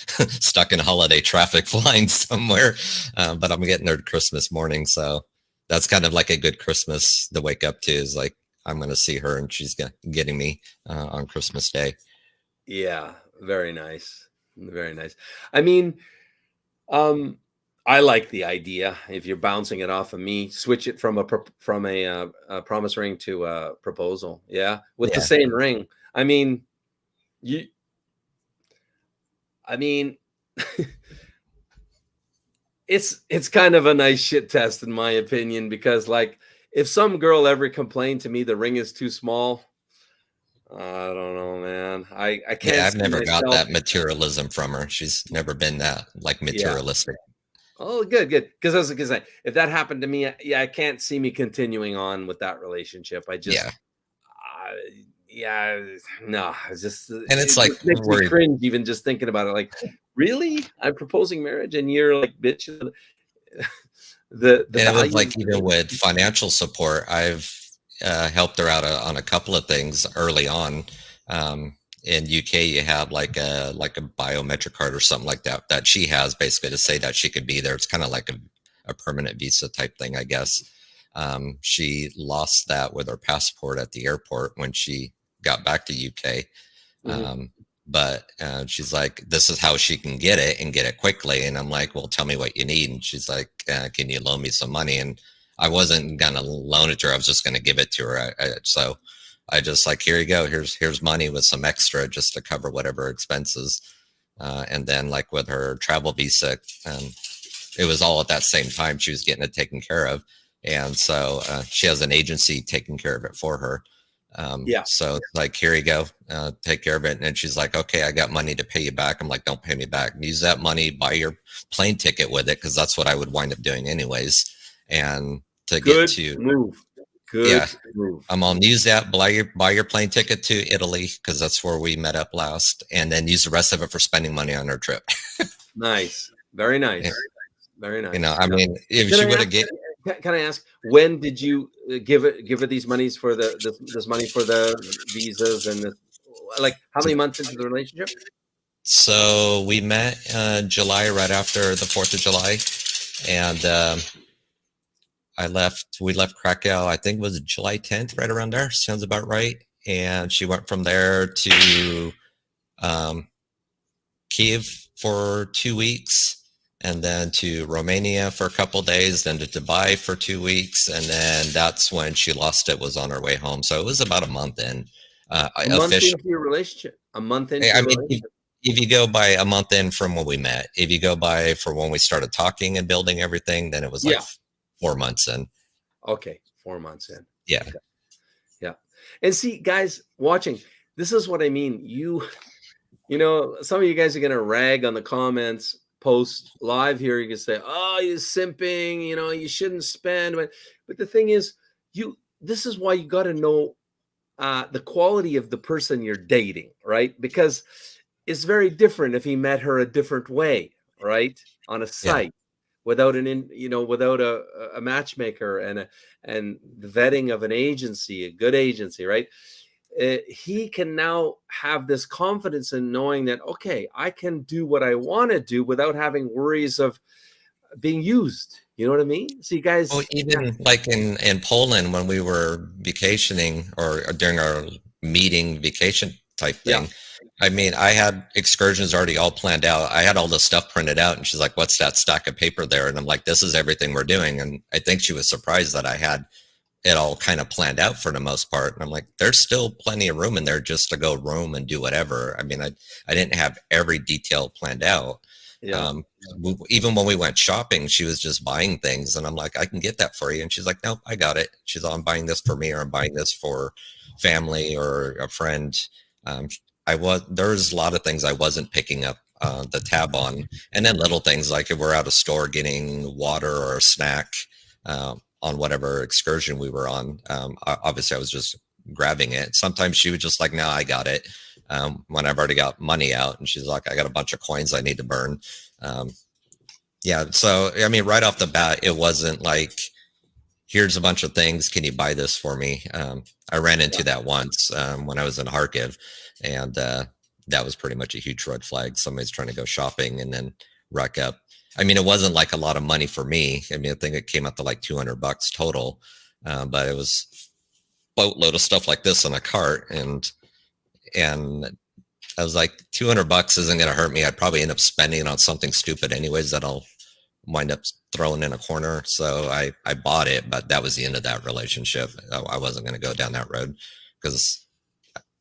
stuck in holiday traffic flying somewhere. But I'm getting there Christmas morning. So that's kind of like a good Christmas to wake up to, is like, I'm going to see her and she's getting me on Christmas Day. Yeah. Very nice. Very nice. I mean, I like the idea. If you're bouncing it off of me, switch it from a promise ring to a proposal. Yeah, with the Yeah. same ring. I mean, you. I mean, it's kind of a nice shit test in my opinion, because like if some girl ever complained to me the ring is too small, I don't know, man. I can't. Yeah, I've see never got myself. that materialism from her. She's never been that like materialistic. Oh, good. Because I was gonna say, if that happened to me, I can't see me continuing on with that relationship. I just, no, it's just, And it's it like just makes me cringe even just thinking about it. Like, really, I'm proposing marriage, and you're like, bitch. The and it was like, value- even with financial support, I've helped her out on a couple of things early on. In UK, you have like a biometric card or something like that she has, basically to say that she could be there. It's kind of like a permanent visa type thing, I guess. She lost that with her passport at the airport when she got back to UK. But she's like, this is how she can get it and get it quickly. And I'm like, well, tell me what you need. And she's like, can you loan me some money? And I wasn't gonna loan it to her. I was just gonna give it to her. So I just like, here you go. Here's money with some extra just to cover whatever expenses. And then like with her travel visa, it was all at that same time she was getting it taken care of. And so she has an agency taking care of it for her. So like, here you go, take care of it. And she's like, okay, I got money to pay you back. I'm like, don't pay me back. Use that money, buy your plane ticket with it, because that's what I would wind up doing anyways. And to Good get to move. Good move. I'm on use that, buy your plane ticket to Italy, because that's where we met up last, and then use the rest of it for spending money on our trip. Nice. Very nice. Yeah. Very nice. You know, I mean, if she would have get. Can I ask, when did you give her these monies for this money for the visas and like how many months into the relationship? So we met July, right after the 4th of July, and we left Krakow, I think it was July 10th, right around there. Sounds about right. And she went from there to Kiev for 2 weeks, and then to Romania for a couple of days, then to Dubai for 2 weeks. And then that's when she lost it, was on her way home. So it was about a month in. A month into your relationship? A month into your relationship? If you go by a month in from when we met, if you go by for when we started talking and building everything, then it was like 4 months in. Okay, 4 months in. Yeah. Okay. Yeah. And see, guys watching, this is what I mean. You know, some of you guys are going to rag on the comments post live here. You can say, oh, you're simping, you know, you shouldn't spend. But the thing is, this is why you got to know the quality of the person you're dating, right? Because it's very different if he met her a different way, right? On a site, without without a matchmaker and the vetting of an agency, a good agency, right? He can now have this confidence in knowing that, okay, I can do what I want to do without having worries of being used. You know what I mean? So you guys, well, even like in Poland, when we were vacationing or during our meeting vacation type thing, I mean, I had excursions already all planned out. I had all the stuff printed out, and she's like, what's that stack of paper there? And I'm like, this is everything we're doing. And I think she was surprised that I had it all kind of planned out for the most part. And I'm like, there's still plenty of room in there just to go roam and do whatever. I mean, I didn't have every detail planned out. Even when we went shopping, she was just buying things, and I'm like, I can get that for you. And she's like, nope, I got it. She's like, I'm buying this for me, or I'm buying this for family or a friend. There's a lot of things I wasn't picking up the tab on, and then little things like if we're out of store getting water or a snack on whatever excursion we were on. Obviously, I was just grabbing it. Sometimes she would just like, no, I got it. When I've already got money out, and she's like, I got a bunch of coins I need to burn. So, I mean, right off the bat, it wasn't like, here's a bunch of things, can you buy this for me? I ran into that once when I was in Kharkiv, and that was pretty much a huge red flag. Somebody's trying to go shopping and then rack up. I mean, it wasn't like a lot of money for me. I mean, I think it came up to like $200 total, but it was a boatload of stuff like this on a cart, and I was like, $200 isn't going to hurt me. I'd probably end up spending it on something stupid anyways that I'll wind up thrown in a corner. So I bought it, but that was the end of that relationship. I wasn't going to go down that road because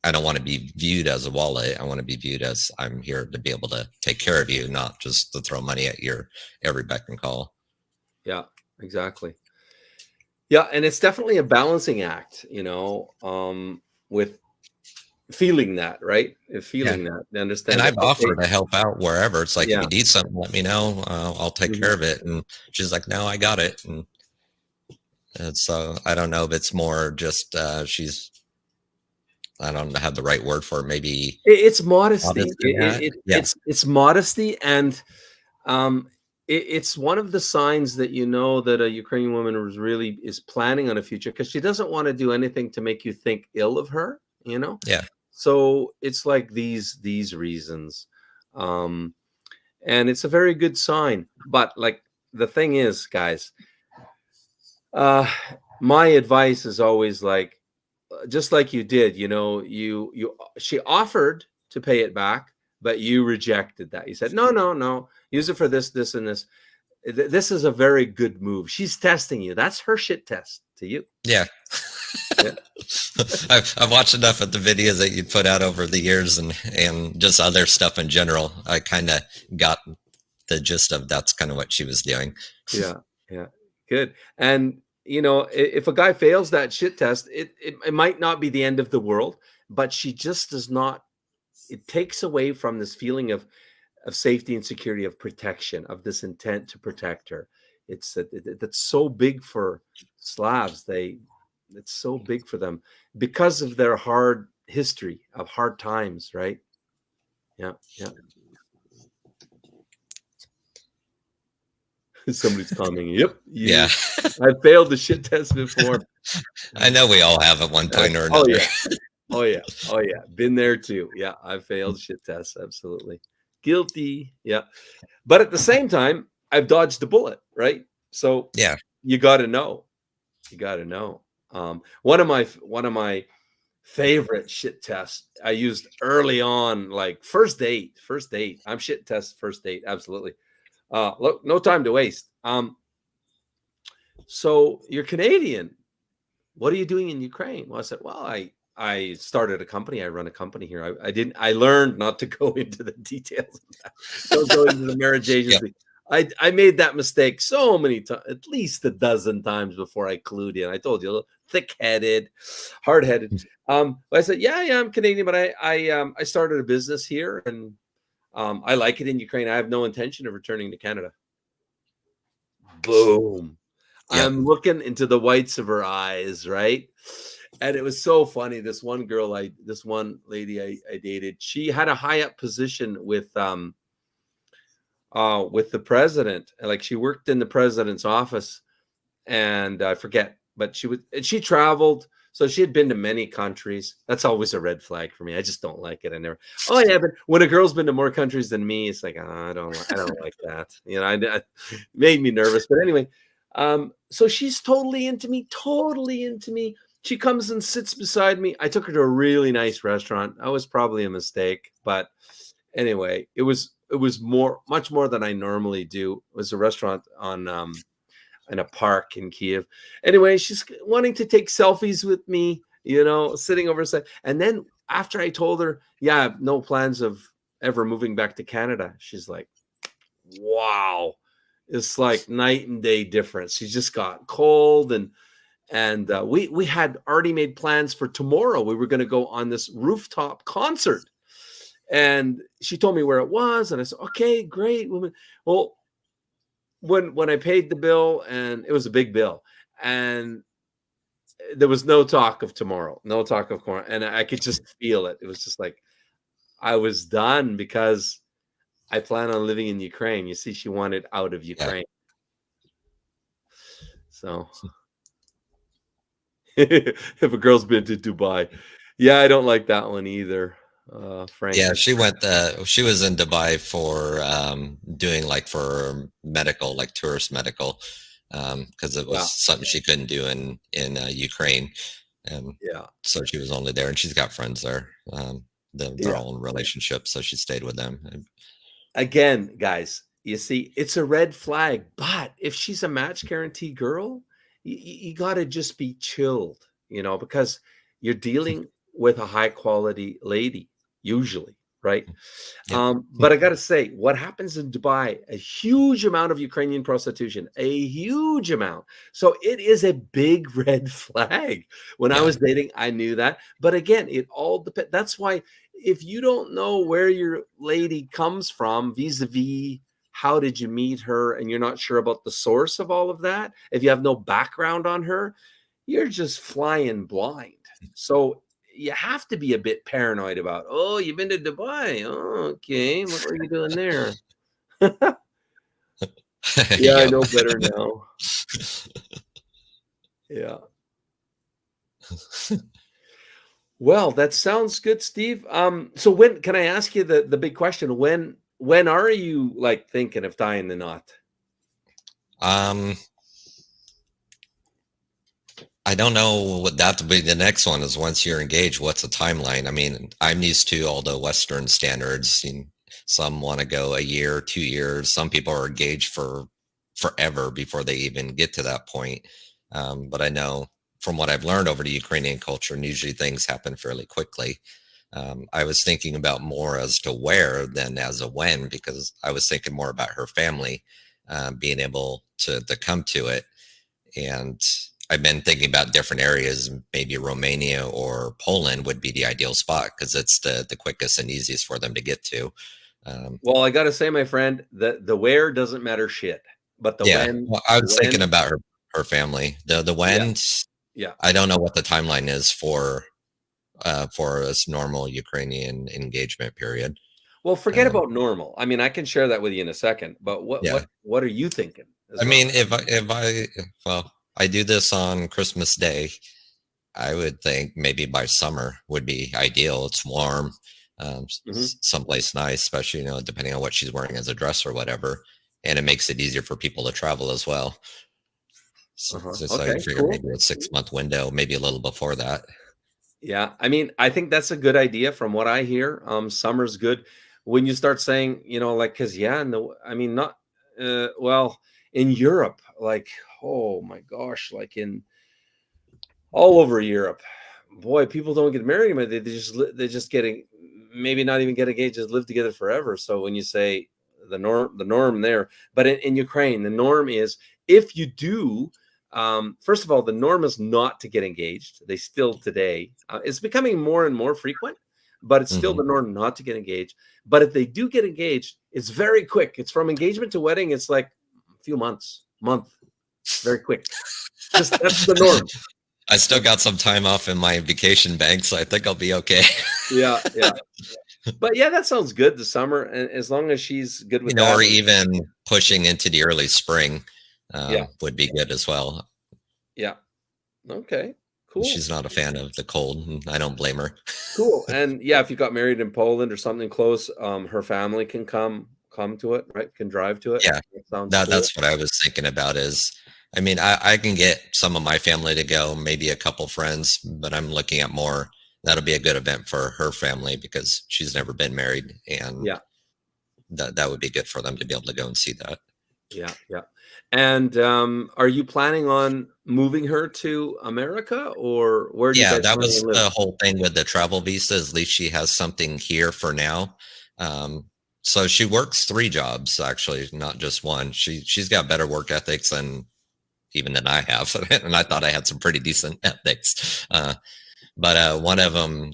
I don't want to be viewed as a wallet. I want to be viewed as I'm here to be able to take care of you, not just to throw money at your every beck and call. Yeah, exactly. Yeah, and it's definitely a balancing act, you know, with feeling that, right? Feeling that, understand. And I've that, offered to help out wherever. It's like, if yeah. you need something, let me know. I'll take care of it. And she's like, no, I got it. And so I don't know if it's more just she's, I don't have the right word for it. Maybe it's modesty. Yeah. It's modesty, and it's one of the signs that you know that a Ukrainian woman is planning on a future, because she doesn't want to do anything to make you think ill of her, you know. Yeah. So it's like these reasons, and it's a very good sign. But like the thing is, guys, my advice is always like, just like you did, you know, she offered to pay it back, but you rejected that. You said, no, use it for this, this, and this. This is a very good move. She's testing you. That's her shit test to you. Yeah. Yeah. I've watched enough of the videos that you put out over the years and just other stuff in general. I kind of got the gist of that's kind of what she was doing. Yeah. Good. And you know, if a guy fails that shit test, it might not be the end of the world, but she just does not. It takes away from this feeling of safety and security, of protection, of this intent to protect her. It's that's so big for Slavs. It's so big for them because of their hard history of hard times, right? Yeah. Somebody's commenting. Yep. Yeah. I failed the shit test before. I know we all have at one point or another. Oh yeah. Been there too. Yeah, I failed shit tests. Absolutely. Guilty. Yeah. But at the same time, I've dodged a bullet, right? So yeah, you got to know. One of my favorite shit tests I used early on, like first date. I'm shit test first date. Absolutely. Look, no time to waste. So you're Canadian. What are you doing in Ukraine? Well, I said, well, I started a company. I run a company here. I learned not to go into the details of that. Don't go into the marriage agency. Yeah. I made that mistake so many times, at least a dozen times before I clued in. I told you, thick-headed, hard-headed. But I said, yeah, I'm Canadian, but I started a business here, and I like it in Ukraine. I have no intention of returning to Canada. Boom. Yep. I'm looking into the whites of her eyes, right? And it was so funny. This one lady I dated, she had a high up position with the president. Like, she worked in the president's office, and I forget, but she traveled. So she had been to many countries. That's always a red flag for me. I just don't like it. But when a girl's been to more countries than me, it's like, I don't like that. You know, it made me nervous. But anyway, so she's totally into me. She comes and sits beside me. I took her to a really nice restaurant. That was probably a mistake, but anyway, it was much more than I normally do. It was a restaurant in a park in Kiev. Anyway, she's wanting to take selfies with me, you know, sitting over side. And then after I told her, yeah, I have no plans of ever moving back to Canada, she's like, wow, it's like night and day difference. She just got cold, and we had already made plans for tomorrow. We were going to go on this rooftop concert, and she told me where it was, and I said, okay, great, woman. Well, when I paid the bill, and it was a big bill, and there was no talk of tomorrow, and I could just feel it. It was just like I was done, because I plan on living in Ukraine. You see, she wanted out of Ukraine. So if a girl's been to Dubai, yeah, I don't like that one either. Frankly. Yeah, she was in Dubai for doing like for medical, like tourist medical, because it was something she couldn't do in Ukraine, and so she was only there, and she's got friends there. They're all in relationships, so she stayed with them. Again, guys, You see, it's a red flag. But if she's a Match Guaranty girl, you got to just be chilled, because you're dealing with a high quality lady, usually, right? But I got to say, what happens in Dubai, a huge amount of Ukrainian prostitution, a huge amount. So it is a big red flag. When I was dating, I knew that. But again, it all depends. That's why if you don't know where your lady comes from, vis-a-vis, how did you meet her, and you're not sure about the source of all of that, if you have no background on her, you're just flying blind. So you have to be a bit paranoid about, oh, you've been to Dubai. Oh, okay. What were you doing there? Yeah, I know better now. Yeah. Well, that sounds good, Steve. So when can I ask you the big question? When are you like thinking of tying the knot? I don't know what that would be. The next one is once you're engaged, what's the timeline? I mean, I'm used to all the Western standards. Some want to go a year, 2 years. Some people are engaged for forever before they even get to that point. But I know from what I've learned over the Ukrainian culture, and usually things happen fairly quickly. I was thinking about more as to where than as a when, because I was thinking more about her family being able to come to it. And I've been thinking about different areas. Maybe Romania or Poland would be the ideal spot because it's the quickest and easiest for them to get to. Well, I got to say, my friend, the where doesn't matter shit, but the when. Well, I was thinking about her family. The when. Yeah. I don't know what the timeline is for this normal Ukrainian engagement period. Well, forget about normal. I mean, I can share that with you in a second. But what are you thinking? I mean, if I do this on Christmas Day, I would think maybe by summer would be ideal. It's warm, someplace nice, especially depending on what she's wearing as a dress or whatever, and it makes it easier for people to travel as well. So I figure maybe a 6-month window, maybe a little before that. Yeah, I mean, I think that's a good idea from what I hear. Summer's good. When you start saying, because I mean, not well, in Europe, like, oh my gosh, like all over Europe, boy, people don't get married anymore. They're just getting, maybe not even get engaged, just live together forever. So when you say the norm there, but in Ukraine, the norm is if you do. First of all, the norm is not to get engaged. They still today, it's becoming more and more frequent, but it's still the norm not to get engaged. But if they do get engaged, it's very quick. It's from engagement to wedding. It's like a few month, very quick. That's the norm. I still got some time off in my vacation bank, so I think I'll be okay. Yeah. But yeah, that sounds good. The summer, and as long as she's good with that, or even pushing into the early spring. Would be good as well. Yeah. Okay. Cool. She's not a fan of the cold, and I don't blame her. Cool. And yeah, if you got married in Poland or something close, her family can come to it, right? Can drive to it. Yeah. That's what I was thinking about is, I mean, I can get some of my family to go, maybe a couple friends, but I'm looking at more. That'll be a good event for her family because she's never been married, and that would be good for them to be able to go and see that. Yeah. And are you planning on moving her to America, or where do you guys that was live? the whole thing with the travel visas. At least she has something here for now. So she works 3 jobs, actually, not just one. She's got better work ethics than I have. And I thought I had some pretty decent ethics. But one of them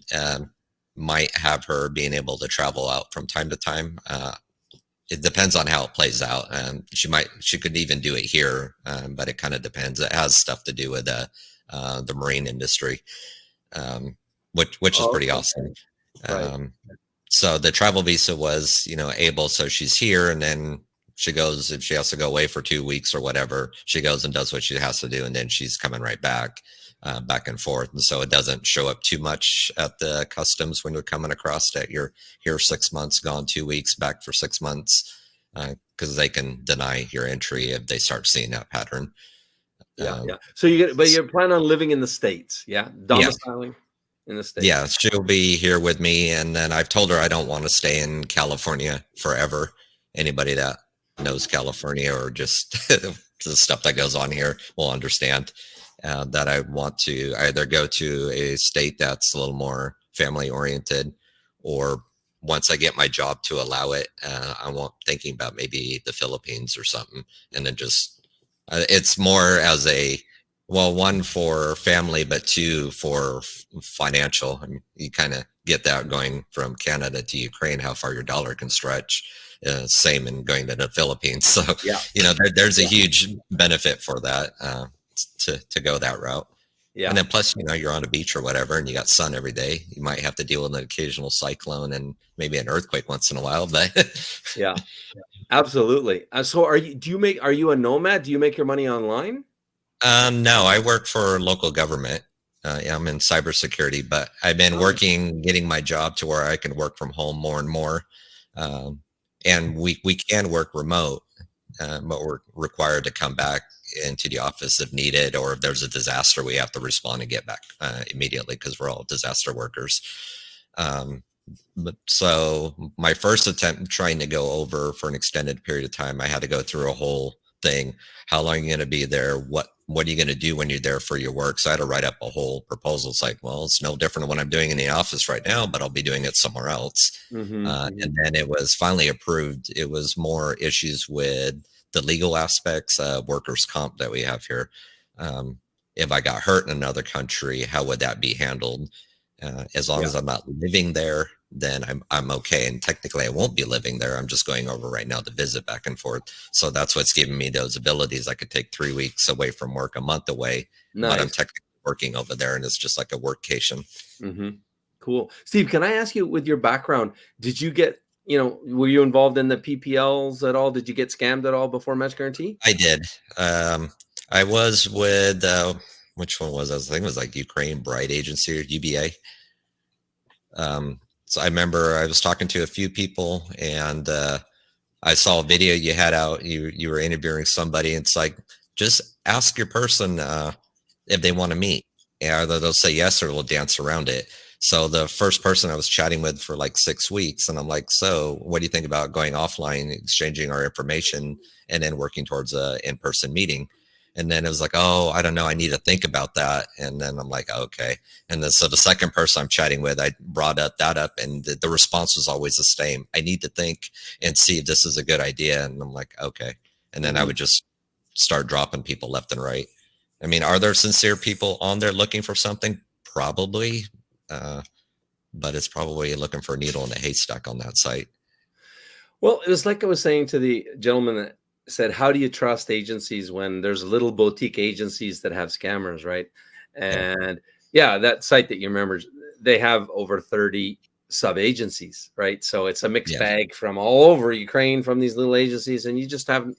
might have her being able to travel out from time to time. It depends on how it plays out. She could even do it here, but it kind of depends. It has stuff to do with the marine industry, which is pretty awesome. Right. So the travel visa was, able, so she's here, and then she goes, if she has to go away for 2 weeks or whatever, she goes and does what she has to do. And then she's coming right back and forth. And so it doesn't show up too much at the customs when you're coming across that you're here 6 months, gone 2 weeks, back for 6 months, because they can deny your entry if they start seeing that pattern. Yeah. So you're planning on living in the States, domiciling in the States. Yeah, she'll be here with me, and then I've told her I don't want to stay in California forever. Anybody that knows California or just the stuff that goes on here will understand that I want to either go to a state that's a little more family oriented, or once I get my job to allow it, I want thinking about maybe the Philippines or something, and then just it's more as a well, one for family, but two for financial. I mean, you kind of get that going from Canada to Ukraine, how far your dollar can stretch. Same in going to the Philippines. So, Yeah. you know, there's a huge benefit for that to go that route. Yeah. And then plus, you know, you're on a beach or whatever, and you got sun every day. You might have to deal with an occasional cyclone and maybe an earthquake once in a while, but Yeah, absolutely. So are you a nomad? Do you make your money online? No, I work for local government. I'm in cybersecurity, but I've been working, getting my job to where I can work from home more and more. And we can work remote, but we're required to come back into the office if needed, or if there's a disaster, we have to respond and get back immediately because we're all disaster workers. But so my first attempt trying to go over for an extended period of time, I had to go through a whole thing. How long are you going to be there? What are you going to do when you're there for your work? So I had to write up a whole proposal. It's like, well, it's no different than what I'm doing in the office right now, but I'll be doing it somewhere else. Mm-hmm. And then it was finally approved. It was more issues with the legal aspects of workers' comp that we have here. If I got hurt in another country, how would that be handled? As long as I'm not living there, then I'm okay. And technically I won't be living there. I'm just going over right now to visit back and forth. So that's what's giving me those abilities. I could take 3 weeks away from work, a month away, Nice. but I'm technically working over there, and it's just like a workcation. Mm-hmm. Cool. Steve, can I ask you, with your background, did you get, were you involved in the PPLs at all? Did you get scammed at all before Match Guaranty? I did. I was with, which one was I? I think it was like Ukraine Bride Agency or UBA. So I remember I was talking to a few people, and I saw a video you had out. You were interviewing somebody, and it's like, just ask your person if they want to meet. Either they'll say yes or we'll dance around it. So the first person I was chatting with for like 6 weeks, and I'm like, so what do you think about going offline, exchanging our information, and then working towards a in-person meeting? And then it was like, oh, I don't know, I need to think about that. And then I'm like, okay. And then so the second person I'm chatting with, I brought that up, and the response was always the same. I need to think and see if this is a good idea. And I'm like, okay. And then I would just start dropping people left and right. I mean, are there sincere people on there looking for something? Probably. But it's probably looking for a needle in a haystack on that site. Well, it was like I was saying to the gentleman that said, how do you trust agencies when there's little boutique agencies that have scammers, right? And yeah, that site that you remember, they have over 30 sub agencies, right? So it's a mixed bag from all over Ukraine, from these little agencies, and you just haven't,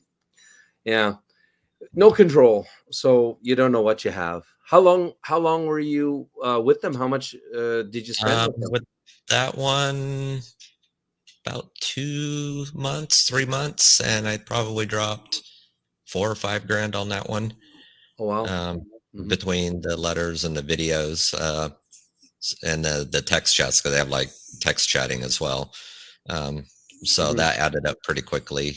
no control. So you don't know what you have. How long were you with them? How much did you spend with that one? About 2 months, 3 months, and I probably dropped $4 or $5 grand on that one. Oh wow! Between the letters and the videos, and the text chats, because they have like text chatting as well. So that added up pretty quickly.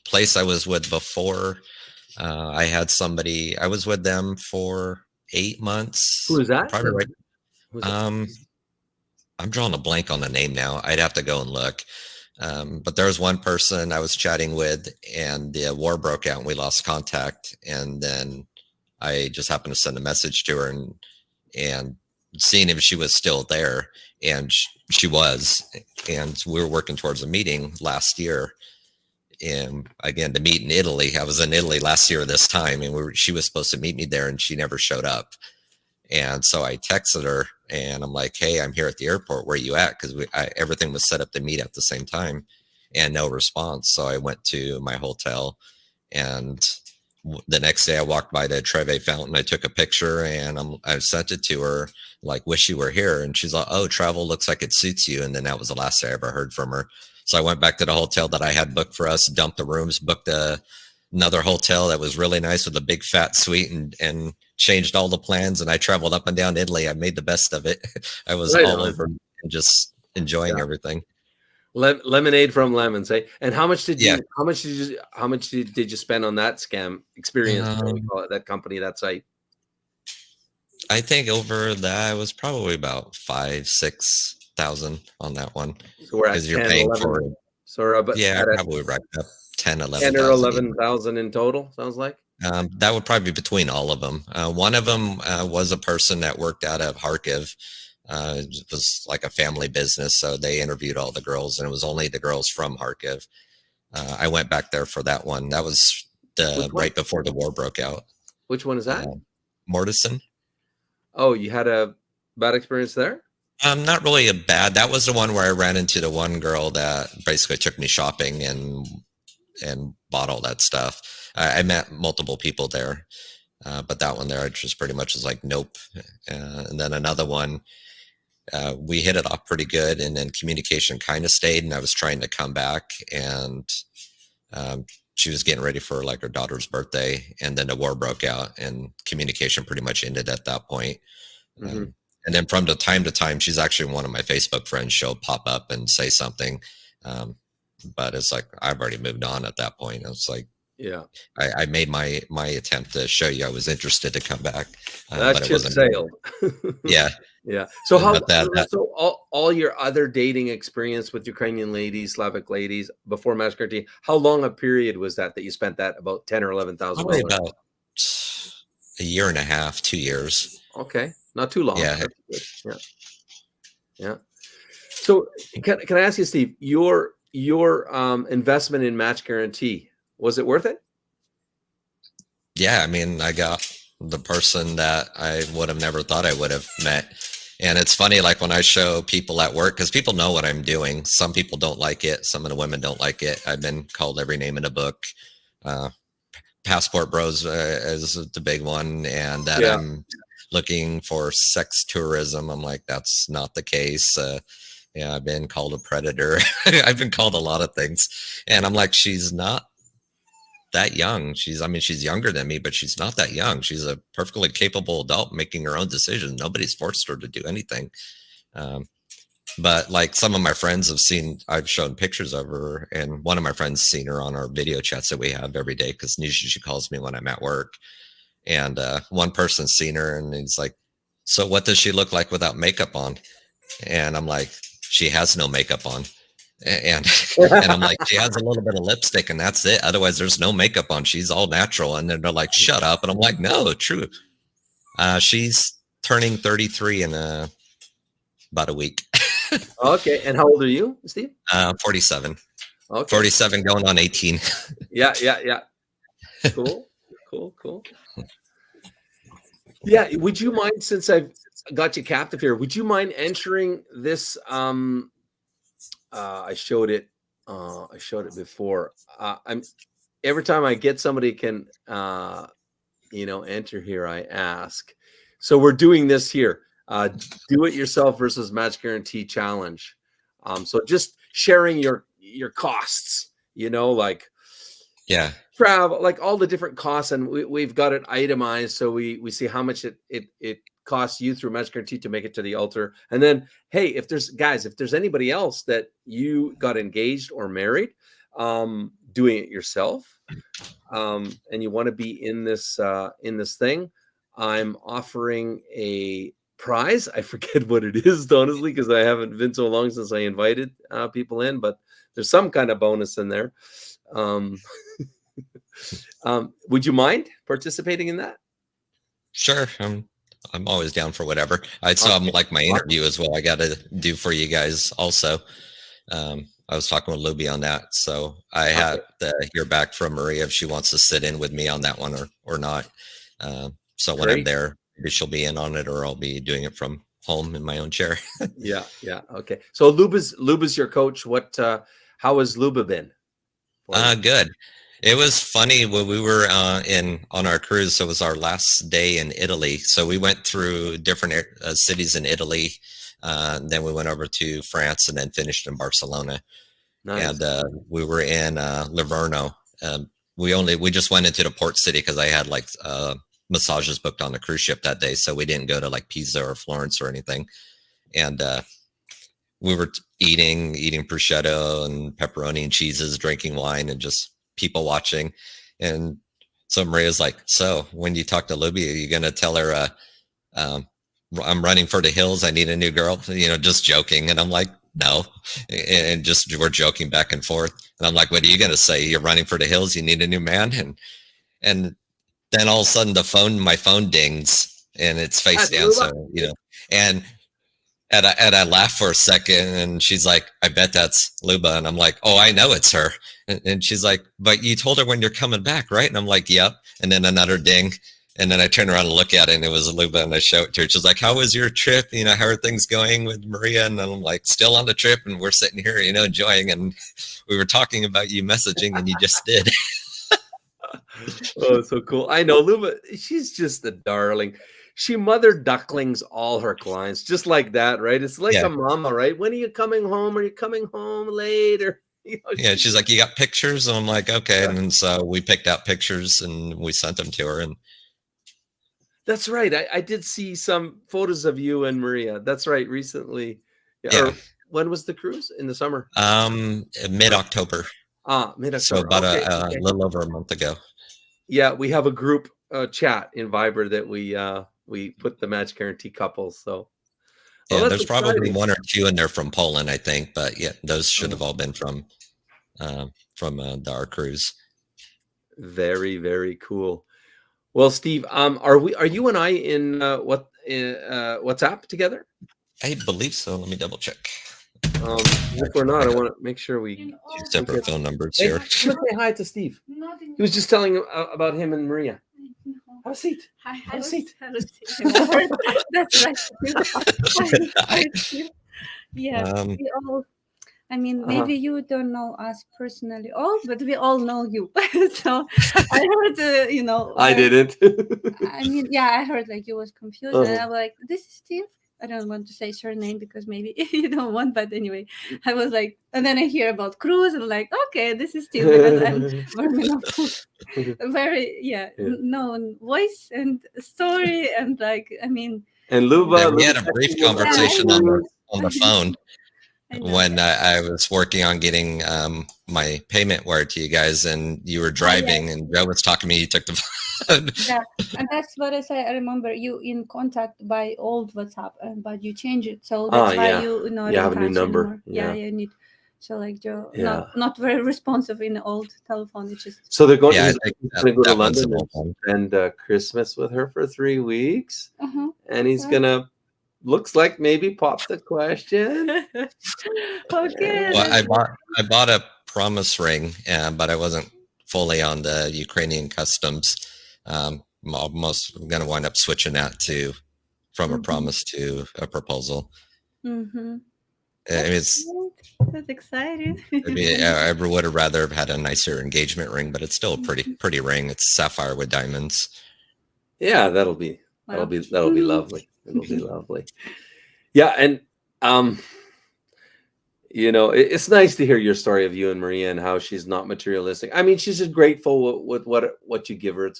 Place I was with before, I had somebody. I was with them for 8 months. Who is that? Probably right. I'm drawing a blank on the name now. I'd have to go and look. But there was one person I was chatting with, and the war broke out and we lost contact. And then I just happened to send a message to her and seeing if she was still there. And she was. And we were working towards a meeting last year. And again, to meet in Italy. I was in Italy last year this time, and she was supposed to meet me there, and she never showed up. And so I texted her, and I'm like, hey, I'm here at the airport. Where are you at? Because everything was set up to meet at the same time, and no response. So I went to my hotel, and the next day I walked by the Trevi fountain. I took a picture, and I sent it to her, like, wish you were here. And she's like, oh, travel looks like it suits you. And then that was the last I ever heard from her. So I went back to the hotel that I had booked for us, dumped the rooms, booked another hotel that was really nice with a big fat suite, and changed all the plans. And I traveled up and down Italy. I made the best of it. I was all over and just enjoying everything. Lemonade from lemons, eh? And how much did Yeah. did you spend on that scam experience? What we call it, that company, that site. I think over that was probably about 5,000-6,000 on that one. So we're at because you're 10, paying 11. for So but yeah, at probably right up 10, 10 or 11,000. 11,000 in total. Sounds like. That would probably be between all of them. One of them was a person that worked out of Kharkiv. It was like a family business, so they interviewed all the girls, and it was only the girls from Kharkiv. I went back there for that one. That was right before the war broke out. Which one is that? Mortison. Oh, you had a bad experience there? Not really a bad. That was the one where I ran into the one girl that basically took me shopping and bought all that stuff. I met multiple people there, but that one there, I just pretty much was like, nope. And then another one, we hit it off pretty good, and then communication kind of stayed, and I was trying to come back, and she was getting ready for like her daughter's birthday, and then the war broke out, and communication pretty much ended at that point. Mm-hmm. And then from the time to time, she's actually one of my Facebook friends. She'll pop up and say something, but it's like I've already moved on at that point. It's like, yeah, I made my attempt to show you I was interested to come back. That ship sailed. Yeah. Yeah. So so all your other dating experience with Ukrainian ladies, Slavic ladies before Match Guaranty, how long a period was that you spent that about 10 or 11,000? Probably about a year and a half, 2 years. Okay, not too long. Yeah. Yeah. Yeah. So can I ask you, Steve, your investment in Match Guaranty, was it worth it? Yeah, I mean, I got the person that I would have never thought I would have met. And it's funny, like when I show people at work, because people know what I'm doing. Some people don't like it. Some of the women don't like it. I've been called every name in the book. Passport bros is the big one. And that I'm looking for sex tourism. I'm like, that's not the case. Yeah, I've been called a predator. I've been called a lot of things. And I'm like, she's not that young. She's younger than me, but she's not that young. She's a perfectly capable adult making her own decisions. Nobody's forced her to do anything. But like some of my friends I've shown pictures of her, and one of my friends seen her on our video chats that we have every day, because usually she calls me when I'm at work. And one person's seen her, and he's like, so what does she look like without makeup on? And I'm like, she has no makeup on. And I'm like, she has a little bit of lipstick and that's it. Otherwise, there's no makeup on. She's all natural. And then they're like, shut up. And I'm like, no, true. She's turning 33 in about a week. Okay. And how old are you, Steve? 47. Okay. 47 going on 18. Yeah. Cool. Yeah. Would you mind, since I've got you captive here, would you mind entering this? I showed it before. Every time I get somebody can, enter here, I ask. So we're doing this here. Do it yourself versus Match Guaranty challenge. So just sharing your costs, like travel, like all the different costs, and we've got it itemized, so we see how much it costs you through Match Guaranty to make it to the altar. And then, hey, if there's anybody else that you got engaged or married, doing it yourself, and you want to be in this thing, I'm offering a prize. I forget what it is, honestly, because I haven't been so long since I invited people in, but there's some kind of bonus in there. Would you mind participating in that? Sure. I'm always down for whatever. I saw like my interview as well. I got to do for you guys also. I was talking with Luby on that, so I have to hear back from Maria if she wants to sit in with me on that one or not. So when I'm there, maybe she'll be in on it, or I'll be doing it from home in my own chair. Yeah. Okay. So Luba's your coach. How has Luba been? Good. It was funny when we were on our cruise. So it was our last day in Italy. So we went through different cities in Italy. Then we went over to France and then finished in Barcelona. Nice. And we were in Livorno. We just went into the port city because I had like massages booked on the cruise ship that day. So we didn't go to like Pisa or Florence or anything. And we were eating prosciutto and pepperoni and cheeses, drinking wine, and just people watching. And so Maria's like, so when you talk to Libby, are you going to tell her, I'm running for the hills, I need a new girl, just joking. And I'm like, no. And just, we're joking back and forth. And I'm like, what are you going to say? You're running for the hills, you need a new man? And then all of a sudden my phone dings and it's face down. So, and I laugh for a second and she's like, I bet that's Luba. And I'm like, oh, I know it's her. And she's like, but you told her when you're coming back, right? And I'm like, yep. And then another ding. And then I turn around and look at it and it was Luba and I show it to her. She's like, how was your trip? How are things going with Maria? And I'm like, still on the trip and we're sitting here, enjoying. And we were talking about you messaging and you just did. Oh, so cool. I know Luba, she's just a darling. She mothered ducklings, all her clients, just like that, right? It's like a mama, right? When are you coming home? Are you coming home later? Yeah, she's like, you got pictures? And I'm like, okay. And then so we picked out pictures and we sent them to her. And that's right. I did see some photos of you and Maria. That's right. Recently. Yeah. Or when was the cruise? In the summer? Mid-October. Mid-October. So about a little over a month ago. Yeah, we have a group chat in Viber that we put the Match Guaranty couples. So yeah, there's probably one or two in there from Poland, I think, but yeah, those should have all been from our cruise. Very, very cool. Well, Steve, are you and I in WhatsApp together? I believe so. Let me double check. If we're not, I want to make sure we two separate phone numbers here. here. Say hi to Steve. He was just telling about him and Maria. Have a seat. Have a seat. That's right. Yeah, we all. I mean, maybe you don't know us personally, but we all know you. So I heard, I didn't. I mean, yeah, I heard like you was confused, and I'm like, "This is Steve." I don't want to say surname because maybe you don't want, but anyway, I was like, and then I hear about cruise, and I'm like, okay, this is Steve because I'm warming up to very known voice and story, and like, I mean, and Luba, we had a brief conversation on the phone. When I was working on getting my payment wired to you guys and you were driving and Joe was talking to me, you took the phone. Yeah, and that's what I say. I remember you in contact by old WhatsApp, but you change it. So that's why you have a new number. Anymore. Yeah, you need. So like Joe, not very responsive in the old telephone. It's just so they're going. Yeah, to go to London and Christmas with her for 3 weeks, and he's gonna. Looks like maybe pop the question. Okay. Well, I bought a promise ring, but I wasn't fully on the Ukrainian customs. I'm almost going to wind up switching that from a promise to a proposal. That's exciting. I would have rather have had a nicer engagement ring, but it's still a pretty ring. It's sapphire with diamonds. Yeah, that'll be lovely. It'll be lovely. Yeah, and it's nice to hear your story of you and Maria and how she's not materialistic. I mean, she's just grateful with what you give her.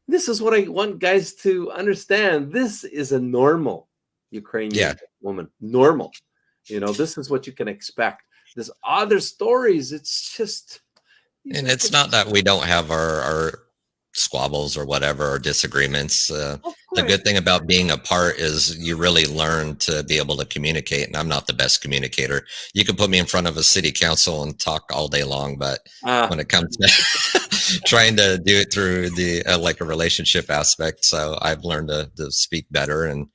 This is what I want guys to understand. This is a normal Ukrainian woman. Normal. This is what you can expect. There's other stories. It's just, and it's not that we don't have our squabbles or whatever, or disagreements. The good thing about being apart is you really learn to be able to communicate, and I'm not the best communicator. You can put me in front of a city council and talk all day long, but when it comes to trying to do it through the like a relationship aspect, so I've learned to speak better and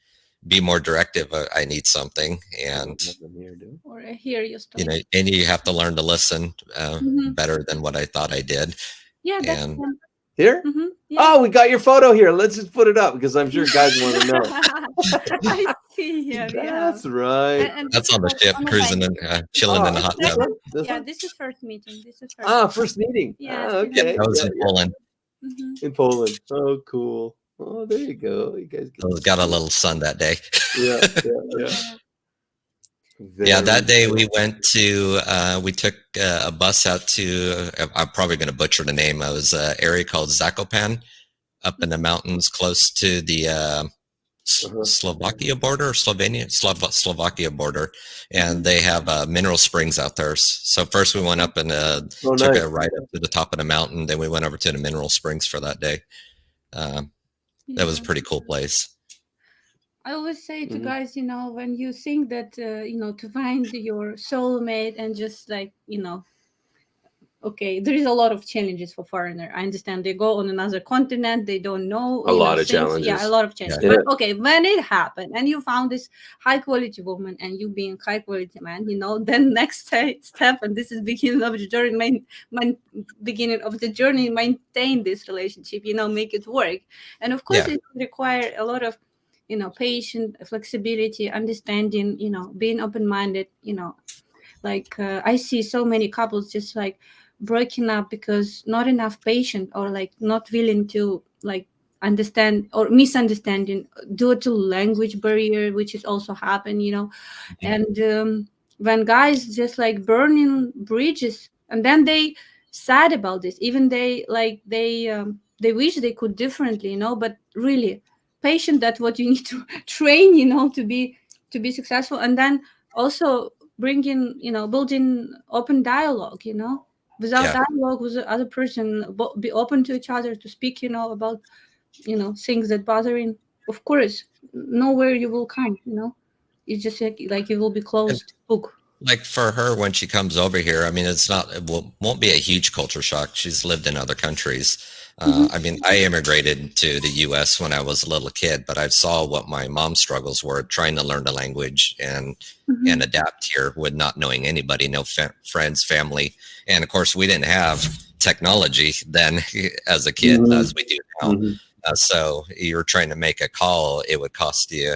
be more directive. I need something, and or I hear your story. And you have to learn to listen better than what I thought I did. Yeah, that's here? Yeah. Oh, we got your photo here. Let's just put it up because I'm sure guys want to know. I see. Yeah, that's right. And that's on the ship, cruising and chilling in the hot tub. Yeah, this is first meeting. First meeting. Yeah. Okay. That was in Poland. In Poland. Oh, cool. Oh, there you go. You guys got a little sun that day. Yeah. Yeah, that day we went to, we took a bus out to, I'm probably going to butcher the name. It was an area called Zakopane up in the mountains close to the Slovakia border or Slovakia border, and they have mineral springs out there. So first we went up and took a ride up to the top of the mountain. Then we went over to the mineral springs for that day. That was a pretty cool place. I always say to guys, when you think that, to find your soulmate and just like, okay, there is a lot of challenges for foreigner. I understand they go on another continent, they don't know A lot of things. challenges. Yeah, a lot of challenges. Yeah. But okay, when it happened and you found this high quality woman and you being high quality man, then next step, and this is beginning of the journey, beginning of the journey, maintain this relationship, make it work. And of course, it requires a lot of patience, flexibility, understanding, being open-minded, like I see so many couples just like breaking up because not enough patience or like not willing to like understand or misunderstanding due to language barrier, which is also happen, and when guys just like burning bridges and then they sad about this, even they wish they could differently, but really patient, that's what you need to train, to be successful. And then also bringing, building open dialogue, without dialogue with the other person, be open to each other to speak, about, things that bothering. Of course, nowhere you will come, it's just like you will be closed book. Like for her, when she comes over here, I mean, it won't be a huge culture shock. She's lived in other countries. I mean, I immigrated to the U.S. when I was a little kid, but I saw what my mom's struggles were trying to learn the language and adapt here with not knowing anybody, no friends, family. And of course, we didn't have technology then as a kid as we do now. So you're trying to make a call, it would cost you,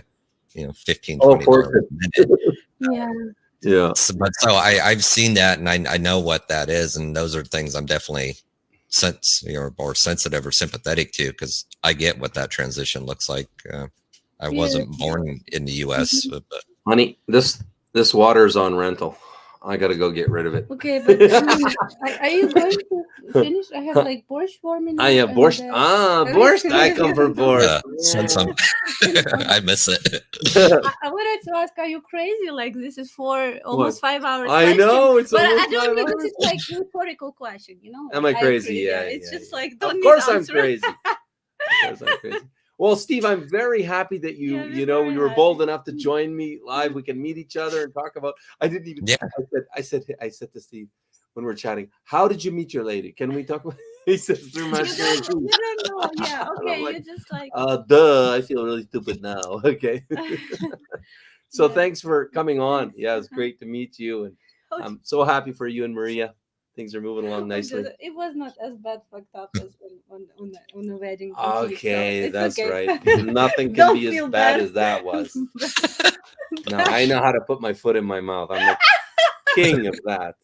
$15, $20 a minute. Yeah. So I've seen that, and I know what that is, and those are things I'm definitely more sensitive or sympathetic to, because I get what that transition looks like. I wasn't born in the U.S. But honey, this water's on rental. I gotta go get rid of it. Okay, but are you going to finish? I have like borscht warming. I have borscht. Borscht. I come for borscht. Send some. I miss it. I wanted to ask, are you crazy? Like this is for almost 5 hours. I know it's. But almost I don't 5 know. hours. This is like rhetorical question, Am I crazy? Yeah. It's just like don't. Of course, need I'm answer. crazy. Of course, I'm crazy. Well, Steve, I'm very happy that you were bold enough to join me live. We can meet each other and talk about. I didn't even. Yeah. I said to Steve when we're chatting, how did you meet your lady? Can we talk about? He says through Match Guaranty. You don't know. Yeah. Okay. Like, you're just like. Duh. I feel really stupid now. Okay. So thanks for coming on. Yeah, it's great to meet you, and I'm so happy for you and Maria. Things are moving along nicely. It was not as bad fucked up as on the wedding. Okay, so that's okay. right. Nothing can be as bad as that was. No, I know how to put my foot in my mouth. I'm the king of that.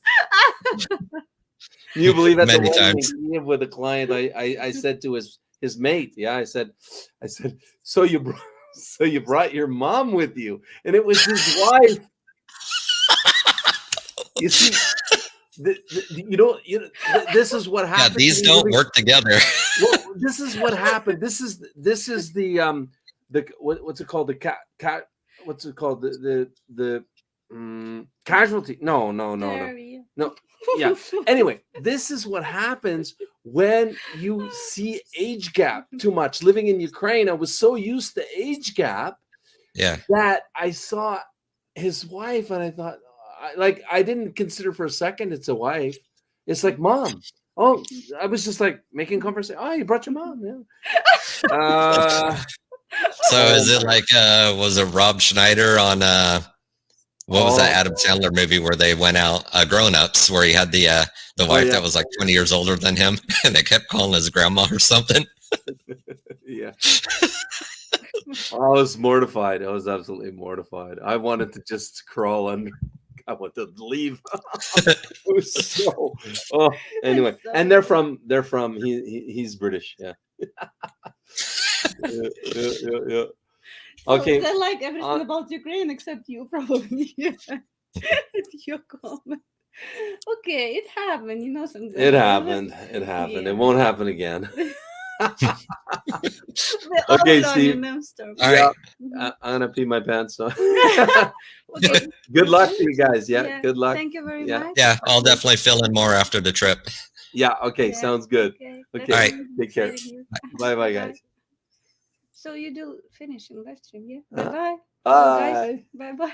You believe at Many the times. wedding with a client, I said to his mate, I said, so you brought your mom with you, and it was his wife. You see. This is what happened. Yeah, these don't work together. Well, this is what happened. This is the what's it called? The cat. What's it called? The casualty. No. Yeah. Anyway, this is what happens when you see age gap too much. Living in Ukraine, I was so used to age gap, that I saw his wife and I thought. I didn't consider for a second it's a wife. It's like mom. Oh, I was just like making conversation. Oh, you brought your mom. Yeah. So is it like was it Rob Schneider on what was that Adam Sandler movie where they went out Grown Ups, where he had the wife that was like 20 years older than him, and they kept calling his grandma or something? Yeah. I was mortified. I was absolutely mortified. I wanted to just crawl under. I want to leave. It was so. Oh, anyway, and they're from. He's British. Yeah. Yeah. Okay. So they like everything about Ukraine except you, probably. Your comment. Okay, it happened. Something. It happened. It happened. It won't happen again. Okay, All Steve. on them stuff. All Yeah, right. I'm gonna pee my pants. So Okay. good luck to you guys. Yeah, Yeah, good luck. thank you very Yeah. much. Yeah, I'll definitely fill in more after the trip. Yeah. Okay. Yeah, Sounds good. Okay. Okay. That's All right. really Take care. exciting news. Bye, bye, guys. So you do finish in live stream, yeah? Uh, Bye bye. Hello, guys. Bye. Bye bye.